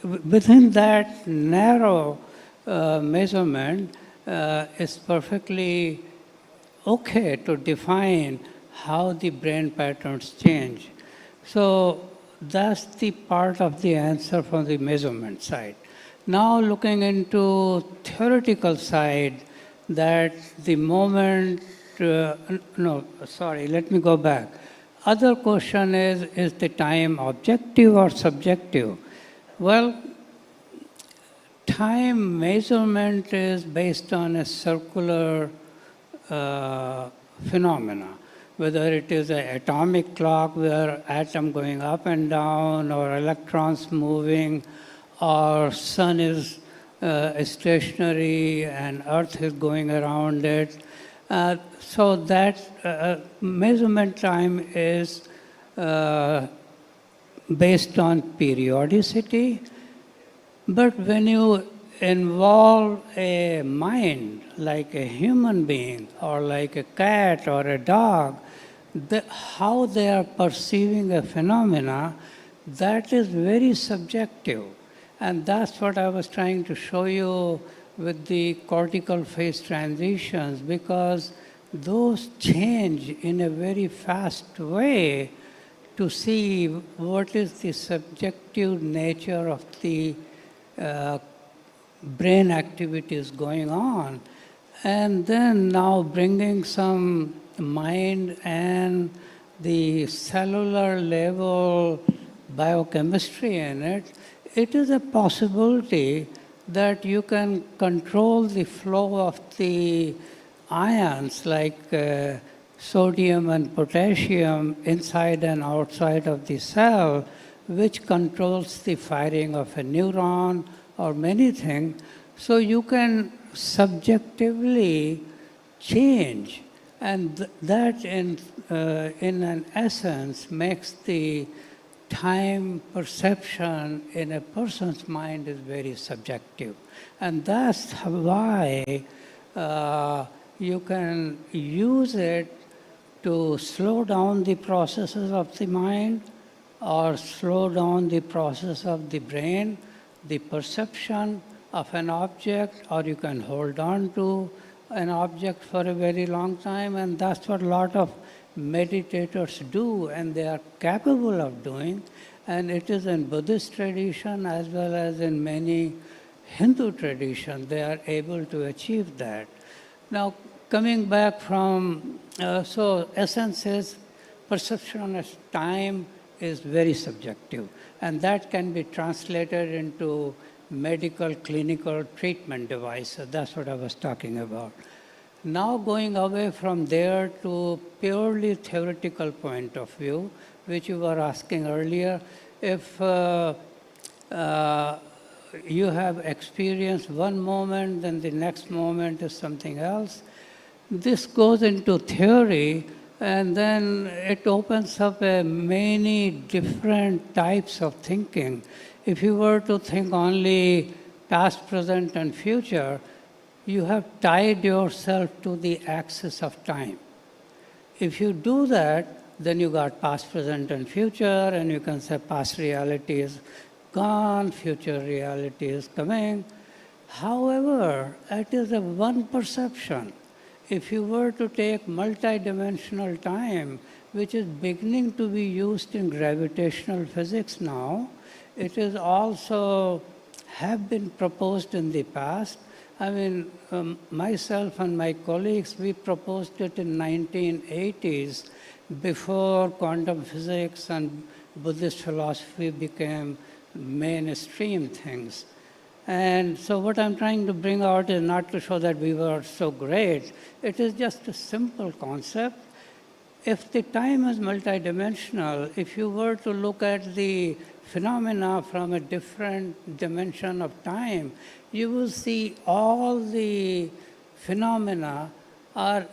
Speaker 8: within that narrow measurement, it's perfectly okay to define how the brain patterns change. So that's the part of the answer from the measurement side. Now looking into theoretical side, that the moment, let me go back. Other question is the time objective or subjective? Well, time measurement is based on a circular phenomena, whether it is an atomic clock where atom going up and down, or electrons moving, or sun is stationary and earth is going around it. So that measurement time is based on periodicity. But when you involve a mind, like a human being, or like a cat or a dog, how they are perceiving a phenomena, that is very subjective. And that's what I was trying to show you with the cortical phase transitions, because those change in a very fast way to see what is the subjective nature of the brain activities going on. And then now bringing some mind and the cellular level biochemistry in it, it is a possibility that you can control the flow of the ions like sodium and potassium inside and outside of the cell, which controls the firing of a neuron or many things. So you can subjectively change, and that in an essence makes the time perception in a person's mind is very subjective. And that's why you can use it to slow down the processes of the mind or slow down the process of the brain, the perception of an object, or you can hold on to an object for a very long time, and that's what a lot of meditators do, and they are capable of doing, and it is in Buddhist tradition as well as in many Hindu traditions, they are able to achieve that. Now, coming back from, so essence is perception of time is very subjective, and that can be translated into medical, clinical treatment devices. That's what I was talking about. Now going away from there to purely theoretical point of view, which you were asking earlier, if you have experienced one moment, then the next moment is something else. This goes into theory, and then it opens up many different types of thinking. If you were to think only past, present, and future, you have tied yourself to the axis of time. If you do that, then you got past, present, and future, and you can say past reality is gone, future reality is coming. However, it is a one perception. If you were to take multidimensional time, which is beginning to be used in gravitational physics now, it is also have been proposed in the past. I mean, myself and my colleagues, we proposed it in 1980s before quantum physics and Buddhist philosophy became mainstream things. And so what I'm trying to bring out is not to show that we were so great. It is just a simple concept. If the time is multidimensional, if you were to look at the phenomena from a different dimension of time, you will see all the phenomena are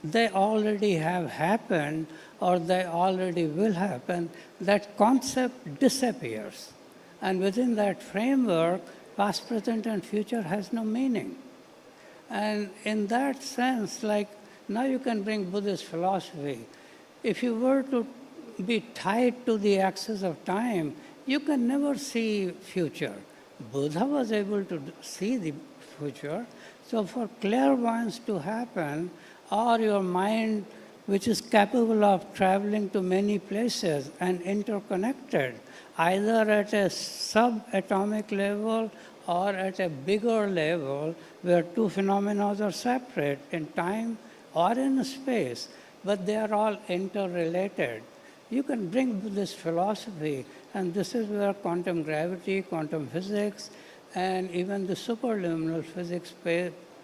Speaker 8: they already have happened or they already will happen. That concept disappears. And within that framework, past, present, and future has no meaning. And in that sense, like now you can bring Buddhist philosophy. If you were to be tied to the axis of time, you can never see future. Buddha was able to see the future. So for clairvoyance to happen, or your mind, which is capable of traveling to many places and interconnected, either at a subatomic level or at a bigger level, where two phenomena are separate in time or in space, but they are all interrelated. You can bring Buddhist philosophy, and this is where quantum gravity, quantum physics, and even the superluminal physics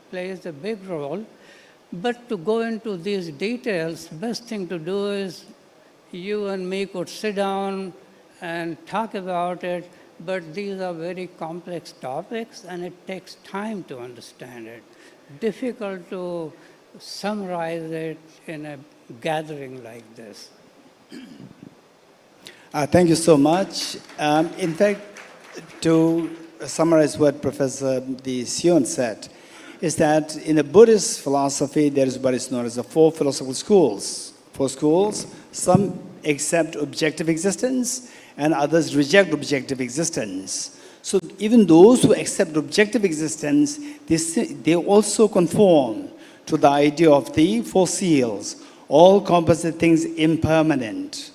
Speaker 8: plays a big role. But to go into these details, best thing to do is you and me could sit down and talk about it, but these are very complex topics and it takes time to understand it. Difficult to summarize it in a gathering like this.
Speaker 7: Thank you so much. In fact, to summarize what Professor Di Sion said, is that in the Buddhist philosophy, there is what is known as the four philosophical schools. Four schools, some accept objective existence and others reject objective existence. So even those who accept objective existence, they also conform to the idea of the four seals, all composite things impermanent.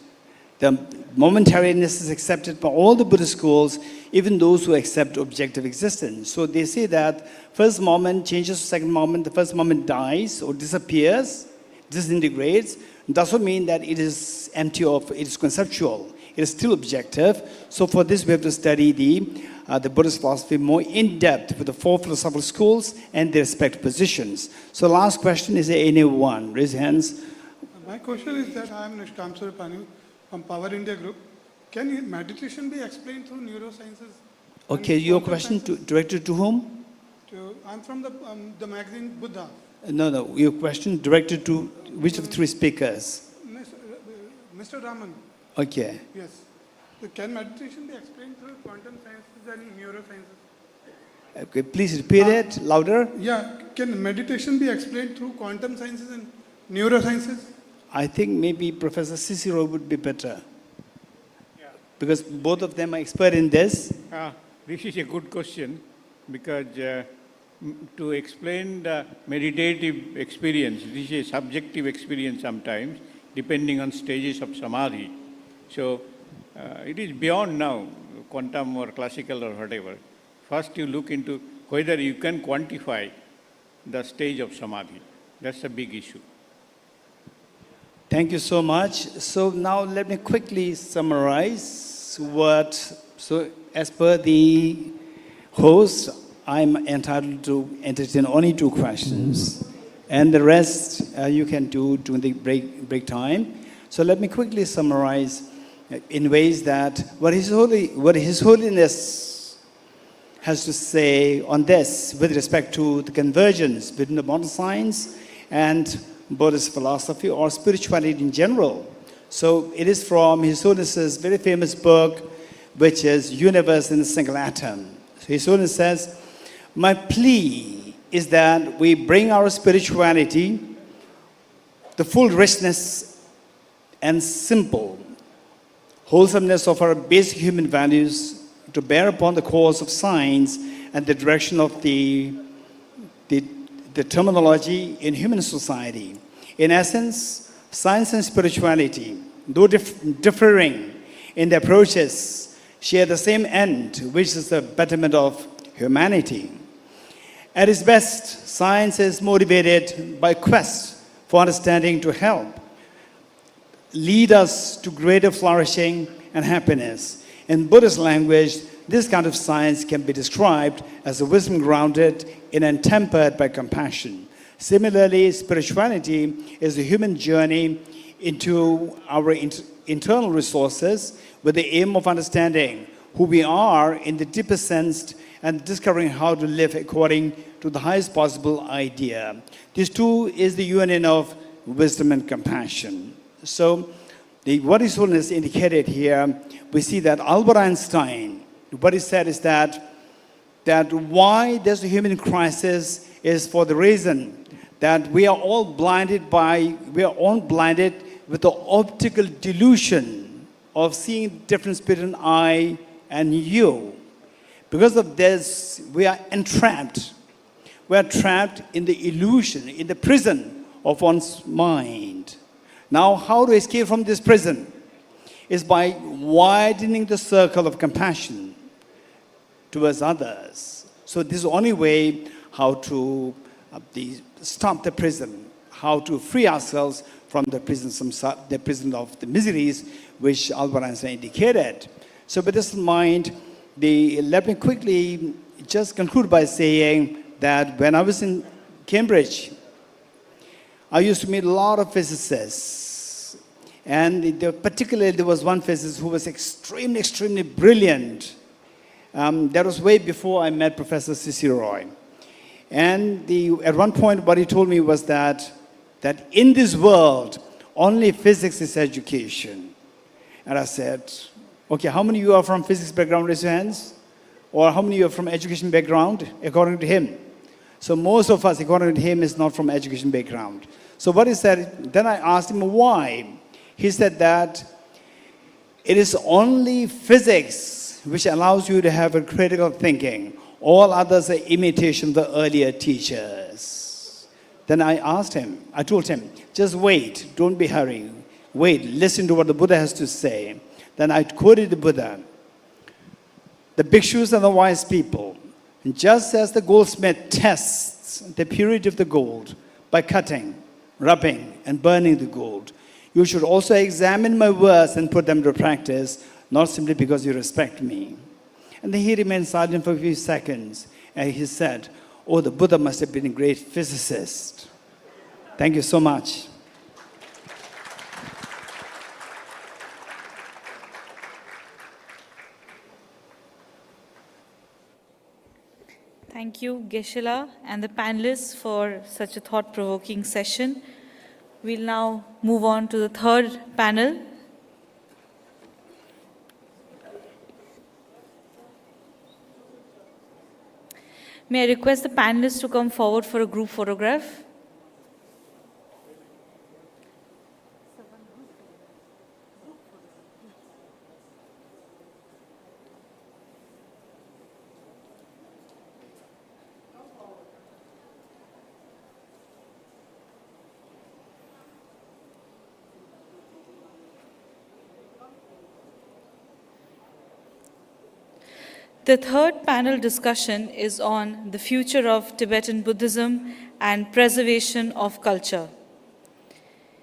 Speaker 7: The momentariness is accepted by all the Buddhist schools, even those who accept objective existence. So they say that first moment changes to second moment, the first moment dies or disappears, disintegrates, doesn't mean that it is empty of, it is conceptual. It is still objective. So for this, we have to study the Buddhist philosophy more in depth with the four philosophical schools and their respective positions. So last question, is there anyone? Raise your hands.
Speaker 13: My question is that I am Nishkamsur Panu from Power India Group. Can meditation be explained through neurosciences?
Speaker 7: Okay, your question directed to whom?
Speaker 13: I'm from the magazine Buddha.
Speaker 7: No, your question directed to which of the three speakers?
Speaker 13: Mr. Raman.
Speaker 7: Okay.
Speaker 13: Yes. So can meditation be explained through quantum sciences and neurosciences?
Speaker 7: Okay, please repeat it louder.
Speaker 13: Yeah, can meditation be explained through quantum sciences and neurosciences?
Speaker 7: I think maybe Professor Cicero would be better.
Speaker 10: Yeah.
Speaker 7: Because both of them are expert in this.
Speaker 10: This is a good question because to explain the meditative experience, this is a subjective experience sometimes, depending on stages of samadhi. So it is beyond now, quantum or classical or whatever. First you look into whether you can quantify the stage of samadhi. That's a big issue.
Speaker 7: Thank you so much. So now let me quickly summarize so as per the host, I'm entitled to entertain only 2 questions, and the rest you can do during the break time. So let me quickly summarize in ways that what His Holiness has to say on this with respect to the convergence between the modern science and Buddhist philosophy or spirituality in general. So it is from His Holiness's very famous book, which is Universe in a Single Atom. So His Holiness says, my plea is that we bring our spirituality, the full richness and simple wholesomeness of our basic human values to bear upon the course of science and the direction of the terminology in human society. In essence, science and spirituality, though differing in their approaches, share the same end, which is the betterment of humanity. At its best, science is motivated by quest for understanding to help lead us to greater flourishing and happiness. In Buddhist language, this kind of science can be described as a wisdom grounded in and tempered by compassion. Similarly, spirituality is a human journey into our internal resources with the aim of understanding who we are in the deepest sense and discovering how to live according to the highest possible idea. This too is the union of wisdom and compassion. So, what His Holiness indicated here, we see that Albert Einstein, what he said is that why there's a human crisis is for the reason that we are all blinded with the optical delusion of seeing the difference between I and you. Because of this, we are entrapped. We are trapped in the illusion, in the prison of one's mind. Now, how to escape from this prison is by widening the circle of compassion towards others. So this is the only way how to stop the prison, how to free ourselves from the prison of the miseries which Albert Einstein indicated. So with this in mind, let me quickly just conclude by saying that when I was in Cambridge, I used to meet a lot of physicists, and particularly there was one physicist who was extremely brilliant. That was way before I met Professor Cicero. And at one point what he told me was that in this world, only physics is education. And I said, okay, how many of you are from physics background? Raise your hands. Or how many of you are from education background, according to him? So most of us, according to him, is not from education background. So what he said, then I asked him why. He said that it is only physics which allows you to have a critical thinking. All others are imitation of the earlier teachers. Then I told him, just wait, don't be hurried. Wait, listen to what the Buddha has to say. Then I quoted the Buddha. The bhikshus are the wise people. And just as the goldsmith tests the purity of the gold by cutting, rubbing, and burning the gold, You should also examine my words and put them to practice, not simply because you respect me. And then he remained silent for a few seconds, and he said, "Oh, the Buddha must have been a great physicist." Thank you so much.
Speaker 6: Thank you, Geshe-la, and the panelists for such a thought-provoking session. We'll now move on to the third panel. May I request the panelists to come forward for a group photograph? The third panel discussion is on the future of Tibetan Buddhism and preservation of culture.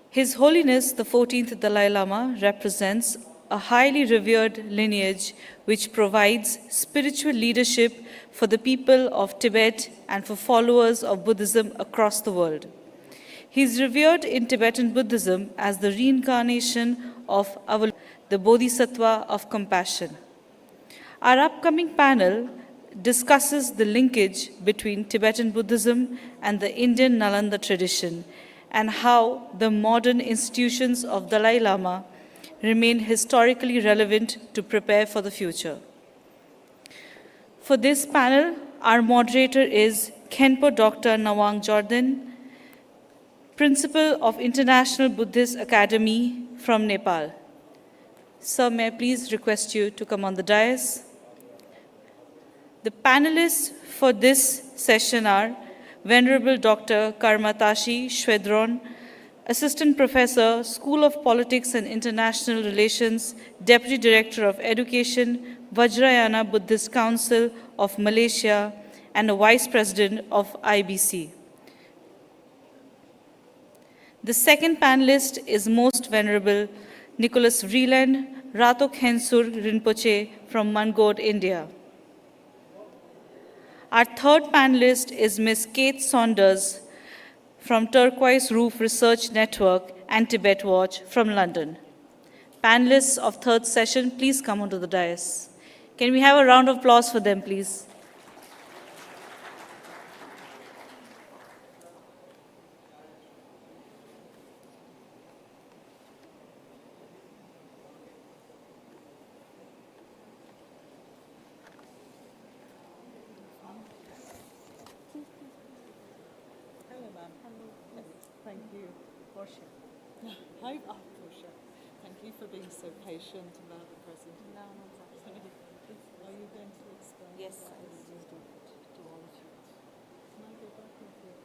Speaker 6: His Holiness the 14th Dalai Lama represents a highly revered lineage which provides spiritual leadership for the people of Tibet and for followers of Buddhism across the world. He is revered in Tibetan Buddhism as the reincarnation of the Bodhisattva of compassion. Our upcoming panel discusses the linkage between Tibetan Buddhism and the Indian Nalanda tradition and how the modern institutions of Dalai Lama remain historically relevant to prepare for the future. For this panel, our moderator is Khenpo Dr. Nawang Jordan, Principal of International Buddhist Academy from Nepal. Sir, may I please request you to come on the dais? The panelists for this session are Venerable Dr. Karmatashi Shwedron, Assistant Professor, School of Politics and International Relations, Deputy Director of Education, Vajrayana Buddhist Council of Malaysia, and a Vice President of IBC. The second panelist is Most Venerable Nicholas Vreeland, Rato Khensur Rinpoche from Mangod, India. Our third panelist is Ms. Kate Saunders from Turquoise Roof Research Network and Tibet Watch from London. Panelists of third session, please come onto the dais. Can we have a round of applause for them, please?
Speaker 11: Hi, Portia. Thank you for being so patient and rather present. No, no, are you going to explain?
Speaker 6: Yes,
Speaker 11: I will do to all of you. Can I go back with you?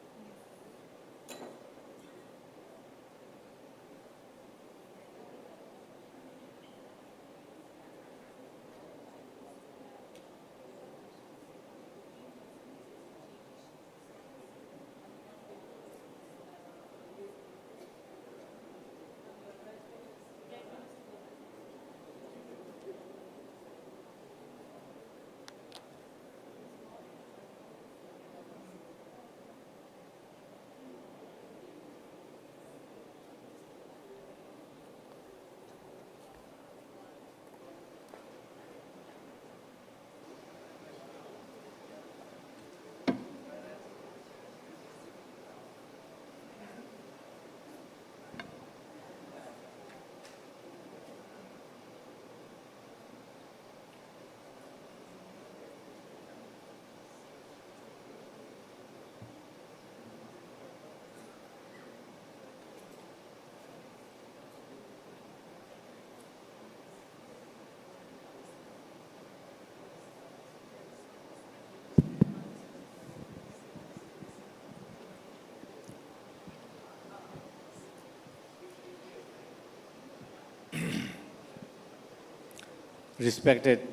Speaker 22: Respected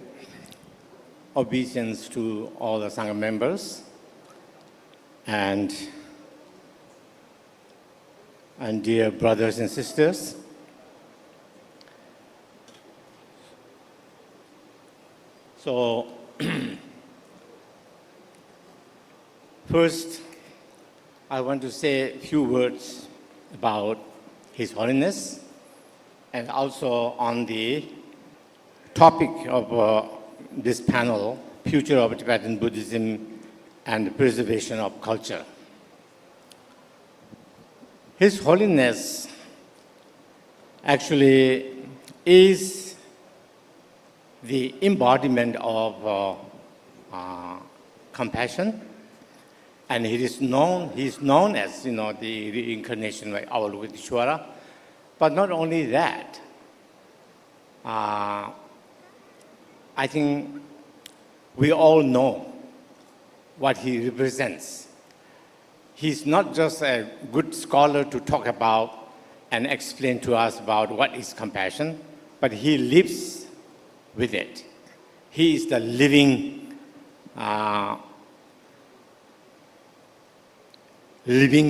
Speaker 22: obeisance to all the Sangha members and dear brothers and sisters, So, first, I want to say a few words about His Holiness and also on the topic of this panel, Future of Tibetan Buddhism and the Preservation of Culture. His Holiness actually is the embodiment of compassion, and he is known as, the reincarnation of our Valedictory. But not only that, I think we all know what he represents. He's not just a good scholar to talk about and explain to us about what is compassion, but he lives with it. He is the living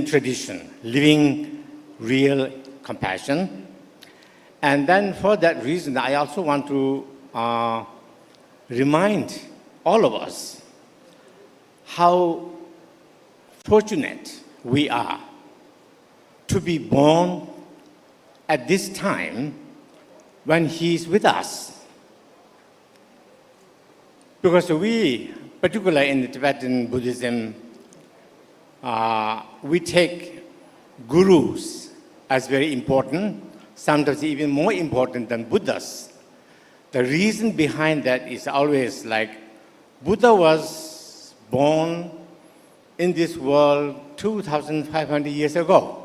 Speaker 22: tradition, living real compassion. And then for that reason, I also want to remind all of us how fortunate we are to be born at this time when he is with us. Because we, particularly in the Tibetan Buddhism, we take gurus as very important, sometimes even more important than Buddhas. The reason behind that is always like Buddha was born in this world 2,500 years ago.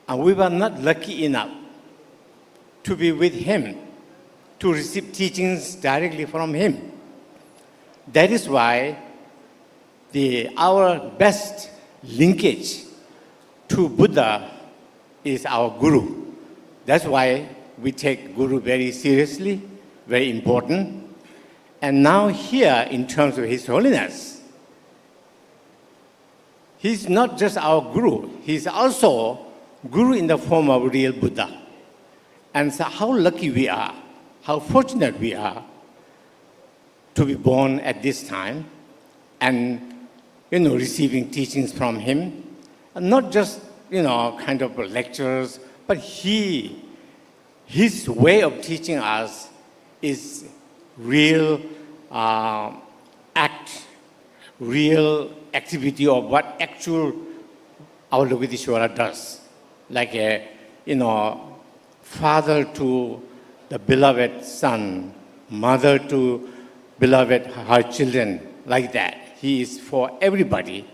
Speaker 22: And we were not lucky enough to be with him, to receive teachings directly from him. That is why our best linkage to Buddha is our guru. That's why we take guru very seriously, very important. And now here, in terms of His Holiness, he's not just our guru, he's also guru in the form of real Buddha. And so how lucky we are, how fortunate we are to be born at this time and, receiving teachings from him. And not just, kind of lectures, but his way of teaching us is real real activity of what actual our Valedictory does. Like a, father to the beloved son, mother to beloved her children, like that. He is for everybody.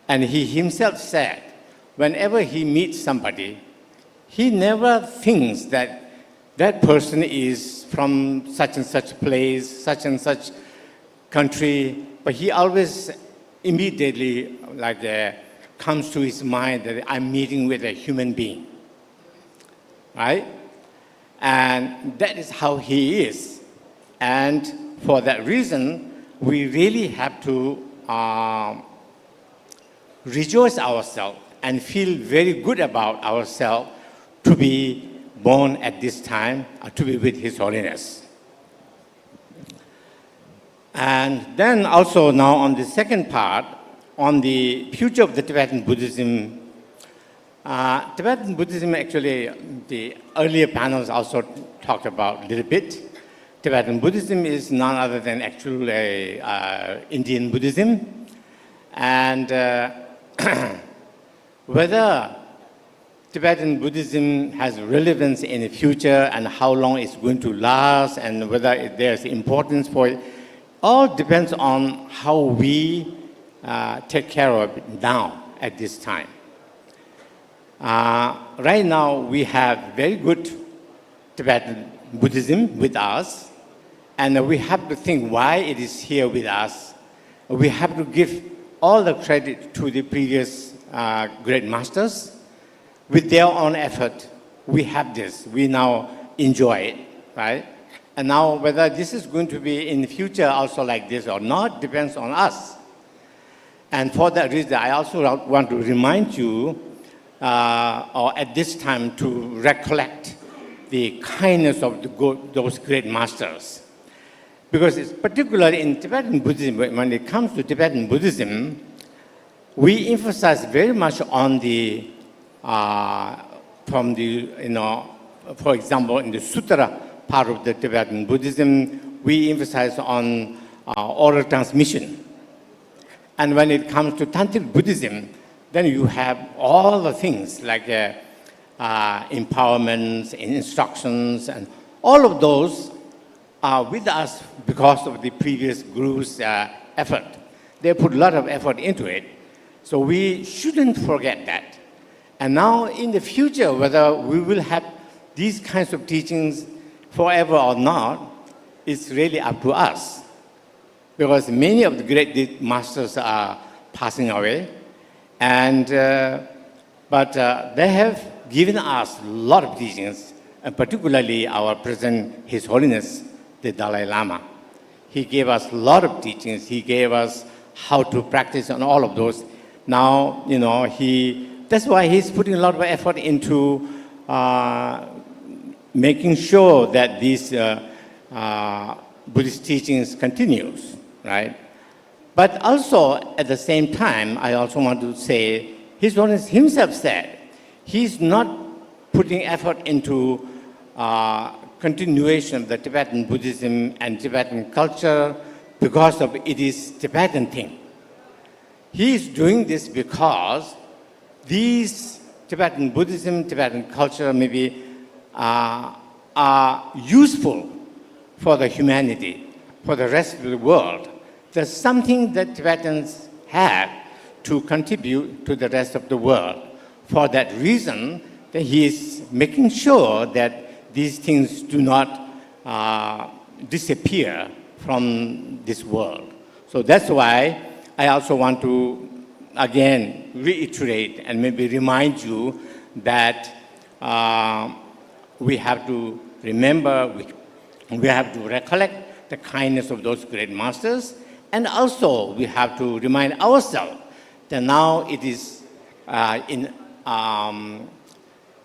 Speaker 22: And he himself said, whenever he meets somebody, he never thinks that that person is from such and such place, such and such country, but he always immediately comes to his mind that I'm meeting with a human being, right? And that is how he is. And for that reason, we really have to rejoice ourselves and feel very good about ourselves to be born at this time, to be with His Holiness. And then also now on the second part, on the future of the Tibetan Buddhism. Tibetan Buddhism, actually, the earlier panels also talked about a little bit. Tibetan Buddhism is none other than actually Indian Buddhism. And whether Tibetan Buddhism has relevance in the future and how long it's going to last and whether there's importance for it, all depends on how we take care of it now at this time. Right now, we have very good Tibetan Buddhism with us, and we have to think why it is here with us. We have to give all the credit to the previous great masters. With their own effort, we have this. We now enjoy it, right? And now whether this is going to be in the future also like this or not depends on us. And for that reason, I also want to remind you, or at this time, to recollect the kindness of those great masters. Because it's particularly in Tibetan Buddhism, when it comes to Tibetan Buddhism, we emphasize very much on the, from the, for example, in the Sutra part of the Tibetan Buddhism, we emphasize on oral transmission. And when it comes to Tantric Buddhism, then you have all the things like empowerments, instructions, and all of those are with us because of the previous guru's effort. They put a lot of effort into it. So we shouldn't forget that. And now in the future, whether we will have these kinds of teachings forever or not, it's really up to us. Because many of the great masters are passing away. And, but they have given us a lot of teachings, and particularly our present His Holiness the Dalai Lama. He gave us a lot of teachings. He gave us how to practice on all of those. Now, that's why he's putting a lot of effort into making sure that these Buddhist teachings continues, right? But also, at the same time, I also want to say, His Holiness himself said, he's not putting effort into continuation of the Tibetan Buddhism and Tibetan culture because of it is Tibetan thing. He is doing this because these Tibetan Buddhism, Tibetan culture maybe are useful for the humanity, for the rest of the world. There's something that Tibetans have to contribute to the rest of the world. For that reason, that he is making sure that these things do not disappear from this world. So that's why I also want to, again, reiterate and maybe remind you that we have to remember, we have to recollect the kindness of those great masters, and also we have to remind ourselves that now it is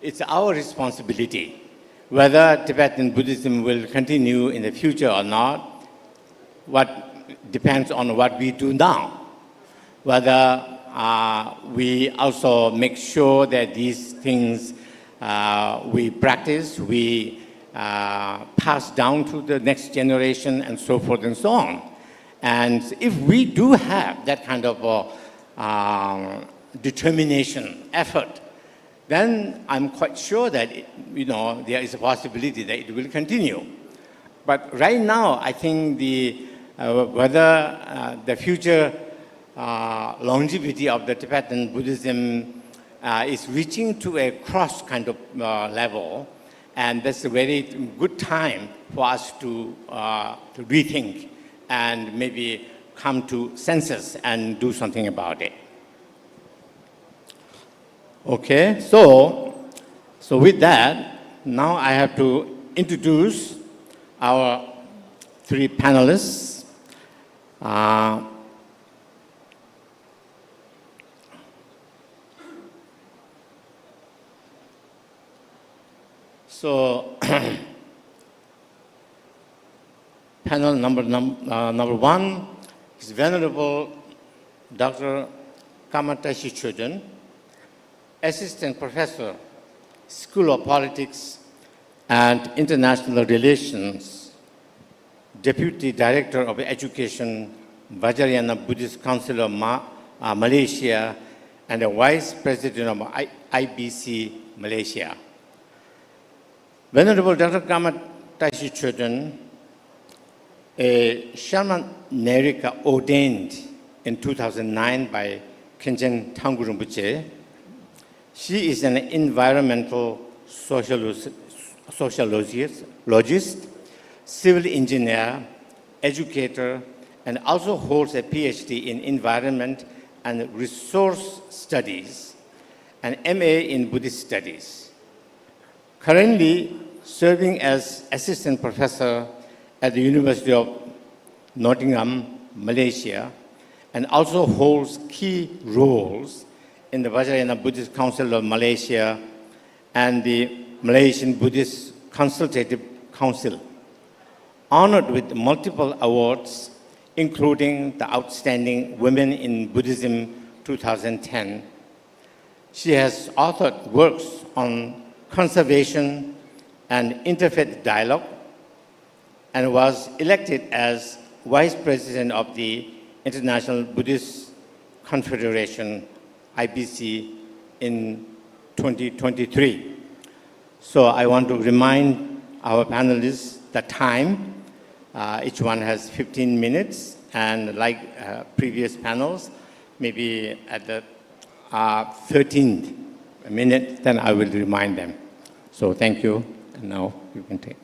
Speaker 22: it's our responsibility whether Tibetan Buddhism will continue in the future or not. What depends on what we do now. Whether we also make sure that these things we practice, we pass down to the next generation, and so forth and so on. And if we do have that kind of determination, effort, then I'm quite sure that there is a possibility that it will continue. But right now, I think whether the future longevity of the Tibetan Buddhism is reaching to a cross kind of level, and that's a very good time for us to rethink and maybe come to senses and do something about it. Okay, so with that, now I have to introduce our three panelists. So, panel number one is Venerable Dr. Kamatashi Choden, Assistant Professor, School of Politics and International Relations, Deputy Director of Education, Vajrayana Buddhist Council of Malaysia, and a Vice President of IBC Malaysia. Venerable Dr. Kamatashi Choden, a Shaman Nerika ordained in 2009 by Khenchen Thanggu Rinpoche. She is an environmental sociologist, civil engineer, educator, and also holds a PhD in environment and resource studies and MA in Buddhist studies. Currently serving as assistant professor at the University of Nottingham, Malaysia, and also holds key roles in the Vajrayana Buddhist Council of Malaysia and the Malaysian Buddhist Consultative Council. honored with multiple awards, including the Outstanding Women in Buddhism 2010. She has authored works on conservation and interfaith dialogue, and was elected as Vice President of the International Buddhist Confederation, IBC, in 2023. So I want to remind our panelists the time. Each one has 15 minutes, and like previous panels, maybe at the 13th minute, then I will remind them. So thank you, and now you can take.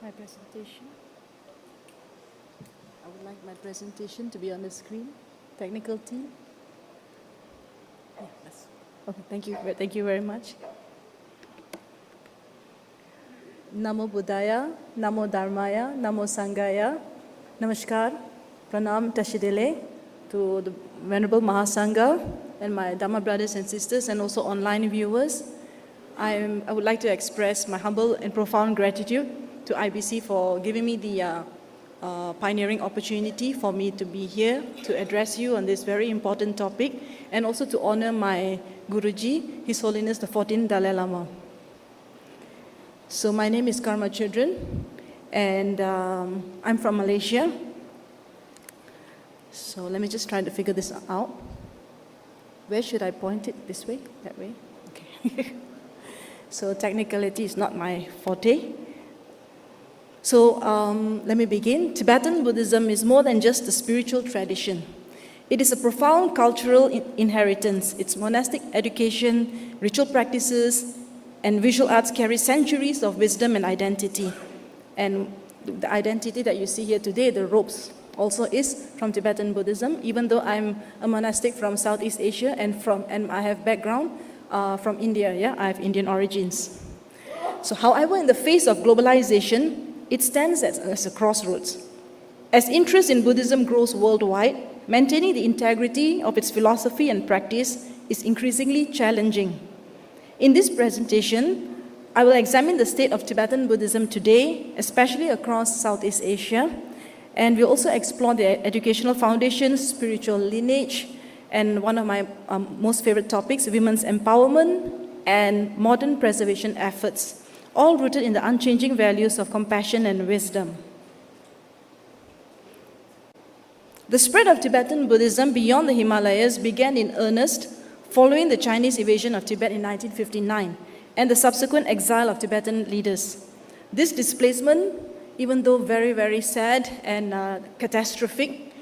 Speaker 14: My presentation. I would like my presentation to be on the screen. Technical team. Yeah, that's, okay, thank you very much. Namo Buddhaya, Namo Dharmaya, Namo Sanghaya, Namaskar, Pranam Tashidele to the Venerable Mahasangha and my Dhamma brothers and sisters, and also online viewers. I would like to express my humble and profound gratitude to IBC for giving me the pioneering opportunity for me to be here to address you on this very important topic, and also to honor my Guruji, His Holiness the 14th Dalai Lama. So my name is Karma Children, and I'm from Malaysia. So let me just try to figure this out. Where should I point it? This way? That way? Okay. So technicality is not my forte. So let me begin. Tibetan Buddhism is more than just a spiritual tradition. It is a profound cultural inheritance. Its monastic education, ritual practices, and visual arts carry centuries of wisdom and identity. And the identity that you see here today, the robes, also is from Tibetan Buddhism, even though I'm a monastic from Southeast Asia and I have background from India. Yeah, I have Indian origins. So however, in the face of globalization, it stands as a crossroads. As interest in Buddhism grows worldwide, maintaining the integrity of its philosophy and practice is increasingly challenging. In this presentation, I will examine the state of Tibetan Buddhism today, especially across Southeast Asia, and we'll also explore the educational foundations, spiritual lineage, and one of my most favorite topics, women's empowerment and modern preservation efforts, all rooted in the unchanging values of compassion and wisdom. The spread of Tibetan Buddhism beyond the Himalayas began in earnest following the Chinese invasion of Tibet in 1959 and the subsequent exile of Tibetan leaders. This displacement, even though very, very sad and catastrophic,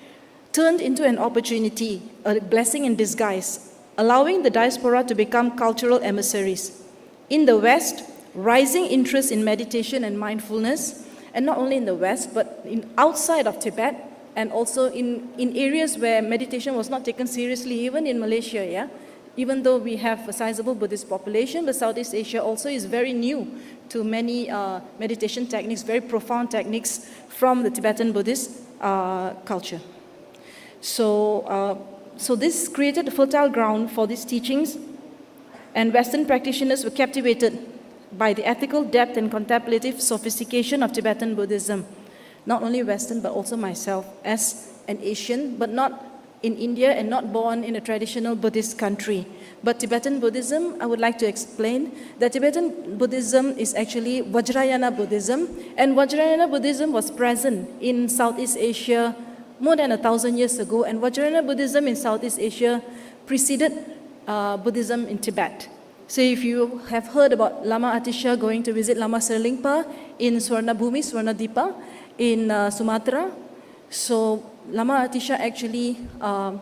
Speaker 14: turned into an opportunity, a blessing in disguise, allowing the diaspora to become cultural emissaries. In the West, rising interest in meditation and mindfulness, and not only in the West, but outside of Tibet, and also in areas where meditation was not taken seriously, even in Malaysia, yeah? Even though we have a sizable Buddhist population, but Southeast Asia also is very new to many meditation techniques, very profound techniques from the Tibetan Buddhist culture. So this created a fertile ground for these teachings, and Western practitioners were captivated by the ethical depth and contemplative sophistication of Tibetan Buddhism. Not only Western, but also myself as an Asian, but not in India and not born in a traditional Buddhist country. But Tibetan Buddhism, I would like to explain that Tibetan Buddhism is actually Vajrayana Buddhism, and Vajrayana Buddhism was present in Southeast Asia more than 1,000 years ago, and Vajrayana Buddhism in Southeast Asia preceded Buddhism in Tibet. So if you have heard about Lama Atisha going to visit Lama Serlingpa in Swarnabhumi, Swarnadipa in Sumatra, so Lama Atisha actually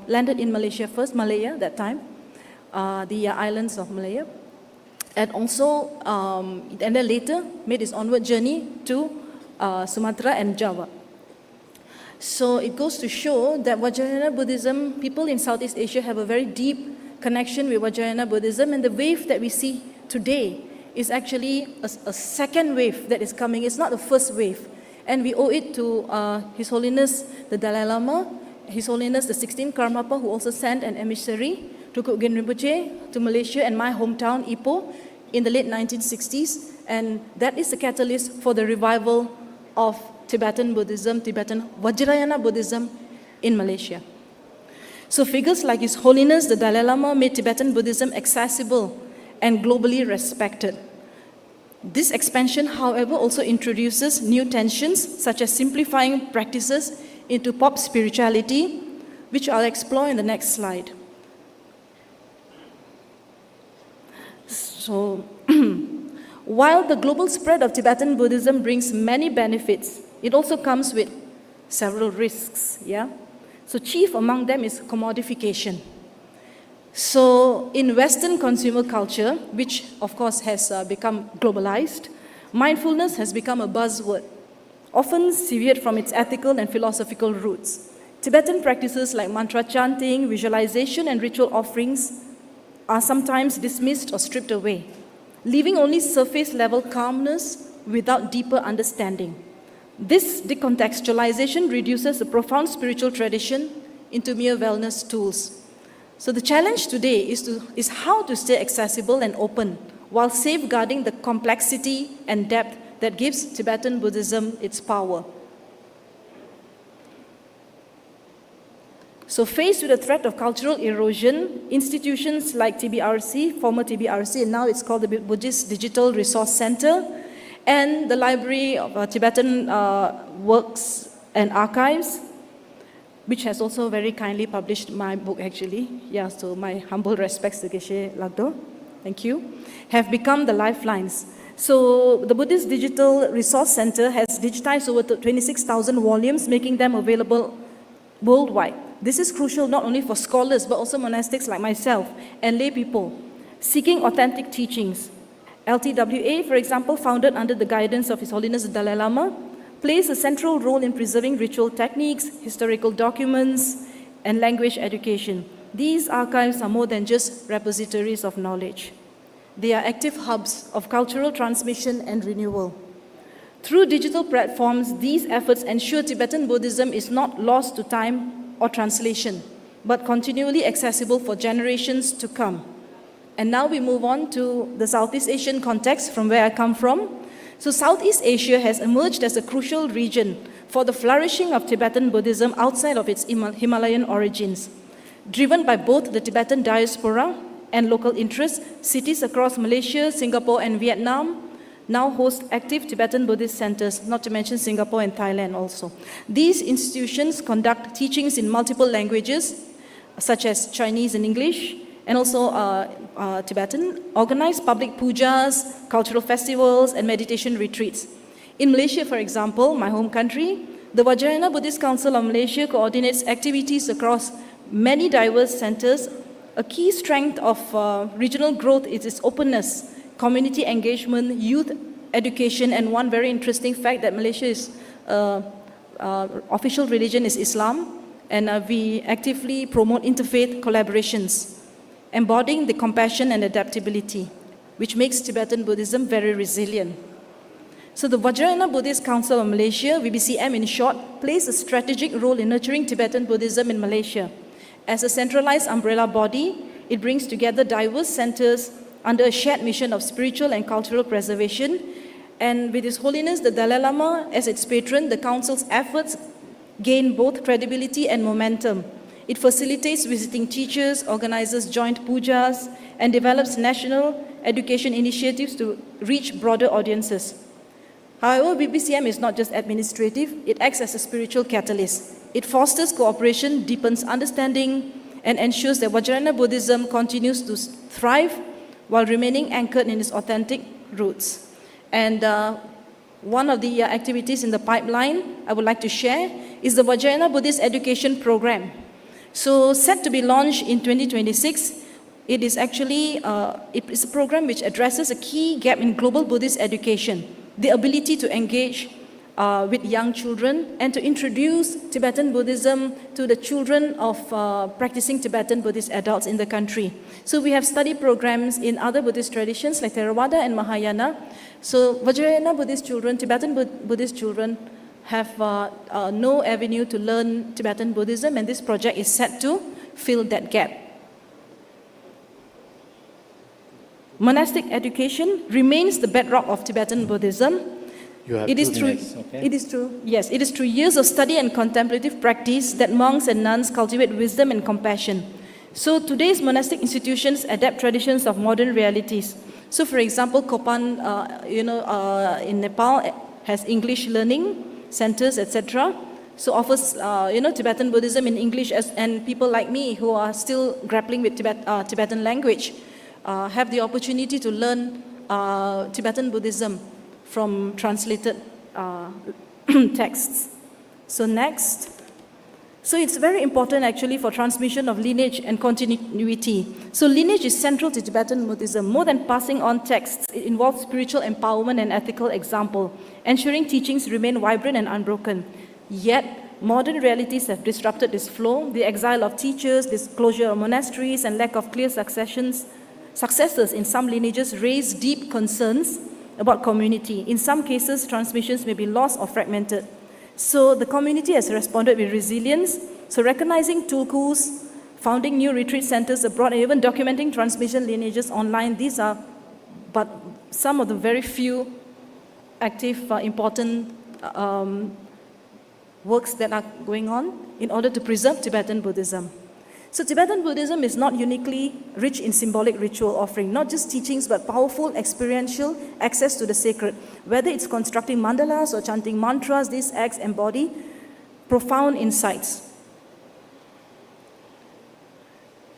Speaker 14: landed in Malaysia first, Malaya that time, the islands of Malaya, and also, and then later made his onward journey to Sumatra and Java. So it goes to show that Vajrayana Buddhism, people in Southeast Asia have a very deep connection with Vajrayana Buddhism, and the wave that we see today is actually a second wave that is coming. It's not the first wave. And we owe it to His Holiness the Dalai Lama, His Holiness the 16th Karmapa, who also sent an emissary to Kukgin Rinpoche, to Malaysia and my hometown, Ipoh, in the late 1960s. And that is the catalyst for the revival of Tibetan Buddhism, Tibetan Vajrayana Buddhism in Malaysia. So figures like His Holiness the Dalai Lama made Tibetan Buddhism accessible and globally respected. This expansion, however, also introduces new tensions, such as simplifying practices into pop spirituality, which I'll explore in the next slide. So, while the global spread of Tibetan Buddhism brings many benefits, it also comes with several risks, yeah? So chief among them is commodification. So in Western consumer culture, which of course has become globalized, mindfulness has become a buzzword, often severed from its ethical and philosophical roots. Tibetan practices like mantra chanting, visualization, and ritual offerings are sometimes dismissed or stripped away, leaving only surface-level calmness without deeper understanding. This decontextualization reduces a profound spiritual tradition into mere wellness tools. So the challenge today is how to stay accessible and open while safeguarding the complexity and depth that gives Tibetan Buddhism its power. So faced with the threat of cultural erosion, institutions like TBRC, former TBRC, and now it's called the Buddhist Digital Resource Center, and the Library of Tibetan Works and Archives, which has also very kindly published my book, actually. Yeah, so my humble respects to Geshe Lagdo. Thank you. Have become the lifelines. So the Buddhist Digital Resource Center has digitized over 26,000 volumes, making them available worldwide. This is crucial not only for scholars, but also monastics like myself and lay people seeking authentic teachings. LTWA, for example, founded under the guidance of His Holiness the Dalai Lama, plays a central role in preserving ritual techniques, historical documents, and language education. These archives are more than just repositories of knowledge. They are active hubs of cultural transmission and renewal. Through digital platforms, these efforts ensure Tibetan Buddhism is not lost to time or translation, but continually accessible for generations to come. And now we move on to the Southeast Asian context from where I come from. So Southeast Asia has emerged as a crucial region for the flourishing of Tibetan Buddhism outside of its Himalayan origins. Driven by both the Tibetan diaspora and local interests, cities across Malaysia, Singapore, and Vietnam now host active Tibetan Buddhist centers, not to mention Singapore and Thailand also. These institutions conduct teachings in multiple languages, such as Chinese and English, and also Tibetan, organize public pujas, cultural festivals, and meditation retreats. In Malaysia, for example, my home country, the Vajrayana Buddhist Council of Malaysia coordinates activities across many diverse centers. A key strength of regional growth is its openness, community engagement, youth education, and one very interesting fact that Malaysia's official religion is Islam, and we actively promote interfaith collaborations, embodying the compassion and adaptability, which makes Tibetan Buddhism very resilient. So the Vajrayana Buddhist Council of Malaysia, VBCM in short, plays a strategic role in nurturing Tibetan Buddhism in Malaysia. As a centralized umbrella body, it brings together diverse centers under a shared mission of spiritual and cultural preservation. And with His Holiness the Dalai Lama as its patron, the Council's efforts gain both credibility and momentum. It facilitates visiting teachers, organizes joint pujas, and develops national education initiatives to reach broader audiences. However, BBCM is not just administrative, it acts as a spiritual catalyst. It fosters cooperation, deepens understanding, and ensures that Vajrayana Buddhism continues to thrive while remaining anchored in its authentic roots. And one of the activities in the pipeline I would like to share is the Vajrayana Buddhist Education Program. So set to be launched in 2026, it is actually it's a program which addresses a key gap in global Buddhist education, the ability to engage with young children and to introduce Tibetan Buddhism to the children of practicing Tibetan Buddhist adults in the country. So we have study programs in other Buddhist traditions like Theravada and Mahayana. So Vajrayana Buddhist children, Tibetan Buddhist children have no avenue to learn Tibetan Buddhism, and this project is set to fill that gap. Monastic education remains the bedrock of Tibetan Buddhism. It is through years of study and contemplative practice that monks and nuns cultivate wisdom and compassion. So today's monastic institutions adapt traditions of modern realities. So for example, Kopan, in Nepal has English learning centers, etc. So offers, Tibetan Buddhism in English, and people like me who are still grappling with Tibetan language have the opportunity to learn Tibetan Buddhism from translated texts. So next. So it's very important actually for transmission of lineage and continuity. So lineage is central to Tibetan Buddhism. More than passing on texts, it involves spiritual empowerment and ethical example, ensuring teachings remain vibrant and unbroken. Yet, modern realities have disrupted this flow. The exile of teachers, disclosure of monasteries, and lack of clear successors in some lineages raise deep concerns about community. In some cases, transmissions may be lost or fragmented. So the community has responded with resilience. So recognizing tulkus, founding new retreat centers abroad, and even documenting transmission lineages online, these are but some of the very few active, important works that are going on in order to preserve Tibetan Buddhism. So Tibetan Buddhism is not uniquely rich in symbolic ritual offering, not just teachings, but powerful experiential access to the sacred. Whether it's constructing mandalas or chanting mantras, these acts embody profound insights.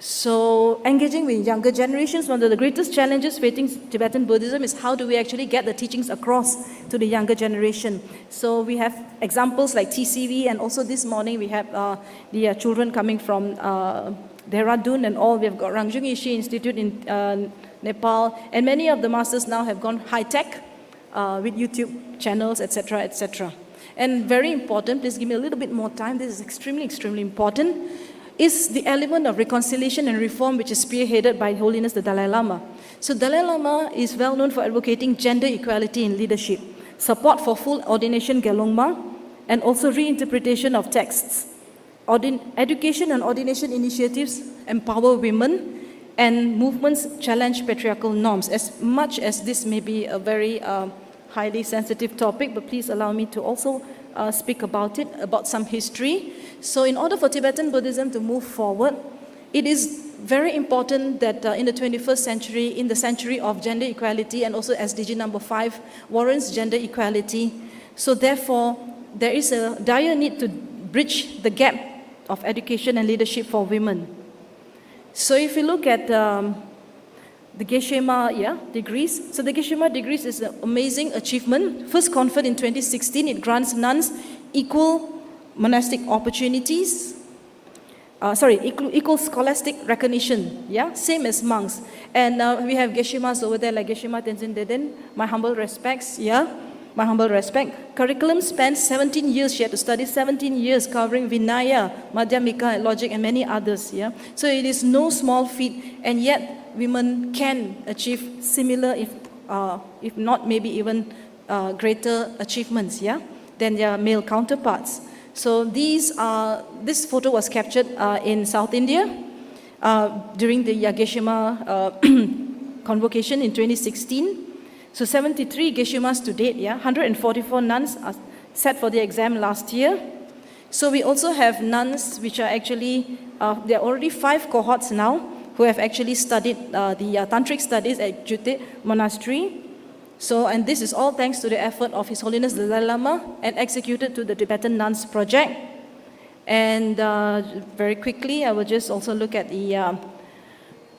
Speaker 14: So engaging with younger generations, one of the greatest challenges facing Tibetan Buddhism is how do we actually get the teachings across to the younger generation. So we have examples like TCV, and also this morning we have the children coming from Dehradun and all. We have got Rangjung Ishi Institute in Nepal, and many of the masters now have gone high-tech with YouTube channels, etc., etc. And very important, please give me a little bit more time, this is extremely, extremely important, is the element of reconciliation and reform, which is spearheaded by Holiness the Dalai Lama. So Dalai Lama is well known for advocating gender equality in leadership, support for full ordination Gelongma, and also reinterpretation of texts. Education and ordination initiatives empower women, and movements challenge patriarchal norms. As much as this may be a very highly sensitive topic, but please allow me to also speak about it, about some history. So in order for Tibetan Buddhism to move forward, it is very important that in the 21st century, in the century of gender equality, and also SDG number 5 warrants gender equality. So therefore, there is a dire need to bridge the gap of education and leadership for women. So if you look at the Geshe-ma degrees, so the Geshe-ma degrees is an amazing achievement. First conferred in 2016, it grants nuns equal monastic opportunities, equal scholastic recognition, same as monks. And we have Geshe-mas over there, like Geshe-ma Tenzin Deden, my humble respects, my humble respect. Curriculum spans 17 years, she had to study 17 years covering Vinaya, Madhyamika, Logic, and many others, So it is no small feat, and yet women can achieve similar, if not maybe even greater achievements, than their male counterparts. So this photo was captured in South India during the Geshe-ma convocation in 2016. So 73 Geshe-mas to date, 144 nuns are set for the exam last year. So we also have nuns which are actually, there are already 5 cohorts now who have actually studied the tantric studies at Jute Monastery. So, and this is all thanks to the effort of His Holiness the Dalai Lama and executed to the Tibetan Nuns Project. And very quickly, I will just also look at the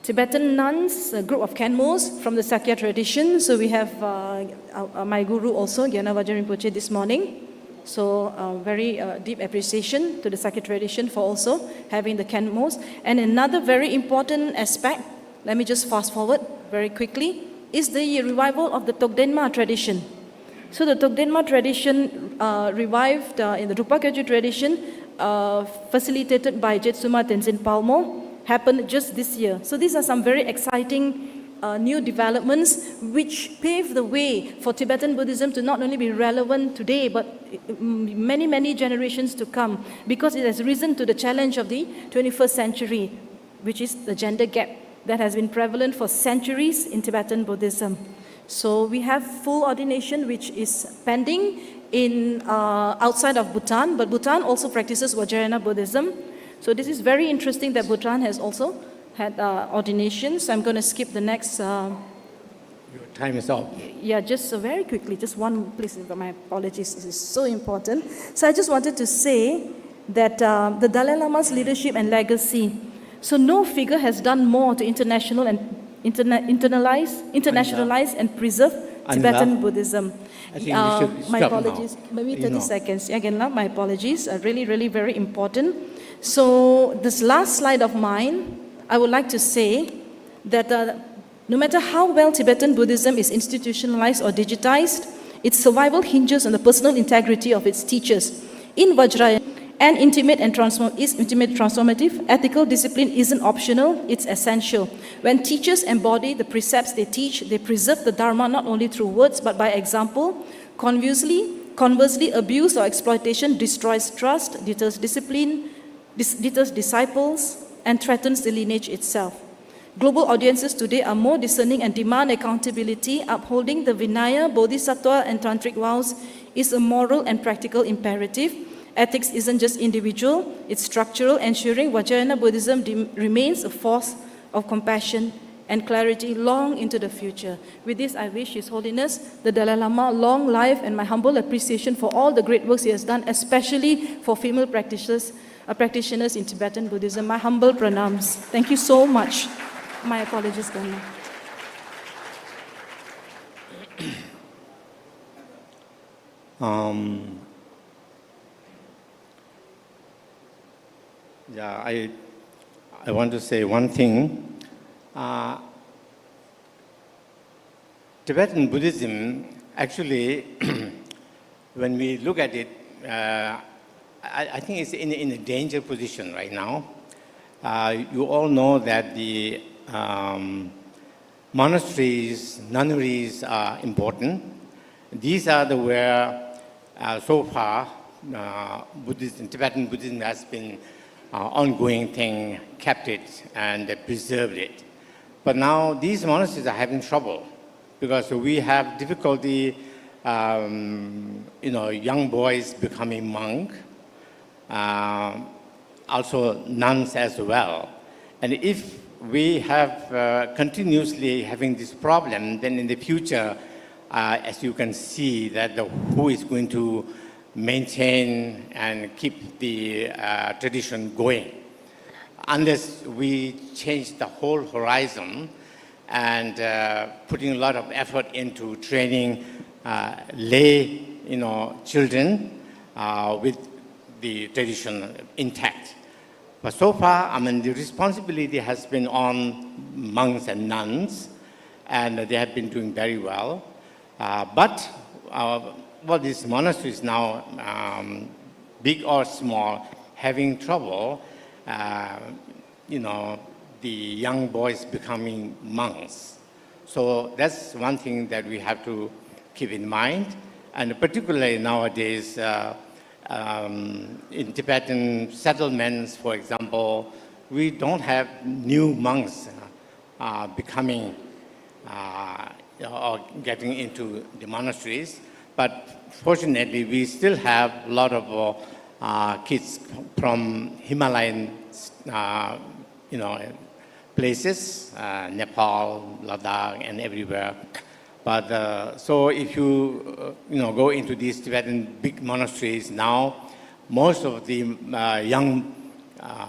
Speaker 14: Tibetan nuns, a group of Khenmos from the Sakya tradition. So we have my guru also, Gyana Vajra Rinpoche, this morning. So very deep appreciation to the Sakya tradition for also having the Khenmos. And another very important aspect, let me just fast forward very quickly, is the revival of the Togdenma tradition. So the Tokdenma tradition revived in the Rupa Kagyu tradition, facilitated by Jetsuma Tenzin Palmo, happened just this year. So these are some very exciting new developments which pave the way for Tibetan Buddhism to not only be relevant today, but many, many generations to come, because it has risen to the challenge of the 21st century, which is the gender gap that has been prevalent for centuries in Tibetan Buddhism. So we have full ordination, which is pending in outside of Bhutan, but Bhutan also practices Vajrayana Buddhism. So this is very interesting that Bhutan has also had ordinations. So I'm going to skip the next.
Speaker 22: Your time is up.
Speaker 14: Yeah, just very quickly, just one, please, my apologies, this is so important. So I just wanted to say that the Dalai Lama's leadership and legacy, so no figure has done more to internationalize and preserve Tibetan Buddhism.
Speaker 22: I think we should
Speaker 14: my
Speaker 22: stop
Speaker 14: apologies,
Speaker 22: now.
Speaker 14: maybe 30 seconds. Again, my apologies, really, really very important. So this last slide of mine, I would like to say that no matter how well Tibetan Buddhism is institutionalized or digitized, its survival hinges on the personal integrity of its teachers. In Vajrayana, and intimate transformative, ethical discipline isn't optional, it's essential. When teachers embody the precepts they teach, they preserve the Dharma not only through words but by example. Conversely, abuse or exploitation destroys trust, deters discipline, deters disciples, and threatens the lineage itself. Global audiences today are more discerning and demand accountability. Upholding the Vinaya, Bodhisattva, and Tantric vows is a moral and practical imperative. Ethics isn't just individual, it's structural, ensuring Vajrayana Buddhism remains a force of compassion and clarity long into the future. With this, I wish His Holiness the Dalai Lama long life and my humble appreciation for all the great works he has done, especially for female practitioners in Tibetan Buddhism. My humble pranams. Thank you so much. My apologies, Dharma.
Speaker 22: Yeah, I want to say one thing. Tibetan Buddhism, actually, when we look at it, I think it's in a danger position right now. You all know that the monasteries, nunneries are important. These are the where so far Tibetan Buddhism has been ongoing thing, kept it and preserved it. But now these monasteries are having trouble because we have difficulty, young boys becoming monk, also nuns as well. And if we have continuously having this problem, then in the future, as you can see, that who is going to maintain and keep the tradition going. Unless we change the whole horizon and putting a lot of effort into training lay, children with the tradition intact. But so far, the responsibility has been on monks and nuns, and they have been doing very well. But these monasteries now, big or small, having trouble, the young boys becoming monks. So that's one thing that we have to keep in mind. And particularly nowadays, in Tibetan settlements, for example, we don't have new monks becoming or getting into the monasteries. But fortunately, we still have a lot of kids from Himalayan, places, Nepal, Ladakh, and everywhere. But so if you go into these Tibetan big monasteries now, most of the young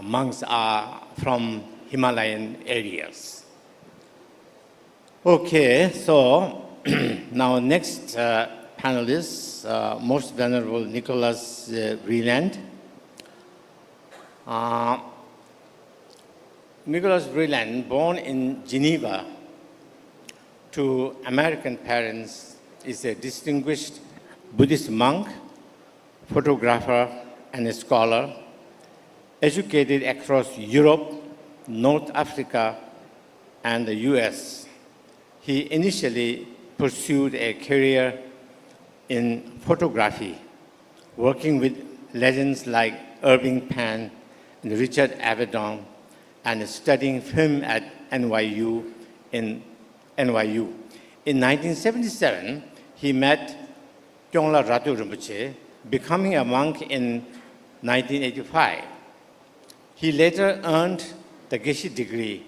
Speaker 22: monks are from Himalayan areas. Okay, so now next panelist, Most Venerable Nicholas Vreeland. Nicholas Vreeland, born in Geneva to American parents is a distinguished Buddhist monk, photographer, and a scholar, educated across Europe, North Africa, and the US. He initially pursued a career in photography, working with legends like Irving Penn and Richard Avedon, and studying film at NYU. In 1977, he met Kyongla Ratu Rinpoche, becoming a monk in 1985. He later earned the Geshe degree,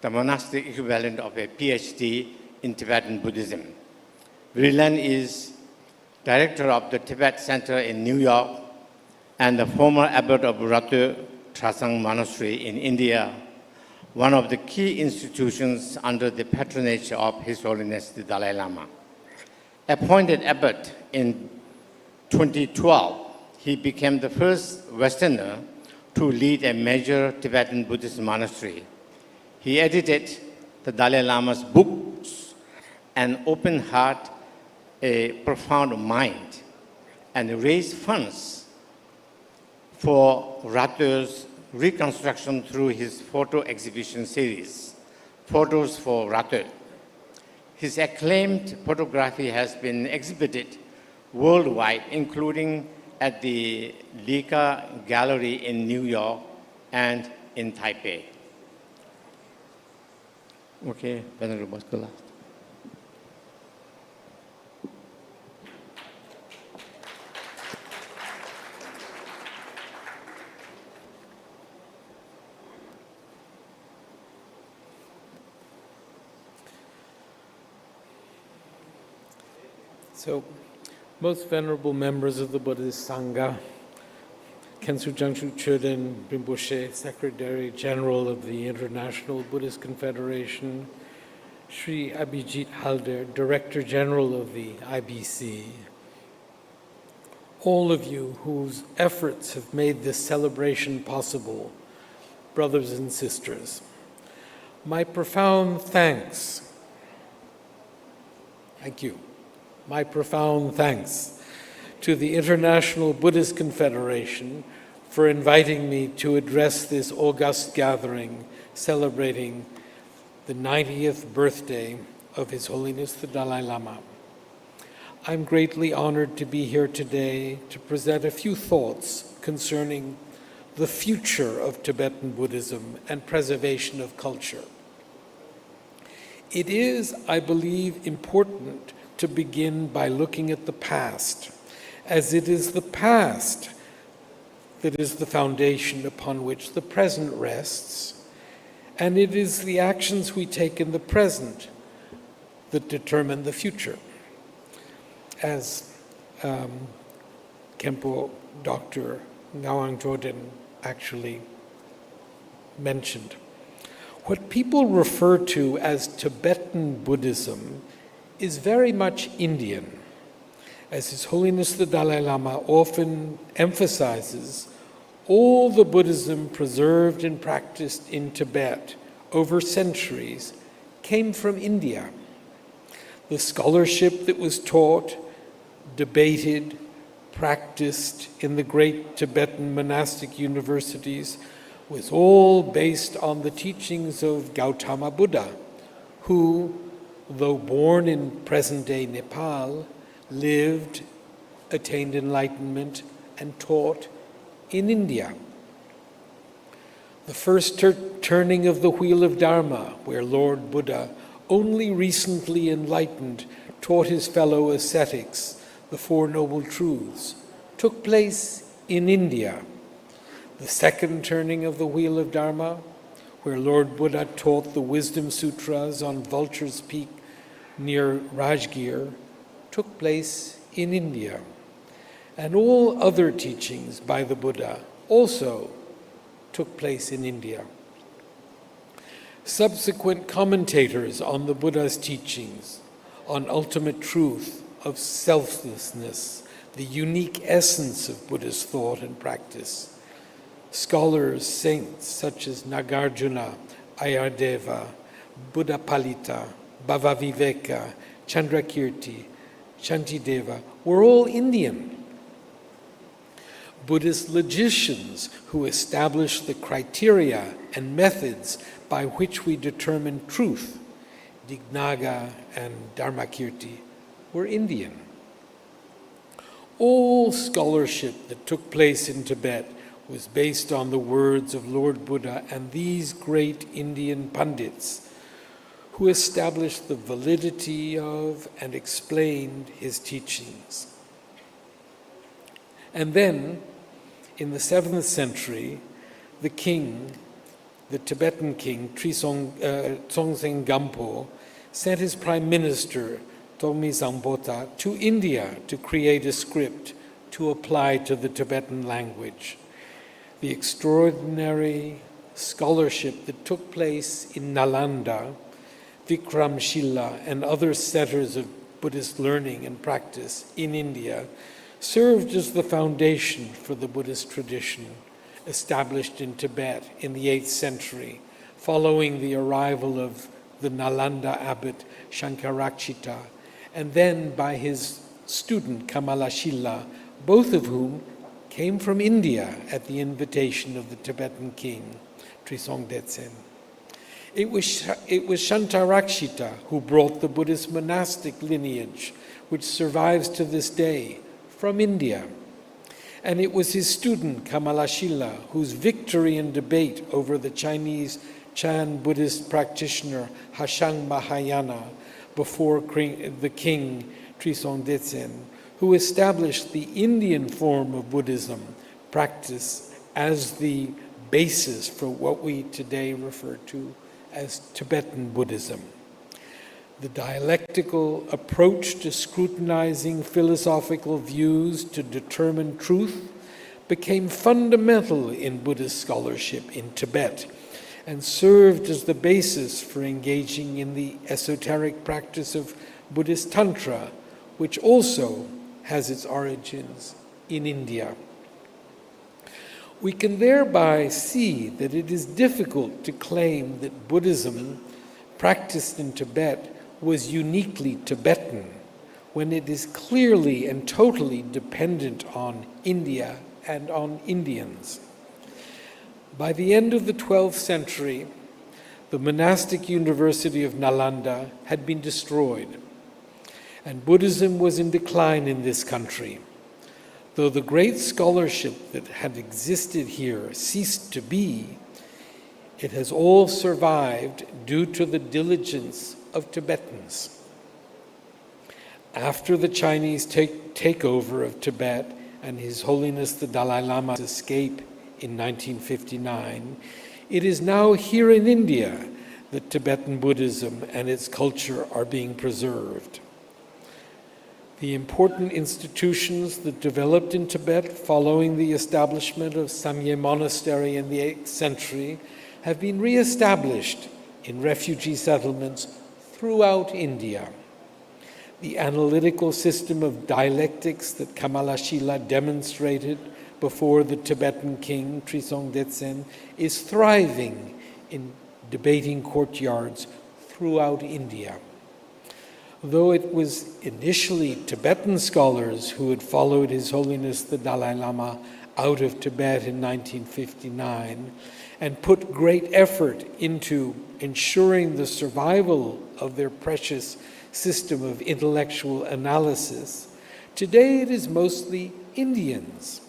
Speaker 22: the monastic equivalent of a PhD in Tibetan Buddhism. Vreeland is director of the Tibet Center in New York and the former abbot of Ratu Trasang Monastery in India, one of the key institutions under the patronage of His Holiness the Dalai Lama. Appointed abbot in 2012, he became the first Westerner to lead a major Tibetan Buddhist monastery. He edited the Dalai Lama's books, An Open Heart, A Profound Mind, and raised funds for Ratu's reconstruction through his photo exhibition series, Photos for Ratu. His acclaimed photography has been exhibited worldwide, including at the Leica Gallery in New York and in Taipei. Okay, Venerable Muscula.
Speaker 15: So, most venerable members of the Buddhist Sangha, Khensu Jamshu Chöden Rinpoche, Secretary General of the International Buddhist Confederation, Sri Abhijit Halder, Director General of the IBC, all of you whose efforts have made this celebration possible, brothers and sisters, my profound thanks. Thank you. My profound thanks to the International Buddhist Confederation for inviting me to address this august gathering celebrating the 90th birthday of His Holiness the Dalai Lama. I'm greatly honored to be here today to present a few thoughts concerning the future of Tibetan Buddhism and preservation of culture. It is, I believe, important to begin by looking at the past, as it is the past that is the foundation upon which the present rests, and it is the actions we take in the present that determine the future. As Khenpo Dr. Ngawang Choden actually mentioned, what people refer to as Tibetan Buddhism is very much Indian. As His Holiness the Dalai Lama often emphasizes, all the Buddhism preserved and practiced in Tibet over centuries came from India. The scholarship that was taught, debated, practiced in the great Tibetan monastic universities was all based on the teachings of Gautama Buddha, who, though born in present-day Nepal, lived, attained enlightenment, and taught in India. The first turning of the wheel of Dharma, where Lord Buddha, only recently enlightened, taught his fellow ascetics the Four Noble Truths, took place in India. The second turning of the wheel of Dharma, where Lord Buddha taught the Wisdom Sutras on Vulture's Peak near Rajgir, took place in India. And all other teachings by the Buddha also took place in India. Subsequent commentators on the Buddha's teachings on ultimate truth of selflessness, the unique essence of Buddhist thought and practice. Scholars, saints such as Nagarjuna, Ayardeva, Buddha Palita, Bhavaviveka, Chandrakirti, Shantideva, were all Indian. Buddhist logicians who established the criteria and methods by which we determine truth, Dignaga and Dharmakirti, were Indian. All scholarship that took place in Tibet was based on the words of Lord Buddha and these great Indian pundits who established the validity of and explained his teachings. And then, in the 7th century, the king, the Tibetan king, Tsongtseng Gampo, sent his prime minister, Tomi Zambota, to India to create a script to apply to the Tibetan language. The extraordinary scholarship that took place in Nalanda, Vikramshila, and other centers of Buddhist learning and practice in India served as the foundation for the Buddhist tradition established in Tibet in the 8th century, following the arrival of the Nalanda abbot Shankarakshita, and then by his student Kamalashila, both of whom came from India at the invitation of the Tibetan king, Trisong Detsen. It was Shankarakshita who brought the Buddhist monastic lineage, which survives to this day, from India. And it was his student, Kamalashila, whose victory in debate over the Chinese Chan Buddhist practitioner Hashang Mahayana before the king Trisong Detsen, who established the Indian form of Buddhism practice as the basis for what we today refer to as Tibetan Buddhism. The dialectical approach to scrutinizing philosophical views to determine truth became fundamental in Buddhist scholarship in Tibet and served as the basis for engaging in the esoteric practice of Buddhist Tantra, which also has its origins in India. We can thereby see that it is difficult to claim that Buddhism practiced in Tibet was uniquely Tibetan when it is clearly and totally dependent on India and on Indians. By the end of the 12th century, the monastic university of Nalanda had been destroyed, and Buddhism was in decline in this country. Though the great scholarship that had existed here ceased to be, it has all survived due to the diligence of Tibetans. After the Chinese takeover of Tibet and His Holiness the Dalai Lama's escape in 1959, it is now here in India that Tibetan Buddhism and its culture are being preserved. The important institutions that developed in Tibet following the establishment of Samye Monastery in the 8th century have been re-established in refugee settlements throughout India. The analytical system of dialectics that Kamalashila demonstrated before the Tibetan king, Trisong Detsen, is thriving in debating courtyards throughout India. Though it was initially Tibetan scholars who had followed His Holiness the Dalai Lama out of Tibet in 1959 and put great effort into ensuring the survival of their precious system of intellectual analysis, today it is mostly Indians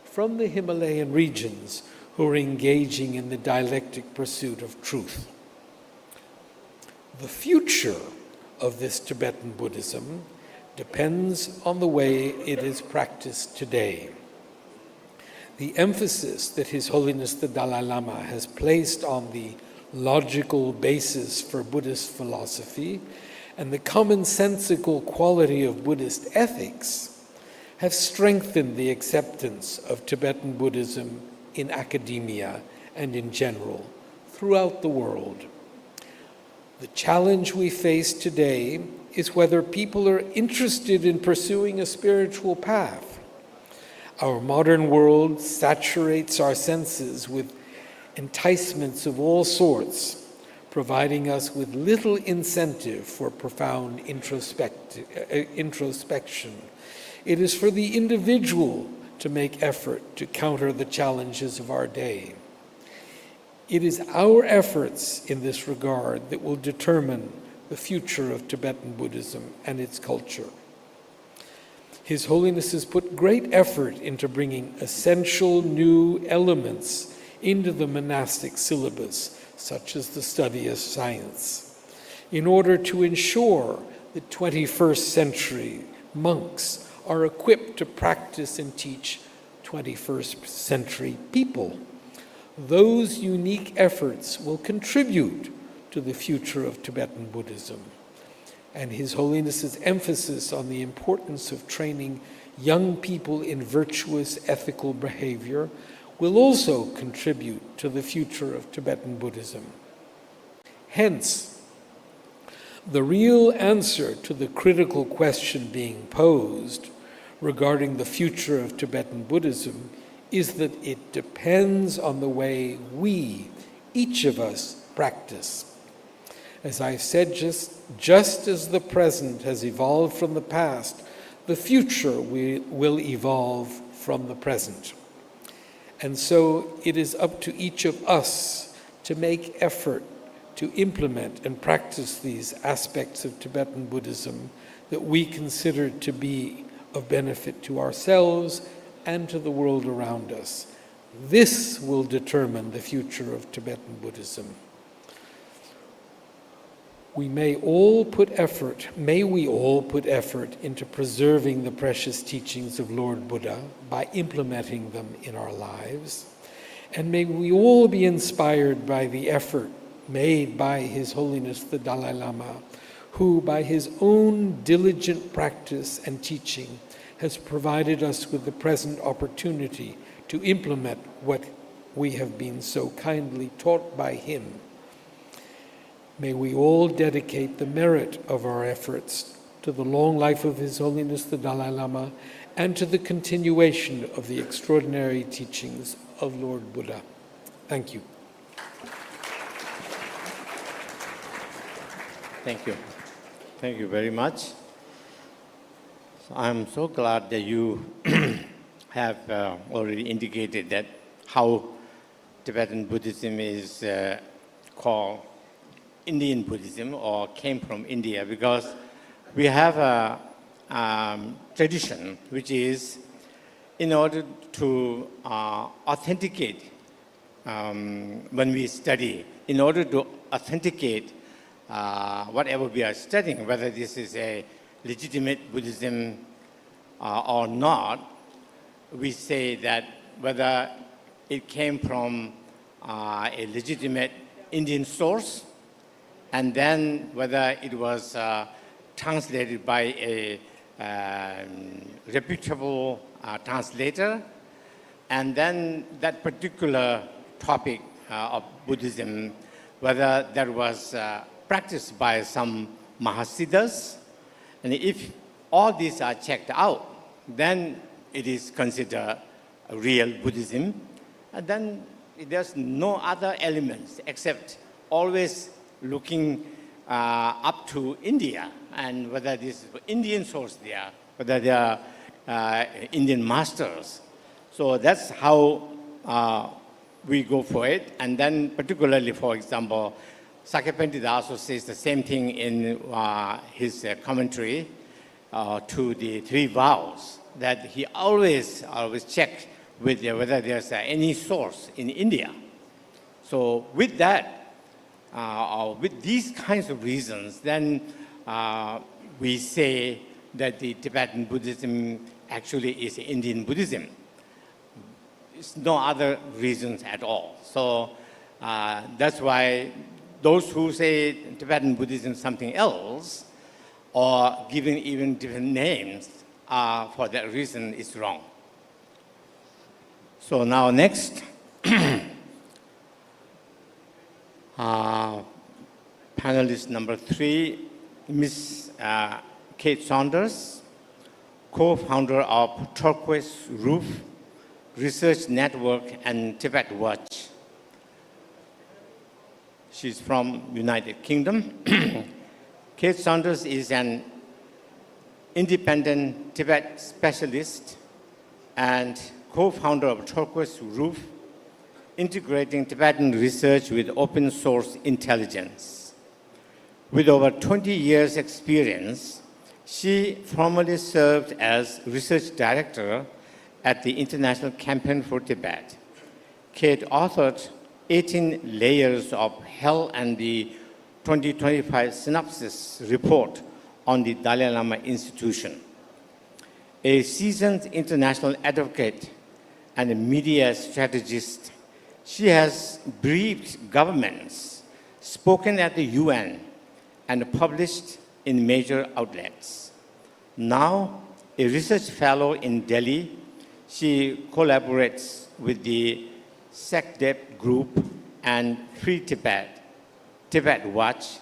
Speaker 15: from the Himalayan regions who are engaging in the dialectic pursuit of truth. The future of this Tibetan Buddhism depends on the way it is practiced today. The emphasis that His Holiness the Dalai Lama has placed on the logical basis for Buddhist philosophy and the commonsensical quality of Buddhist ethics have strengthened the acceptance of Tibetan Buddhism in academia and in general throughout the world. The challenge we face today is whether people are interested in pursuing a spiritual path. Our modern world saturates our senses with enticements of all sorts, providing us with little incentive for profound introspection. It is for the individual to make effort to counter the challenges of our day. It is our efforts in this regard that will determine the future of Tibetan Buddhism and its culture. His Holiness has put great effort into bringing essential new elements into the monastic syllabus, such as the study of science, in order to ensure that 21st century monks are equipped to practice and teach 21st century people. Those unique efforts will contribute to the future of Tibetan Buddhism. And His Holiness's emphasis on the importance of training young people in virtuous ethical behavior will also contribute to the future of Tibetan Buddhism. Hence, the real answer to the critical question being posed regarding the future of Tibetan Buddhism is that it depends on the way we, each of us, practice. As I said, just as the present has evolved from the past, the future will evolve from the present. And so it is up to each of us to make effort to implement and practice these aspects of Tibetan Buddhism that we consider to be of benefit to ourselves and to the world around us. This will determine the future of Tibetan Buddhism. May we all put effort into preserving the precious teachings of Lord Buddha by implementing them in our lives. And may we all be inspired by the effort made by His Holiness the Dalai Lama, who by his own diligent practice and teaching has provided us with the present opportunity to implement what we have been so kindly taught by him. May we all dedicate the merit of our efforts to the long life of His Holiness the Dalai Lama and to the continuation of the extraordinary teachings of Lord Buddha. Thank you.
Speaker 22: Thank you. Thank you very much. I'm so glad that you have already indicated that how Tibetan Buddhism is called Indian Buddhism or came from India, because we have a tradition which is in order to authenticate when we study, in order to authenticate whatever we are studying, whether this is a legitimate Buddhism or not, we say that whether it came from a legitimate Indian source, and then whether it was translated by a reputable translator, and then that particular topic of Buddhism, whether that was practiced by some Mahasiddhas, and if all these are checked out, then it is considered a real Buddhism, and then there's no other elements except always looking up to India, and whether this is Indian source there, whether they are Indian masters. So that's how we go for it. And then particularly, for example, Sakya also says the same thing in his commentary to the three vows, that he always checks with whether there's any source in India. So with that, with these kinds of reasons, then we say that the Tibetan Buddhism actually is Indian Buddhism. It's no other reasons at all. So that's why those who say Tibetan Buddhism is something else, or giving even different names for that reason, is wrong. So now next, panelist number 3, Ms. Kate Saunders, co-founder of Turquoise Roof Research Network and Tibet Watch. She's from United Kingdom. Kate Saunders is an independent Tibet specialist and co-founder of Turquoise Roof, integrating Tibetan research with open source intelligence. With over 20 years experience, she formerly served as research director at the International Campaign for Tibet. Kate authored 18 Layers of Hell and the 2025 Synopsis report on the Dalai Lama Institution. A seasoned international advocate and a media strategist, she has briefed governments, spoken at the UN, and published in major outlets. Now, a research fellow in Delhi, she collaborates with the SecDep group and Free Tibet, Tibet Watch,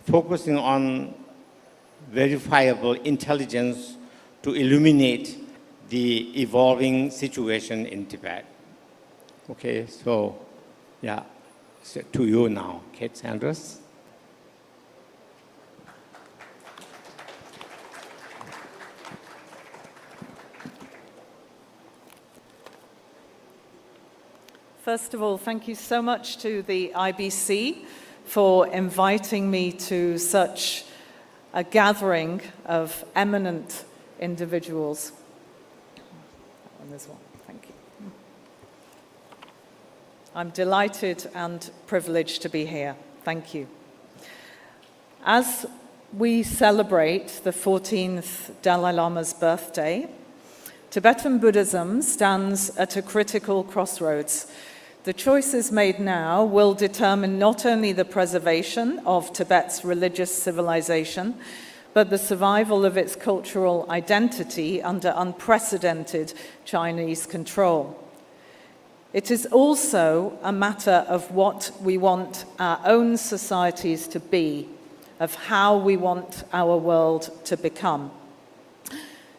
Speaker 22: focusing on verifiable intelligence to illuminate the evolving situation in Tibet. Okay, so yeah, so to you now, Kate Saunders.
Speaker 11: First of all, thank you so much to the IBC for inviting me to such a gathering of eminent individuals. And there's one, thank you. I'm delighted and privileged to be here. Thank you. As we celebrate the 14th Dalai Lama's birthday, Tibetan Buddhism stands at a critical crossroads. The choices made now will determine not only the preservation of Tibet's religious civilization, but the survival of its cultural identity under unprecedented Chinese control. It is also a matter of what we want our own societies to be, of how we want our world to become.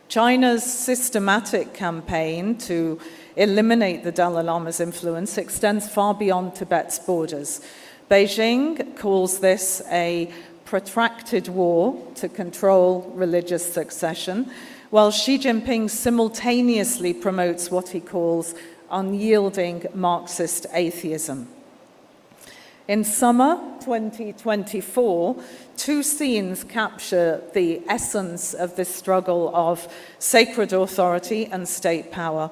Speaker 11: China's systematic campaign to eliminate the Dalai Lama's influence extends far beyond Tibet's borders. Beijing calls this a protracted war to control religious succession, while Xi Jinping simultaneously promotes what he calls unyielding Marxist atheism. In summer 2024, two scenes capture the essence of this struggle of sacred authority and state power.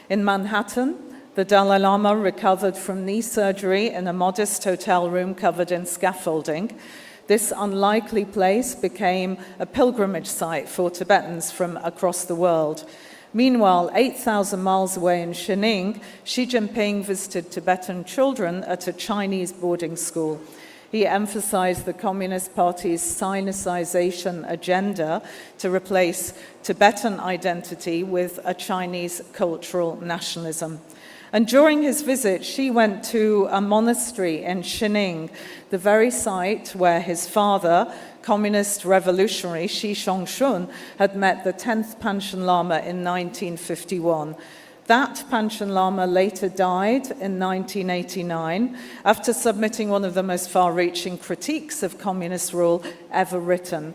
Speaker 11: In Manhattan, the Dalai Lama recovered from knee surgery in a modest hotel room covered in scaffolding. This unlikely place became a pilgrimage site for Tibetans from across the world. Meanwhile, 8,000 miles away in Xining, Xi Jinping visited Tibetan children at a Chinese boarding school. He emphasized the Communist Party's Sinicization agenda to replace Tibetan identity with a Chinese cultural nationalism. And during his visit, Xi went to a monastery in Xining, the very site where his father, communist revolutionary Shi Shongshun, had met the 10th Panchen Lama in 1951. That Panchen Lama later died in 1989 after submitting one of the most far-reaching critiques of communist rule ever written.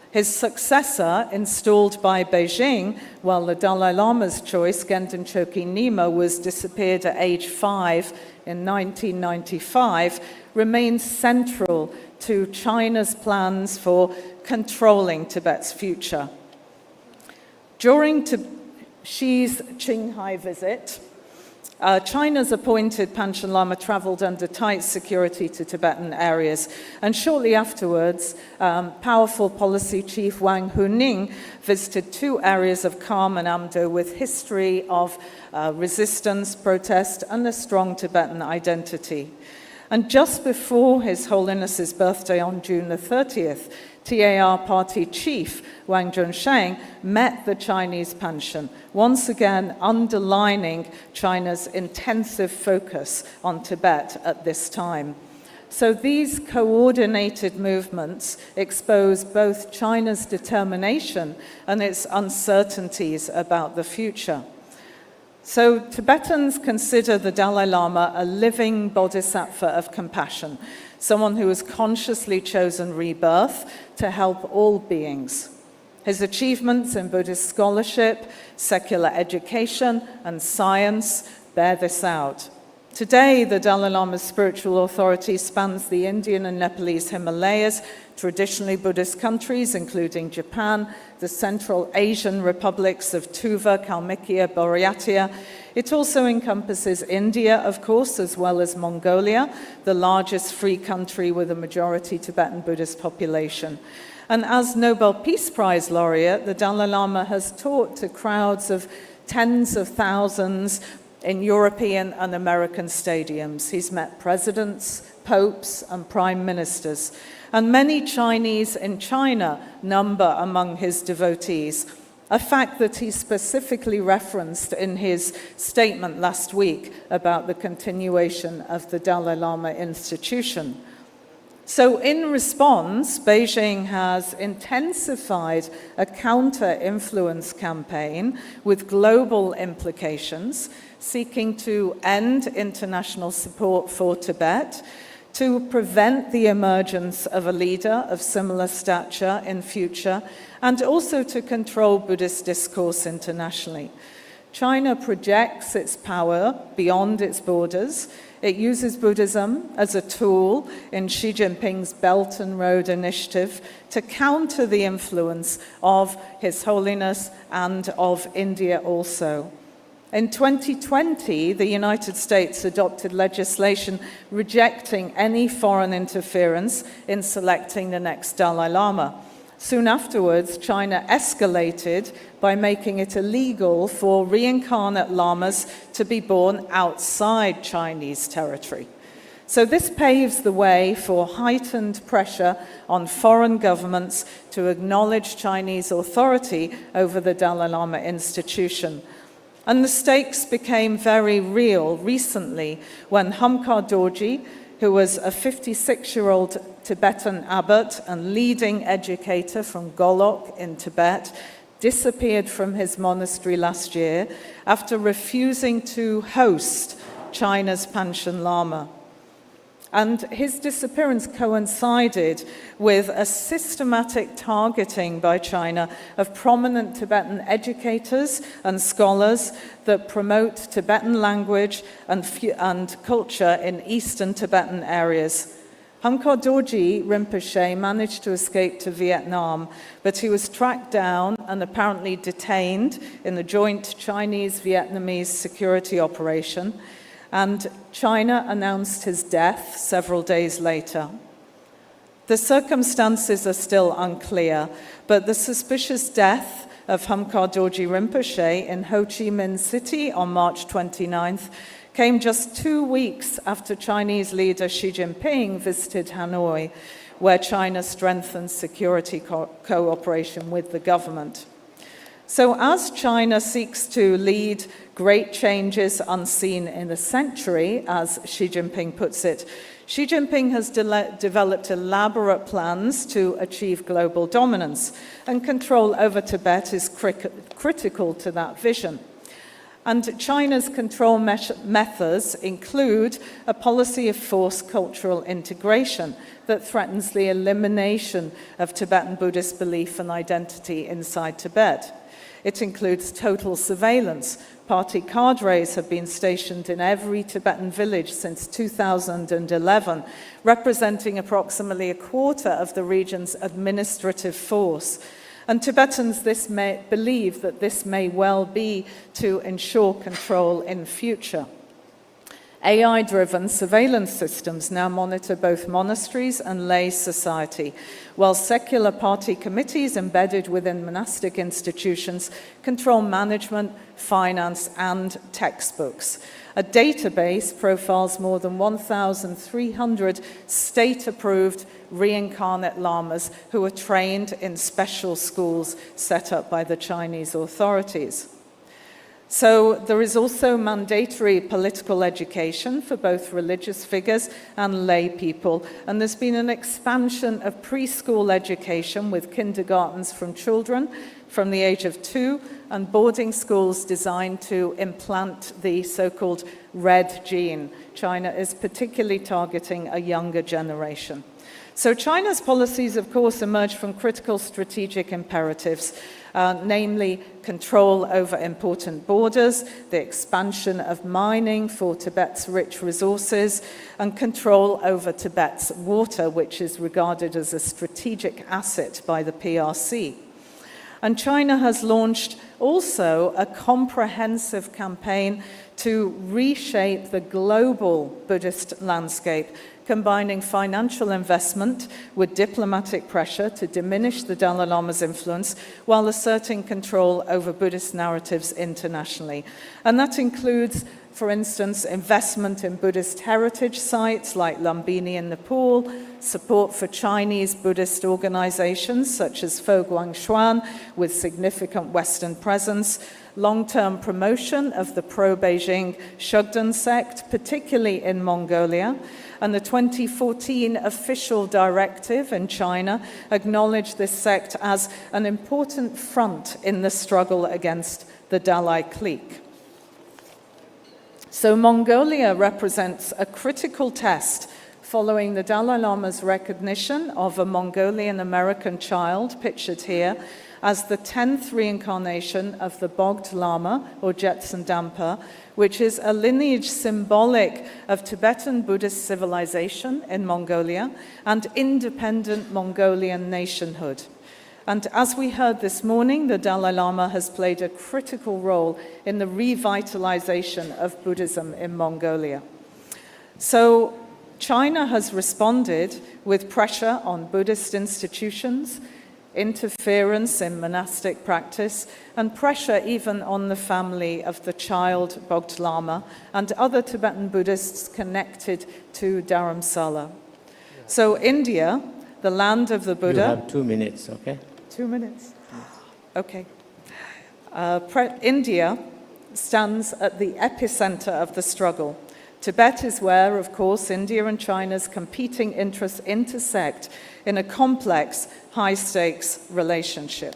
Speaker 11: His successor, installed by Beijing, while the Dalai Lama's choice, Gendon Choki Nyima, was disappeared at age 5 in 1995, remains central to China's plans for controlling Tibet's future. During Xi's Qinghai visit, China's appointed Panchen Lama traveled under tight security to Tibetan areas, and shortly afterwards, powerful policy chief Wang Huning visited two areas of Kham and Amdo with history of resistance, protest, and a strong Tibetan identity. And just before His Holiness's birthday on June the 30th, TAR party chief Wang Junsheng met the Chinese Panchen, once again underlining China's intensive focus on Tibet at this time. So these coordinated movements expose both China's determination and its uncertainties about the future. So Tibetans consider the Dalai Lama a living bodhisattva of compassion. someone who has consciously chosen rebirth to help all beings. His achievements in Buddhist scholarship, secular education, and science bear this out. Today, the Dalai Lama's spiritual authority spans the Indian and Nepalese Himalayas, traditionally Buddhist countries, including Japan, the Central Asian republics of Tuva, Kalmykia, Buryatia. It also encompasses India, of course, as well as Mongolia, the largest free country with a majority Tibetan Buddhist population. And as Nobel Peace Prize laureate, the Dalai Lama has taught to crowds of tens of thousands in European and American stadiums. He's met presidents, popes, and prime ministers. And many Chinese in China number among his devotees, a fact that he specifically referenced in his statement last week about the continuation of the Dalai Lama institution. So in response, Beijing has intensified a counter-influence campaign with global implications, seeking to end international support for Tibet, to prevent the emergence of a leader of similar stature in future, and also to control Buddhist discourse internationally. China projects its power beyond its borders. It uses Buddhism as a tool in Xi Jinping's Belt and Road Initiative to counter the influence of His Holiness and of India also. In 2020, the United States adopted legislation rejecting any foreign interference in selecting the next Dalai Lama. Soon afterwards, China escalated by making it illegal for reincarnate lamas to be born outside Chinese territory. So this paves the way for heightened pressure on foreign governments to acknowledge Chinese authority over the Dalai Lama institution. And the stakes became very real recently when Hamkar Dorji, who was a 56-year-old Tibetan abbot and leading educator from Golok in Tibet, disappeared from his monastery last year after refusing to host China's Panchen Lama. And his disappearance coincided with a systematic targeting by China of prominent Tibetan educators and scholars that promote Tibetan language and culture in eastern Tibetan areas. Hamkar Dorji Rinpoche managed to escape to Vietnam, but he was tracked down and apparently detained in the joint Chinese-Vietnamese security operation, and China announced his death several days later. The circumstances are still unclear, but the suspicious death of Hamkar Dorji Rinpoche in Ho Chi Minh City on March 29th came just 2 weeks after Chinese leader Xi Jinping visited Hanoi, where China strengthened security cooperation with the government. So as China seeks to lead great changes unseen in a century, as Xi Jinping puts it, Xi Jinping has developed elaborate plans to achieve global dominance, and control over Tibet is critical to that vision. And China's control methods include a policy of forced cultural integration that threatens the elimination of Tibetan Buddhist belief and identity inside Tibet. It includes total surveillance. Party cadres have been stationed in every Tibetan village since 2011, representing approximately a quarter of the region's administrative force. And Tibetans believe that this may well be to ensure control in future. AI-driven surveillance systems now monitor both monasteries and lay society, while secular party committees embedded within monastic institutions control management, finance, and textbooks. A database profiles more than 1,300 state-approved reincarnate lamas who are trained in special schools set up by the Chinese authorities. So there is also mandatory political education for both religious figures and lay people, and there's been an expansion of preschool education with kindergartens from children from the age of 2 and boarding schools designed to implant the so-called red gene. China is particularly targeting a younger generation. So China's policies, of course, emerge from critical strategic imperatives, namely control over important borders, the expansion of mining for Tibet's rich resources, and control over Tibet's water, which is regarded as a strategic asset by the PRC. And China has launched also a comprehensive campaign to reshape the global Buddhist landscape, combining financial investment with diplomatic pressure to diminish the Dalai Lama's influence while asserting control over Buddhist narratives internationally. And that includes, for instance, investment in Buddhist heritage sites like Lumbini in Nepal, support for Chinese Buddhist organizations such as Fo Guangshuan with significant Western presence, long-term promotion of the pro-Beijing Shugden sect, particularly in Mongolia, and the 2014 official directive in China acknowledged this sect as an important front in the struggle against the Dalai clique. So Mongolia represents a critical test following the Dalai Lama's recognition of a Mongolian American child, pictured here, as the 10th reincarnation of the Bogd Lama, or Jetsun Dampa, which is a lineage symbolic of Tibetan Buddhist civilization in Mongolia and independent Mongolian nationhood. And as we heard this morning, the Dalai Lama has played a critical role in the revitalization of Buddhism in Mongolia. So China has responded with pressure on Buddhist institutions, interference in monastic practice, and pressure even on the family of the child Bogd Lama and other Tibetan Buddhists connected to Dharamsala. So India, the land of the Buddha...
Speaker 22: You have 2 minutes, okay?
Speaker 11: 2 minutes? Okay. India stands at the epicenter of the struggle. Tibet is where, of course, India and China's competing interests intersect in a complex, high-stakes relationship.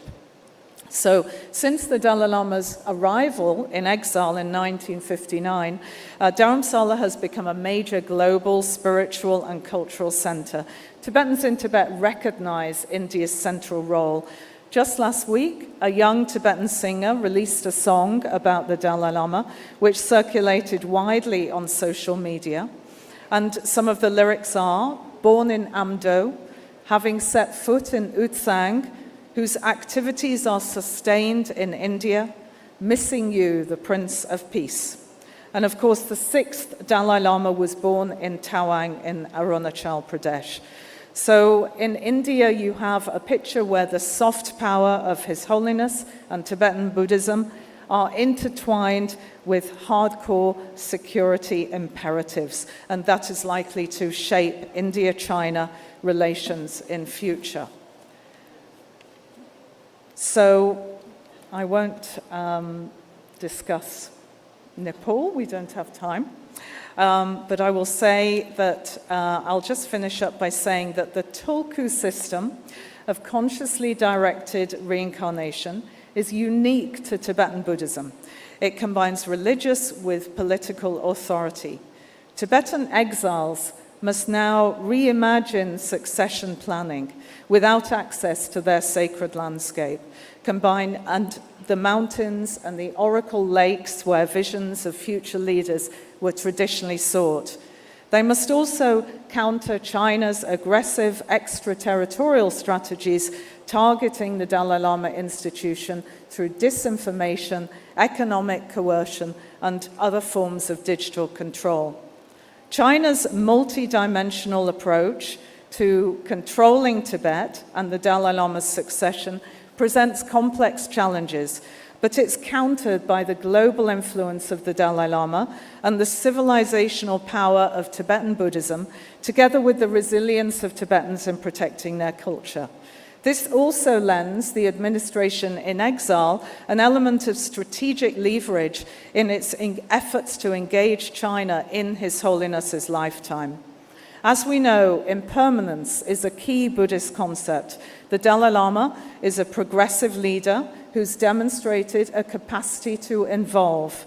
Speaker 11: So, since the Dalai Lama's arrival in exile in 1959, Dharamsala has become a major global spiritual and cultural center. Tibetans in Tibet recognize India's central role. Just last week, a young Tibetan singer released a song about the Dalai Lama, which circulated widely on social media. And some of the lyrics are, born in Amdo, having set foot in Utsang, whose activities are sustained in India, missing you, the Prince of Peace. And of course, the 6th Dalai Lama was born in Tawang in Arunachal Pradesh. So in India, you have a picture where the soft power of His Holiness and Tibetan Buddhism are intertwined with hardcore security imperatives, and that is likely to shape India-China relations in future. So I won't discuss Nepal, we don't have time. But I will say that I'll just finish up by saying that the Tulku system of consciously directed reincarnation is unique to Tibetan Buddhism. It combines religious with political authority. Tibetan exiles must now reimagine succession planning without access to their sacred landscape, combine and the mountains and the oracle lakes where visions of future leaders were traditionally sought. They must also counter China's aggressive extraterritorial strategies targeting the Dalai Lama institution through disinformation, economic coercion, and other forms of digital control. China's multi-dimensional approach to controlling Tibet and the Dalai Lama's succession presents complex challenges, but it's countered by the global influence of the Dalai Lama and the civilizational power of Tibetan Buddhism, together with the resilience of Tibetans in protecting their culture. This also lends the administration in exile an element of strategic leverage in its efforts to engage China in His Holiness's lifetime. As we know, impermanence is a key Buddhist concept. The Dalai Lama is a progressive leader who's demonstrated a capacity to evolve.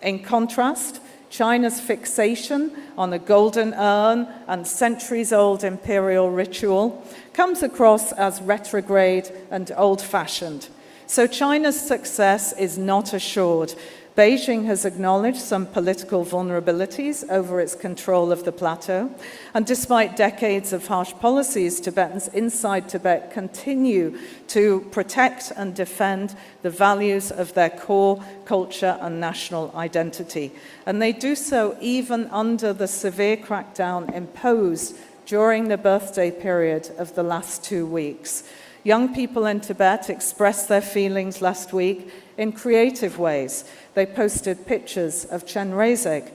Speaker 11: In contrast, China's fixation on a golden urn and centuries-old imperial ritual comes across as retrograde and old-fashioned. So China's success is not assured. Beijing has acknowledged some political vulnerabilities over its control of the plateau, and despite decades of harsh policies, Tibetans inside Tibet continue to protect and defend the values of their core culture and national identity. And they do so even under the severe crackdown imposed during the birthday period of the last 2 weeks. Young people in Tibet expressed their feelings last week in creative ways. They posted pictures of Chen Rezig.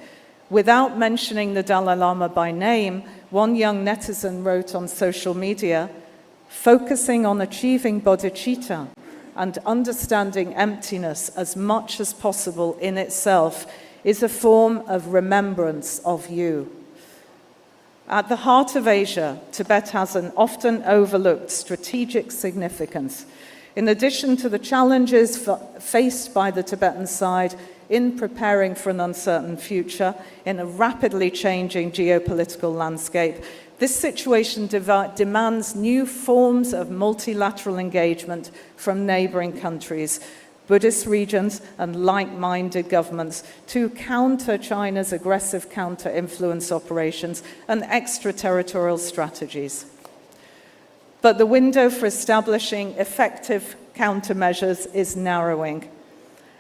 Speaker 11: Without mentioning the Dalai Lama by name, one young netizen wrote on social media, "Focusing on achieving bodhicitta and understanding emptiness as much as possible in itself is a form of remembrance of you." At the heart of Asia, Tibet has an often overlooked strategic significance. In addition to the challenges faced by the Tibetan side in preparing for an uncertain future in a rapidly changing geopolitical landscape, this situation demands new forms of multilateral engagement from neighboring countries, Buddhist regions and like-minded governments to counter China's aggressive counter-influence operations and extraterritorial strategies. But the window for establishing effective countermeasures is narrowing.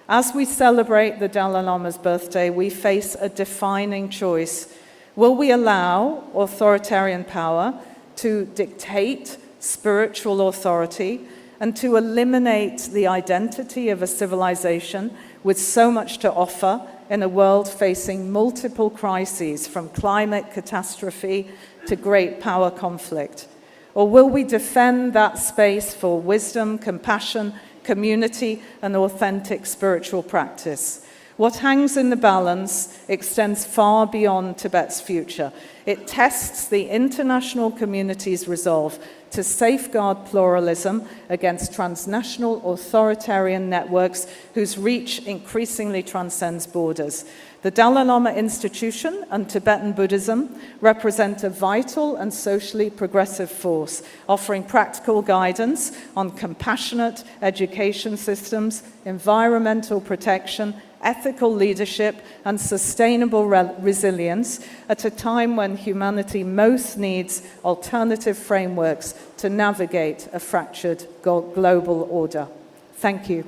Speaker 11: As we celebrate the Dalai Lama's birthday, we face a defining choice. Will we allow authoritarian power to dictate spiritual authority and to eliminate the identity of a civilization with so much to offer in a world facing multiple crises, from climate catastrophe to great power conflict? Or will we defend that space for wisdom, compassion, community, and authentic spiritual practice? What hangs in the balance extends far beyond Tibet's future. It tests the international community's resolve to safeguard pluralism against transnational authoritarian networks whose reach increasingly transcends borders. The Dalai Lama institution and Tibetan Buddhism represent a vital and socially progressive force, offering practical guidance on compassionate education systems, environmental protection, ethical leadership, and sustainable resilience at a time when humanity most needs alternative frameworks to navigate a fractured global order. Thank you.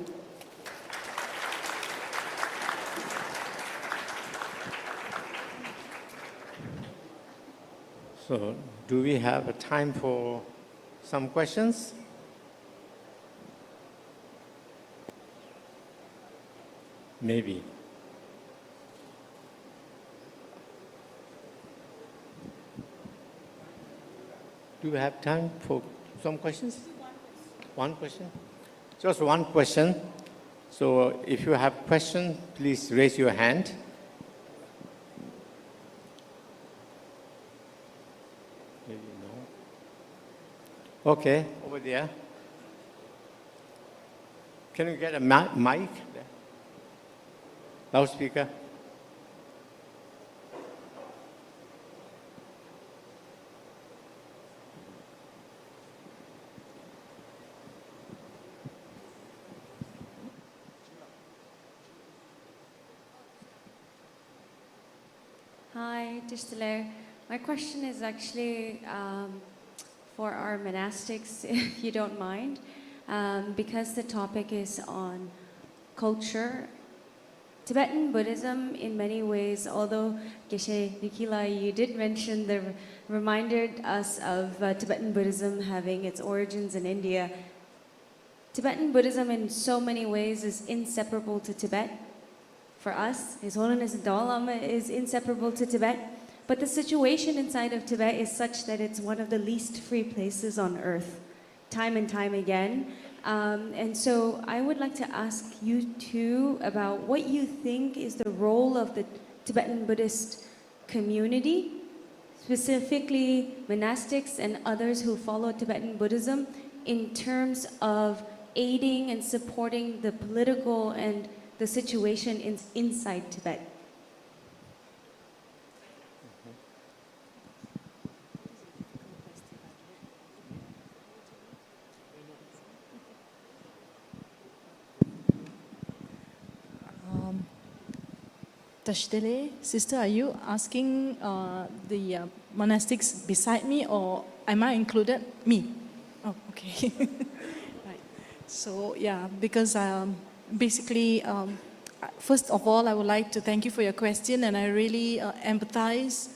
Speaker 22: So, do we have a time for some questions? Maybe. Do we have time for some questions? One question? Just one question. So, if you have a question, please raise your hand. Maybe no. Okay, over there. Can you get a mic? Loudspeaker.
Speaker 16: Hi, Distiller. My question is actually for our monastics, if you don't mind, because the topic is on culture. Tibetan Buddhism, in many ways, although Geshe Nikila, you did mention reminded us of Tibetan Buddhism having its origins in India. Tibetan Buddhism, in so many ways, is inseparable to Tibet. For us, His Holiness the Dalai Lama is inseparable to Tibet. But the situation inside of Tibet is such that it's one of the least free places on earth, time and time again. And so I would like to ask you two about what you think is the role of the Tibetan Buddhist community, specifically monastics and others who follow Tibetan Buddhism, in terms of aiding and supporting the political and the situation inside Tibet?
Speaker 14: Tashdele, sister, are you asking the monastics beside me, or am I included? Me? Oh, okay. Right. So, yeah, because basically, first of all, I would like to thank you for your question, and I really empathize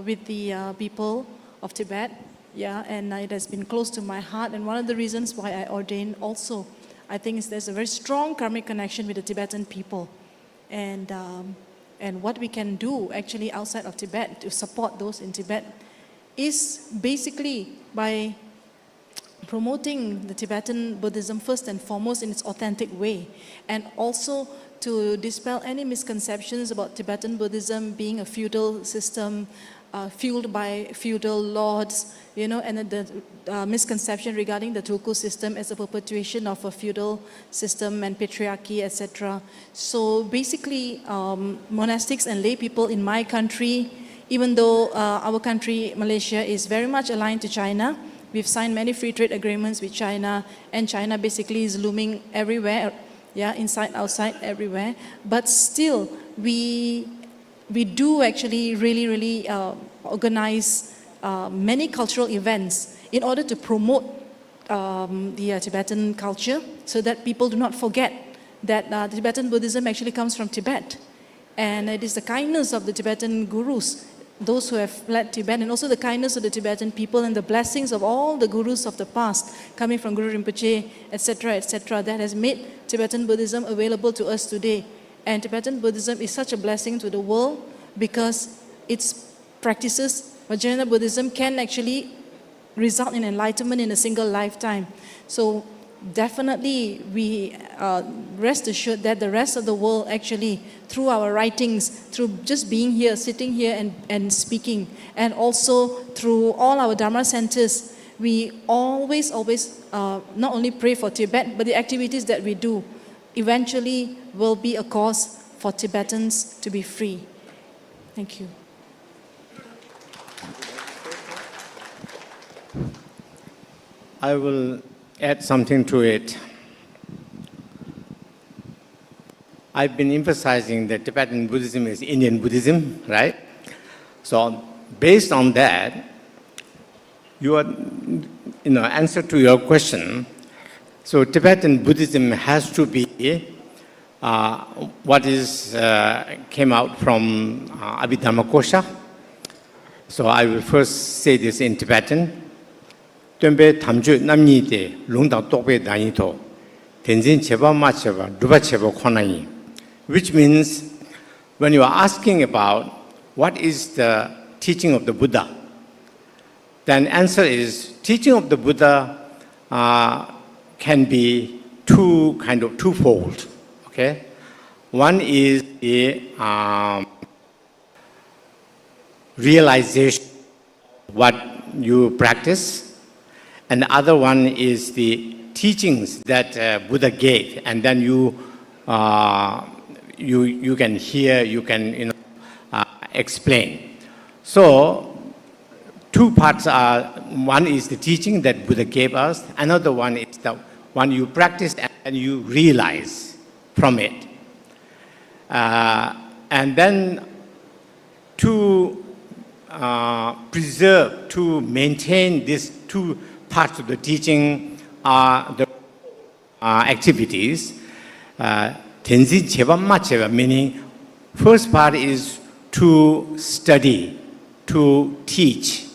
Speaker 14: with the people of Tibet. Yeah, and it has been close to my heart, and one of the reasons why I ordained also, I think is there's a very strong karmic connection with the Tibetan people. And what we can do actually outside of Tibet to support those in Tibet is basically by promoting the Tibetan Buddhism first and foremost in its authentic way, and also to dispel any misconceptions about Tibetan Buddhism being a feudal system fueled by feudal lords, you know, and the misconception regarding the Tulku system as a perpetuation of a feudal system and patriarchy, etc. So basically, monastics and lay people in my country, even though our country, Malaysia, is very much aligned to China, we've signed many free trade agreements with China, and China basically is looming everywhere, yeah, inside, outside, everywhere. But still, we do actually really organize many cultural events in order to promote the Tibetan culture, so that people do not forget that Tibetan Buddhism actually comes from Tibet. And it is the kindness of the Tibetan gurus, those who have led Tibet, and also the kindness of the Tibetan people and the blessings of all the gurus of the past, coming from Guru Rinpoche, etc., that has made Tibetan Buddhism available to us today. And Tibetan Buddhism is such a blessing to the world because its practices, Vajrayana Buddhism, can actually result in enlightenment in a single lifetime. So definitely we rest assured that the rest of the world actually, through our writings, through just being here, sitting here and speaking, and also through all our Dharma centers, we always not only pray for Tibet, but the activities that we do eventually will be a cause for Tibetans to be free. Thank you.
Speaker 22: I will add something to it. I've been emphasizing that Tibetan Buddhism is Indian Buddhism, right? So based on that, your answer to your question, so Tibetan Buddhism has to be what came out from Abhidharmakosha. So I will first say this in Tibetan. Tembe tamju namni de lungda tokbe danito tenzin cheba ma cheba duba cheba khonai, which means when you are asking about what is the teaching of the Buddha, then answer is teaching of the Buddha can be twofold. Okay, one is the realization of what you practice, and the other one is the teachings that Buddha gave, and then you can hear, you can explain. So two parts are: one is the teaching that Buddha gave us, another one is the one you practice and you realize from it. And then to preserve, to maintain these two parts of the teaching are the activities. Tenzin cheba ma cheba, meaning first part is to study, to teach.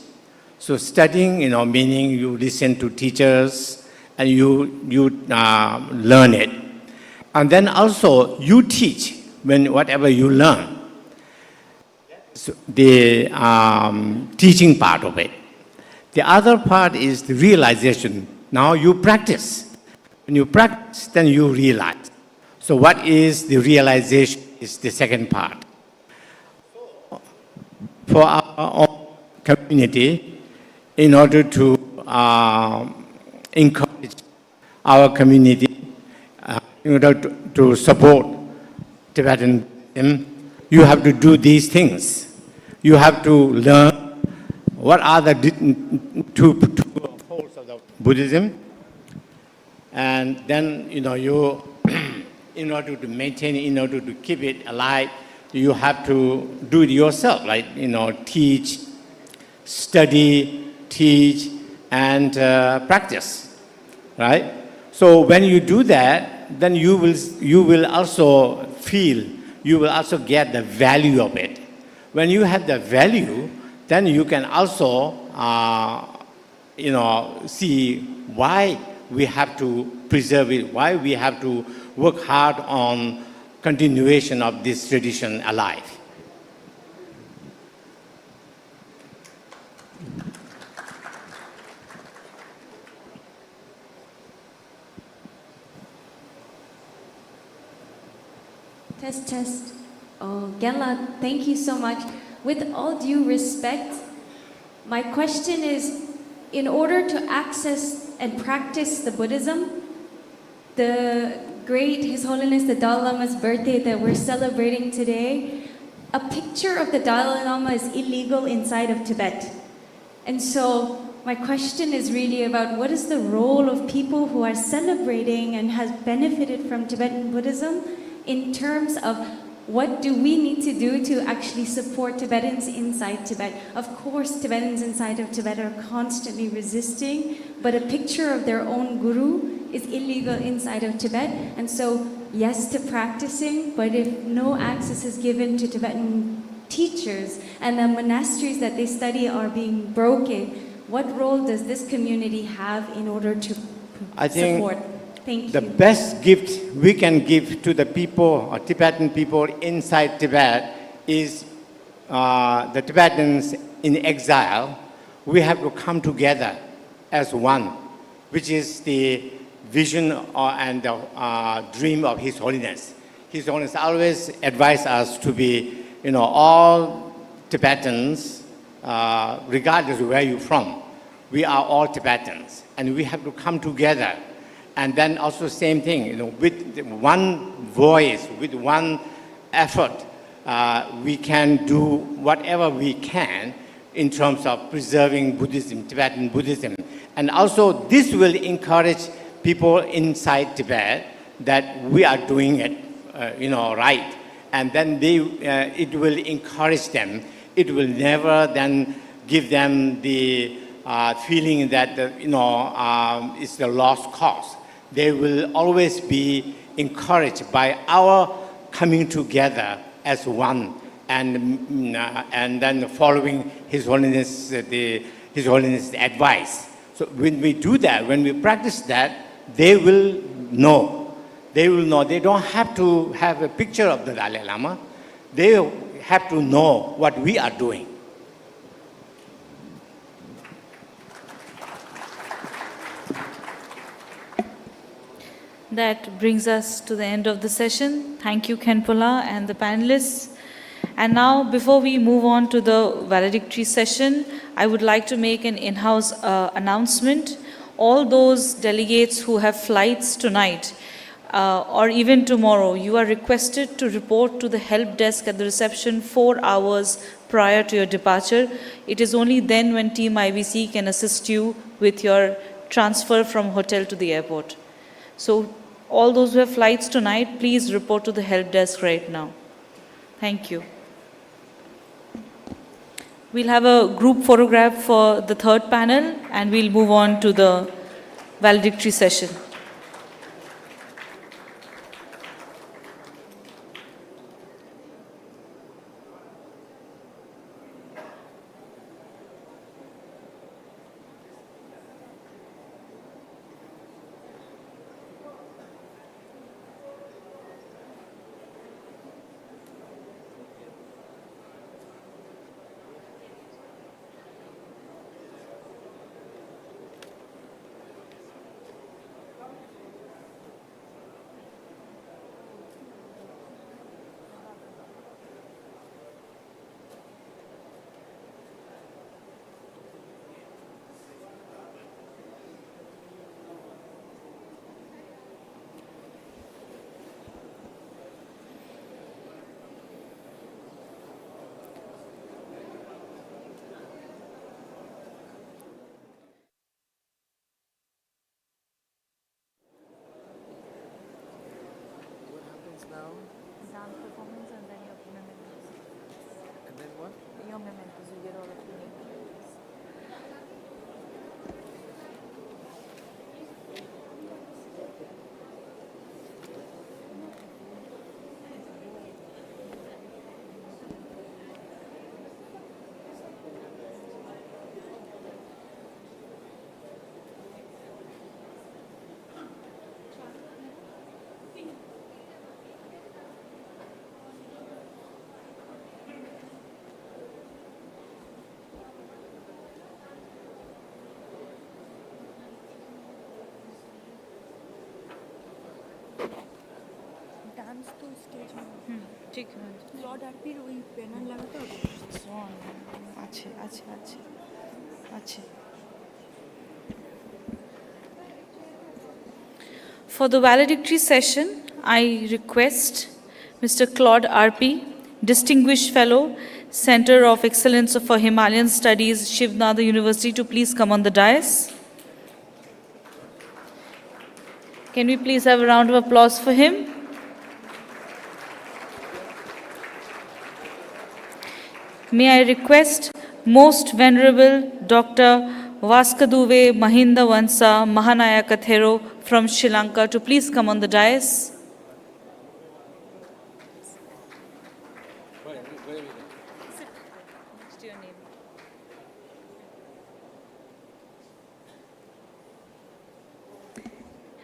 Speaker 22: So studying, meaning you listen to teachers and you learn it. And then also you teach whatever you learn. So the teaching part of it. The other part is the realization. Now you practice. When you practice, then you realize. So what is the realization is the second part. For our own community, in order to encourage our community, in order to support Tibetan Buddhism, you have to do these things. You have to learn what are the two poles of the Buddhism, and then you, in order to maintain it, in order to keep it alive, you have to do it yourself, like teach, study, teach, and practice, right? So when you do that, then you will also feel, you will also get the value of it. When you have the value, then you can also, see why we have to preserve it, why we have to work hard on continuation of this tradition alive.
Speaker 16: Test. Oh, Genla, thank you so much. With all due respect, my question is, in order to access and practice the Buddhism, the great His Holiness the Dalai Lama's birthday that we're celebrating today, a picture of the Dalai Lama is illegal inside of Tibet. And so my question is really about what is the role of people who are celebrating and has benefited from Tibetan Buddhism in terms of what do we need to do to actually support Tibetans inside Tibet? Of course, Tibetans inside of Tibet are constantly resisting, but a picture of their own guru is illegal inside of Tibet. And so, yes to practicing, but if no access is given to Tibetan teachers and the monasteries that they study are being broken, what role does this community have in order to support? Thank you.
Speaker 22: The best gift we can give to the people, or Tibetan people inside Tibet, is the Tibetans in exile. We have to come together as one, which is the vision and the dream of His Holiness. His Holiness always advised us to be, all Tibetans, regardless of where you're from. We are all Tibetans, and we have to come together. And then also same thing, with one voice, with one effort, we can do whatever we can in terms of preserving Buddhism, Tibetan Buddhism. And also this will encourage people inside Tibet that we are doing it, right. And then it will encourage them. It will never then give them the feeling that, it's the lost cause. They will always be encouraged by our coming together as one and then following His Holiness, His Holiness advice. So when we do that, when we practice that, they will know. They will know. They don't have to have a picture of the Dalai Lama. They have to know what we are doing.
Speaker 6: That brings us to the end of the session. Thank you, Khenpola and the panelists. And now, before we move on to the valedictory session, I would like to make an in-house announcement. All those delegates who have flights tonight or even tomorrow, you are requested to report to the help desk at the reception 4 hours prior to your departure. It is only then when Team IBC can assist you with your transfer from hotel to the airport. So all those who have flights tonight, please report to the help desk right now. Thank you. We'll have a group photograph for the third panel and we'll move on to the valedictory session. Dance performance and then your mementos.
Speaker 21: And then what?
Speaker 6: Your mementos, you get all of your mementos.
Speaker 14: Dance तो stage में
Speaker 6: ठीक है ma'am
Speaker 14: Lord RP वही banner लगाता है
Speaker 6: अच्छे अच्छे अच्छे अच्छे For the valedictory session, I request Mr. Claude R.P., Distinguished Fellow, Center of Excellence for Himalayan Studies, Shivnada University, to please come on the dais. Can we please have a round of applause for him? May I request Most Venerable Dr. Vaskaduve Mahinda Vansa Mahanaya Kathero from Sri Lanka to please come on the dais.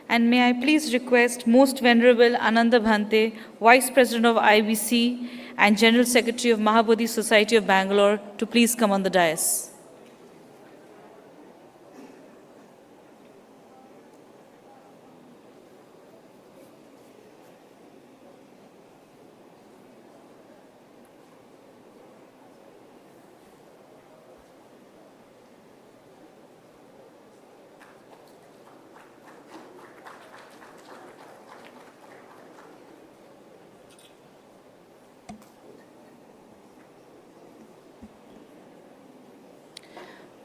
Speaker 6: And may I please request Most Venerable Ananda Bhante, Vice President of IBC and General Secretary of Mahabodhi Society of Bangalore, to please come on the dais.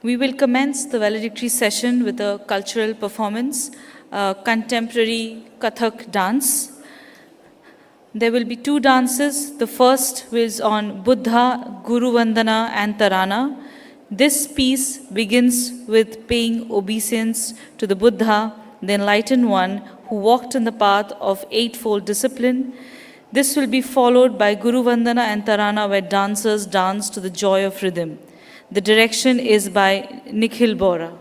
Speaker 6: We will commence the valedictory session with a cultural performance, contemporary Kathak dance. There will be two dances. The first is on Buddha, Guru Vandana and Tarana. This piece begins with paying obeisance to the Buddha, the enlightened one who walked in the path of eightfold discipline. This will be followed by Guru Vandana and Tarana, where dancers dance to the joy of rhythm. The direction is by Nikhil Bora.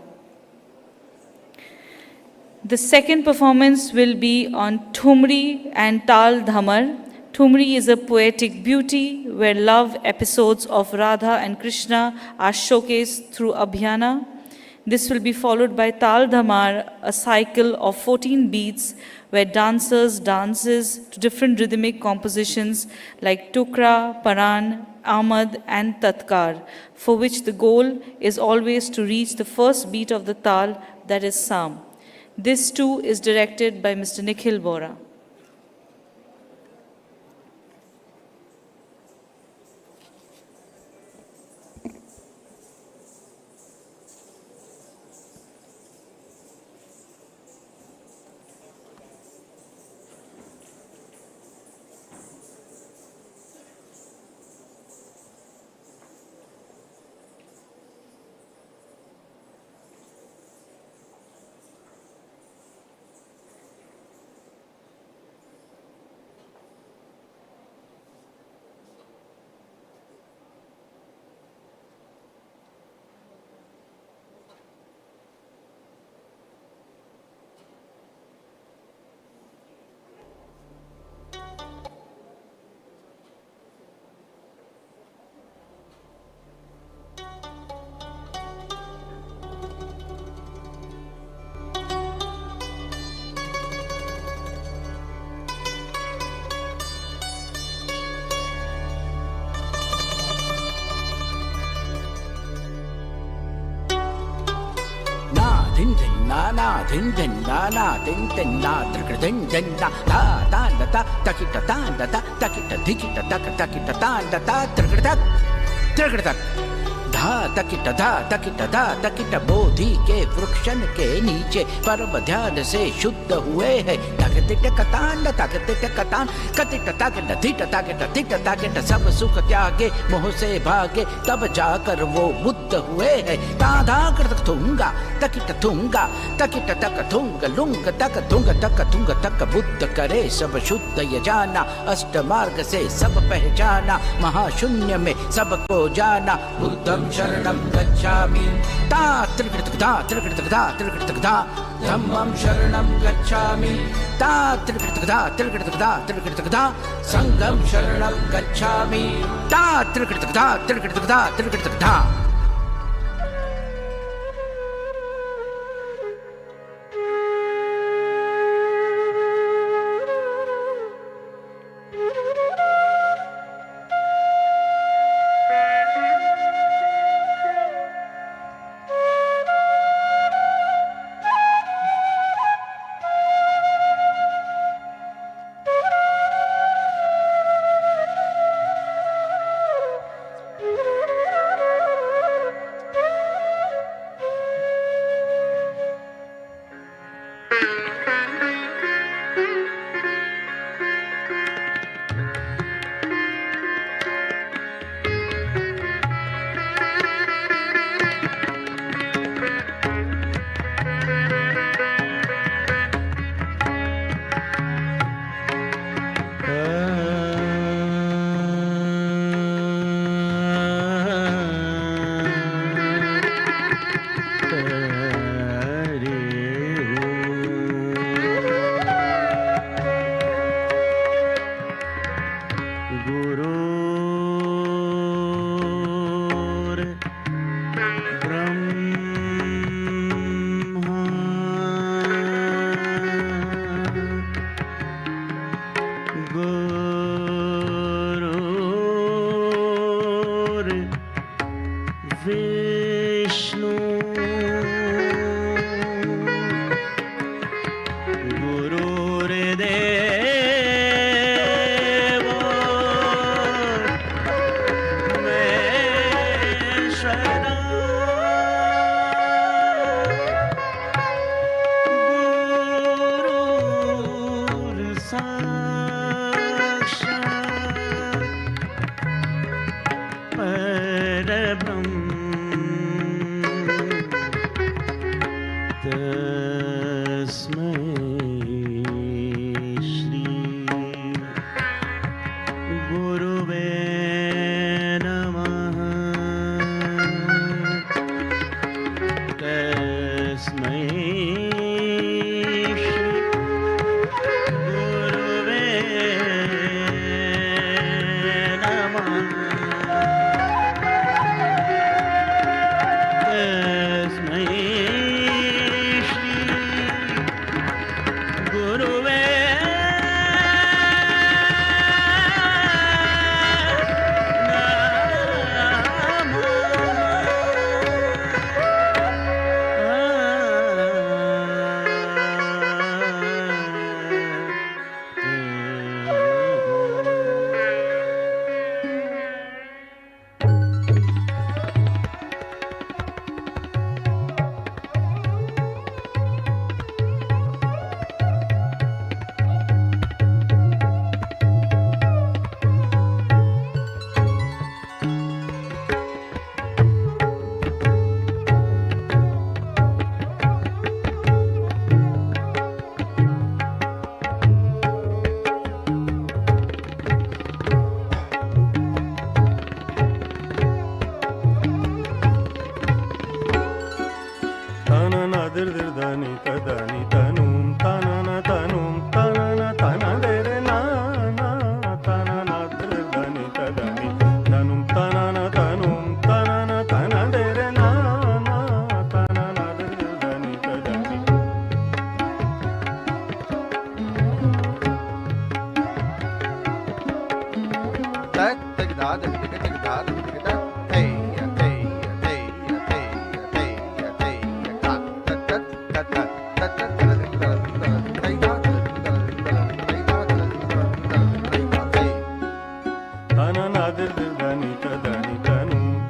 Speaker 6: The second performance will be on Thumri and Tal Dhamar. Thumri is a poetic beauty where love episodes of Radha and Krishna are showcased through Abhyana. This will be followed by Tal Dhamar, a cycle of 14 beats where dancers dances to different rhythmic compositions like Tukra, Paran, Ahmad and Tatkar, for which the goal is always to reach the first beat of the Tal, that is Sam. This too is directed by Mr. Nikhil Bora.
Speaker 1: na din din na din din na din din na ta ta takita ta takita dikita takita ta ta trikita trikita तकिट बोधि के वृक्षन के नीचे परम ध्यान से शुद्ध हुए हैं। तकिट कतान कतिट ताकिट सब सुख त्यागे मोह से भागे तब जाकर वो बुद्ध हुए हैं। ताधा कृत थुंगा तकिट तक थुंग लुंग तक थुंग तक बुद्ध करे सब शुद्ध ये जाना। अष्ट मार्ग से सब पहचाना महाशून्य में सबको जाना। बुद्धं शरणं गच्छामि ता त्रिकृत धम्मं शरणं गच्छामि ता त्रिकृत संघं शरणं गच्छामि ता त्रिकृत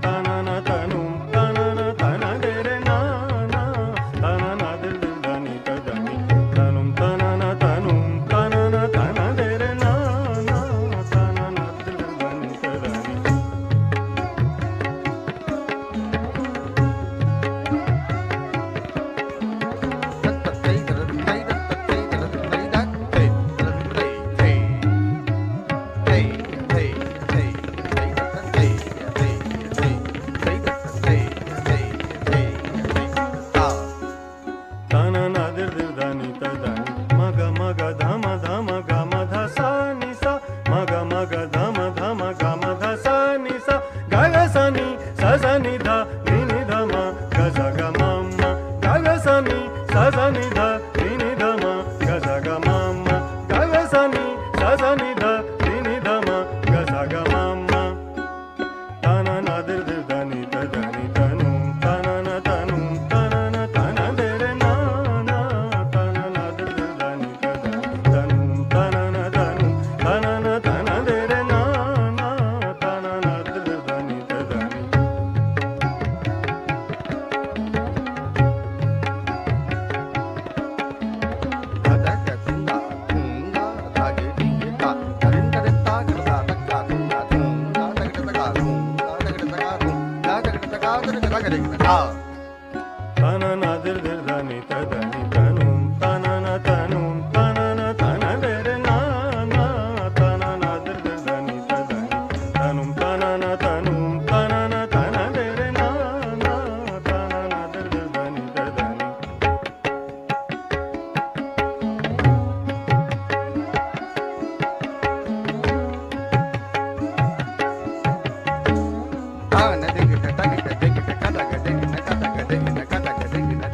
Speaker 4: tanana tanum ga dama dama gama dha sa ni sa ga ga sa ni sa ni dha ni dha ma ga sa ga ma ma ga ga sa ni sa ni dha ni dha ma ga sa ga ma ma ga ga sa ni dha ni dha ma ga sa ga ma ma ta na na dir dir da ni ta da ni ta nu ta na na ta nu ta na na ta na de re na na ta na na dir dir da ni ta da ni ta nu ta na na ta nu ta na na ta na de re na na ta na na dir dir da ni ta da ni ta na na dir dir da ni ta da ni ta nu ta na na ta nu ta na na ta na de re na na ta na na dir dir da ni ta da ni ta nu ta na na ta nu ta na na ta na de re na na ta na na dir dir da ni ta da ni
Speaker 17: ta na de ta ta ta ta ta ta ta ta ta ta ta ta ta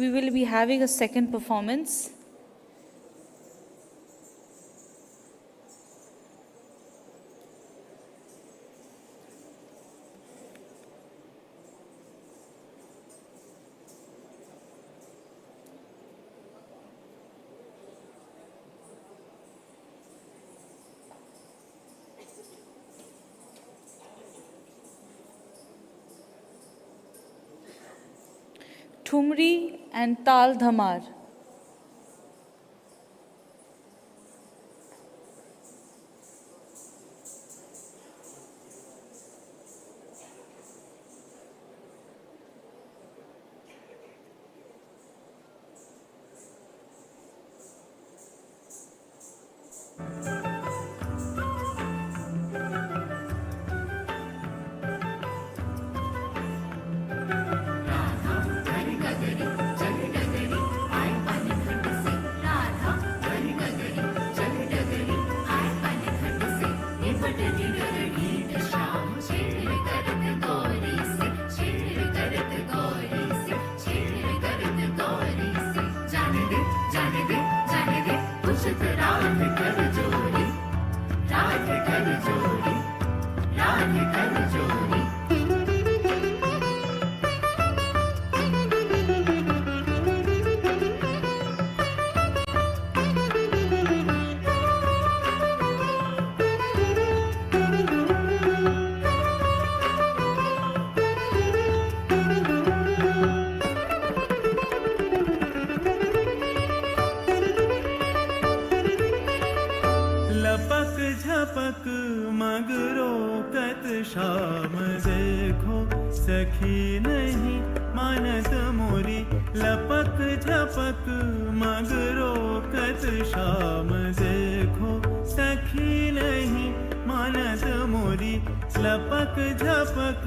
Speaker 6: we will be having a second performance. Thumri and Tal Dhamar.
Speaker 4: झपक मगरो कत शाम देखो सखी नहीं मानत मोरी लपक झपक मगरो कत शाम देखो सखी नहीं मानत मोरी लपक झपक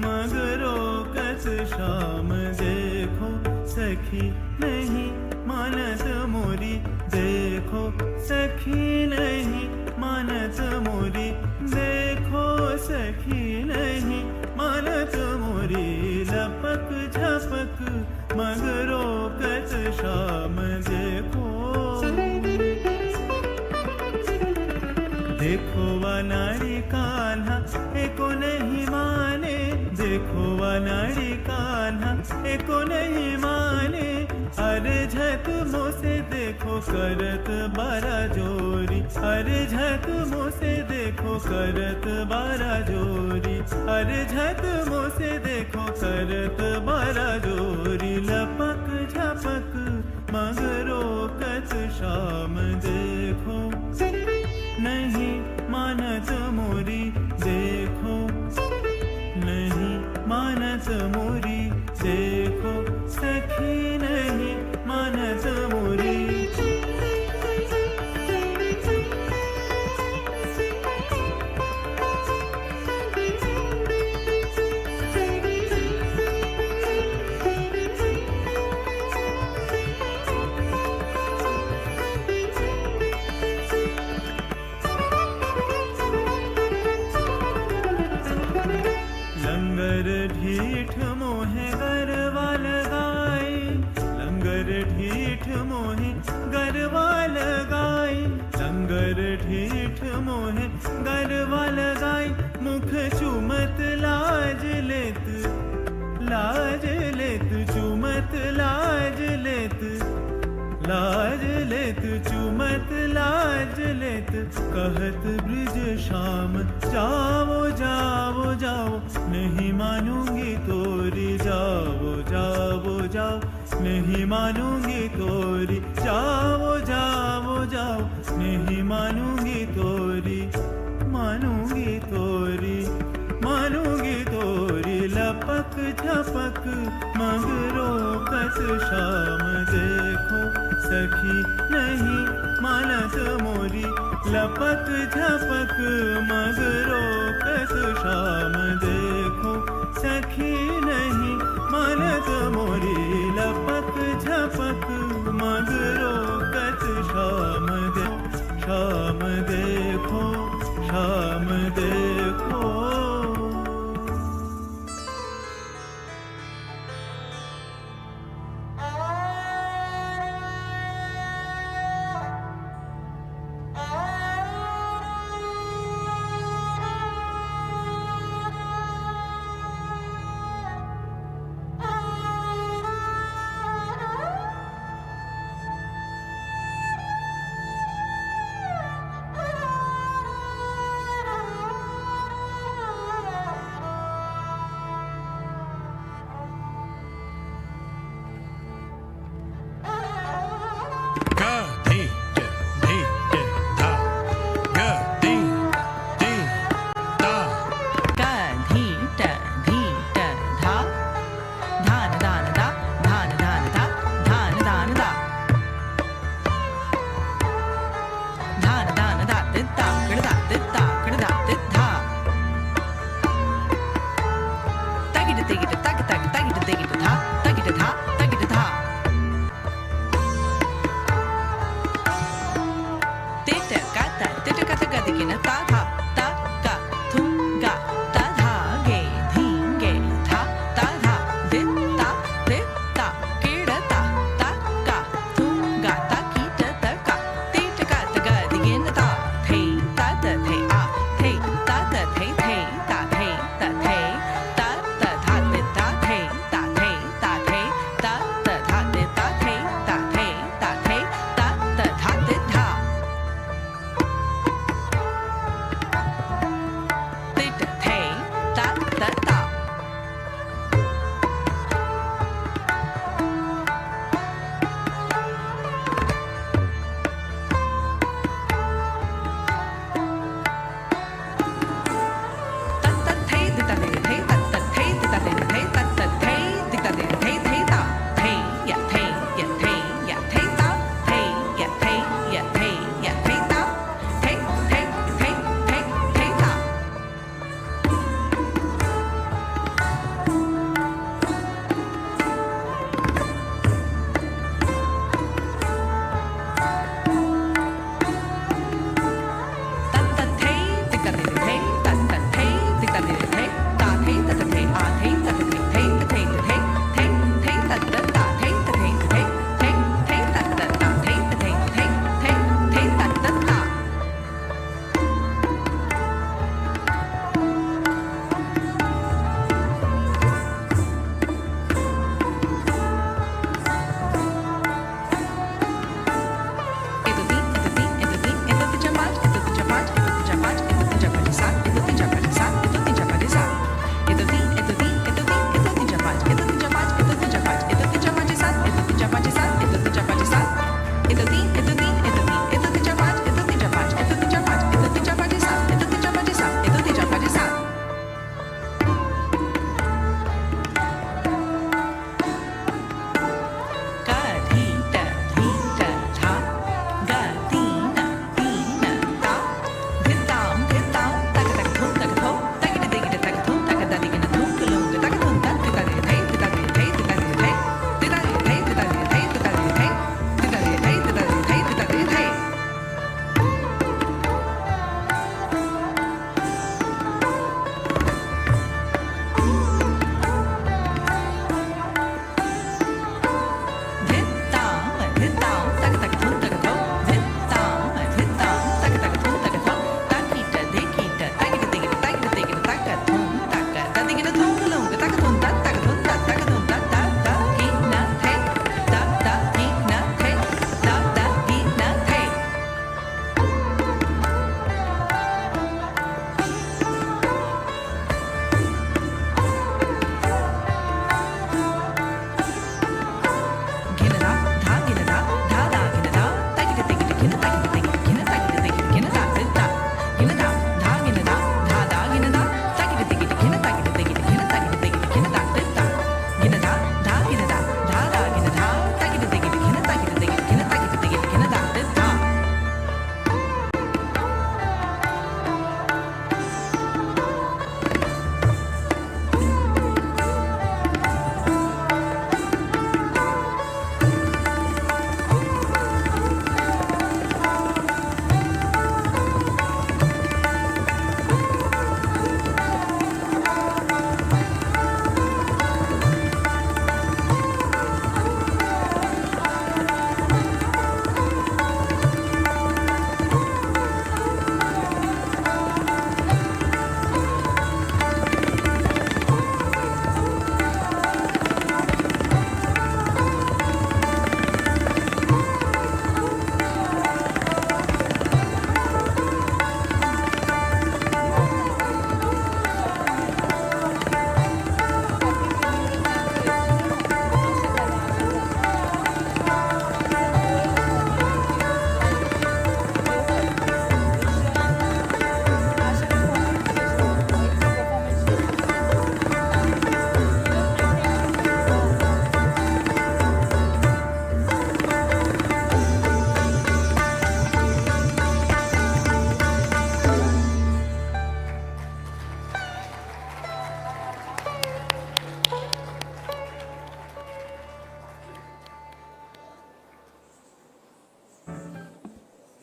Speaker 4: मगरो कत शाम देखो सखी नहीं मानत मोरी देखो सखी नहीं मानत मोरी देखो सखी नहीं मानत मोरी लपक झपक मगरो कत शाम देखो देखो वनाड़ी कान्हा एको नहीं माने देखो वनाड़ी कान्हा एको नहीं माने अरे झक मोसे देखो करत बारा जोरी अरे झक मोसे देखो करत बारा जोरी अरे झक मोसे देखो करत बारा जोरी लपक झपक मगरो कत शाम देखो नहीं मानत मोरी देखो नहीं मानत मोरी देखो सखी नहीं मानत मोरी लंगर ढीठ मोहे गरवा लगाए लंगर ढीठ मोहे गरवा लगाए लंगर ढीठ मोहे गरवा लगाए मुख चुमत लाज लेत चुमत लाज लेत चुमत लाज लेत कहत ब्रिज श्याम जाओ जाओ जाओ नहीं मानूंगी तोरी जाओ जाओ जाओ नहीं मानूंगी तोरी जाओ जाओ जाओ नहीं मानूंगी तोरी मानूंगी तोरी मानूंगी तोरी लपक झपक मगरो कत शाम देखो सखी नहीं मानत मोरी लपक झपक मगरो कत शाम देखो सखी नहीं मानत मोरी लपक झपक मगरो कत शाम देखो शाम देखो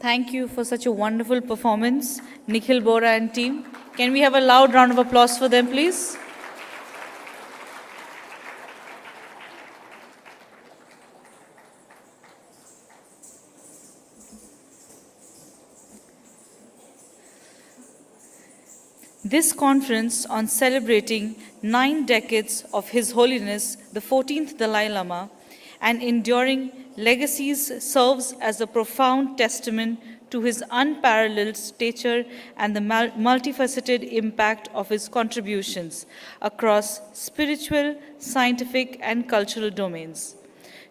Speaker 6: Thank you for such a wonderful performance, Nikhil Bora and team. Can we have a loud round of applause for them, please? This conference on celebrating 9 decades of His Holiness the 14th Dalai Lama and enduring legacies serves as a profound testament to his unparalleled stature and the multifaceted impact of his contributions across spiritual, scientific, and cultural domains.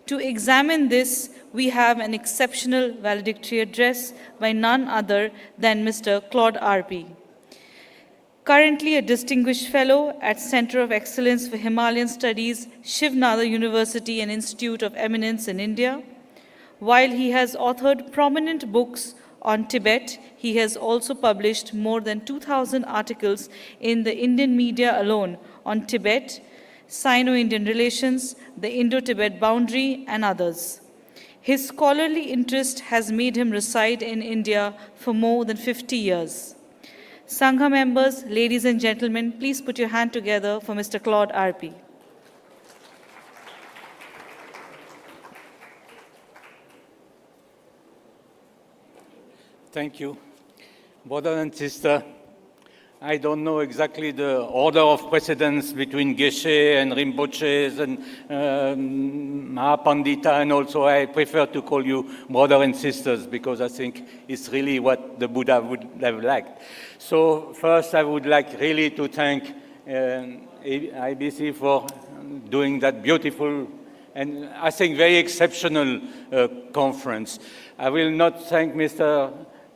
Speaker 6: To examine this, we have an exceptional valedictory address by none other than Mr. Claude R.P. Currently a distinguished fellow at Center of Excellence for Himalayan Studies, Shiv Nada University and Institute of Eminence in India. While he has authored prominent books on Tibet, he has also published more than 2,000 articles in the Indian media alone on Tibet, Sino-Indian relations, the Indo-Tibet boundary, and others. His scholarly interest has made him reside in India for more than 50 years. Sangha members, ladies and gentlemen, please put your hand together for Mr. Claude R.P.
Speaker 17: Thank you. Brother and sister, I don't know exactly the order of precedence between Geshe and Rinpoches and Mahapandita, and also I prefer to call you brother and sisters because I think it's really what the Buddha would have liked. So first I would like really to thank IBC for doing that beautiful and I think very exceptional conference. I will not thank Mr.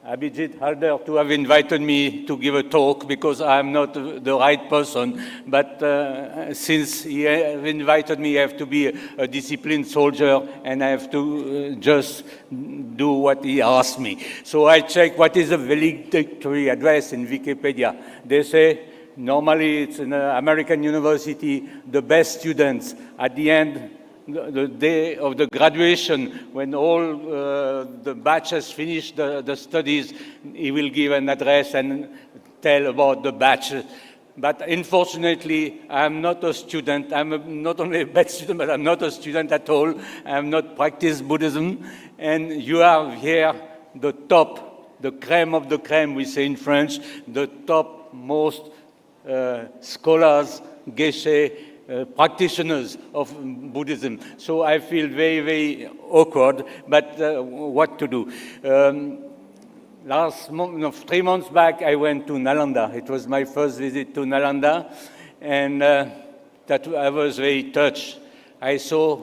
Speaker 17: Abhijit Halder to have invited me to give a talk because I'm not the right person, but since he invited me, I have to be a disciplined soldier and I have to just do what he asked me. So I checked what is a valedictory address in Wikipedia. They say normally it's in an American university, the best students at the end, the day of the graduation, when all the batch has finished the studies, he will give an address and tell about the batch. But unfortunately, I'm not a student. I'm not only a bad student, but I'm not a student at all. I'm not practiced Buddhism. And you are here, the top, the crème of the crème, we say in French, the top most scholars, geshe, practitioners of Buddhism. So I feel very, very awkward, but what to do? 3 months back, I went to Nalanda. It was my first visit to Nalanda, and that I was very touched. I saw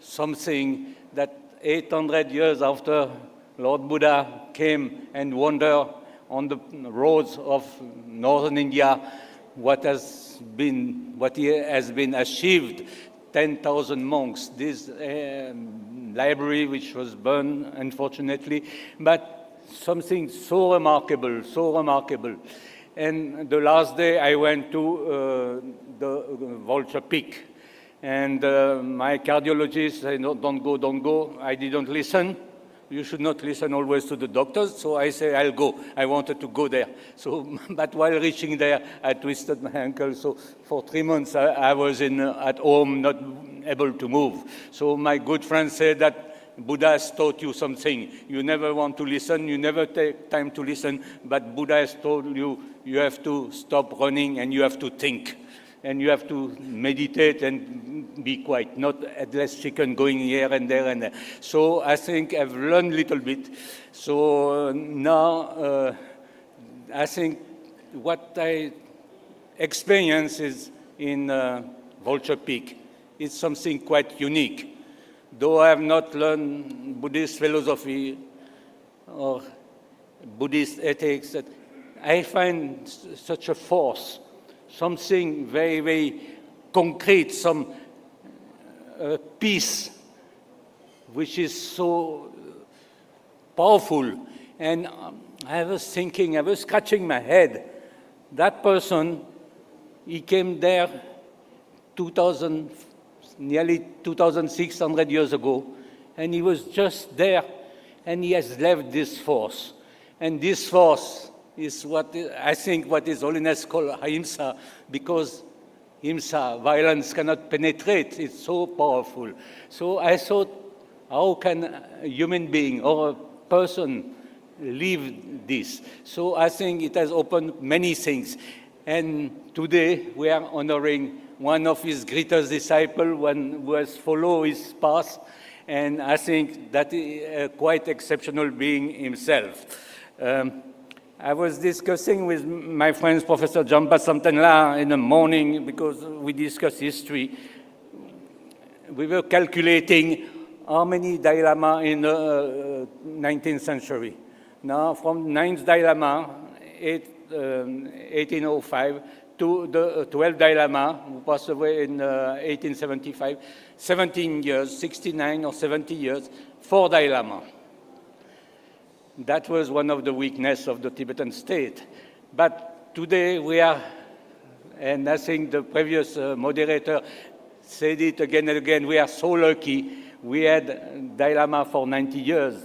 Speaker 17: something that 800 years after Lord Buddha came and wandered on the roads of northern India, what he has been achieved, 10,000 monks, this library which was burned, unfortunately, but something so remarkable, so remarkable. And the last day I went to the Vulture Peak, and my cardiologist said, no, don't go. I didn't listen. You should not listen always to the doctors, so I say, I'll go. I wanted to go there. So, but while reaching there, I twisted my ankle, so for 3 months I was at home, not able to move. So my good friend said that Buddha has taught you something. You never want to listen, you never take time to listen, but Buddha has told you, you have to stop running and you have to think. And you have to meditate and be quiet, not headless chicken going here and there and there. So I think I've learned a little bit. So now I think what I experience is in Vulture Peak. It's something quite unique. Though I have not learned Buddhist philosophy or Buddhist ethics, I find such a force, something very, very concrete, some peace, which is so powerful. And I was thinking, I was scratching my head. That person, he came there nearly 2,600 years ago, and he was just there. and he has left this force. And this force is what I think what His Holiness called ahimsa, because ahimsa, violence cannot penetrate. It's so powerful. So I thought, how can a human being or a person live this? So I think it has opened many things. And today we are honoring one of his greatest disciples, one who has followed his path. And I think that is a quite exceptional being himself. I was discussing with my friend Professor Jampa Samtenla in the morning because we discussed history. We were calculating how many Dalai Lama in the 19th century. Now, from 9th Dalai Lama, 1805, to the 12th Dalai Lama, who passed away in 1875, 17 years, 69 or 70 years, 4 Dalai Lama. That was one of the weaknesses of the Tibetan state. But today we are, and I think the previous moderator said it again and again, we are so lucky. We had Dalai Lama for 90 years,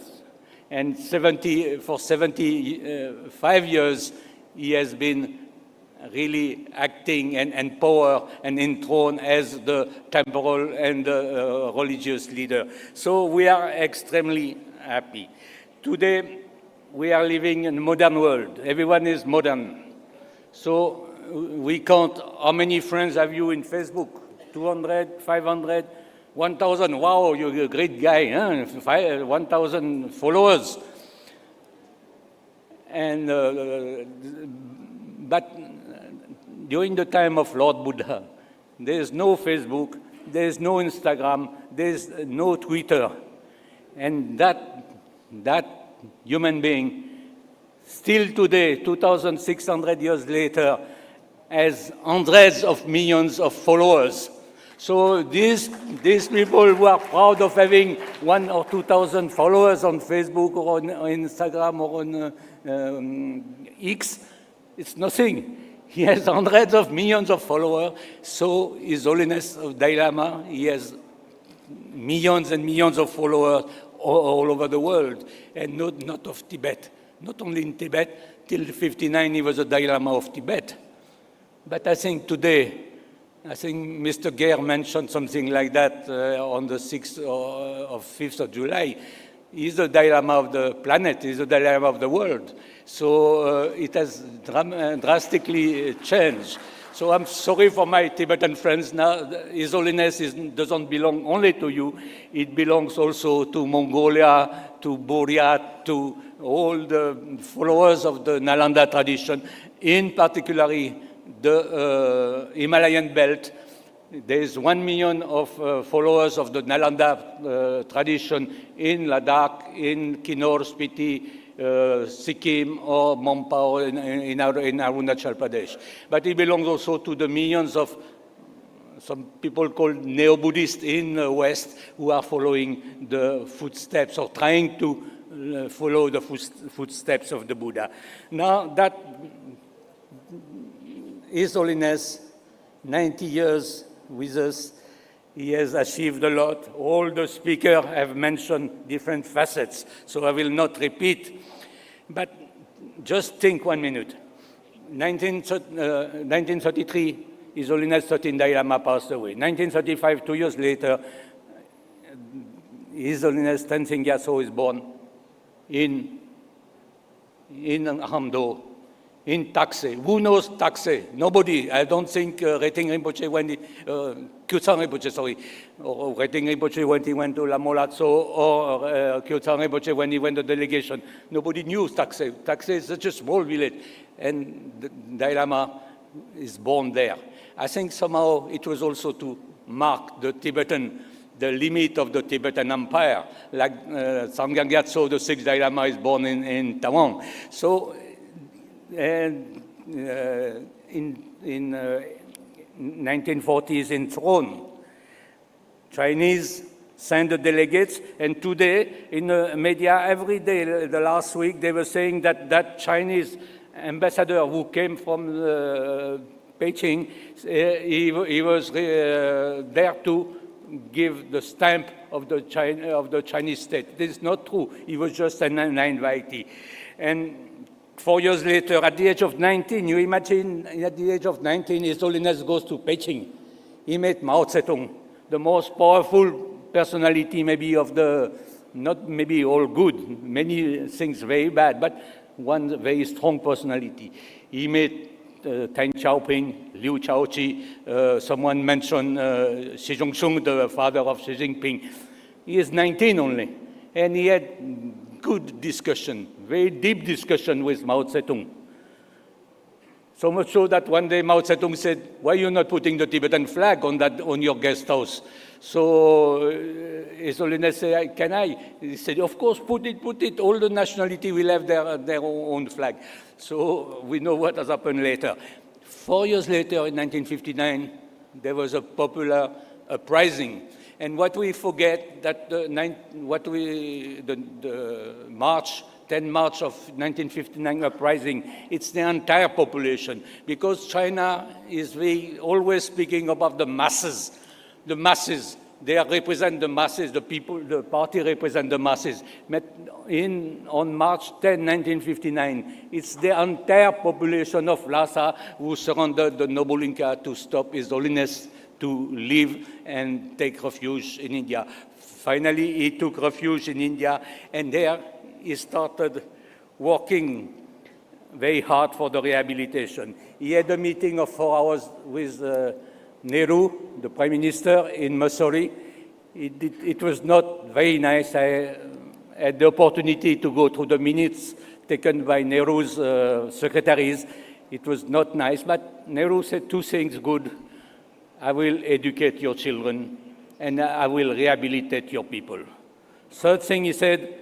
Speaker 17: and for 75 years, he has been really acting and power and enthroned as the temporal and the religious leader. So we are extremely happy. Today, we are living in a modern world. Everyone is modern. So we count how many friends have you in Facebook? 200, 500, 1,000. Wow, you're a great guy, huh? 1,000 followers. And, but during the time of Lord Buddha, there is no Facebook, there is no Instagram, there is no Twitter. And that human being, still today, 2,600 years later, has hundreds of millions of followers. So these people who are proud of having 1,000 or 2,000 followers on Facebook or on Instagram or on X, it's nothing. He has hundreds of millions of followers. So His Holiness of Dalai Lama, he has millions and millions of followers all over the world, and not of Tibet. Not only in Tibet, till 59 he was a Dalai Lama of Tibet. But I think today, I think Mr. Gare mentioned something like that on the 6th or 5th of July. He's the Dalai Lama of the planet, he's the Dalai Lama of the world. So it has drastically changed. So I'm sorry for my Tibetan friends now. His Holiness doesn't belong only to you. It belongs also to Mongolia, to Buryat, to all the followers of the Nalanda tradition, in particularly the Himalayan belt. There is 1 million of followers of the Nalanda tradition in Ladakh, in Kinnaur, Spiti, Sikkim or Mompa in Arunachal Pradesh. But it belongs also to the millions of some people called neo-Buddhists in the West who are following the footsteps or trying to follow the footsteps of the Buddha. Now that His Holiness, 90 years with us, he has achieved a lot. All the speakers have mentioned different facets, so I will not repeat. But just think 1 minute. 1933, His Holiness 13th Dalai Lama passed away. 1935, 2 years later, His Holiness Tenzin Gyatso is born in Hamdo, in Taksé. Who knows Taksé? Nobody. I don't think Reting Rinpoche Kyutsang Rinpoche, sorry, or Reting Rinpoche when he went to La Molazzo, or Kyutsang Rinpoche when he went to delegation. Nobody knew Taksé. Taksé is such a small village, and the Dalai Lama is born there. I think somehow it was also to mark the limit of the Tibetan Empire. Like Samgyang Gyatso, the 6th Dalai Lama, is born in Tawang. So, and in 1940s in throne. Chinese sent the delegates, and today in the media every day, the last week, they were saying that Chinese ambassador who came from Beijing, he was there to give the stamp of the Chinese state. This is not true. He was just an invitee. And 4 years later, at the age of 19, you imagine at the age of 19, His Holiness goes to Beijing. He met Mao Zedong, the most powerful personality maybe of the, not maybe all good, many things very bad, but one very strong personality. He met Deng Xiaoping, Liu Shaoqi, someone mentioned Xi Jinping, the father of Xi Jinping. He is 19 only, and he had good discussion, very deep discussion with Mao Zedong. So much so that one day Mao Zedong said, "Why are you not putting the Tibetan flag on your guest house?" So His Holiness said, "Can I?" He said, "Of course, put it. All the nationality will have their own flag." So we know what has happened later. 4 years later, in 1959, there was a popular uprising. And what we forget, that the March 10 March of 1959 uprising, it's the entire population, because China is always speaking about the masses. The masses, they represent the masses, the people, the party represent the masses. But on March 10, 1959, it's the entire population of Lhasa who surrendered the noble Inca to stop His Holiness to live and take refuge in India. Finally, he took refuge in India, and there he started working very hard for the rehabilitation. He had a meeting of 4 hours with Nehru, the Prime Minister, in Missouri. It was not very nice. I had the opportunity to go through the minutes taken by Nehru's secretaries. It was not nice, but Nehru said 2 things good. I will educate your children, and I will rehabilitate your people. Third thing he said,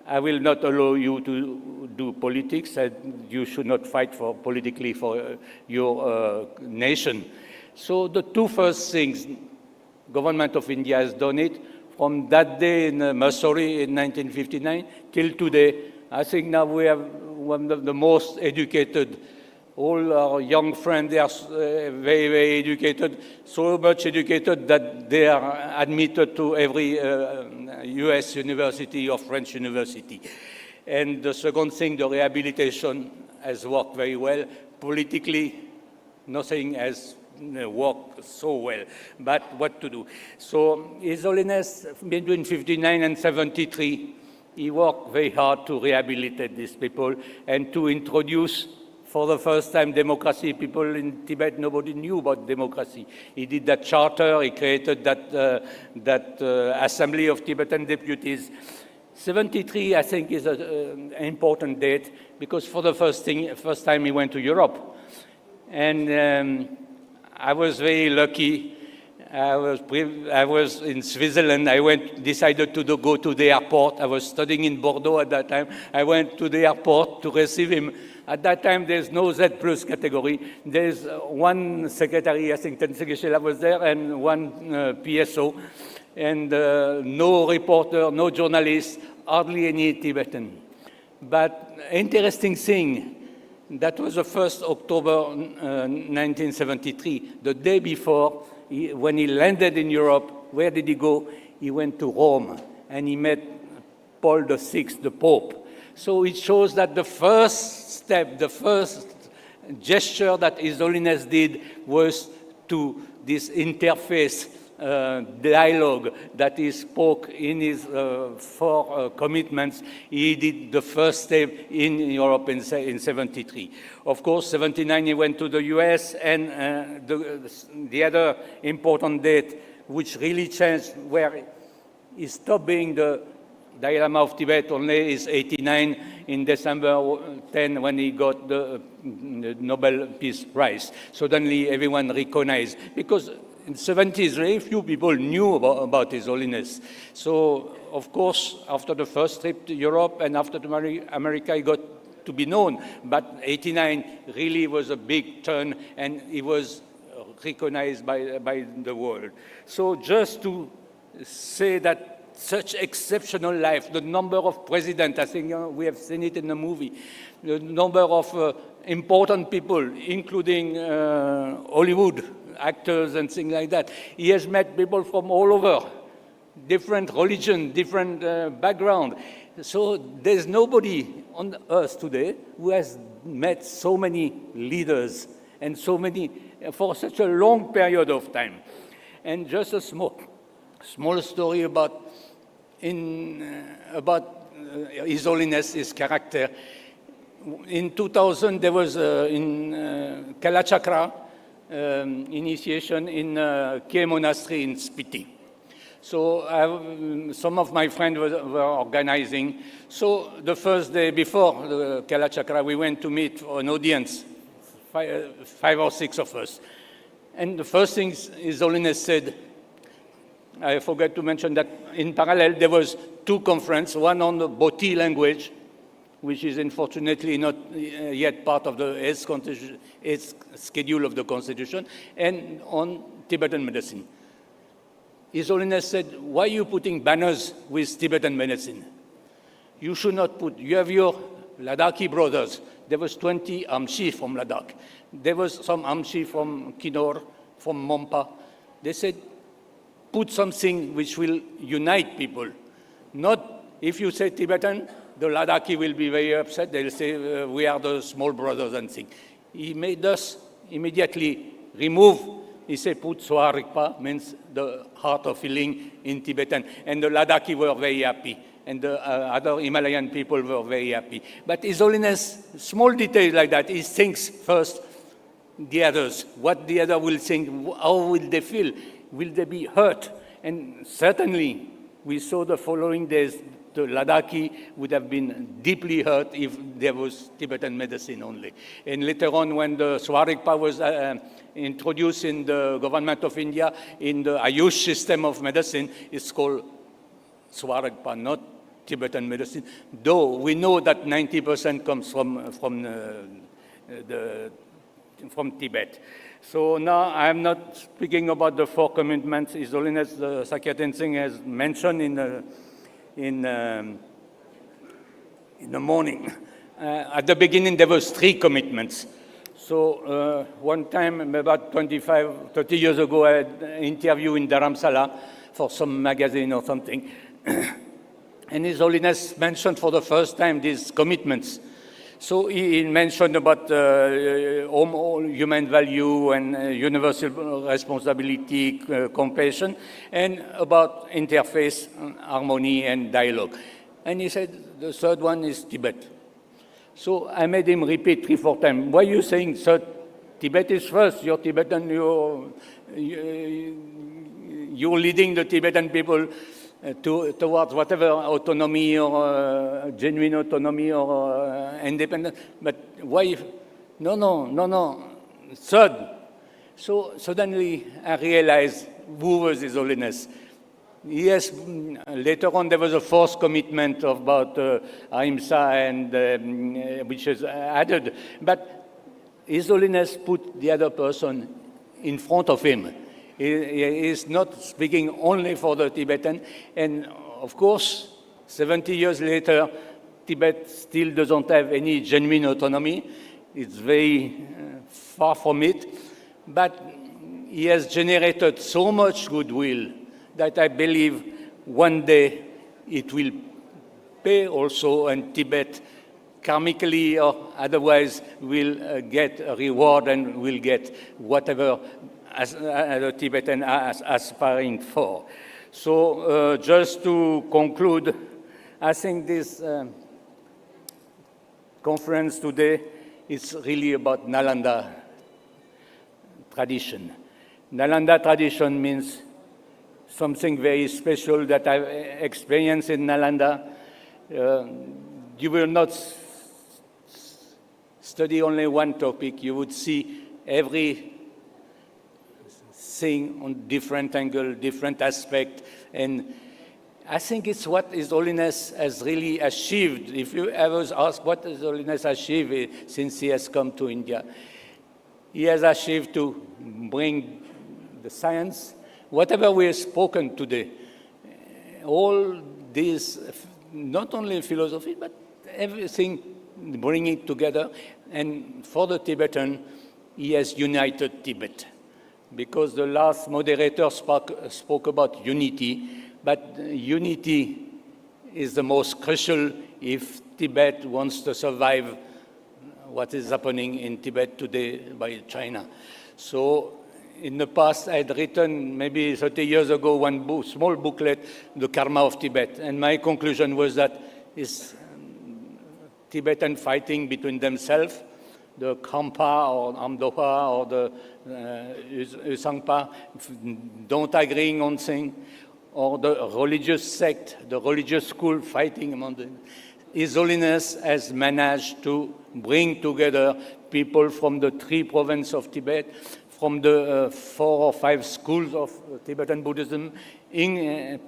Speaker 17: I will not allow you to do politics, and you should not fight politically for your nation. So the 2 first things, government of India has done it. From that day in Missouri in 1959 till today, I think now we have one of the most educated. All our young friends, they are very, very educated, so much educated that they are admitted to every US university or French university. And the second thing, the rehabilitation has worked very well. Politically, nothing has worked so well, but what to do? So His Holiness, between 59 and 73, he worked very hard to rehabilitate these people and to introduce, for the first time, democracy. People in Tibet, nobody knew about democracy. He did that charter, he created that Assembly of Tibetan Deputies. 73, I think, is an important date, because for the first time he went to Europe. And I was very lucky. I was in Switzerland. I decided to go to the airport. I was studying in Bordeaux at that time. I went to the airport to receive him. At that time, there's no Z plus category. There's one secretary, I think Tensegeshe was there, and one PSO, and no reporter, no journalist, hardly any Tibetan. But interesting thing, that was the 1st October 1973. The day before, when he landed in Europe, where did he go? He went to Rome, and he met Paul VI, the Pope. So it shows that the first step, the first gesture that His Holiness did was to this interface dialogue that he spoke in his 4 commitments. He did the first step in Europe in 73. Of course, 79 he went to the US, and the other important date which really changed, where he stopped being the Dalai Lama of Tibet only, is 89 in December 10, when he got the Nobel Peace Prize. Suddenly everyone recognized, because in the 70s, very few people knew about His Holiness. So, of course, after the first trip to Europe and after to America, he got to be known. But 89 really was a big turn, and he was recognized by the world. So just to say that such exceptional life, the number of presidents, I think we have seen it in the movie, the number of important people, including Hollywood actors and things like that. He has met people from all over, different religion, different background. So there's nobody on earth today who has met so many leaders and so many for such a long period of time. And just a small story about His Holiness, his character. In 2000, there was in Kalachakra initiation in Khe Monastery in Spiti. So some of my friends were organizing. So the first day before the Kalachakra, we went to meet for an audience, five or six of us. And the first thing His Holiness said, I forgot to mention that in parallel there was two conferences, one on the Boti language, which is unfortunately not yet part of the eighth schedule of the Constitution, and on Tibetan medicine. His Holiness said, why are you putting banners with Tibetan medicine? You should not put, you have your Ladakhi brothers. There was 20 Amshi from Ladakh. There was some Amshi from Kinor, from Mompa. They said, put something which will unite people. Not, if you say Tibetan, the Ladakhi will be very upset. They'll say, we are the small brothers and things. He made us immediately remove. He said, put Swarikpa, means the heart of healing in Tibetan. And the Ladakhi were very happy. And the other Himalayan people were very happy. But His Holiness, small details like that, he thinks first the others, what the other will think, how will they feel, will they be hurt? And certainly, we saw the following days, the Ladakhi would have been deeply hurt if there was Tibetan medicine only. And later on, when the Swarikpa was introduced in the government of India, in the Ayush system of medicine, it's called Swarikpa, not Tibetan medicine, though we know that 90% comes from Tibet. So now I'm not speaking about the four commitments. His Holiness the Sakya Tenzing has mentioned in the morning. At the beginning, there was 3 commitments. So one time, about 25, 30 years ago, I had an interview in Dharamsala for some magazine or something. And His Holiness mentioned for the first time these commitments. So he mentioned about human value and universal responsibility, compassion, and about interface, harmony, and dialogue. And he said the third one is Tibet. So I made him repeat 3-4 times. Why are you saying third? Tibet is first. You're Tibetan. You're leading the Tibetan people towards whatever autonomy or genuine autonomy or independence. But why? No. Third. So suddenly I realized who was His Holiness. Yes, later on there was a fourth commitment of about ahimsa, and which is added. But His Holiness put the other person in front of him. He is not speaking only for the Tibetan. And of course, 70 years later, Tibet still doesn't have any genuine autonomy. It's very far from it. But he has generated so much goodwill that I believe one day it will pay also, and Tibet, karmically or otherwise, will get a reward and will get whatever as the Tibetan are aspiring for. So just to conclude, I think this conference today is really about Nalanda tradition. Nalanda tradition means something very special that I've experienced in Nalanda. You will not study only one topic. You would see every thing on different angle, different aspect. And I think it's what His Holiness has really achieved. If you ever ask what His Holiness achieved since he has come to India, he has achieved to bring the science, whatever we have spoken today, all this, not only philosophy, but everything, bring it together. And for the Tibetan, he has united Tibet. because the last moderator spoke about unity, but unity is the most crucial if Tibet wants to survive what is happening in Tibet today by China. So in the past, I had written maybe 30 years ago one small booklet, The Karma of Tibet, and my conclusion was that it's Tibetan fighting between themselves, the Khampa or Amdoha or the Usangpa don't agree on things, or the religious sect, the religious school fighting among them. His Holiness has managed to bring together people from the 3 provinces of Tibet, from the 4 or 5 schools of Tibetan Buddhism,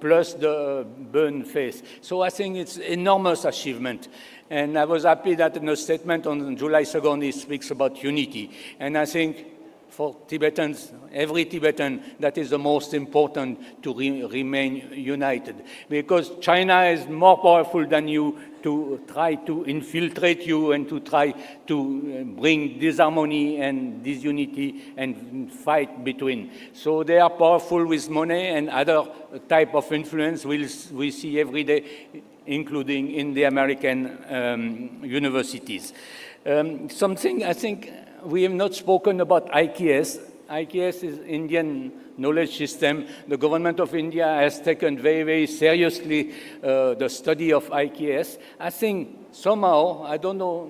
Speaker 17: plus the Burn faith. So I think it's enormous achievement. And I was happy that in the statement on July 2nd, he speaks about unity. And I think for Tibetans, every Tibetan, that is the most important to remain united. Because China is more powerful than you to try to infiltrate you and to try to bring disharmony and disunity and fight between. So they are powerful with money and other type of influence we see every day, including in the American universities. Something I think we have not spoken about IKS. IKS is Indian knowledge system. The government of India has taken very, very seriously the study of IKS. I think somehow, I don't know,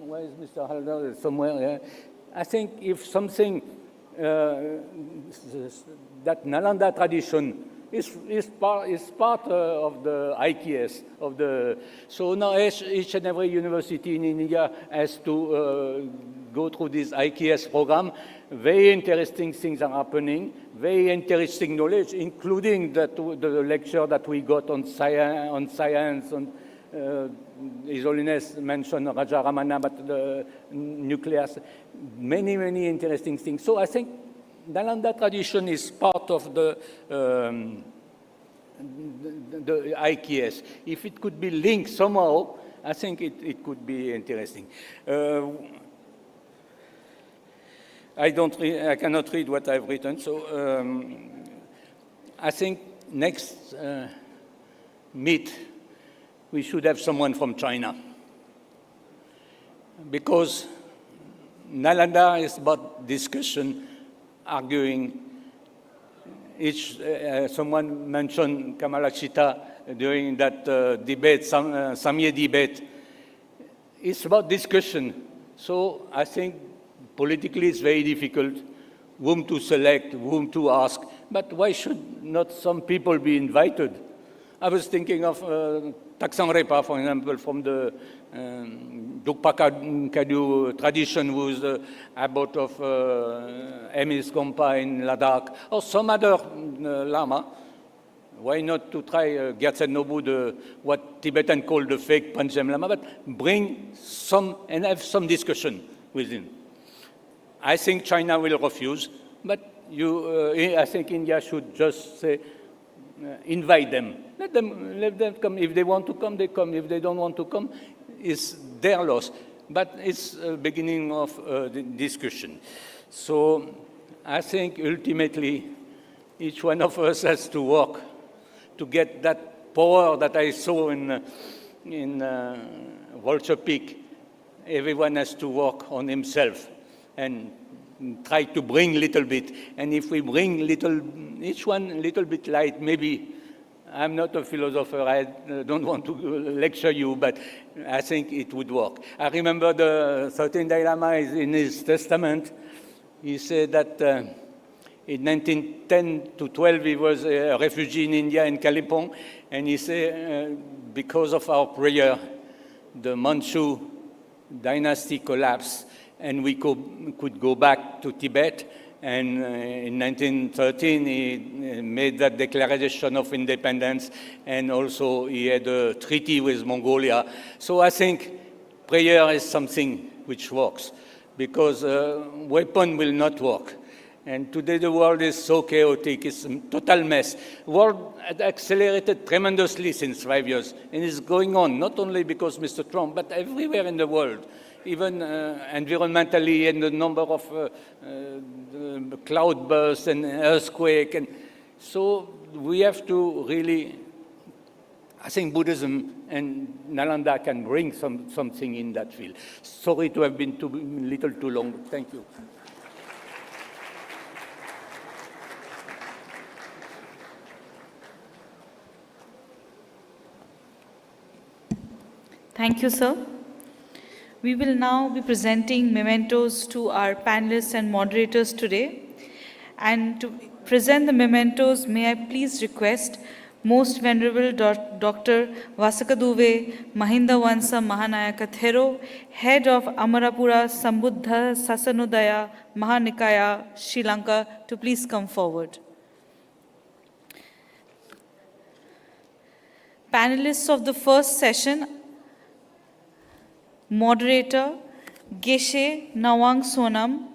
Speaker 17: where is Mr. Halder? Somewhere here. I think if something that Nalanda tradition is part of the IKS, so now each and every university in India has to go through this IKS program. Very interesting things are happening, very interesting knowledge, including the lecture that we got on science, His Holiness mentioned Raja Ramana, but the nucleus, many, many interesting things. So I think Nalanda tradition is part of the IKS. If it could be linked somehow, I think it could be interesting. I cannot read what I've written, so I think next meet, we should have someone from China. Because Nalanda is about discussion, arguing. Someone mentioned Kamalakshita during that debate, Samye debate. It's about discussion. So I think politically it's very difficult whom to select, whom to ask. But why should not some people be invited? I was thinking of Taksang Repa, for example, from the Dukpa Kadu tradition, who is the abbot of Emis Kompa in Ladakh, or some other Lama. Why not to try Gyatsen Nobu, what Tibetan call the fake Panchen Lama, but bring some and have some discussion with him. I think China will refuse, but I think India should just say, invite them. Let them come. If they want to come, they come. If they don't want to come, it's their loss. But it's a beginning of the discussion. So I think ultimately each one of us has to work to get that power that I saw in Vulture Peak. Everyone has to work on himself and try to bring a little bit. And if we bring each one a little bit light, maybe, I'm not a philosopher, I don't want to lecture you, but I think it would work. I remember the 13th Dalai Lama in his testament, he said that in 1910 to 12, he was a refugee in India, in Kalimpong, and he said, because of our prayer, the Manchu dynasty collapsed, and we could go back to Tibet. And in 1913, he made that declaration of independence, and also he had a treaty with Mongolia. So I think prayer is something which works, because weapon will not work. And today the world is so chaotic, it's a total mess. The world had accelerated tremendously since 5 years, and it's going on, not only because Mr. Trump, but everywhere in the world. even environmentally, and the number of the cloudbursts and earthquake. And so we have to really, I think Buddhism and Nalanda can bring something in that field. Sorry to have been a little too long. Thank you.
Speaker 6: Thank you, sir. We will now be presenting mementos to our panelists and moderators today. And to present the mementos, may I please request Most Venerable Dr. Vasakaduve Mahinda Vansa Mahanayaka Thero, Head of Amarapura Sambuddha Sasanudaya Mahanikaya, Sri Lanka, to please come forward. Panelists of the first session, Moderator Geshe Nawang Sonam.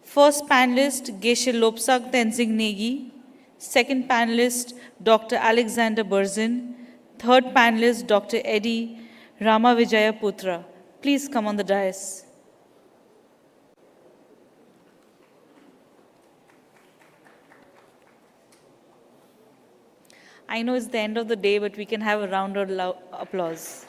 Speaker 6: First panelist Geshe Lopsak Tenzing Negi. Second panelist Dr. Alexander Berzin. Third panelist Dr. Eddie Ramavijaya Putra. Please come on the dais. I know it's the end of the day, but we can have a round of applause.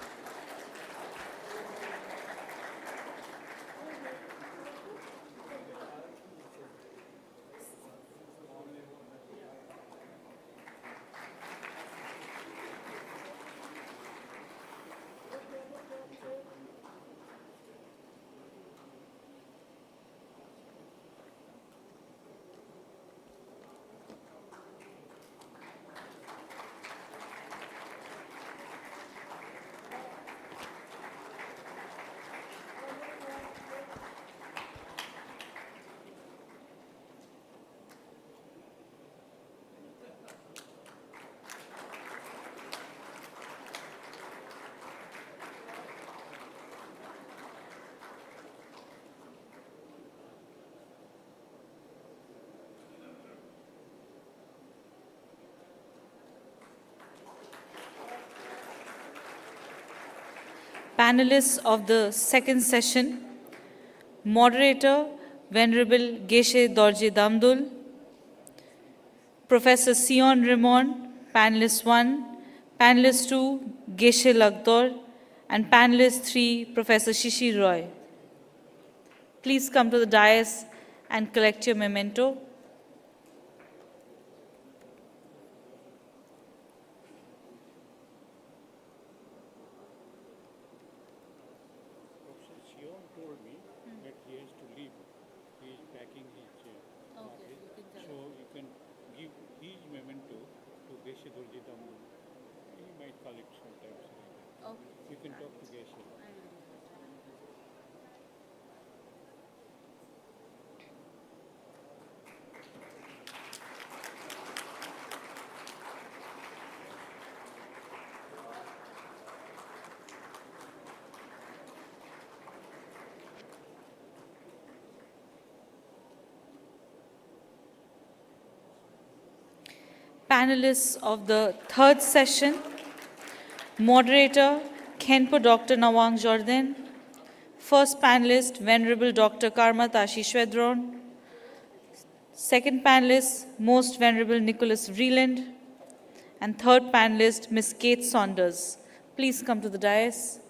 Speaker 6: Panelists of the second session, Moderator Venerable Geshe Dorje Damdul, Professor Sion Ramon, Panelist 1, Panelist 2, Geshe Lagdor, and Panelist 3, Professor Shishi Roy. Please come to the dais and collect your memento. Panelists of the third session, Moderator Khenpo Dr. Nawang Jordan, first panelist Venerable Dr. Karma Tashi Shwedron, second panelist Most Venerable Nicholas Vreeland, and third panelist Ms. Kate Saunders. Please come to the dais.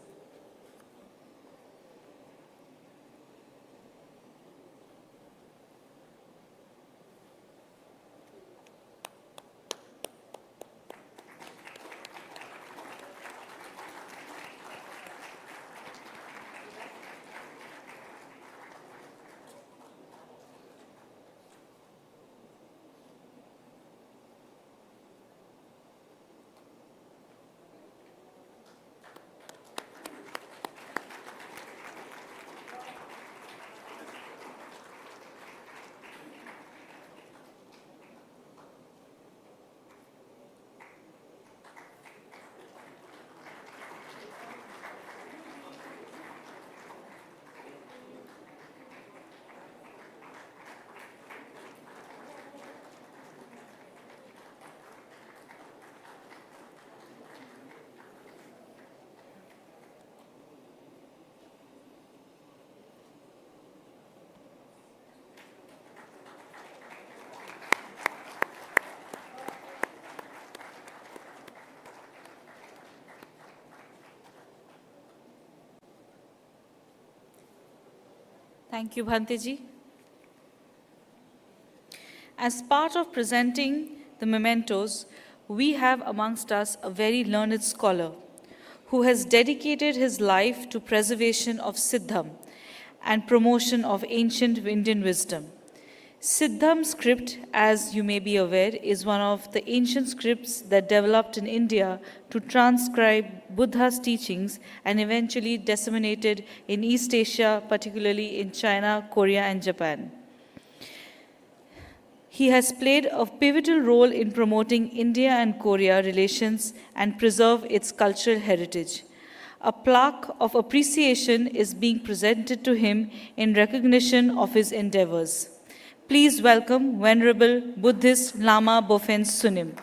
Speaker 6: Thank you, Bhanteji. As part of presenting the mementos, we have amongst us a very learned scholar who has dedicated his life to preservation of Siddham and promotion of ancient Indian wisdom. Siddham script, as you may be aware, is one of the ancient scripts that developed in India to transcribe Buddha's teachings and eventually disseminated in East Asia, particularly in China, Korea, and Japan. He has played a pivotal role in promoting India and Korea relations and preserve its cultural heritage. A plaque of appreciation is being presented to him in recognition of his endeavors. Please welcome Venerable Buddhist Lama Bofen Sunim.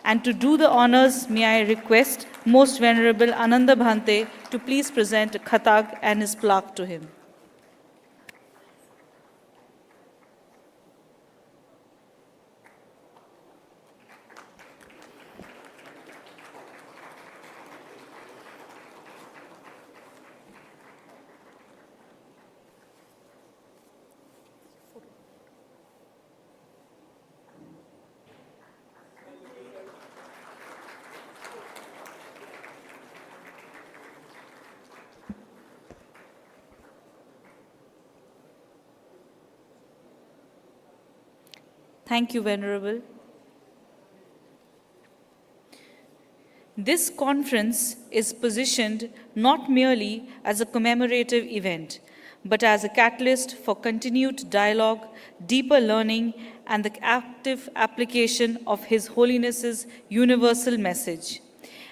Speaker 6: And to do the honors, may I request Most Venerable Ananda Bhante to please present a khatag and his plaque to him. Thank you, Venerable. This conference is positioned not merely as a commemorative event, but as a catalyst for continued dialogue, deeper learning, and the active application of His Holiness's universal message.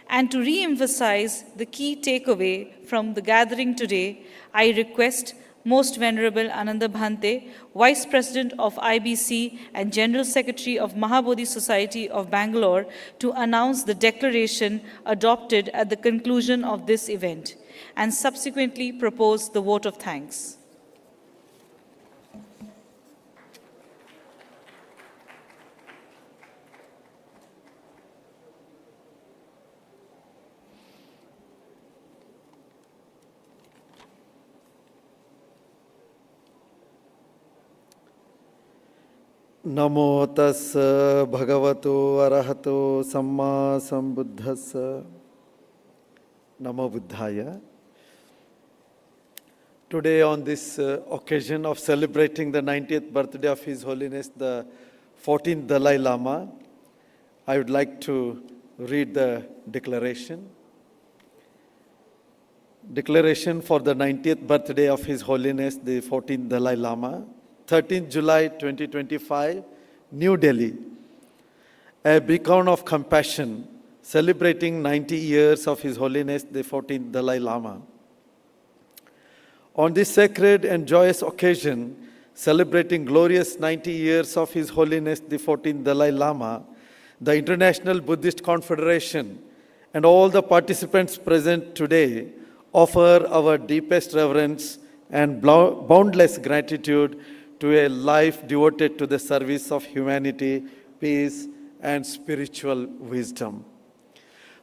Speaker 6: And to re-emphasize the key takeaway from the gathering today, I request Most Venerable Ananda Bhante, Vice President of IBC and General Secretary of Mahabodhi Society of Bangalore, to announce the declaration adopted at the conclusion of this event and subsequently propose the vote of thanks.
Speaker 3: Namo tassa bhagavato arahato samma sambuddhassa. Namo Buddhaya. Today on this occasion of celebrating the 90th birthday of His Holiness the 14th Dalai Lama, I would like to read the declaration. Declaration for the 90th birthday of His Holiness the 14th Dalai Lama. 13th July 2025, New Delhi. A beacon of compassion, celebrating 90 years of His Holiness the 14th Dalai Lama. On this sacred and joyous occasion, celebrating glorious 90 years of His Holiness the 14th Dalai Lama, the International Buddhist Confederation and all the participants present today offer our deepest reverence and boundless gratitude to a life devoted to the service of humanity, peace, and spiritual wisdom.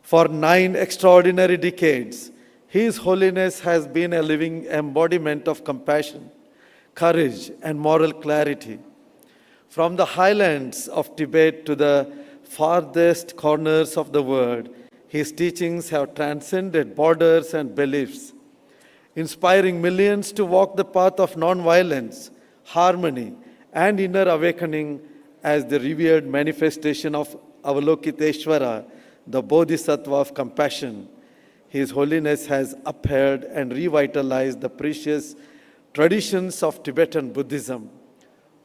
Speaker 3: For 9 extraordinary decades, His Holiness has been a living embodiment of compassion, courage, and moral clarity. From the highlands of Tibet to the farthest corners of the world, His teachings have transcended borders and beliefs, inspiring millions to walk the path of non-violence, harmony, and inner awakening as the revered manifestation of Avalokiteshvara, the Bodhisattva of compassion. His Holiness has upheld and revitalized the precious traditions of Tibetan Buddhism,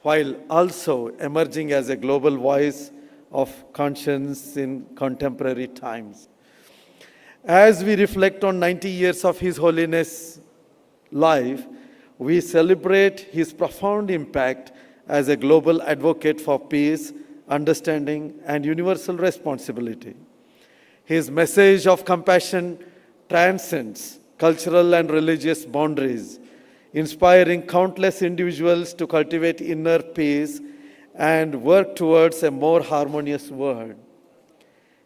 Speaker 3: while also emerging as a global voice of conscience in contemporary times. As we reflect on 90 years of His Holiness' life, we celebrate his profound impact as a global advocate for peace, understanding, and universal responsibility. His message of compassion transcends cultural and religious boundaries, inspiring countless individuals to cultivate inner peace and work towards a more harmonious world.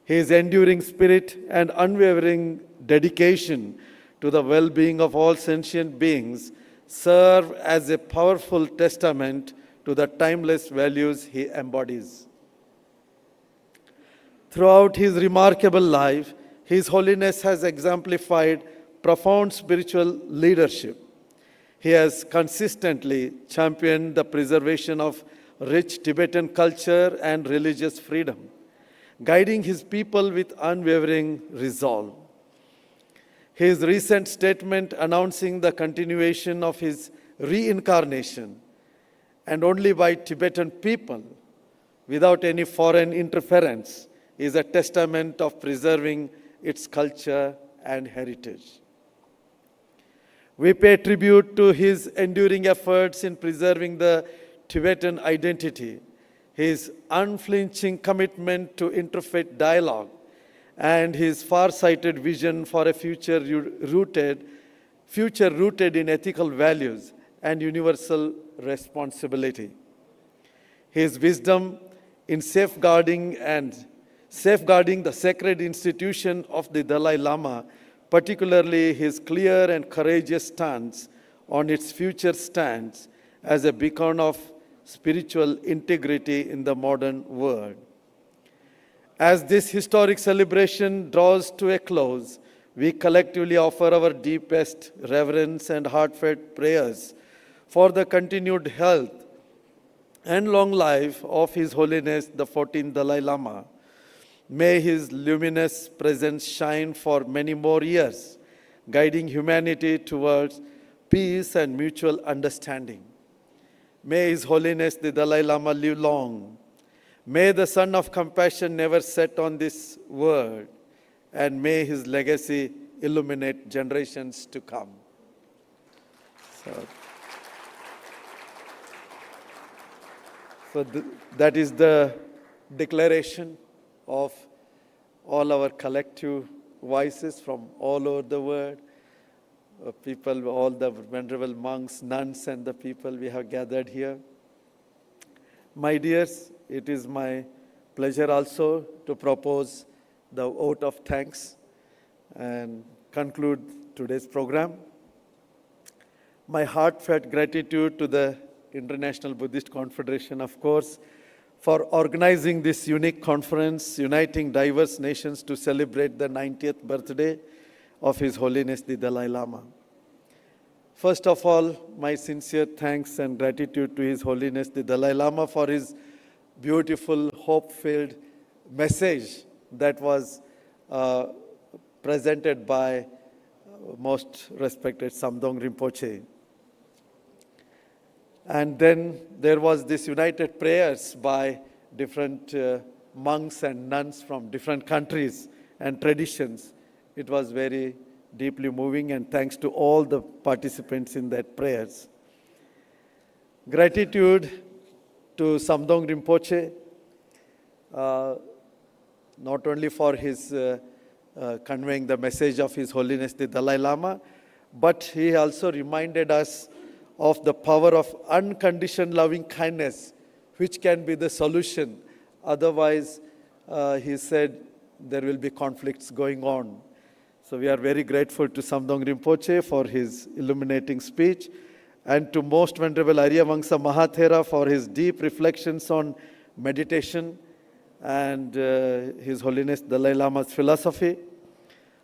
Speaker 3: His enduring spirit and unwavering dedication to the well-being of all sentient beings serve as a powerful testament to the timeless values he embodies. Throughout his remarkable life, His Holiness has exemplified profound spiritual leadership. He has consistently championed the preservation of rich Tibetan culture and religious freedom, guiding his people with unwavering resolve. His recent statement announcing the continuation of his reincarnation, and only by Tibetan people, without any foreign interference, is a testament of preserving its culture and heritage. We pay tribute to his enduring efforts in preserving the Tibetan identity, his unflinching commitment to interfaith dialogue, and his far-sighted vision for a future rooted in ethical values and universal responsibility. His wisdom in safeguarding the sacred institution of the Dalai Lama, particularly his clear and courageous stance on its future stands as a beacon of spiritual integrity in the modern world. As this historic celebration draws to a close, we collectively offer our deepest reverence and heartfelt prayers for the continued health and long life of His Holiness the 14th Dalai Lama. May his luminous presence shine for many more years, guiding humanity towards peace and mutual understanding. May His Holiness the Dalai Lama live long. May the sun of compassion never set on this world, and may his legacy illuminate generations to come. That is the declaration of all our collective voices from all over the world, people, all the venerable monks, nuns, and the people we have gathered here. My dears, it is my pleasure also to propose the vote of thanks and conclude today's program. My heartfelt gratitude to the International Buddhist Confederation, of course, for organizing this unique conference, uniting diverse nations to celebrate the 90th birthday of His Holiness the Dalai Lama. First of all, my sincere thanks and gratitude to His Holiness the Dalai Lama for his beautiful, hope-filled message that was presented by most respected Samdong Rinpoche. And then there was this united prayers by different monks and nuns from different countries and traditions. It was very deeply moving, and thanks to all the participants in that prayers. Gratitude to Samdong Rinpoche, not only for his conveying the message of His Holiness the Dalai Lama, but he also reminded us of the power of unconditioned loving kindness, which can be the solution. Otherwise, he said, there will be conflicts going on. So we are very grateful to Samdong Rinpoche for his illuminating speech, and to Most Venerable Aryavamsa Mahathera for his deep reflections on meditation and His Holiness Dalai Lama's philosophy.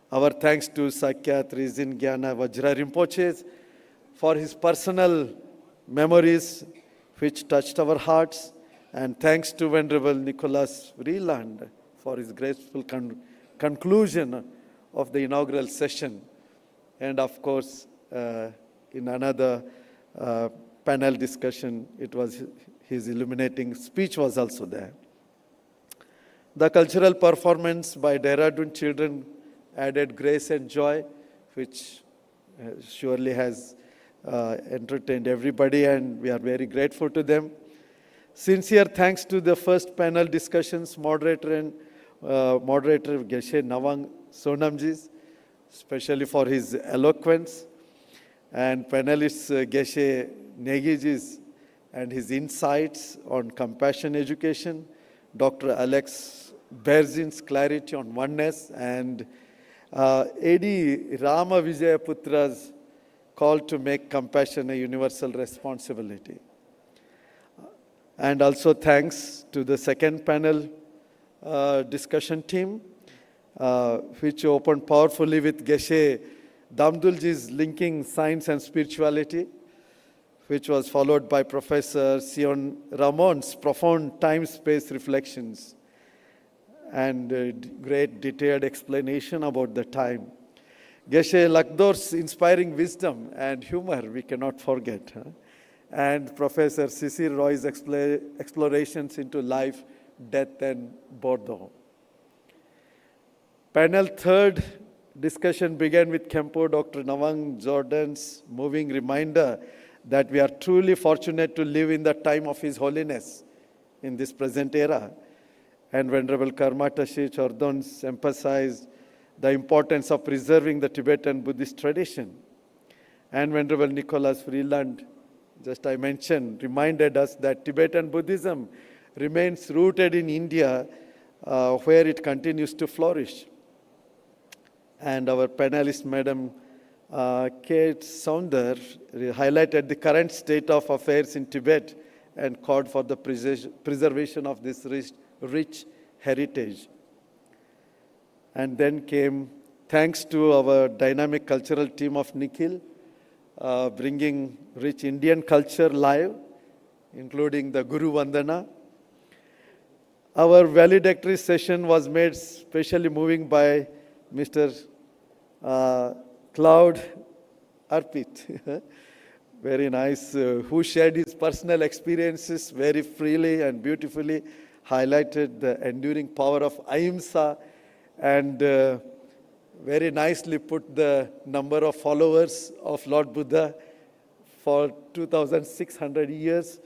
Speaker 3: Our thanks to Sakya Trizin Gyana Vajra Rinpoche for his personal memories which touched our hearts, and thanks to Venerable Nicholas Vreeland for his graceful conclusion of the inaugural session. And of course, in another panel discussion, it was his illuminating speech was also there. The cultural performance by Dehradun children added grace and joy, which surely has entertained everybody, and we are very grateful to them. Sincere thanks to the first panel discussions moderator Geshe Nawang Sonamji, especially for his eloquence, and panelists Geshe Negijis and his insights on compassion education, Dr. Alex Berzin's clarity on oneness, and A.D. Rama Vijayaputra's
Speaker 5: call to make compassion a universal responsibility. And also thanks to the second panel discussion team, which opened powerfully with Geshe Damdulji's linking science and spirituality, which was followed by Professor Sion Ramon's profound time-space reflections and great detailed explanation about the time. Geshe Lakdor's inspiring wisdom and humor we cannot forget. And Professor Cecil Roy's explorations into life, death, and Bordeaux. Panel third discussion began with Kempo Dr. Nawang Jordan's moving reminder that we are truly fortunate to live in the time of His Holiness in this present era. And Venerable Karmatashi Chordon's emphasized the importance of preserving the Tibetan Buddhist tradition. And Venerable Nicholas Freeland, just I mentioned, reminded us that Tibetan Buddhism remains rooted in India, where it continues to flourish. And our panelist, Madam Kate Sounder, highlighted the current state of affairs in Tibet and called for the preservation of this rich heritage. And then came thanks to our dynamic cultural team of Nikhil, bringing rich Indian culture live, including the Guru Vandana. Our valedictory session was made specially moving by Mr. Cloud Arpit, very nice, who shared his personal experiences very freely and beautifully, highlighted the enduring power of ahimsa, and very nicely put the number of followers of Lord Buddha for 2,600 years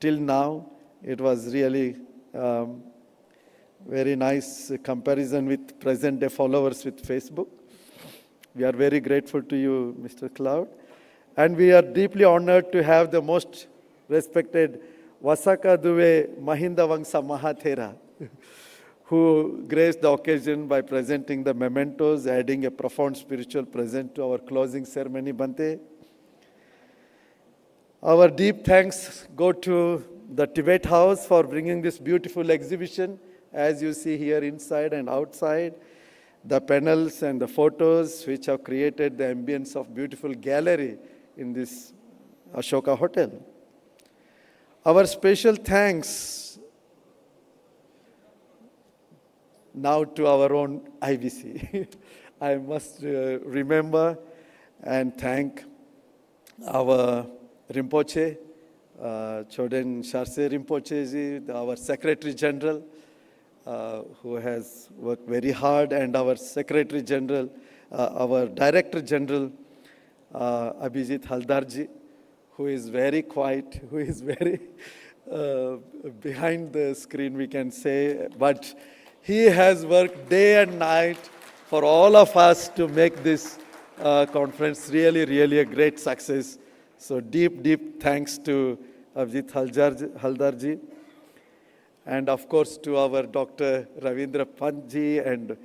Speaker 5: till now. It was really very nice comparison with present-day followers with Facebook. We are very grateful to you, Mr. Cloud. And we are deeply honored to have the most respected Vasaka Duve Mahinda Vangsa Mahathera, who graced the occasion by presenting the mementos, adding a profound spiritual present to our closing ceremony, Bante. Our deep thanks go to the Tibet House for bringing this beautiful exhibition, as you see here inside and outside. The panels and the photos which have created the ambience of beautiful gallery in this Ashoka Hotel. Our special thanks now to our own IBC. I must remember and thank our Rinpoche, Choden Sharse Rinpoche ji, our Secretary General, who has worked very hard, and our Secretary General, our Director General, Abhijit Haldarji, who is very quiet, who is very behind the screen, we can say, but he has worked day and night for all of us to make this conference really, really a great success. So deep, deep thanks to Abhijit Haldarji. And of course to our Dr. Ravindra Pantji and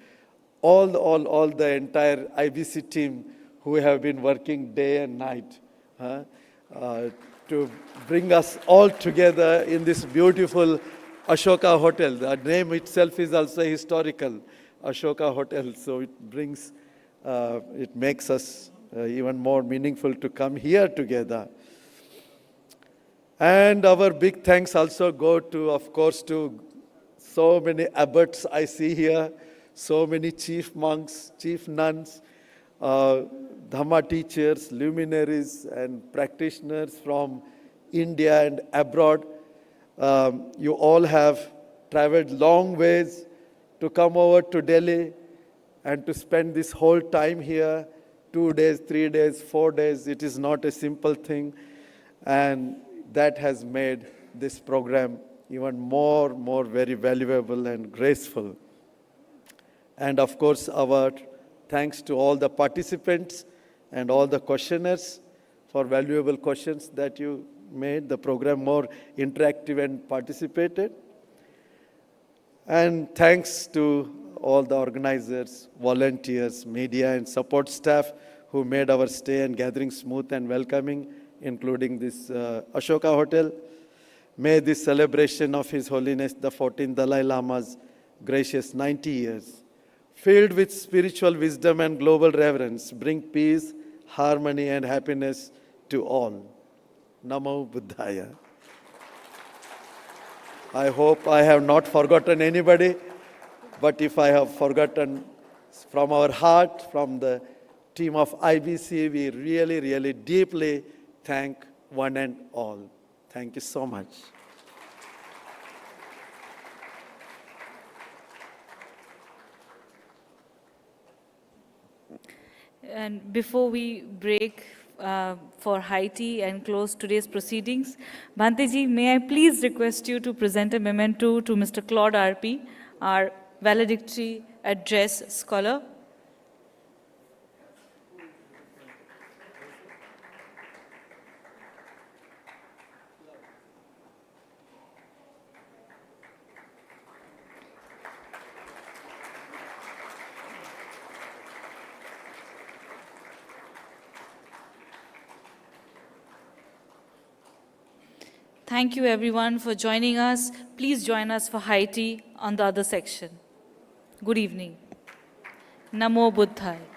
Speaker 5: all the entire IBC team who have been working day and night to bring us all together in this beautiful Ashoka Hotel. The name itself is also historical, Ashoka Hotel. So it brings, it makes us even more meaningful to come here together. And our big thanks also go to, of course, to so many abbots I see here, so many chief monks, chief nuns, Dhamma teachers, luminaries, and practitioners from India and abroad. You all have traveled long ways to come over to Delhi and to spend this whole time here, 2 days, 3 days, 4 days. It is not a simple thing. And that has made this program even more very valuable and graceful. And of course, our thanks to all the participants and all the questioners for valuable questions that you made the program more interactive and participated. And thanks to all the organizers, volunteers, media and support staff who who made our stay and gathering smooth and welcoming, including this Ashoka Hotel. May this celebration of His Holiness the 14th Dalai Lama's gracious 90 years, filled with spiritual wisdom and global reverence, bring peace, harmony, and happiness to all. Namo Buddhaya. I hope I have not forgotten anybody, but if I have forgotten, from our heart, from the team of IBC, we really, really deeply thank one and all. Thank you so much.
Speaker 6: And before we break for high tea and close today's proceedings, Bhanteji, may I please request you to present a memento to Mr. Claude RP, our valedictory address scholar. Thank you everyone for joining us. Please join us for high tea on the other section. Good evening. Namo Buddhaya.